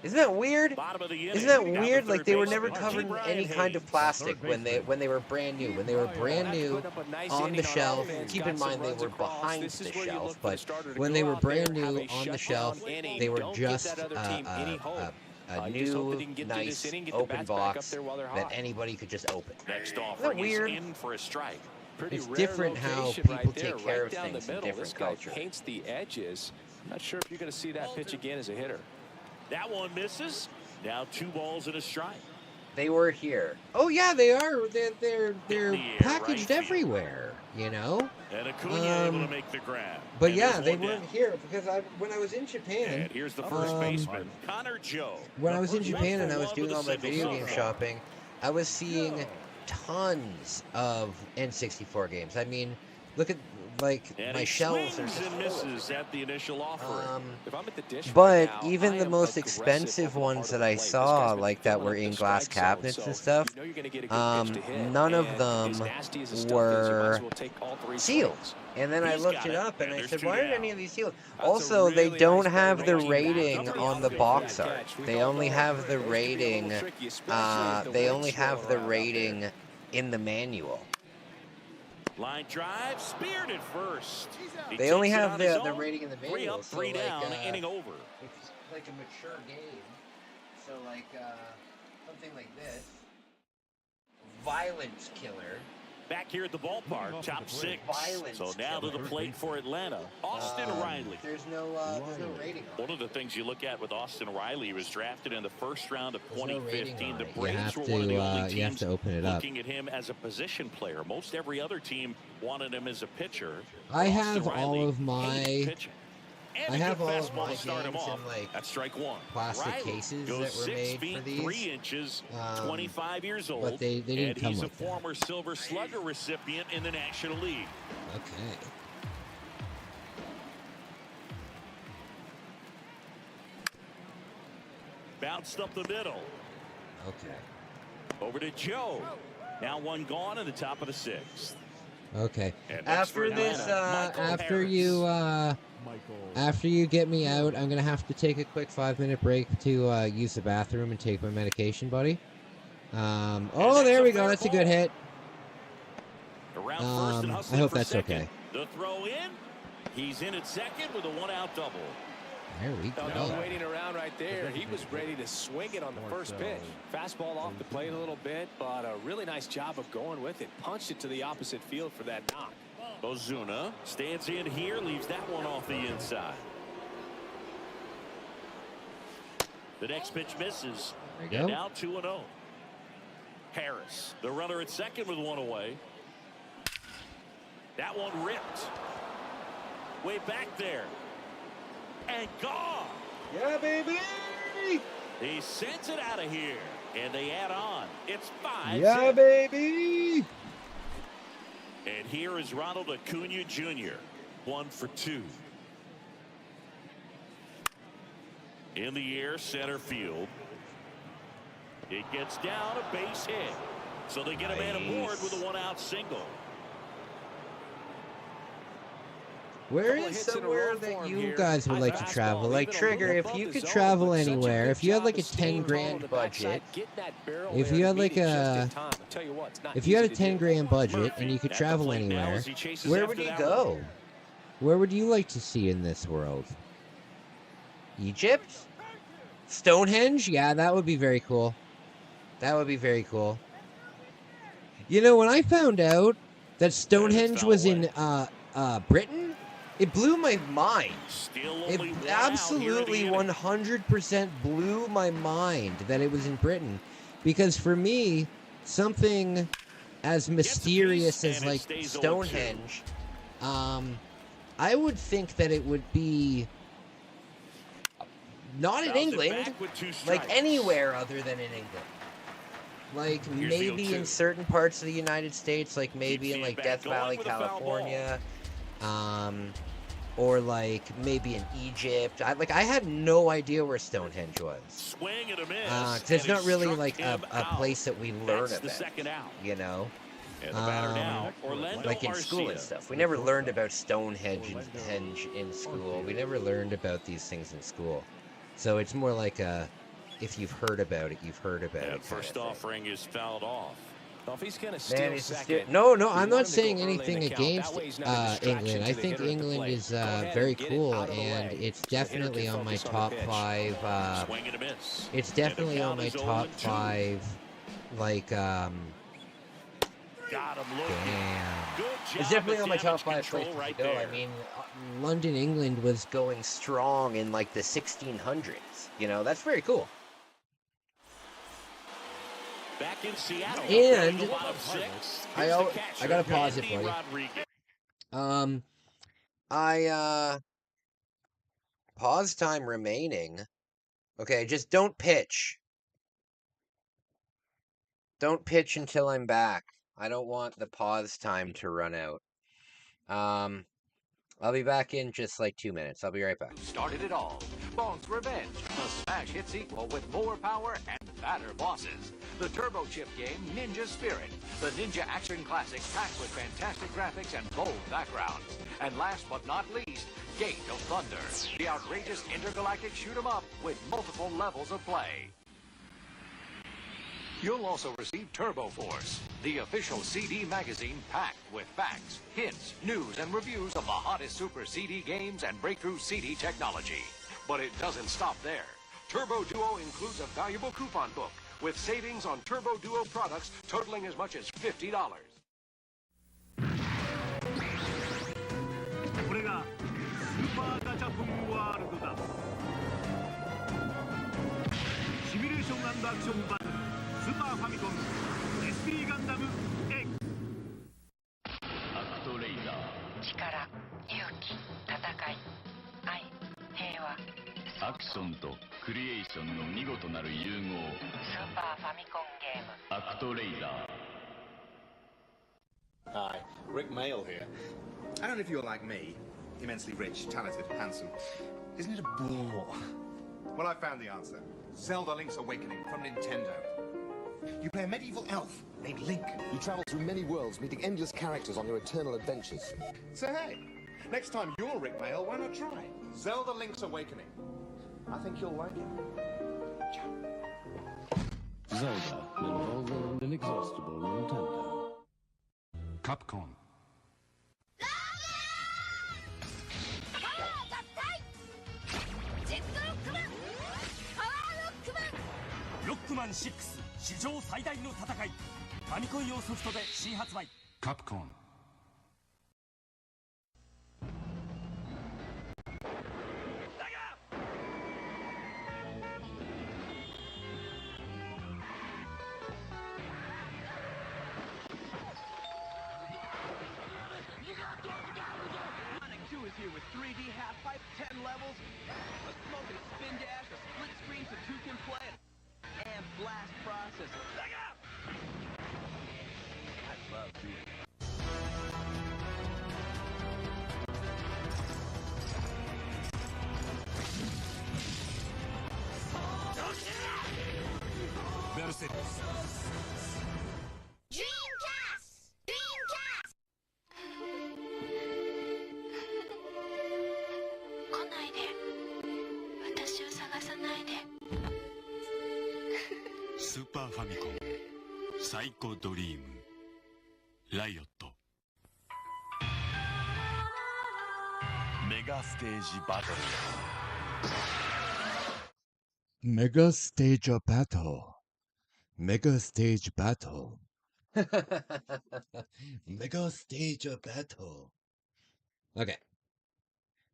Isn't that weird? Isn't that weird? Like they were never covered in any kind of plastic when they were brand new. When they were brand new on the shelf. Keep in mind they were behind the shelf, but when they were brand new on the shelf, they were just a new, nice, open box that anybody could just open. Isn't that weird? It's different how people take care of things in different cultures. Paints the edges. I'm not sure if you're going to see that pitch again as a hitter. That one misses. Now 2 balls and a strike. They were here. Oh yeah, they are. They're packaged everywhere. You know. And Acuna able to make the grab. But yeah, they weren't here because when I was in Japan. And here's the first baseman, Connor Joe. When I was in Japan and I was doing all my video game shopping, I was seeing tons of N64 games. I mean, look at my shelves are just misses at the initial offer. But even the most expensive ones that I saw, like that were in glass cabinets and stuff, none of them were sealed. And then I looked it up and I said, why aren't any of these sealed? Also, they don't have the rating on the box art. They only have the rating. They only have the rating in the manual. Line drive, speared at first. They only have the rating in the manual. 3 down, inning over. It's like a mature game. So like something like this. Violence Killer. Back here at the ballpark, top 6. So now to the plate for Atlanta, Austin Riley. There's no rating on it. One of the things you look at with Austin Riley, he was drafted in the first round of 2015. The Braves were one of the only teams looking at him as a position player. Most every other team wanted him as a pitcher. I have all of my games in like that's strike 1. Plastic cases that were made for these. 3 inches, 25 years old, but they didn't come he's like a former Silver Slugger recipient in the National League. Okay. Bounced up the middle. Okay. Over to Joe. Now 1 gone in the top of the 6th. Okay. After this, after you get me out, I'm gonna have to take a quick 5-minute break to use the bathroom and take my medication, buddy. Oh, there we go. That's a good hit. I hope that's okay. The throw in. He's in at second with a 1-out double. There we go. No waiting around right there. He was ready to swing it on the first pitch. Fastball off the plate a little bit, but a really nice job of going with it. Punched it to the opposite field for that knock. Ozuna stands in here, leaves that one off the inside. The next pitch misses. There you And go. now 2-0. Harris, the runner at second with one away. That one ripped. Way back there. And gone. Yeah, baby. He sends it out of here. And they add on. It's 5. Yeah, baby. And here is Ronald Acuna Jr. 1 for 2. In the air, center field. It gets down, a base hit. So they get a man aboard with a one-out single. Where is somewhere that you guys would like to travel? Like, Trigger, if you could travel anywhere, if you had like a 10 grand budget, if you had like a, if you had a 10 grand budget and you could travel anywhere, where would you go? Where would you like to see in this world? Egypt? Stonehenge? Yeah, that would be very cool. That would be very cool. You know, when I found out that Stonehenge was in Britain, it blew my mind. It absolutely 100% blew my mind that it was in Britain. Because for me, something as mysterious as like Stonehenge, I would think that it would be not in England, like anywhere other than in England. Like maybe in certain parts of the United States, like maybe in like Death Valley, California, or like maybe in Egypt. I had no idea where Stonehenge was. Cause it's not really like a place that we learn about, you know. Like in school and stuff. We never learned about Stonehenge in school. We never learned about these things in school. So it's more like a, if you've heard about it, you've heard about it. First offering is fouled off. Well, if he's gonna steal second, no, I'm not saying anything against England. I think England is very cool, and it's definitely on my top 5. It's definitely on my top 5. Like, damn. It's definitely on my top 5 places to go. I mean, London, England was going strong in like the 1600s. You know, that's very cool. Back in Seattle. And I gotta pause it for you. Pause time remaining. Okay, just don't pitch. Don't pitch until I'm back. I don't want the pause time to run out. I'll be back in just like 2 minutes. I'll be right back. Started it all. Bong's Revenge, a smash hit sequel with more power and fatter bosses. The turbo chip game Ninja Spirit, the ninja action classic packed with fantastic graphics and bold backgrounds. And last but not least, Gate of Thunder, the outrageous intergalactic shoot 'em up with multiple levels of play. You'll also receive Turbo Force, the official CD magazine packed with facts, hints, news, and reviews of the hottest Super CD games and breakthrough CD technology. But it doesn't stop there. Turbo Duo includes a valuable coupon book with savings on Turbo Duo products totaling as much as $50. これがスーパーガチャポンワールドだ。シミュレーション&アクションバトルスーパーファミコン SP ガンダム X。 アクトレイダー。力、勇気、戦い、愛、平和。アクションとクリエーションの見事なる融合。スーパーファミコンゲーム。アクトレイダー。 Hi, Rick Mail here. I don't know if you're like me, immensely rich, talented, handsome. Isn't it a bore? Well, I found the answer. Zelda Link's Awakening from Nintendo. You play a medieval elf named Link. You travel through many worlds, meeting endless characters on your eternal adventures. So hey, next time you're Rick Mail, why not try Zelda Link's Awakening? I think you'll like it. Zelda, an involving and inexhaustible Nintendo. Capcom. Rockman 6史上最大の戦い。ファミコン用ソフトで新発売。Capcom. 3D half pipe, 10 levels, a smoking spin dash, a split screen so two can play, and blast processing. Look out! I love doing it. Super Famicom サイコドリームライオットメガステージバトル Mega Stage Battle. Mega Stage Battle. Mega Stage Battle. Okay.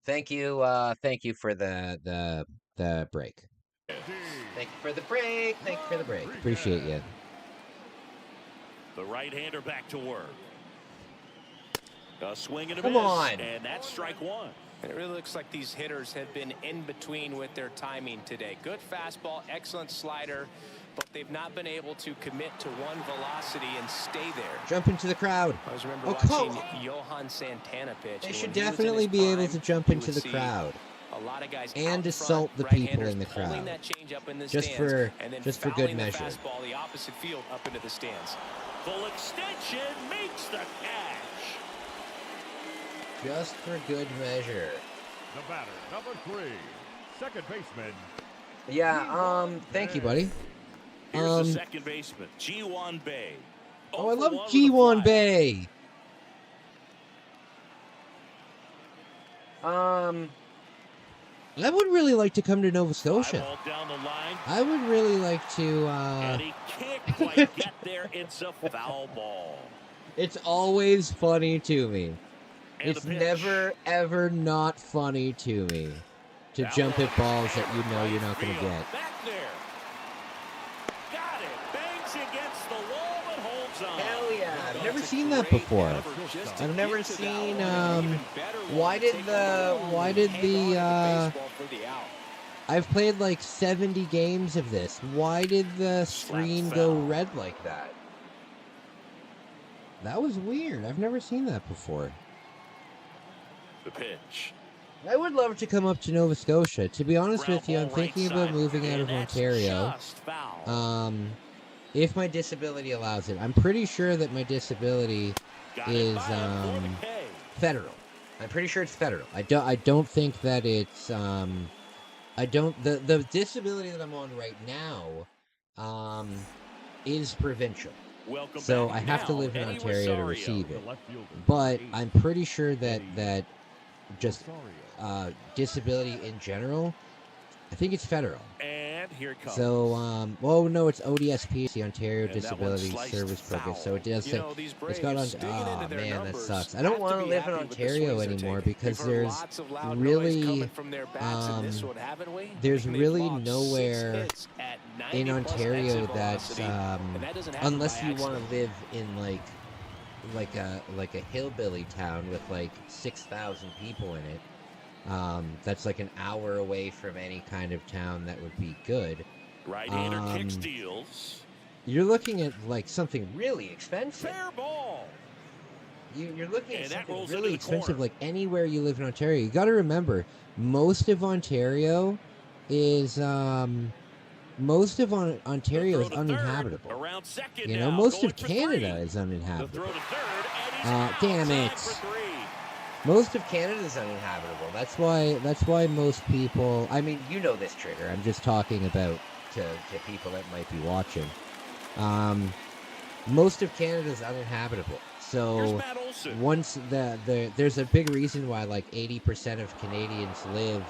Thank you for the break. Thank you for the break. Thank you for the break. Appreciate you. The right-hander back to work. A swing and a Come miss, on. and that's strike one. And it really looks like these hitters have been in between with their timing today. Good fastball, excellent slider, but they've not been able to commit to one velocity and stay there. Jump into the crowd. I always remember come watching Johan Santana pitch. They and should when he was in definitely his be able prime, to jump you into would the see crowd a lot of guys and out assault front, the people right-handers in the pulling crowd. that change up in the Just stands, for and then just for fouling good the measure. fastball the opposite field up into the stands. Full extension makes the catch. Just for good measure. The batter, number 3, second baseman. Yeah, thank you, buddy. Here's the second baseman, Ji-Won Bae. Oh, I love Ji-Won Bae. I would really like to come to Nova Scotia. Down the line. I would really like to, And he can't quite get there. It's a foul ball. It's always funny to me. And It's the pitch. never, ever not funny to me to jump at balls that you know you're not going to get. Back there. Got it. Bangs against the wall and holds on. Hell yeah. I've never seen that before. I've never seen, why did the, I've played like 70 games of this. Why did the screen go red like that? That was weird. I've never seen that before. The pitch. I would love to come up to Nova Scotia. To be honest with you, I'm thinking about moving out of Ontario. If my disability allows it. I'm pretty sure that my disability is federal. I'm pretty sure it's federal. I don't think that it's the disability that I'm on right now is provincial. So I have to live in Ontario to receive it. But I'm pretty sure that just disability in general, I think it's federal. And here it comes. So, well, no, it's ODSP, it's the Ontario Disability Service Program. So it does say, it's got on, oh man, that sucks. I don't want to live in Ontario anymore because there's really, there's really nowhere in Ontario that, unless you want to live in like a hillbilly town with like 6,000 people in it. That's like an hour away from any kind of town that would be good. Right-hander kick steals. You're looking at like something really expensive. Fair ball. You're looking at And that something rolls really into the expensive, corner. like anywhere you live in Ontario. You got to remember, most of Ontario is Ontario is uninhabitable. Around second You know, now, most going of for Canada three. is The uninhabitable. throw to third, and he's out. Damn Time it. for three. Most of Canada is uninhabitable. That's why most people. I mean, you know this, Trigger. I'm just talking about to people that might be watching. Most of Canada is uninhabitable. So once there's a big reason why like 80% of Canadians live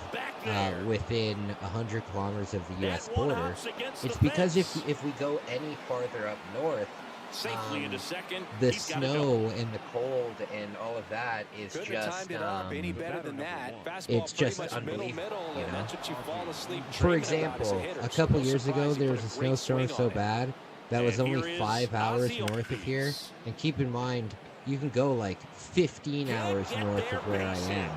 within 100 kilometers of the U.S. border. It's because if we go any farther up north. Safely into second. The He's gotta snow go. and the cold and all of that is Couldn't have just timed it up any better than that. Fastball it's pretty just much unbelievable, middle, you and know? that's what you fall asleep For dreaming about as a example, hitter. a couple No years ago surprise he there put was a great snowstorm swing so on it. bad that was And only here is 5 hours Ozzie north of here. Ortiz. And keep in mind, you can go like 15 hours get north there, of where I base am.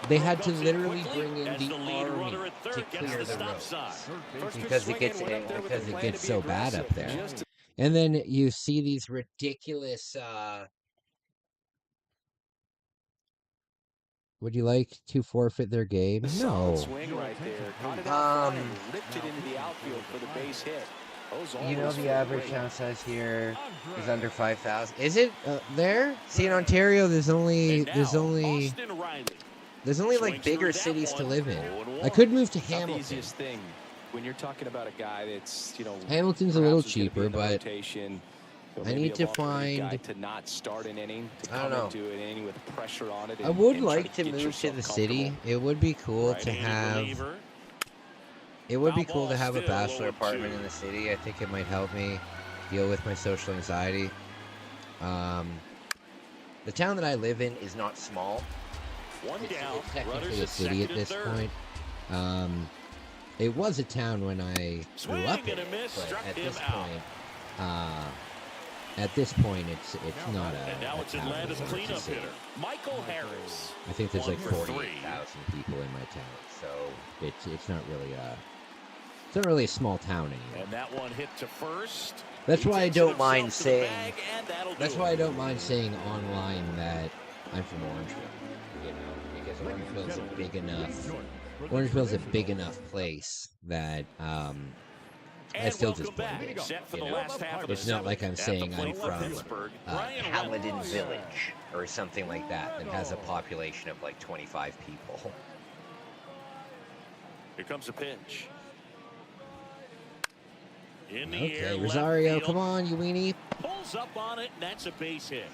They had to literally bring in the army to clear the roads because it gets so bad up there. And then you see these ridiculous. Would you like to forfeit their game? No. Swing right there. Caught it out front and ripped it into the outfield for the base hit. You know the average town size here is under 5,000. Is it there? See, in Ontario, there's only like bigger cities to live in. I could move to Hamilton. The easiest thing when you're talking about a guy that's, you know, Hamilton's a little cheaper, but I need to guy find. to not start an inning, to I come don't know. into an inning with pressure on it. I would like to move to the city. It would be cool to have. It would be cool to have a bachelor apartment in the city. I think it might help me deal with my social anxiety. The town that I live in is not small. It's technically a city at this point. It was a town when I grew up in it, but at this point, it's not a town anymore. It's a city. Michael Harris. I think there's like 48,000 people in my town, so it's not really a small town anymore. And that one hit to first. That's why I don't mind saying. That's why I don't mind saying online that I'm from Orangeville. You know, because Orangeville's a big enough. Orangeville's a big enough place that I still just blend in. You know? It's not like I'm saying I'm from Paladin Village or something like that has a population of like 25 people. Here comes a pitch. In the Okay, air, Rosario, left field. come on, you weenie. Pulls up on it, and that's a base hit.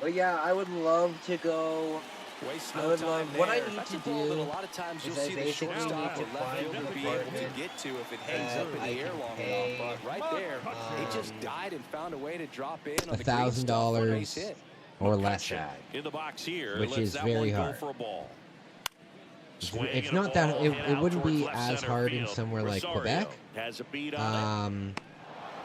But yeah, I would love to go. What I need to do a lot of times you'll is I see the basically need shortstop to or left find fielder an be able to apartment get to if it hangs up in the air long enough. But right there, he just died and found a way to drop in on the green stuff for a base $1,000 hit. or less at, In the box here, which lets is that very one go hard. for a ball. It's not that it wouldn't be as hard in somewhere like Quebec. Has a beat on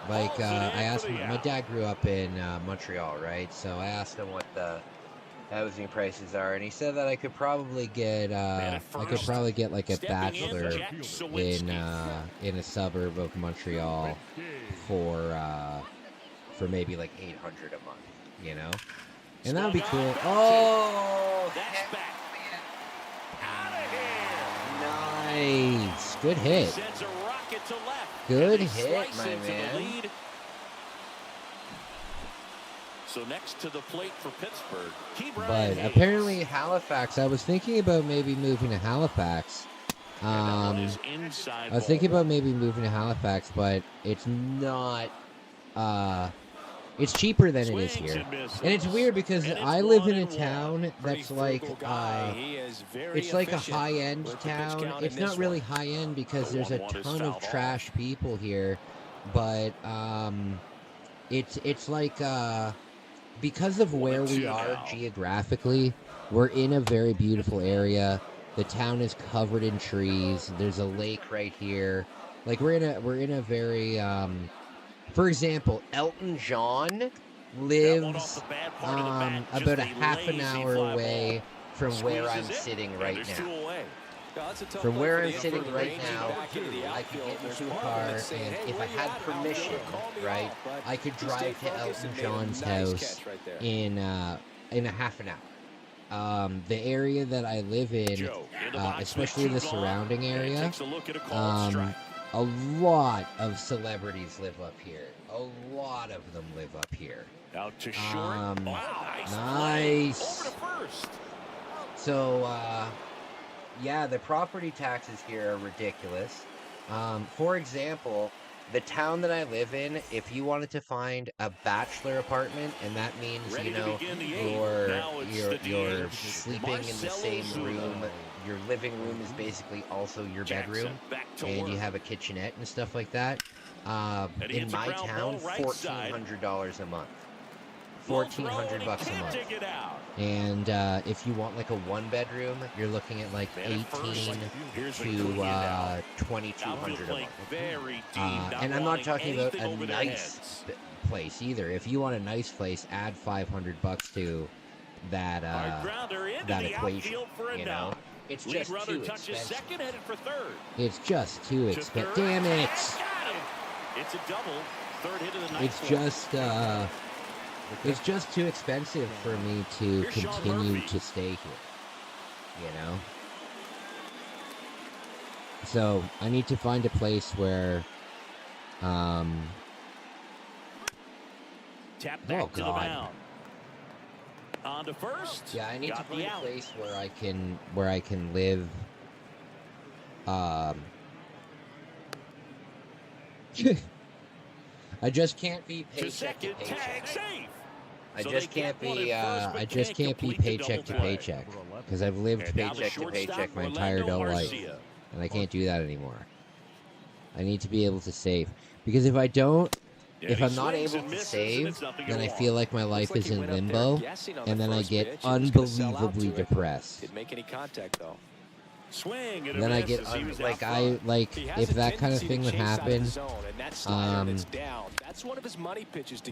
Like I asked my dad grew up in Montreal, right? So I asked him what the housing prices are, and he said that I could probably get like a bachelor in a suburb of Montreal for maybe like $800 a month, you know, and that would be cool. Oh, that's back. Nice, good hit. Sends a rocket to left. Good hit, my man. So next to the plate for Pittsburgh. But apparently Halifax, I was thinking about maybe moving to Halifax. I was thinking about maybe moving to Halifax, but it's not, it's cheaper than it is here. And it's weird because I live in a town that's like, it's like a high-end town. It's not really high-end because there's a ton of trash people here, but it's like, because of where we are geographically, we're in a very beautiful area. The town is covered in trees. There's a lake right here. Like we're in a very for example, Elton John lives about a half an hour away from where I'm sitting right now. From where I'm sitting right now, I could get into a car, and if I had permission, right, I could drive to Elton John's house in a half an hour. The area that I live in, especially the surrounding area, a lot of celebrities live up here. A lot of them live up here. Out to short. Nice. Over to first. So, yeah, the property taxes here are ridiculous. For example, the town that I live in, if you wanted to find a bachelor apartment, and that means, you know, you're sleeping in the same room, your living room is basically also your bedroom, and you have a kitchenette and stuff like that, in my town, $1,400 a month. $1,400 a month. And if you want like a one-bedroom, you're looking at like $1,800 to $2,200 a month. And I'm not talking about a nice place either. If you want a nice place, add $500 to that that equation. You know, it's just too expensive. It's just too expensive. Damn it! It's a double. Third hit of the night. It's just too expensive for me to continue to stay here. You know? So I need to find a place where Tap back to the mound. On to first. Yeah, I need to find a place where I can live I just can't be paycheck to paycheck. I just can't be paycheck to paycheck because I've lived paycheck to paycheck my entire adult life, and I can't do that anymore. I need to be able to save, because if I don't, if I'm not able to save, then I feel like my life is in limbo, and then I get unbelievably depressed. Didn't make any contact though. Then I get if that kind of thing would happen,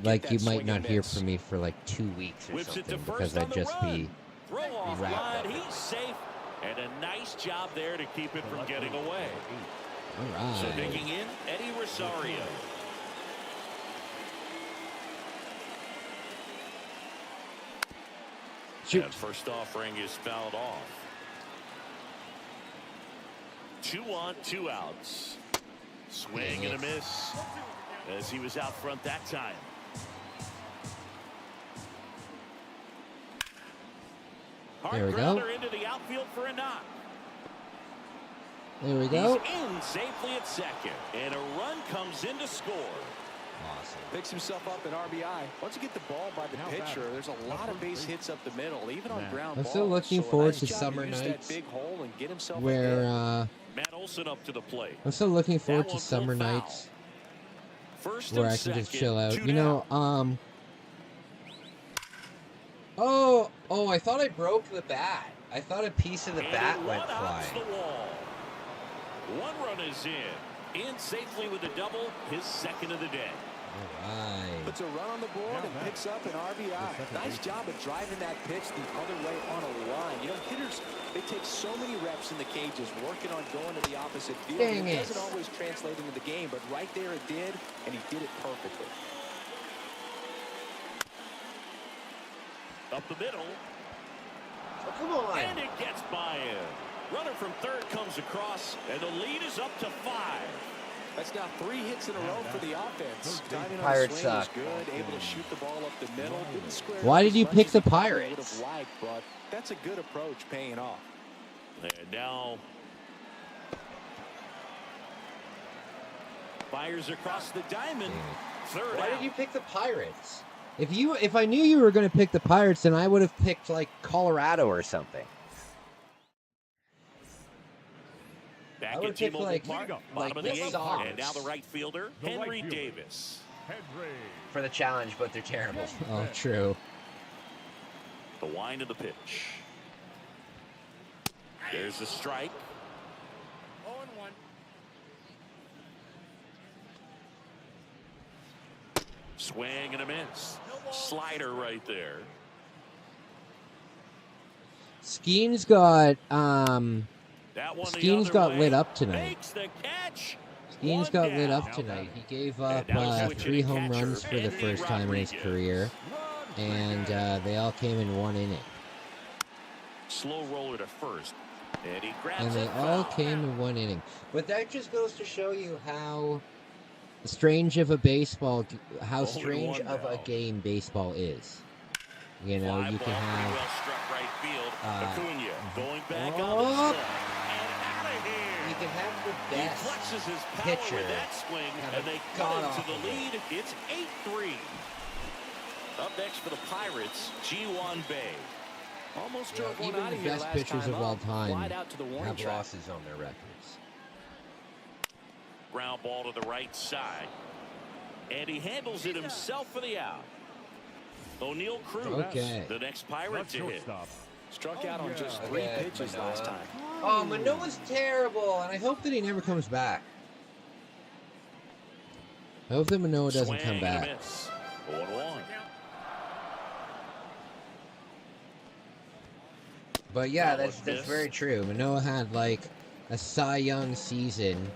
like you might not hear from me for like 2 weeks or something, because I'd just be wrapped up. He's safe, and a nice job there to keep it from getting away. All right. So digging in, Eddie Rosario. Shoot. And first offering is fouled off. 2 on, 2 outs. Swing and a miss as he was out front that time. There we go. Into the outfield for a knock. There we go. He's in safely at second, and a run comes in to score. Awesome. Picks himself up an RBI. Once you get the ball by the pitcher, there's a lot of base hits up the middle, even on ground I'm balls. still looking forward to summer nights where Matt Olson up to the plate. I'm still looking forward to summer nights where I can just chill out. You know, Oh, I thought I broke the bat. I thought a piece of the bat went flying. One run is in safely with a double, his second of the day. All right. Puts a run on the board and picks up an RBI. Nice job of driving that pitch the other way on a line. You know, hitters, they take so many reps in the cages working on going to the opposite field. Dang it doesn't always translate into the game, but right there it did, and he did it perfectly. Up the middle. Oh, come on. And it gets by him. Runner from third comes across, and the lead is up to 5. That's now 3 hits in a row for the offense. Pirates suck. Good, able to shoot the ball up the middle. Why did you pick the Pirates? But that's a good approach, paying off. And now fires across the diamond. Third Why out. did you pick the Pirates? If I knew you were going to pick the Pirates, then I would have picked like Colorado or something. Back I would at pick T-Mobile Park, bottom of the 8th, Sox. and now the right fielder, Henry Davis. For the challenge, but they're terrible. Oh, true. The wind of the pitch. There's the strike. 0-1. Swing and a miss. Slider right there. Skeens got lit up tonight. Skeens got lit up tonight. He gave up 3 home runs for the first time in his career, and they all came in 1 inning. Slow roller to first. And he grabs And they all came in 1 inning. But that just goes to show you how strange of a game baseball is. You know, you can have Acuna going back on the you can have the best pitcher and they cut into the lead. It's 8-3. Up next for the Pirates, G1 Bay. Almost drove one even out the of here best last pitchers time of all up. time Flied out to the warning have track. losses on their records. Ground ball to the right side. And he handles it himself for the out. O'Neal Cruz, Okay. the next Pirate to hit. Struck out on just 3 pitches last time. Oh, Manoah's terrible, and I hope that he never comes back. I hope that Manoah doesn't come back. 1-1. But yeah, that's very true. Manoah had like a Cy Young season,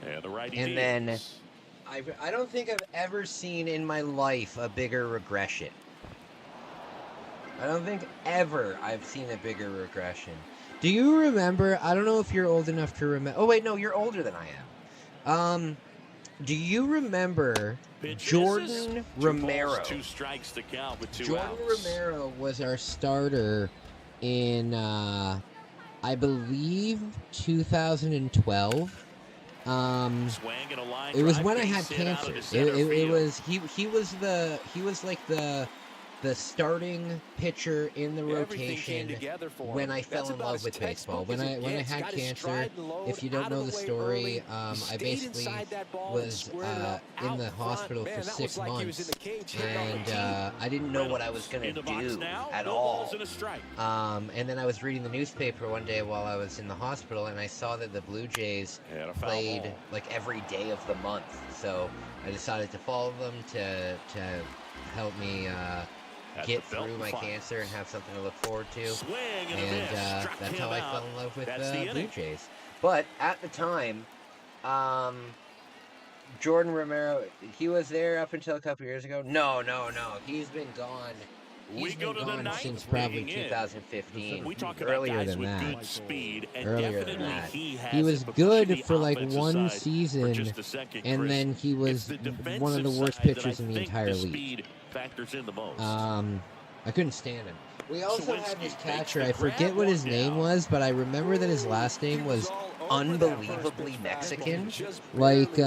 and then I don't think I've ever seen in my life a bigger regression. I don't think ever I've seen a bigger regression. Do you remember? I don't know if you're old enough to remember. Oh wait, no, you're older than I am. Do you remember Jordan Romero? 2 strikes to count with 2 Jordan outs. Romero was our starter in, I believe, 2012. It was when I had cancer. He was like the starting pitcher in the rotation when I fell in love with baseball. When I had cancer, if you don't know the story, I basically was in the hospital for 6 months, and I didn't know what I was going to do at all. And then I was reading the newspaper one day while I was in the hospital, and I saw that the Blue Jays played like every day of the month. So I decided to follow them to help me get through my cancer and have something to look forward to. And that's how I fell in love with the Blue Jays. But at the time, Jordan Romero, he was there up until a couple years ago. No. He's been gone. He's been gone since probably 2015. Earlier than that. He was good for like 1 season, and then he was one of the worst pitchers in the entire league. I couldn't stand him. We also had this catcher. I forget what his name was, but I remember that his last name was unbelievably Mexican. Like,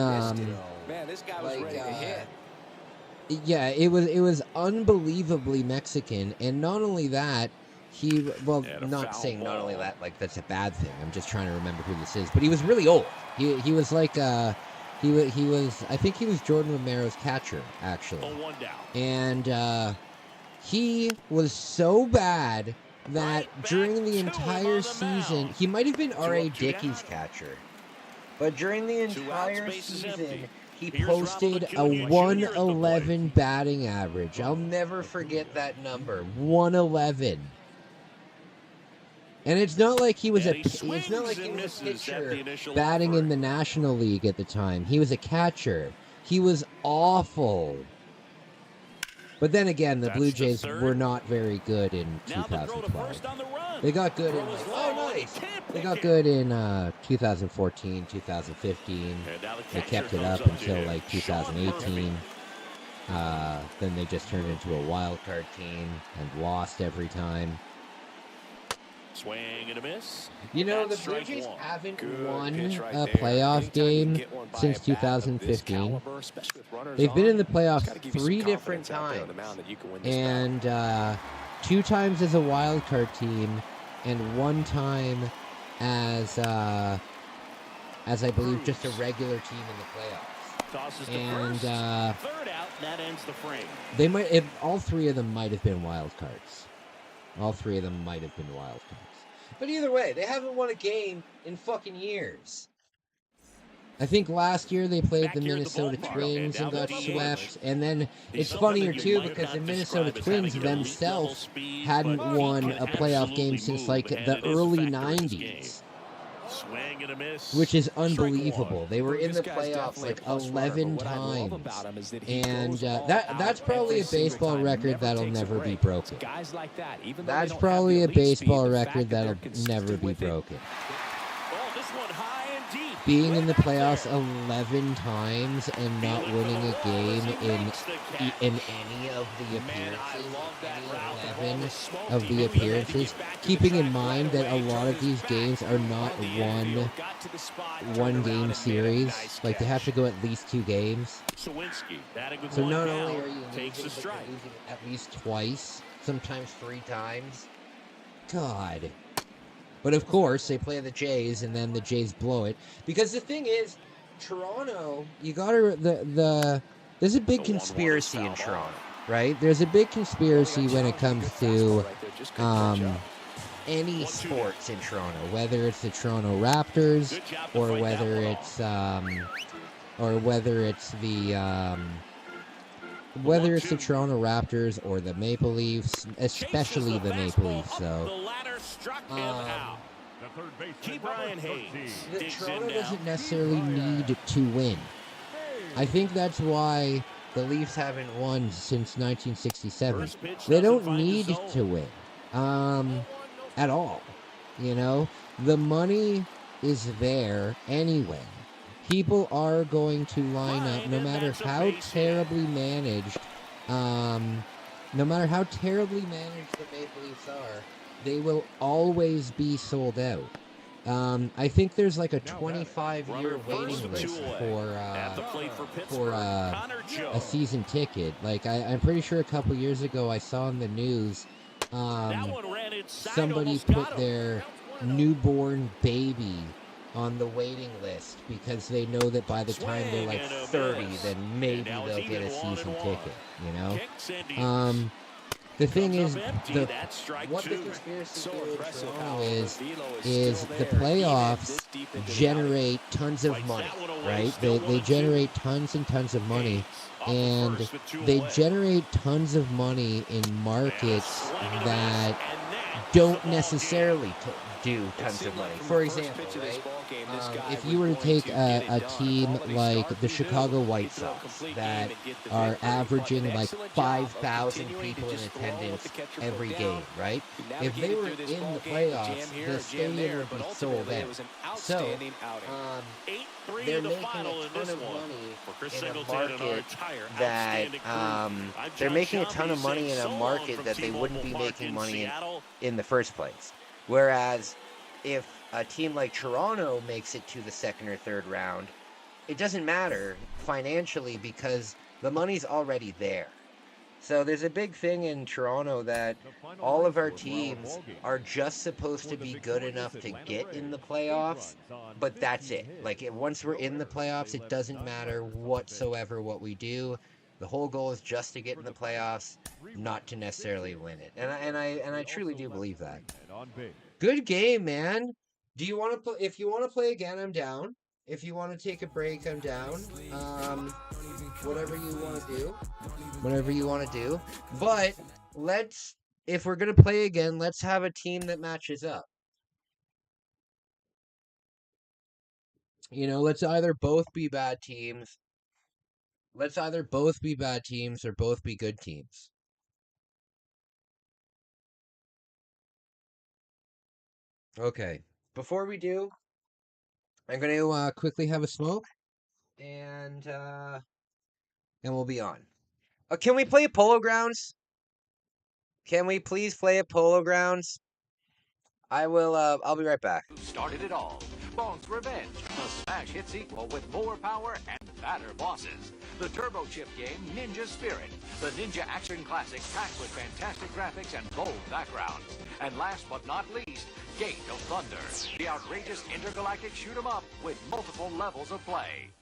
yeah, it was unbelievably Mexican, and not only that, not saying not only that, like that's a bad thing. I'm just trying to remember who this is, but he was really old. He was like he was I think he was Jordan Romero's catcher actually, and he was so bad that during the entire season, he might have been R.A. Dickey's catcher, but during the entire season, he posted a 111 batting average. I'll never forget that number, 111. And it's not like he was a pitcher batting in the National League at the time. He was a catcher. He was awful. But then again, the Blue Jays were not very good in 2012. They got good in They got good in 2014, 2015. They kept it up until like 2018. Then they just turned into a wild card team and lost every time. Swing and a miss. You know, the Blue Jays haven't won a playoff game since 2015. They've been in the playoffs 3 different times, and 2 times as a wild card team, and 1 time as I believe just a regular team in the playoffs. And third out, that ends the frame. They might, all 3 of them might have been wild cards. All 3 of them might have been wild cards. But either way, they haven't won a game in fucking years. I think last year they played the Minnesota Twins and got swept. And then it's funnier too because the Minnesota Twins themselves hadn't won a playoff game since like the early 90s. Swing and a miss. Which is unbelievable. They were in the playoffs like 11 times. And that's probably a baseball record that'll never be broken. That's probably a baseball record that'll never be broken. Being in the playoffs 11 times and not winning a game in any of the appearances, 11 of the appearances, keeping in mind that a lot of these games are not one game series, like they have to go at least 2 games. So not only are you losing, but you're losing at least twice, sometimes 3 times. God. But of course, they play the Jays, and then the Jays blow it. Because the thing is, Toronto, you gotta there's a big conspiracy in Toronto. right? There's a big conspiracy when it comes to any sports in Toronto, whether it's the Toronto Raptors or whether it's the Toronto Raptors or the Maple Leafs, especially the Maple Leafs. So, the Toronto doesn't necessarily need to win. I think that's why the Leafs haven't won since 1967. They don't need to win, at all. You know, the money is there anyway. People are going to line up no matter how terribly managed, the Maple Leafs are, they will always be sold out. I think there's like a 25-year waiting list for a season ticket. Like I'm pretty sure a couple years ago I saw in the news, somebody put their newborn baby on the waiting list because they know that by the time they're like 30, then maybe they'll get a season ticket, you know? The thing is, what the conspiracy theory in Toronto is the playoffs generate tons of money, right? They generate tons and tons of money, and they generate tons of money in markets that don't necessarily do tons of money. For example, right? If you were to take a team like the Chicago White Sox that are averaging like 5,000 people in attendance every game, right? If they were in the playoffs, the stadium would be sold out. So, they're making a ton of money in a market that they're making a ton of money in a market that they wouldn't be making money in the first place. Whereas if a team like Toronto makes it to the second or third round, it doesn't matter financially because the money's already there. So there's a big thing in Toronto that all of our teams are just supposed to be good enough to get in the playoffs, but that's it. Like once we're in the playoffs, it doesn't matter whatsoever what we do. The whole goal is just to get in the playoffs, not to necessarily win it. And I truly do believe that. Good game, man. Do you want to play? If you want to play again, I'm down. If you want to take a break, I'm down. Whatever you want to do. But if we're gonna play again, let's have a team that matches up. You know, let's either both be bad teams. Let's either both be bad teams or both be good teams. Okay. Before we do, I'm going to quickly have a smoke, and we'll be on. Can we play Polo Grounds? Can we please play at Polo Grounds? I'll be right back. Started it all. Bonk's Revenge, a smash hit sequel with more power and fatter bosses. The Turbo Chip game, Ninja Spirit, the Ninja action classic packed with fantastic graphics and bold backgrounds. And last but not least, Gate of Thunder, the outrageous intergalactic shoot 'em up with multiple levels of play.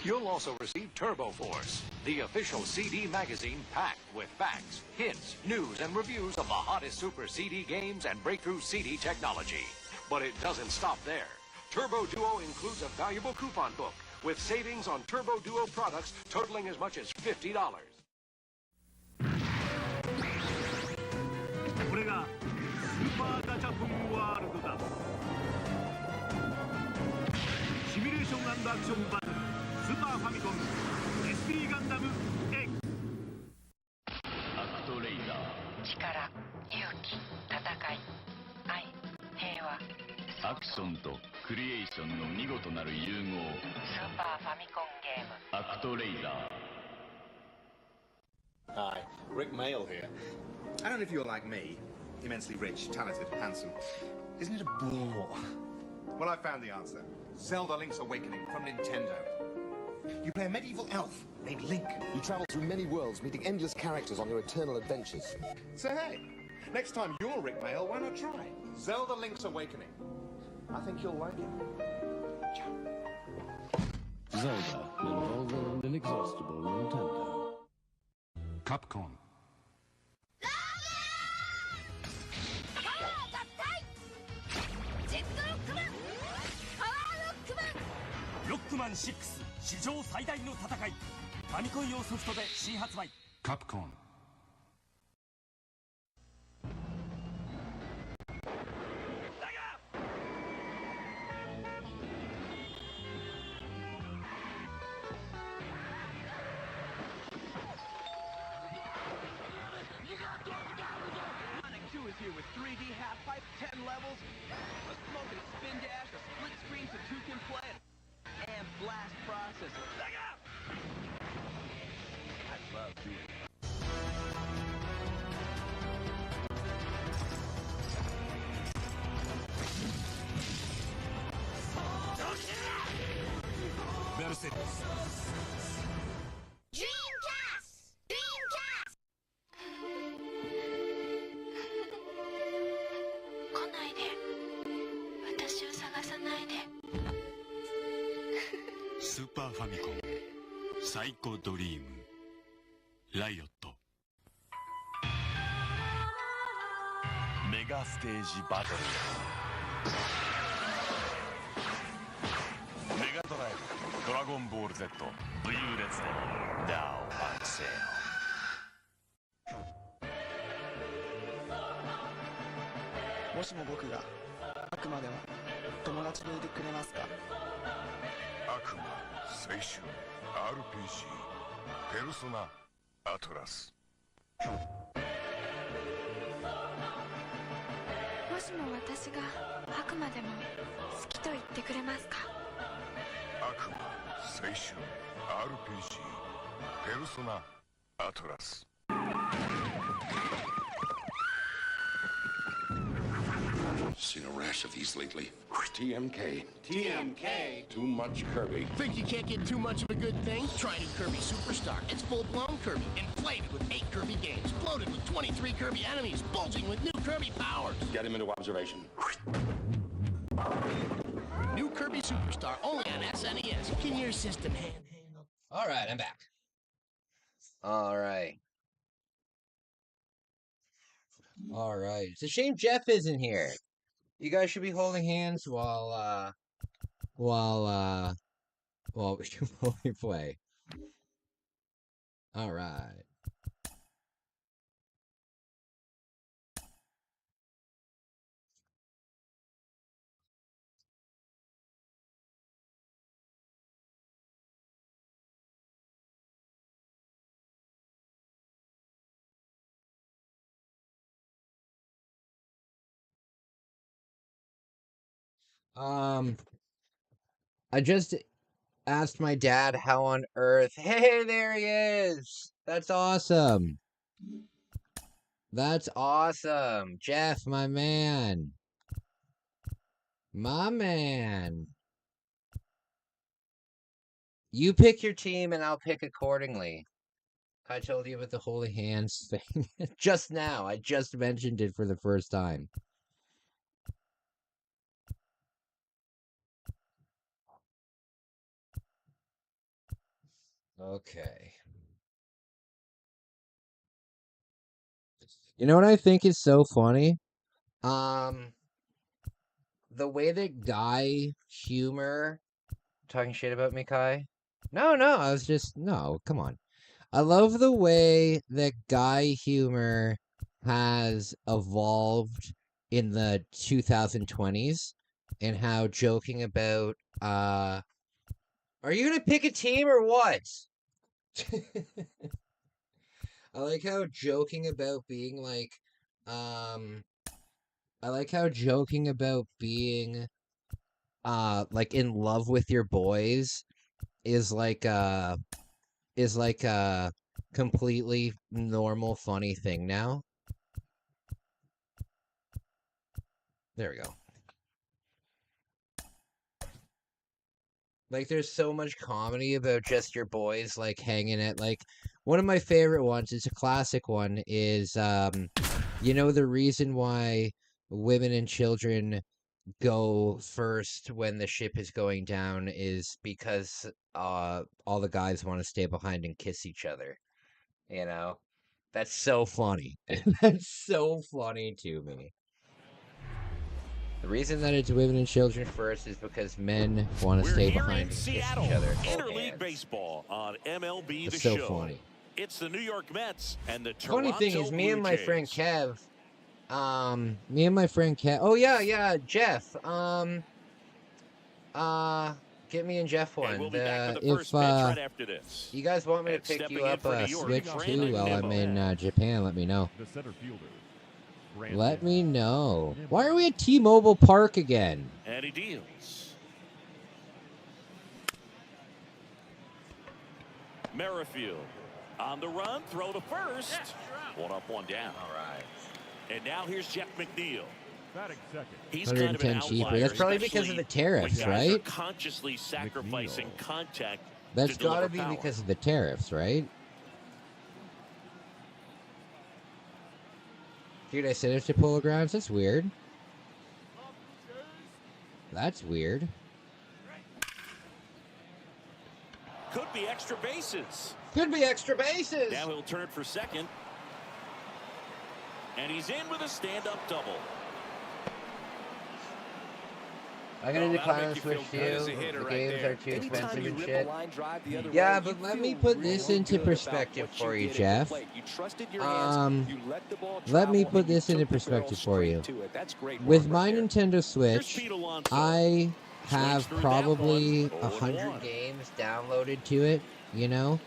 You'll also receive Turbo Force, the official CD magazine packed with facts, hints, news, and reviews of the hottest Super CD games and breakthrough CD technology. But it doesn't stop there. Turbo Duo includes a valuable coupon book with savings on Turbo Duo products totaling as much as $50. これがスーパーガチャポンワールドだ。シミュレーション&アクションバトルスーパーファミコン SP ガンダム X アクトレイザー力、勇気、戦い、愛、平和アクションとクリエーションの見事なる融合スーパーファミコンゲームアクトレイザー Hi, Rick Mail here. I don't know if you're like me, immensely rich, talented, handsome. Isn't it a bore? Well, I found the answer. Zelda Link's Awakening from Nintendo. You play a medieval elf named Link. You travel through many worlds, meeting endless characters on your eternal adventures. So hey, next time you're Rick Mail, why not try Zelda Link's Awakening? I think you'll like it. Zelda, an inexhaustible Nintendo. Capcom. Rockman 6史上最大の戦いファミコン用ソフトで新発売 Capcom. Sonic 2 is here with 3D half-pipe, 10 levels, a smoking spin dash, a split screen so two can play, and blast processing. I love Doom. Berserk. Dreamcast! Dreamcast! 来ないで。私を探さないで。スーパーファミコンサイコドリームライオットメガステージバトルメガドライブドラゴンボール Z 武勇列伝 Now on sale もしも僕が悪魔でも友達でいてくれますか？悪魔青春 RPG ペルソナアトラスもしも私が悪魔でも好きと言ってくれますか？悪魔青春 RPG ペルソナアトラス Seen a rash of these lately. TMK. TMK? Too much Kirby. Think you can't get too much of a good thing? Try new Kirby Superstar. It's full-blown Kirby, inflated with 8 Kirby games, bloated with 23 Kirby enemies, bulging with new Kirby powers. Get him into observation. New Kirby Superstar, only on SNES. Can your system handle? All right, I'm back. All right. All right. It's a shame Jeff isn't here. You guys should be holding hands while we play. All right. I just asked my dad how on earth. Hey, there he is. That's awesome. That's awesome. Jeff, my man. My man. You pick your team and I'll pick accordingly. I told you about the Holy Hands thing just now. I just mentioned it for the first time. Okay. You know what I think is so funny? The way that Guy Humor talking shit about me, Kai? No, I was just no, come on. I love the way that Guy Humor has evolved in the 2020s and how joking about are you gonna pick a team or what? I like how joking about being like I like how joking about being like in love with your boys is like a completely normal funny thing now. There we go. Like there's so much comedy about just your boys like hanging at like one of my favorite ones, it's a classic one, is you know the reason why women and children go first when the ship is going down is because all the guys want to stay behind and kiss each other, you know? That's so funny. That's so funny to me. The reason that it's women and children first is because men want to stay behind and kiss each other. Interleague baseball on MLB It's The so Show. funny. It's the New York Mets and the Funny Toronto thing is, me and my Blue friend Jays. Kev, oh yeah, Jeff, get me and Jeff one. We'll be back with the If first pitch right after this. you guys want me to And pick stepping you in up for New a York, Switch Brandon too while I'm Nimmo. in Japan, let me know. The center fielder. Let me know. Why are we at T-Mobile Park again? And he deals. Merrifield on the run, throw to first. One up, one down. All right. And now here's Jeff McNeil. Batting second. He's kind of an 110 cheaper. outlier, That's probably because of the tariffs, when guys are right? consciously sacrificing contact. That's to got to deliver be power. because of the tariffs, right? Dude, I said it's to Polo Grounds. That's weird. That's weird. Could be extra bases. Could be extra bases. Now he'll turn for second. And he's in with a stand-up double. I'm gonna decline the switch to you. The games are too expensive and shit. Yeah, but let me put this into perspective for you, Jeff. Let me put this into perspective for you. With my Nintendo Switch, I have probably 100 games downloaded to it, you know?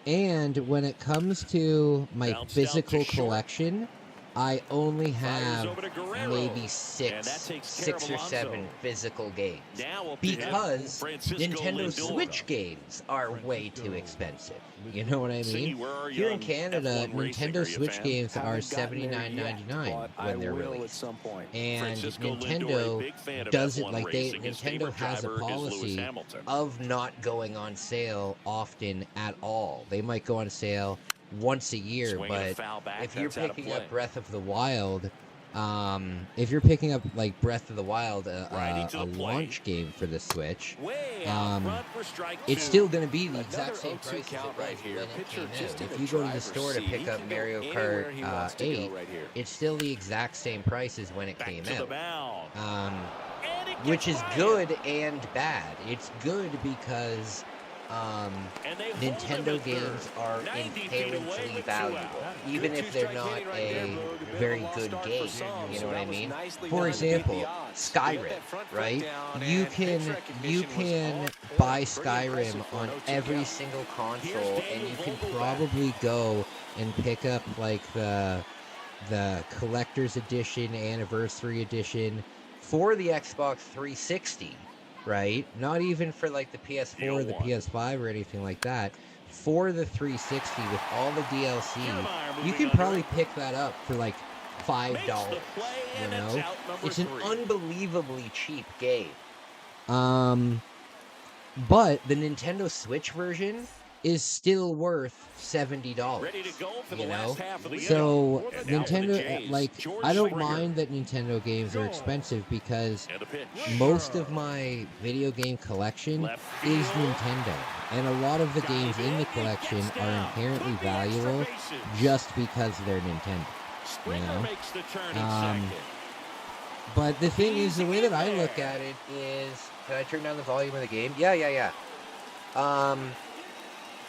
And when it comes to my physical collection, I only have maybe six or seven physical games because Nintendo Switch games are way too expensive. You know what I mean? Here in Canada, Nintendo Switch games are $79.99 when they're released, and Nintendo doesn't like Nintendo has a policy of not going on sale often at all. They might go on sale once a year, but if you're picking up Breath of the Wild, if you're picking up like Breath of the Wild, a launch game for the Switch, it's still going to be the exact same price as it was when it came out. If you go to the store to pick up Mario Kart 8, it's still the exact same price as when it came out, which is good and bad. It's good because Nintendo games are inherently valuable, even if they're not a very good game. You know what I mean? For example, Skyrim, right? You can buy Skyrim on every single console, and you can probably go and pick up like the collector's edition, anniversary edition for the Xbox 360. Right? Not even for like the PS4 or the PS5 or anything like that. For the 360 with all the DLC, you can probably pick that up for like $5. You know? It's an unbelievably cheap game. But the Nintendo Switch version is still worth $70. You know? So Nintendo, like, I don't mind that Nintendo games are expensive because most of my video game collection is Nintendo, and a lot of the games in the collection are inherently valuable just because they're Nintendo. You know? But the thing is, the way that I look at it is, can I turn down the volume of the game? Yeah.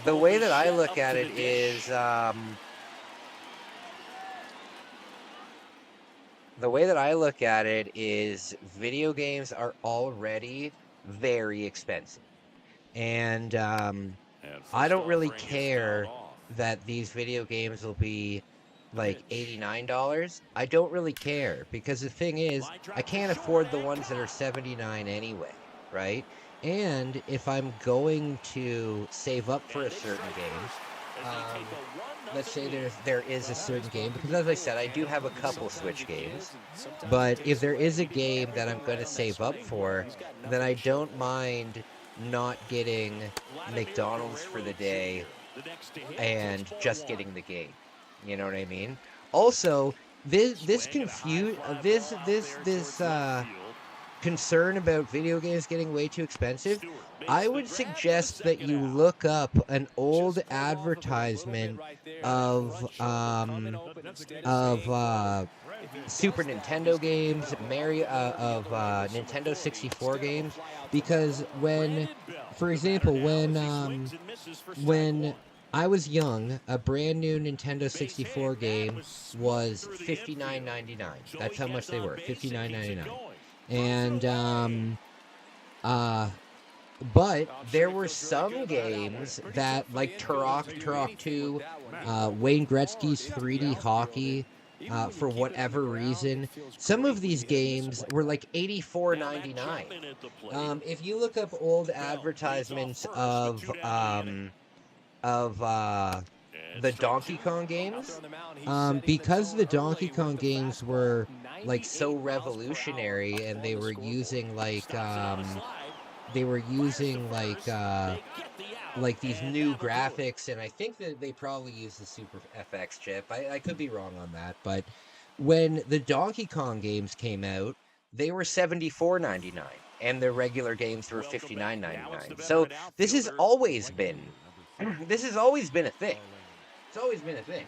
The way that I look at it is, video games are already very expensive, and I don't really care that these video games will be like $89. I don't really care because the thing is, I can't afford the ones that are $79 anyway, right? And if I'm going to save up for a certain game, let's say there is a certain game, because as I said, I do have a couple Switch games, but if there is a game that I'm going to save up for, then I don't mind not getting McDonald's for the day and just getting the game. You know what I mean? concern about video games getting way too expensive, I would suggest that you look up an old advertisement of Super Nintendo games, Nintendo 64 games, because when, for example, when I was young, a brand new Nintendo 64 game was $59.99. That's how much they were, $59.99. And but there were some games that, like Turok 2, Wayne Gretzky's 3D hockey, for whatever reason, some of these games were like $84.99. If you look up old advertisements of the Donkey Kong games, because the Donkey Kong games were like so revolutionary, and they were using like these new graphics, and I think that they probably used the Super FX chip. I could be wrong on that, but when the Donkey Kong games came out, they were $74.99, and their regular games were $59.99. So this has always been a thing. It's always been a thing.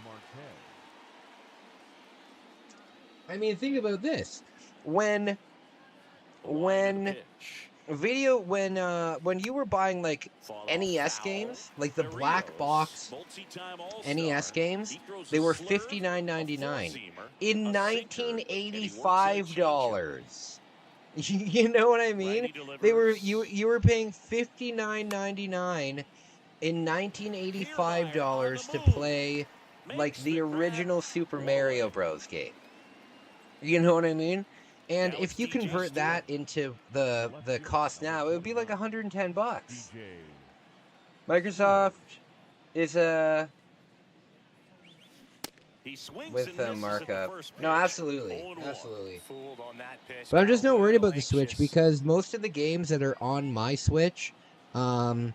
I mean, think about this. When you were buying like NES games, like the black box NES games, they were $59.99 in $1985. You know what I mean? They were you were paying $59.99 in $1985 to play like the original Super Mario Bros. Game. You know what I mean? And if you convert that into the cost now, it would be like $110. Microsoft is with a markup. No, absolutely. But I'm just not worried about the Switch, because most of the games that are on my Switch are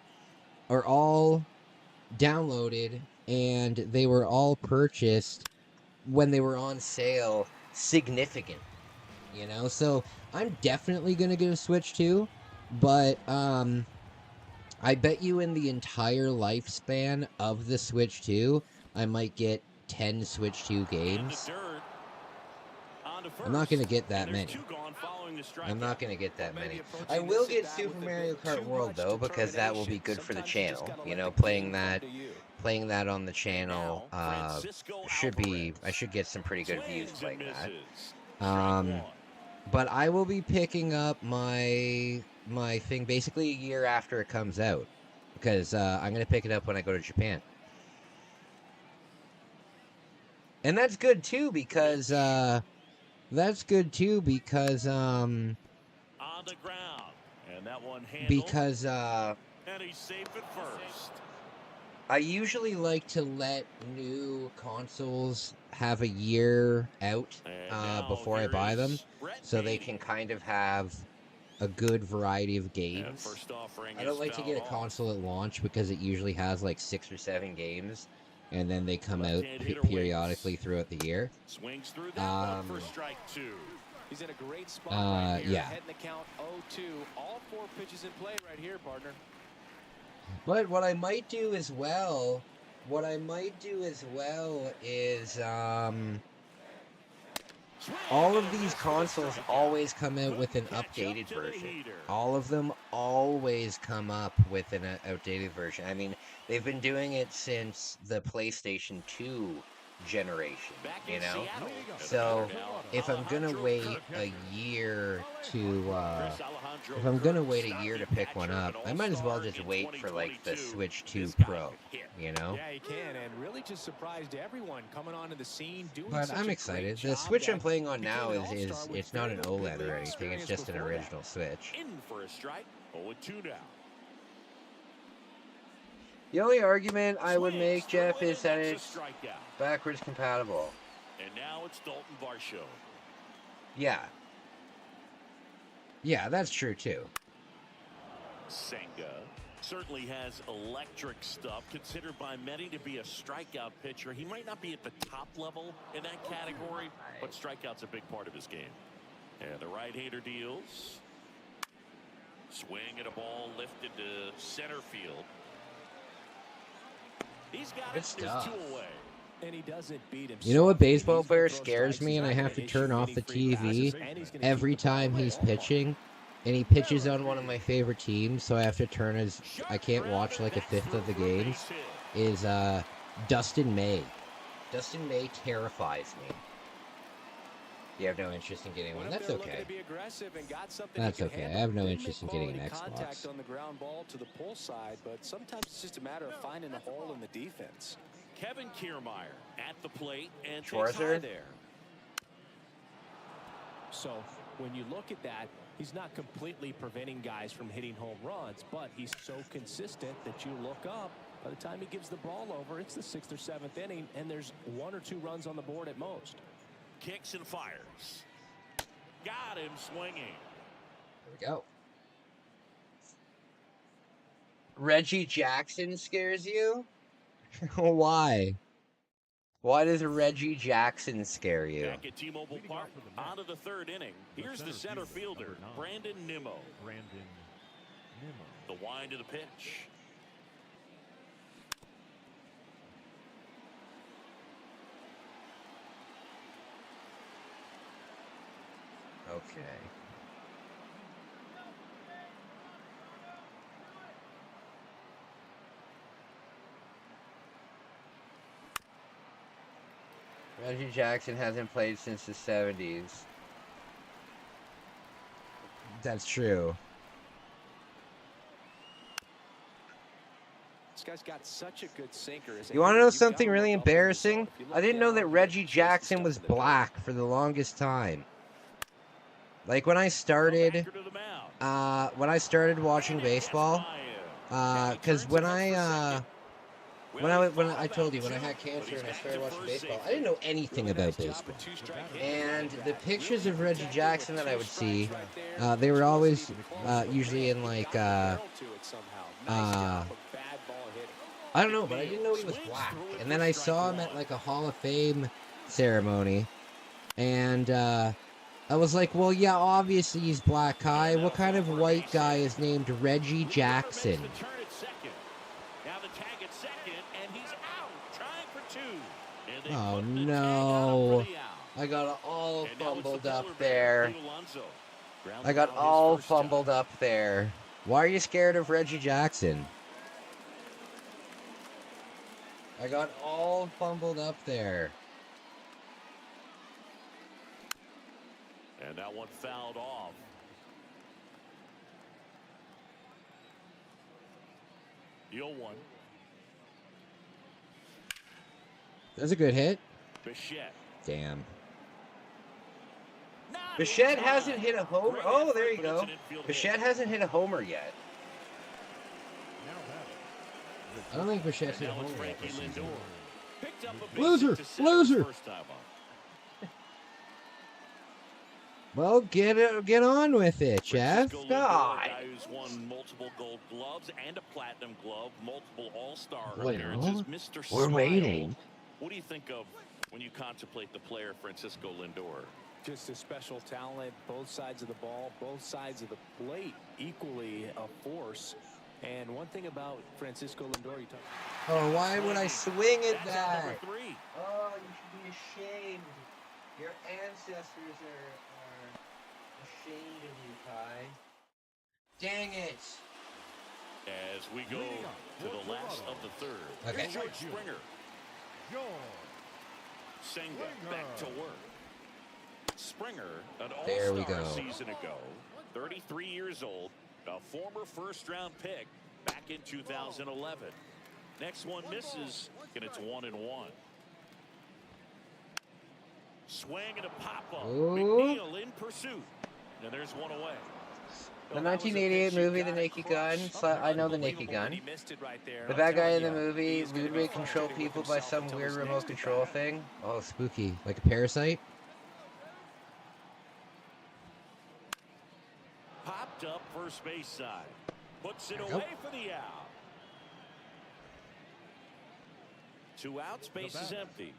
all downloaded, and they were all purchased when they were on sale significant. You know, so I'm definitely going to get a Switch 2, but I bet you in the entire lifespan of the Switch 2, I might get 10 Switch 2 games. I'm not going to get that many. I will get Super Mario Kart World, though, because that will be good for the channel. You know, playing that on the channel I should get some pretty good views playing that. But I will be picking up my thing basically a year after it comes out, because I'm going to pick it up when I go to Japan. And that's good too, because on the ground, and that one handled, and he saved it first. I usually like to let new consoles have a year out before I buy them, so they can kind of have a good variety of games. I don't like to get a console at launch, because it usually has like 6 or 7 games, and then they come out periodically throughout the year. Swings through that one for strike 2. He's in a great spot right here. Yeah. Heading the count 0-2. All 4 pitches in play right here, partner. But what I might do as well is all of these consoles always come out with an updated version. All of them always come up with an outdated version. I mean, they've been doing it since the PlayStation 2 generation, you know? So if I'm gonna wait a year to pick one up, I might as well just wait for like the Switch 2 Pro, you know? Yeah, he can, and really just surprised everyone coming onto the scene. But I'm excited. The Switch I'm playing on now is it's not an OLED or anything. It's just an original Switch. In for a strike. 0-2 now. The only argument I would make, Jeff, is that it's backwards compatible. And now it's Dalton Varsho. Yeah. Yeah, that's true too. Senga certainly has electric stuff, considered by many to be a strikeout pitcher. He might not be at the top level in that category, but strikeout's a big part of his game. And the right-hander deals. Swing at a ball lifted to center field. He's got Good it. stuff. There's 2 away. And he doesn't beat him. You know what baseball player scares me, and I have to turn off the TV every time he's pitching, and he pitches on one of my favorite teams, so I have to turn his. I can't watch like a fifth of the games. Is Dustin May. Dustin May terrifies me. You have no interest in getting one. That's okay. That's okay. I have no interest in getting an Xbox. On the ground ball to the pull side, but sometimes it's just a matter of finding a hole in the defense. Kevin Kiermaier at the plate and takes Schwarzer? high there. So when you look at that, he's not completely preventing guys from hitting home runs, but he's so consistent that you look up. By the time he gives the ball over, it's the 6th or 7th inning, and there's 1 or 2 runs on the board at most. Kicks and fires. Got him swinging. There we go. Reggie Jackson scares you? Why? Why does Reggie Jackson scare you? Back at T-Mobile Park, on to the 3rd inning. Here's the center fielder, Brandon Nimmo. The wind to the pitch. Okay. Reggie Jackson hasn't played since the 70s. That's true. This guy's got such a good sinker. You want to know something really embarrassing? I didn't know that Reggie Jackson was black for the longest time. Like when I started watching baseball, because when I told you when I had cancer and I started watching baseball, I didn't know anything about baseball. And the pictures of Reggie Jackson that I would see, they were always usually in like I don't know, but I didn't know he was black. And then I saw him at like a Hall of Fame ceremony, and I was like, well, yeah, obviously he's black. Kai, what kind of white guy is named Reggie Jackson? Oh no, I got all fumbled up there. I got all fumbled up there. Why are you scared of Reggie Jackson? I got all fumbled up there. And that one fouled off. The 0-1. That's a good hit. Bichette. Damn. Bichette hasn't hit a homer. Oh, there you go. Bichette hasn't hit a homer yet. I don't think Bichette's hit a homer yet this season. Loser! Loser! Well, get on with it, Jeff. God. Guy who's won multiple Gold Gloves and a Platinum Glove, multiple All-Star Well, appearances. Mr. we're Smile. waiting. What do you think of when you contemplate the player Francisco Lindor? Just a special talent, both sides of the ball, both sides of the plate, equally a force. And one thing about Francisco Lindor, you talk. Oh, why would I swing at that? Number 3. Oh, you should be ashamed. Your ancestors are ashamed of you, Kai. Dang it. As we go to the last of the 3rd. Okay. George Springer. Senga back to work. Springer, an all-star season ago, 33 years old, a former first-round pick back in 2011. Next one misses, and it's 1-1. Swing and a pop-up. McNeil in pursuit, and there's one away. The 1988 movie, The Naked Gun. I know The Naked Gun. The bad guy in the movie, Ludwig controlled people by some weird remote control thing. Oh, spooky. Like a parasite? Popped up first base side. Puts it away for the out. 2 outs, base is empty.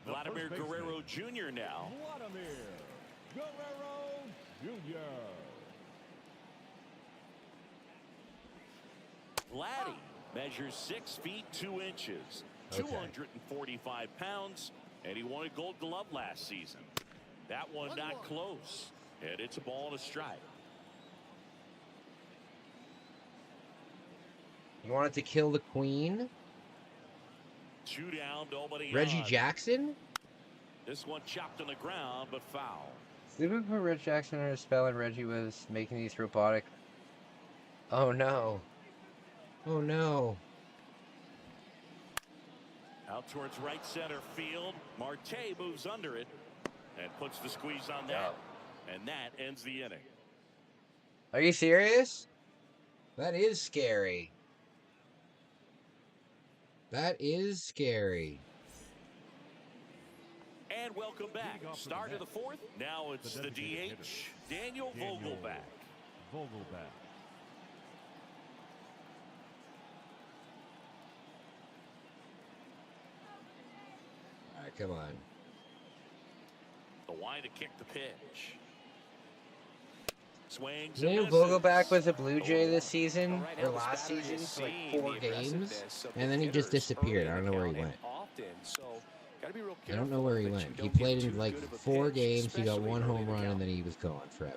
Vladimir Guerrero Jr. now. Vladimir Guerrero Jr. Vladdy measures 6 feet 2 inches, 245 pounds, and he won a Gold Glove last season. That one not close, and it's a ball and a strike. You wanted to kill the queen? 2 down, nobody Reggie on. Jackson? This one chopped on the ground, but foul. Did we put Reggie Jackson under a spell and Reggie was making these robotic? Oh no. Oh no. Out towards right center field. Marte moves under it and puts the squeeze on that. And that ends the inning. Are you serious? That is scary. That is scary. And welcome back. Start of the 4th. Now it's the DH, Daniel Vogelback. Vogelback. All right, come on. The wide to kick the pitch. Swings. Daniel Vogelback was a Blue Jay this season, or last season, for like 4 games, and then he just disappeared. I don't know where he went. I don't know where he went. He played in like 4 games, he got 1 home run, and then he was gone forever.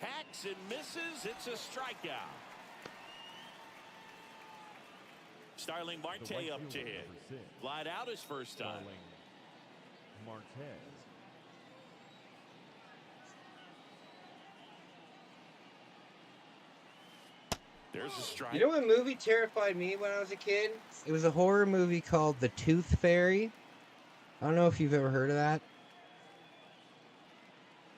Hacks and misses. It's a strikeout. Starling Marte up to hit. Glide out his first time. Marquez. There's a strike. You know what movie terrified me when I was a kid? It was a horror movie called The Tooth Fairy. I don't know if you've ever heard of that.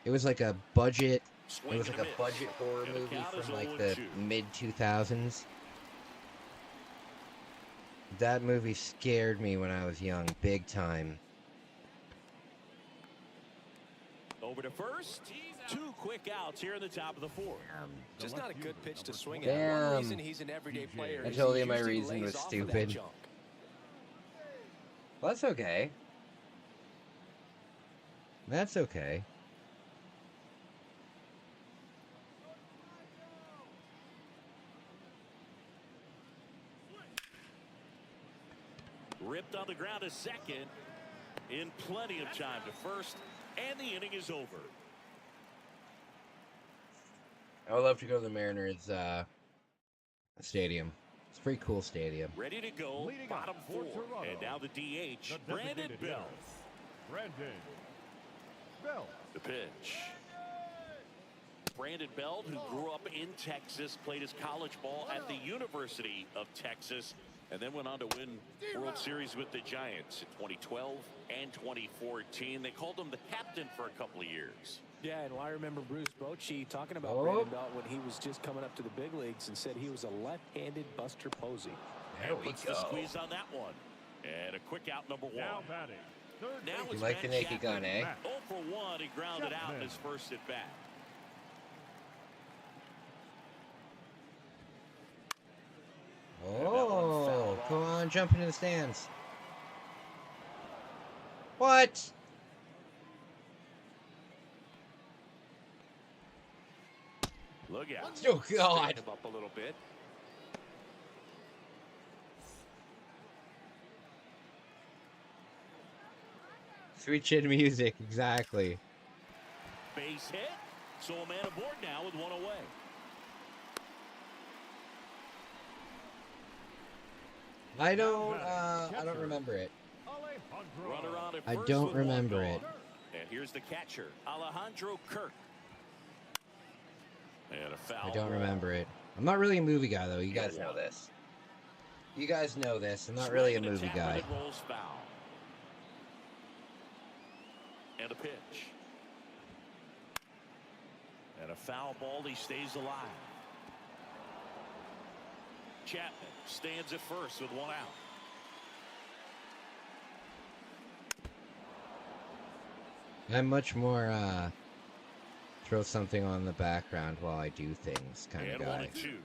It was like a budget. It was like a budget horror movie from like the mid-2000s. That movie scared me when I was young, big time. Over to first. 2 quick outs here in the top of the 4th. Just not a good pitch to swing at. Damn. One reason he's an everyday player. I told you my reason was stupid. Well, that's okay. That's okay. Ripped on the ground to second. In plenty of time to first. And the inning is over. I would love to go to the Mariners stadium. It's a pretty cool stadium. Ready to go, bottom 4. And now the DH, Brandon Belt. Brandon Belt. The pitch. Brandon Belt, who grew up in Texas, played his college ball at the University of Texas, and then went on to win World Series with the Giants in 2012 and 2014. They called him the captain for a couple of years. Yeah, and I remember Bruce Bochy talking about Brandon Belt when he was just coming up to the big leagues and said he was a left-handed Buster Posey. There we Puts go. the squeeze on that one. And a quick out, number 1. Now batting. Now You it's like the Matt naked gun, Chapman. eh? 0 for 1. He grounded out in his first at bat. Oh, come on, jump into the stands. What? Look out. Oh, God. Stand him up a little bit. Sweet chin music, exactly. Base hit. So a man aboard now with 1 away. I don't remember it. Runner on at I first don't with 1 remember gone. it. And here's the catcher, Alejandro Kirk. And a foul. I don't ball. remember it. I'm not really a movie guy, though. You guys know this. You guys know this. I'm not really a movie guy. Rolls foul. And a pitch. And a foul ball. He stays alive. Chapman stands at first with 1 out. I'm much more throw something on the background while I do things kind of And 1 guy. and 2.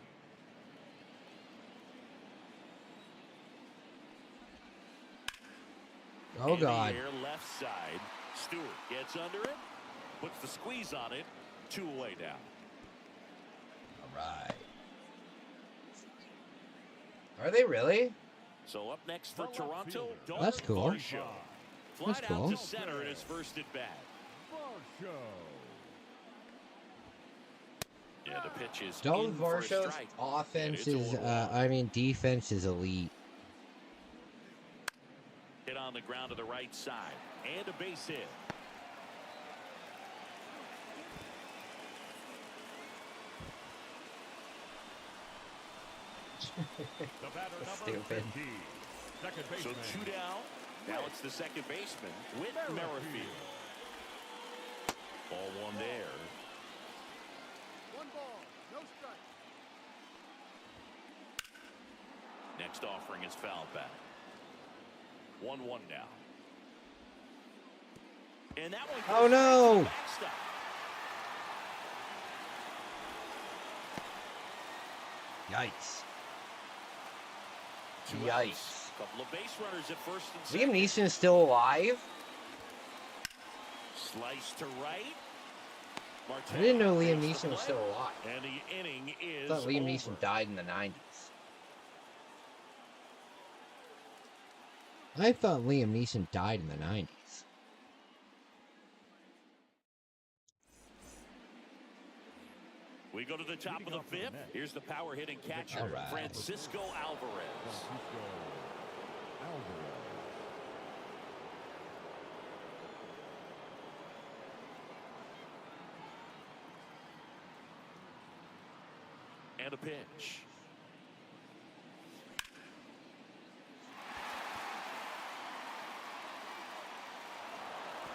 Oh, God. In the air, left side. Stewart gets under it, puts the squeeze on it. 2 away now. right. Are they really? So up next for Toronto, That's cool. Varsho. That's Flied cool. out to center in his first at bat. Yeah, the pitch is Dalton in for a Varshaw's strike. offense And it's is, 0-1. defense is elite. Hit on the ground to the right side. And a base hit. Stupid. So 2 down. Now it's the second baseman, Whit Merrifield. Ball 1 there. 1 ball, no strike. Next offering is foul back. 1-1 now. And that one. Oh no! Yikes. Yikes. Couple of base runners at first and Liam second. Neeson's still alive? Slice to right. I didn't know Liam Neeson was still alive. And the inning I is thought Liam over. Neeson died in the 90s. I thought Liam Neeson died in the 90s. We go to the top of the 5th. Here's the power hitting catcher, All right. Francisco Alvarez. And a pitch.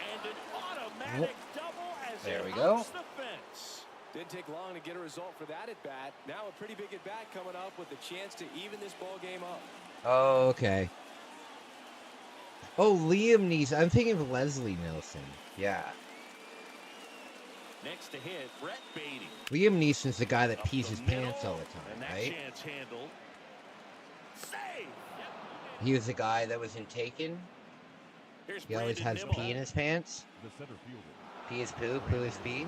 And an automatic double as There it we go. humps the fence. Didn't take long to get a result for that at bat. Now a pretty big at bat coming up with a chance to even this ball game up. Oh, okay. Oh, Liam Neeson. I'm thinking of Leslie Nielsen. Yeah. Next to hit, Brett Beatty. Liam Neeson's the guy that pees his pants all the And time, that right? chance handled. Save! He was the guy that was in Taken. Here's He always has Brandon pee in Nimmo. his pants. The center fielder. Pee is poo, poo is pee.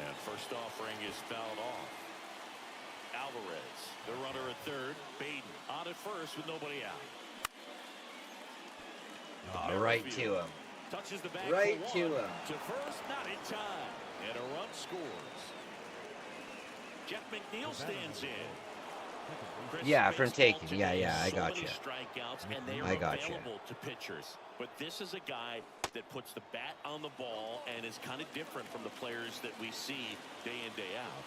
And first offering is fouled off. Alvarez, the runner at third. Baden on at first with nobody out. Right to him. Touches the bag Right for to one. him. To first, not in time. And a run scores. Jeff McNeil stands in. Chris Yeah, from baseball Taken. Yeah, today, yeah, I so got many you. strikeouts, and they I are got you. available to pitchers. But this is a guy that puts the bat on the ball and is kind of different from the players that we see day in, day out.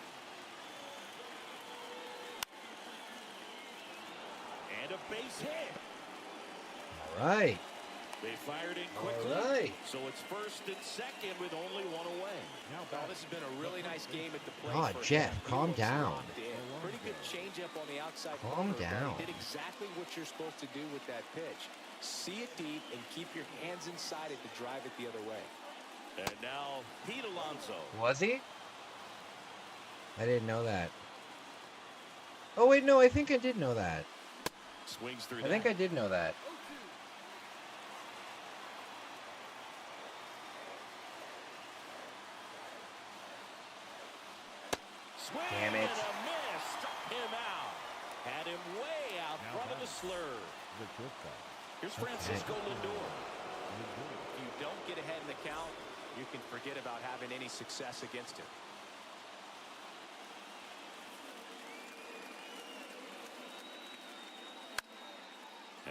And a base hit. All right. They fired in quickly. All right. So it's first and second with only one away. Well, this has been a really nice game at the plate. Oh, for Jeff, him. He calm looks down. locked in. Pretty good changeup on the outside. Calm corner, but down. He did exactly what you're supposed to do with that pitch. See it deep and keep your hands inside it to drive it the other way. And now Pete Alonso. Was he? I didn't know that. Oh, wait, no, I think I did know that. Swings through I think I did know that. Swing Damn it. and a miss. Struck him out. Had him way out front of the slur. Here's Francisco Lindor. If you don't get ahead in the count, you can forget about having any success against him.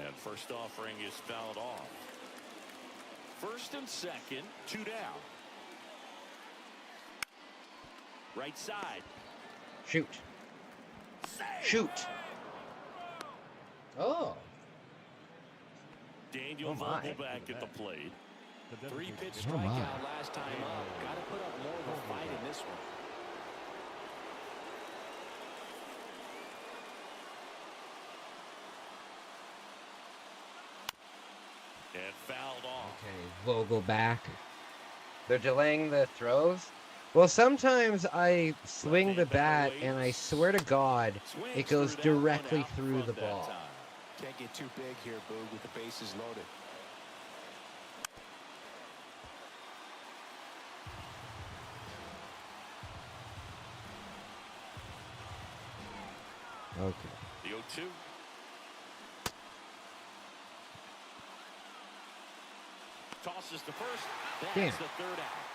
And first offering is fouled off. First and second, 2 down. Right side. Shoot. Shoot. Oh. Daniel Oh, my. Vogelback at the plate. 3-pitch Oh, my. strikeout last time up. Got to put up more of a fight in this one. And fouled off. Okay, Vogelback. They're delaying the throws? Well, sometimes I swing the bat, and I swear to God, it goes directly through the ball. Can't get too big here, Boog, with the bases loaded. Okay. The 0-2. Tosses to first. That's Damn. the third out.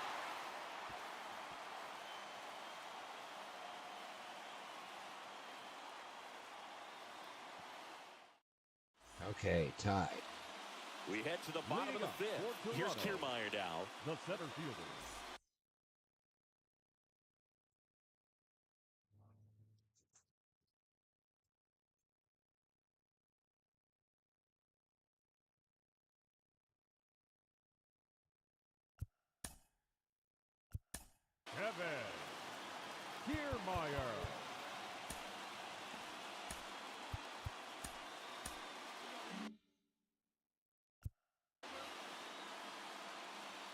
Okay, tied. We head to the bottom of the fifth. Here's Kiermaier now. The center fielder. Kevin Kiermaier.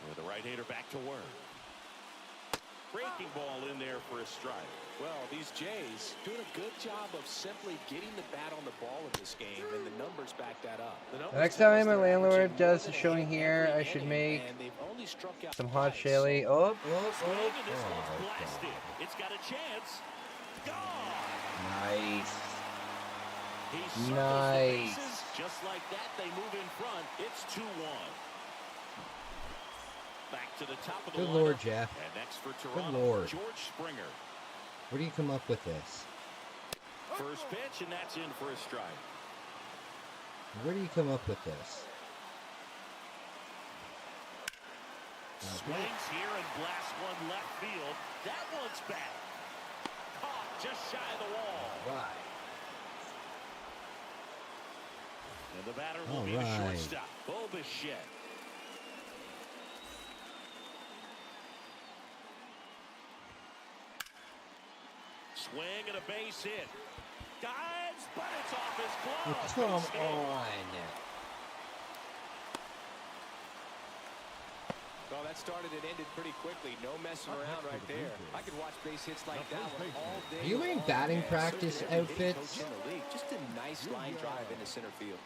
With the right-hander back to work. Breaking ball in there for a strike. Well, these Jays doing a good job of simply getting the bat on the ball in this game, and the numbers back that up. The next time my landlord does a showing here, I should make some hot chili. Oh, It's got a chance. nice. He Nice. bases. Just like that, they move in front. It's 2-1. Back to the top of the Good lineup. Lord, Jeff. And next for Good Toronto, Lord. George Springer. Where do you come up with this? First pitch, and that's in for a strike. Where do you come up with this? Swings here and blasts one left field. That one's back. Caught just shy of the wall. Right. And the batter will be the shortstop, Bo Bichette. Swing and a base hit. Dives, but it's off his glove. Come on. Well, that started and ended pretty quickly. No messing around right there. I could watch base hits like that one all day. Are you wearing batting practice outfits? Coach in the league. Just a nice line drive into center field.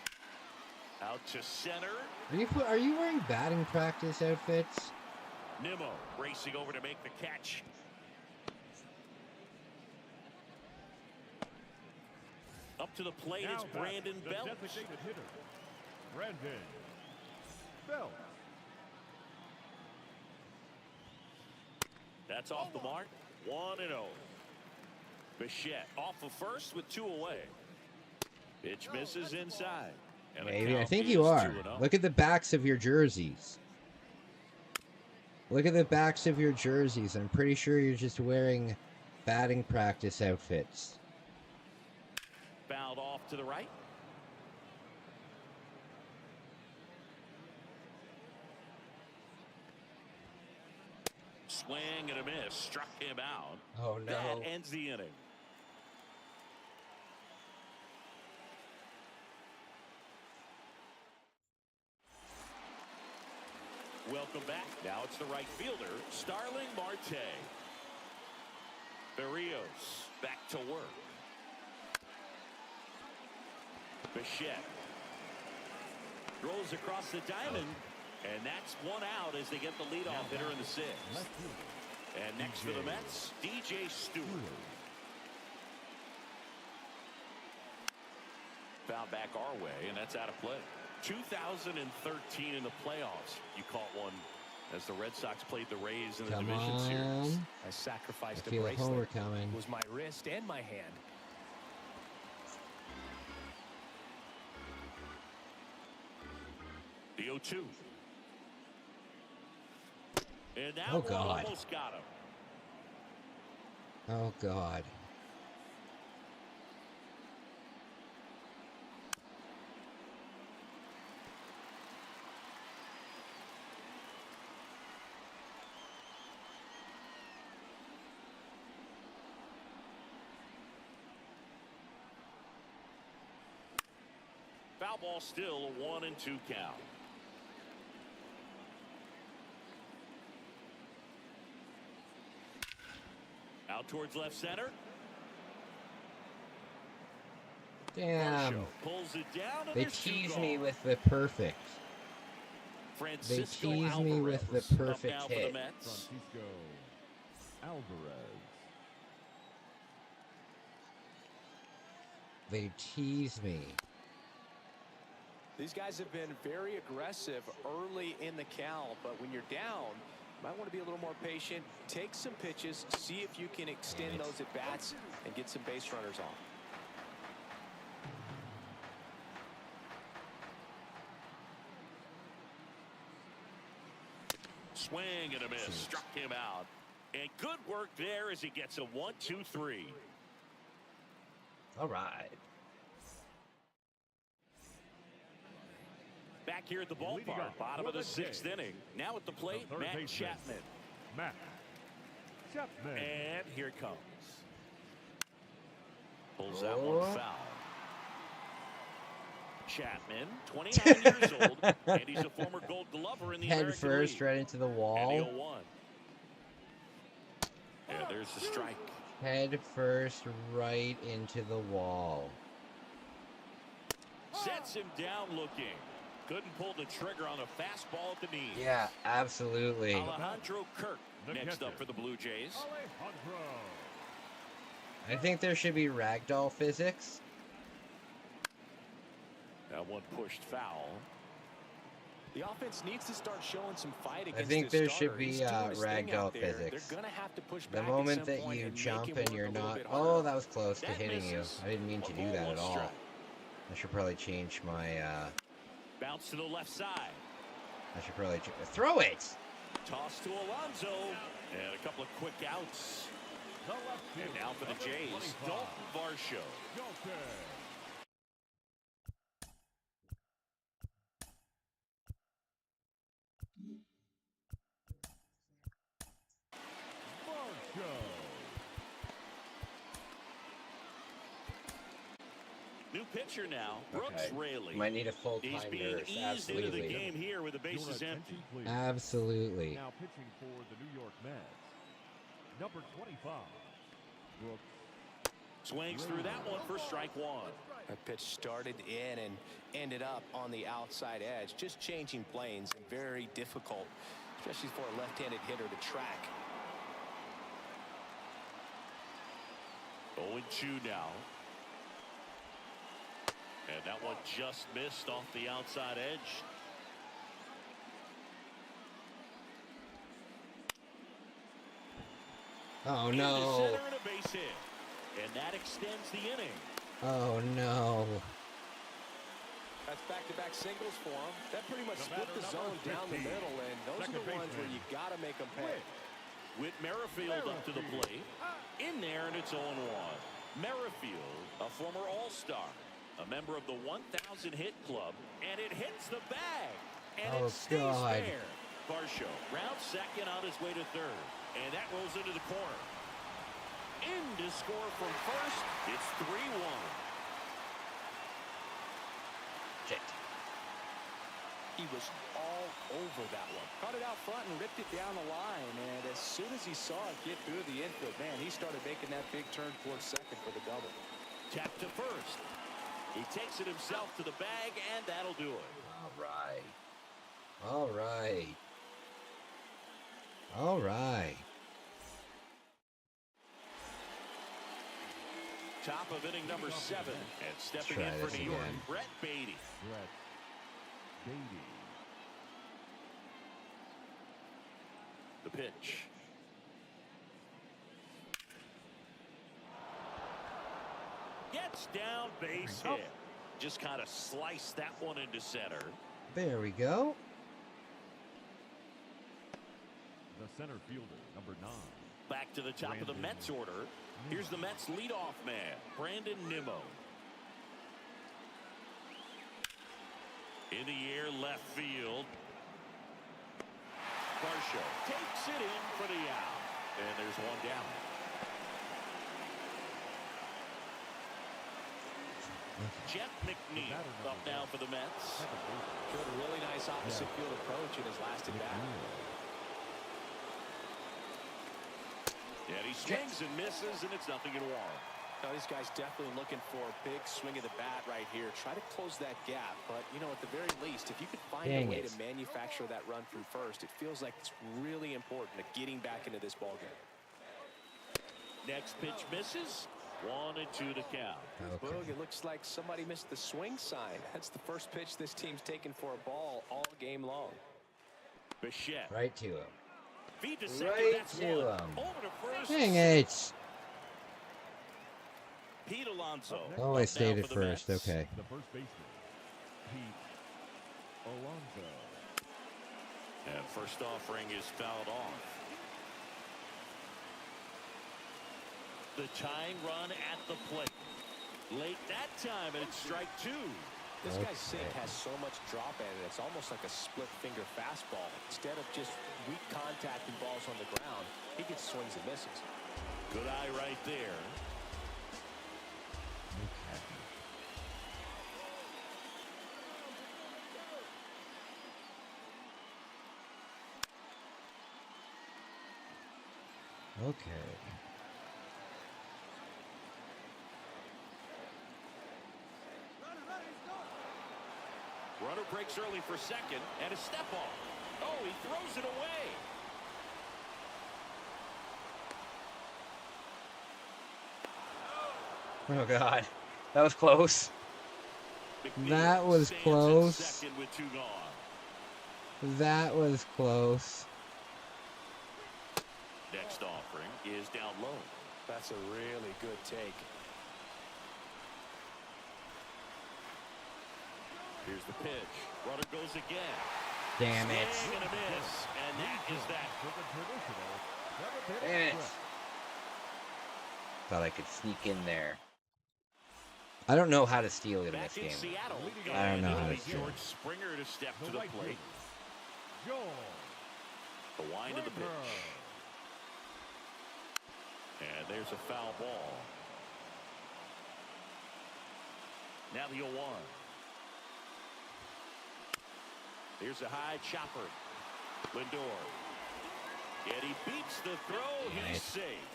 Out to center. Are you wearing batting practice outfits? Nimmo racing over to make the catch. Up to the plate, it's Brandon Belt. Designated hitter, Brandon Belt. That's off the mark. 1-0. Bichette off of first with 2 away. Pitch misses inside. And Maybe. I think you are. Look at the backs of your jerseys. Look at the backs of your jerseys. I'm pretty sure you're just wearing batting practice outfits. Fouled off to the right. Swing and a miss. Struck him out. Oh, no. That ends the inning. Welcome back. Now it's the right fielder, Starling Marte. Berrios back to work. Bichette rolls across the diamond, and that's 1 out as they get the leadoff hitter in the 6th. And next for the Mets, DJ Stewart. Foul back our way, and that's out of play. 2013 in the playoffs, you caught one as the Red Sox played the Rays in the division series. I sacrificed I feel a homer coming. It was my wrist and my hand. The 0-2. And now Oh, God. almost got him. Oh, God. Foul ball still a 1-2 count. Out towards left center. Damn. Pulls it down, and They there's 2 tease me gone. with the perfect. They Francisco tease me with Alvarez the up perfect now for the hit. Mets. Francisco Alvarez. They tease me. These guys have been very aggressive early in the count, but when you're down, you might want to be a little more patient, take some pitches, see if you can extend those at-bats and get some base runners on. Swing and a miss. Struck him out. And good work there as he gets a 1-2-3. All right. Back here at the ballpark, bottom of the 6th inning. Now at the plate, Matt Chapman. And here it comes. Pulls that one foul. Chapman, 29 years old, and he's a former Gold Glover in the Head American first, League. right into the wall. And there's the strike. Head first, right into the wall. Sets him down looking. Couldn't pull the trigger on a fastball at the knee. Yeah, absolutely. Alejandro Kirk next up for the Blue Jays. I think there should be ragdoll physics. That one pushed foul. The offense needs to start showing some fight against I think this there should starter. be He's doing his thing ragdoll out there. physics. They're gonna have to push The back moment at some that point you and make jump him and work you're a little not... bit harder. Oh, that was close to That hitting you. misses. I didn't mean to do that at all. I should probably change my... Bounce to the left side. I should probably... Throw it! Toss to Alonso. And a couple of quick outs. And now for the Jays, Dalton Varsho. New pitcher now, Brooks Raley. Might need a full-time He's being nurse. eased into the Absolutely. game here with the bases empty. Absolutely. Now pitching for the New York Mets, number 25, Brooks. Swings through that one for strike one. That pitch started in and ended up on the outside edge. Just changing planes, very difficult, especially for a left-handed hitter to track. 0-2 now. And that one just missed off the outside edge. Oh, Into no. center and a base hit. And that extends the inning. Oh, no. That's back-to-back singles for him. That pretty much split the zone down the middle, and those are the ones where you got to make them pay. Whit Merrifield up to the plate. In there, and it's 0-1. Merrifield, a former All-Star, a member of the 1,000 hit club, and it hits the bag, and Oh, it stays God. there. Varsho rounds second on his way to third, and that rolls into the corner. In to score from first. It's 3-1. Shit. He was all over that one. Caught it out front and ripped it down the line, and as soon as he saw it get through the infield, man, he started making that big turn towards second for the double. Tap to first. He takes it himself to the bag, and that'll do it. All right. All right. All right. Top of inning number 7, and stepping Try in for this New York, again. Brett Beatty. The pitch. Gets down, base hit. Just kind of sliced that one into center. There we go. The center fielder, number 9. Back to the top of the Mets order. Here's the Mets leadoff man, Brandon Nimmo. In the air, left field. Varsho takes it in for the out. And there's one down. Jeff McNeil up now for the Mets. Showed a really nice opposite field approach in his last at bat. And he swings and misses, and it's 0-1. Now, these guys definitely looking for a big swing of the bat right here. Try to close that gap, but, you know, at the very least, if you could find a way to manufacture that run through first, it feels like it's really important to getting back into this ballgame. Next pitch misses. 1-2 to count. Okay. Boog, it looks like somebody missed the swing sign. That's the first pitch this team's taken for a ball all game long. Bichette. Right to him. Feed to second. Right That's to one. him. Over to first. Dang it. Pete Alonso. Oh, I stayed at first. Okay. The first baseman, Pete Alonso. And first offering is fouled off. The tying run at the plate. Late that time, and it's strike two. This guy's sink has so much drop in it, it's almost like a split finger fastball. Instead of just weak contact and balls on the ground, he gets swings and misses. Good eye right there. Okay. Runner breaks early for second, and a step off. Oh, he throws it away. Oh, God. That was close. That was close. That was close. Next offering is down low. That's a really good take. Here's the pitch. Runner goes again. Damn it. Swing and a miss. And that is that. Damn it. Thought I could sneak in there. I don't know how to steal in this game. Seattle. I don't know how to steal. George Springer to step to the plate. The wind of the pitch. And there's a foul ball. Now the 0-1. Here's a high chopper. Lindor. And he beats the throw. He's safe.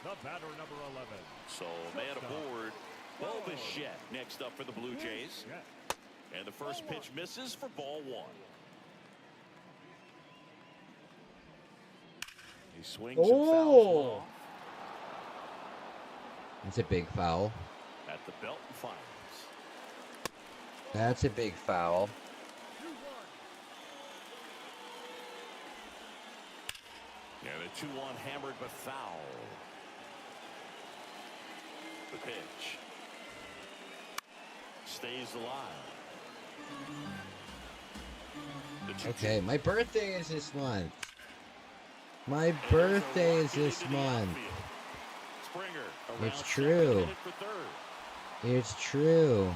The batter, number 11. So man aboard. Bo Bichette next up for the Blue Jays. And the first pitch misses for ball one. He swings and fouls off. It's a big foul. At the belt and fires. That's a big foul. And a 2-1 hammered but foul. The pitch. Stays alive. Okay, my birthday is this month. My birthday is this month. It's true. It's true.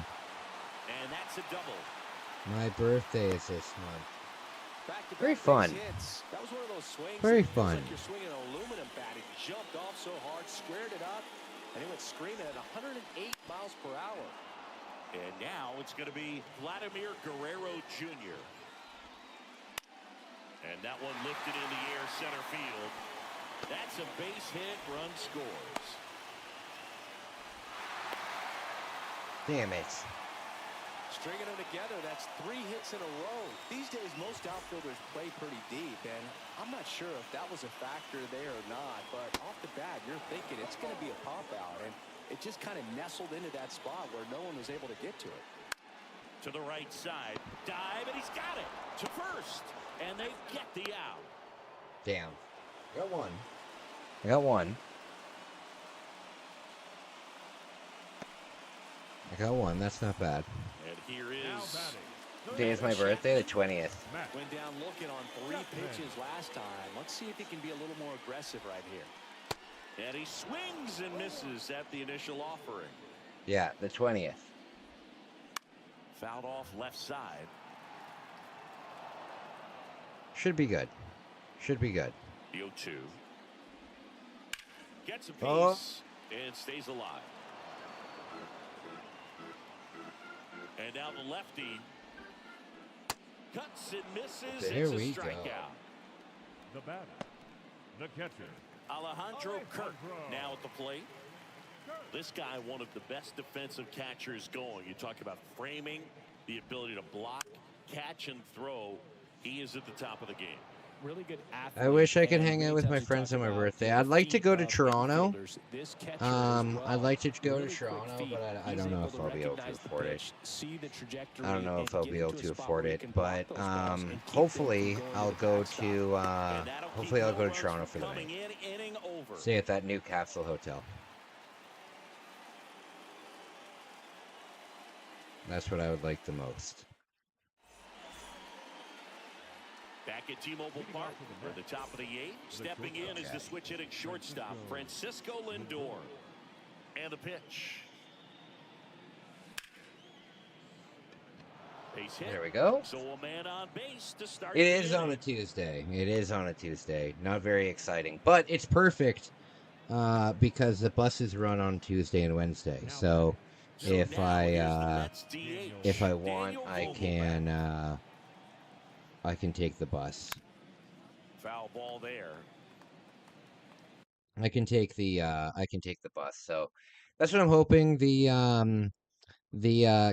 And that's a double. My birthday is this month. Very fun. That was one of those swings. Very fun. Like you're swinging an aluminum bat. It jumped off so hard, squared it up, and it went screaming at 108 miles per hour. And now it's going to be Vladimir Guerrero Jr. And that one lifted in the air center field. That's a base hit. Run scores. Damn it. Stringing them together, that's 3 hits in a row. These days, most outfielders play pretty deep, and I'm not sure if that was a factor there or not, but off the bat, you're thinking it's going to be a pop-out, and it just kind of nestled into that spot where no one was able to get to it. To the right side, dive, and he's got it to first, and they get the out. Damn. Got one. I got one. I got one. That's not bad. And here is... Today is my birthday, the 20th. Went down looking on 3 pitches last time. Let's see if he can be a little more aggressive right here. And he swings and misses at the initial offering. Yeah, the 20th. Fouled off left side. Should be good. Should be good. The 0-2. Gets a piece and stays alive. And now the lefty cuts and misses. There it's we a strikeout. go. The batter, the catcher. Alejandro Kirk now at the plate. This guy, one of the best defensive catchers going. You talk about framing, the ability to block, catch, and throw. He is at the top of the game. really good athlete. I wish I could hang out many with my times we friends talk on my about, birthday. you know, I'd like to feet go to of Toronto. infielders. This catcher as well, I'd like to go to really quick Toronto, feet. but I He's don't know able if to I'll be able to recognize the afford it. pitch, see the trajectory, I don't know and if I'll get be able into a to spot afford where he it, can block but those balls and keep them from hopefully going I'll to the go backstop. to hopefully I'll no go to runs Toronto from for the coming night. in, inning over. Stay at that new Capsule Hotel. That's what I would like the most. Back at T-Mobile Park for the top of the eighth. Stepping in is the switch hitting shortstop, Francisco Lindor. And the pitch. Base hit. There we go. So a man on base to start. It is on a Tuesday. It is on a Tuesday. Not very exciting, but it's perfect because the buses run on Tuesday and Wednesday. So if I want, I can take the bus. Foul ball there. I can take the bus. So that's what I'm hoping. The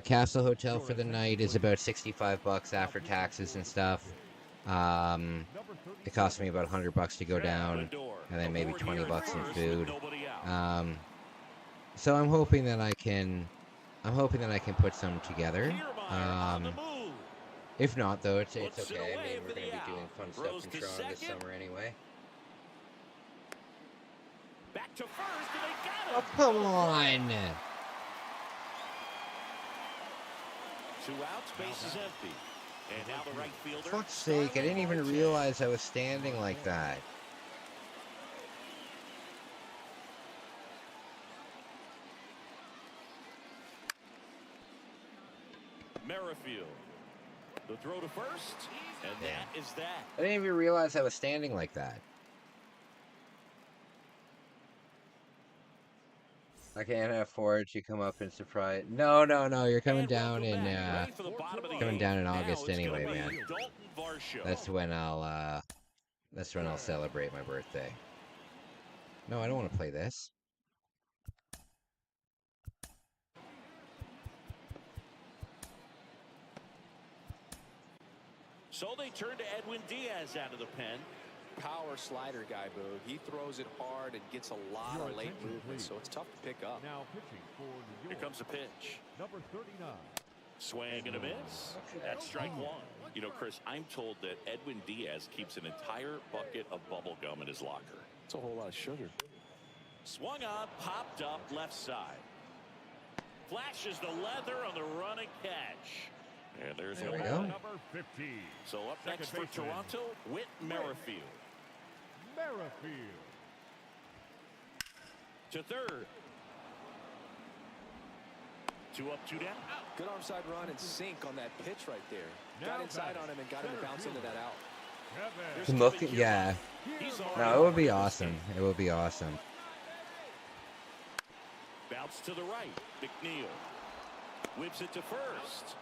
Castle Hotel for the night is about $65 after taxes and stuff. It cost me about $100 to go down, and then maybe $20 in food. So I'm hoping that I can put some together. If not, though, it's okay. I mean, we're going to be doing fun stuff in Toronto this summer anyway. Back to first, and they got him. Oh, come on! 2 outs, base is empty. And now the right fielder. For fuck's sake, I didn't even realize I was standing like that. Merrifield. The throw to first, and that is that. I didn't even realize I was standing like that. I can't afford to come up and surprise. No, you're coming down in August anyway, man. That's when I'll celebrate my birthday. No, I don't want to play this. So they turn to Edwin Diaz out of the pen. Power slider guy, Boo. He throws it hard and gets a lot of late movement, so it's tough to pick up. Now pitching for New York. Here comes a pitch. Number 39. Swing and a miss. That's strike one. You know, Chris, I'm told that Edwin Diaz keeps an entire bucket of bubble gum in his locker. It's a whole lot of sugar. Swung on, popped up left side. Flashes the leather on the running catch. And there's There we no go. number 15. So up next for Toronto, Whit Merrifield. Merrifield. To third. 2 up, 2 down. Good onside run and sink on that pitch right there. Got inside on him and got him to bounce into that out. Yeah. No, it would be awesome. It would be awesome. Bounce to the right. McNeil whips it to first.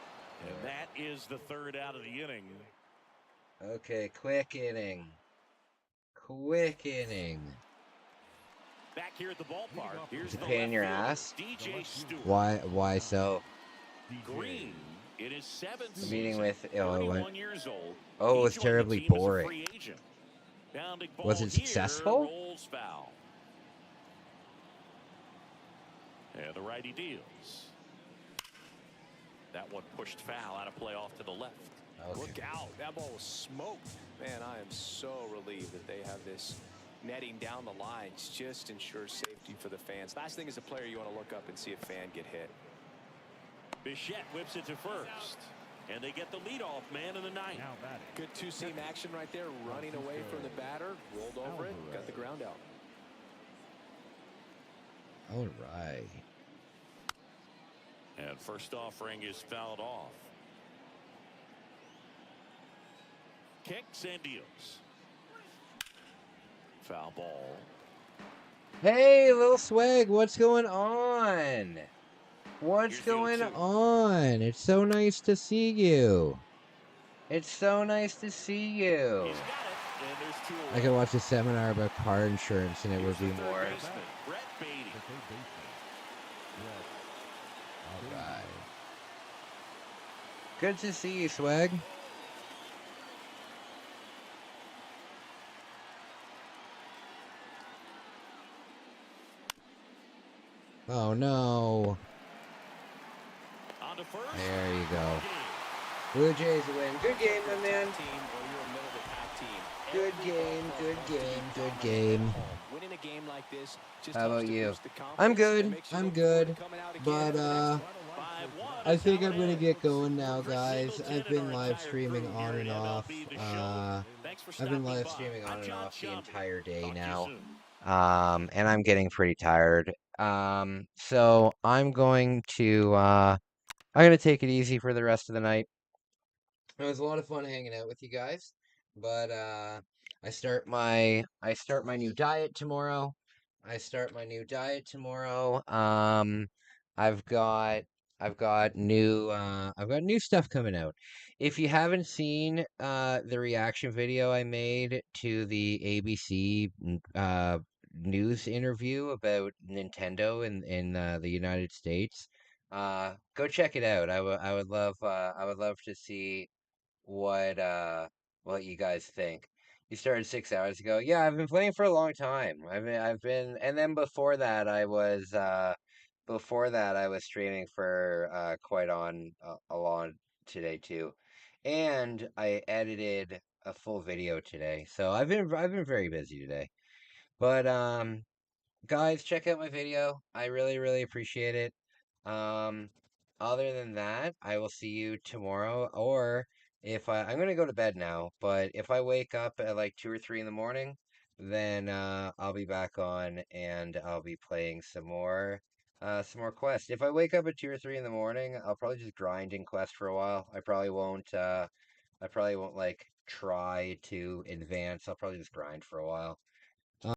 And that is the third out of the inning. Okay, quick inning. Quick inning. Back here at the ballpark. Here's It's a the pain in your left ass. fielder, DJ Stewart. Why so? Green in his 7th Meeting season, with 31 years old. Oh, it He was joined the terribly team as a boring. free agent. Bounding ball Was it here, successful? rolls foul. And the righty deals. That one pushed foul out of play off to the left. Okay. Look out. That ball was smoked. Man, I am so relieved that they have this netting down the lines. Just ensures safety for the fans. Last thing as a player, you want to look up and see a fan get hit. Bichette whips it to first. And they get the leadoff man in the ninth. Good two-seam action right there. Running away from the batter. Rolled over it. Got the ground out. All right. And first offering is fouled off. Kicks and deals. Foul ball. Hey, little swag, what's going on? What's going on? It's so nice to see you. It's so nice to see you. I could watch a seminar about car insurance and it would be more. Alright. Good to see you, swag. Oh no. There you go. Blue Jays win. Good game, my man. Good game, good game, good game. How about you? I'm good. I'm good. But I think I'm gonna get going now, guys. I've been live streaming on and off. I've been live streaming on and off the entire day now. And I'm getting pretty tired. So I'm going to take it easy for the rest of the night. It was a lot of fun hanging out with you guys, but I start my new diet tomorrow. I've got new stuff coming out. If you haven't seen the reaction video I made to the ABC news interview about Nintendo in the United States, go check it out. I would love to see what you guys think. You started 6 hours ago. Yeah, I've been playing for a long time. And then before that I was streaming for quite on a long today too, and I edited a full video today. So I've been very busy today. But guys, check out my video. I really, really appreciate it. Um, Other than that, I will see you tomorrow. Or if I'm gonna go to bed now, but if I wake up at like 2 or 3 in the morning, then I'll be back on and I'll be playing some more Quest. If I wake up at 2 or 3 in the morning, I'll probably just grind in Quest for a while. I probably won't like try to advance. I'll probably just grind for a while.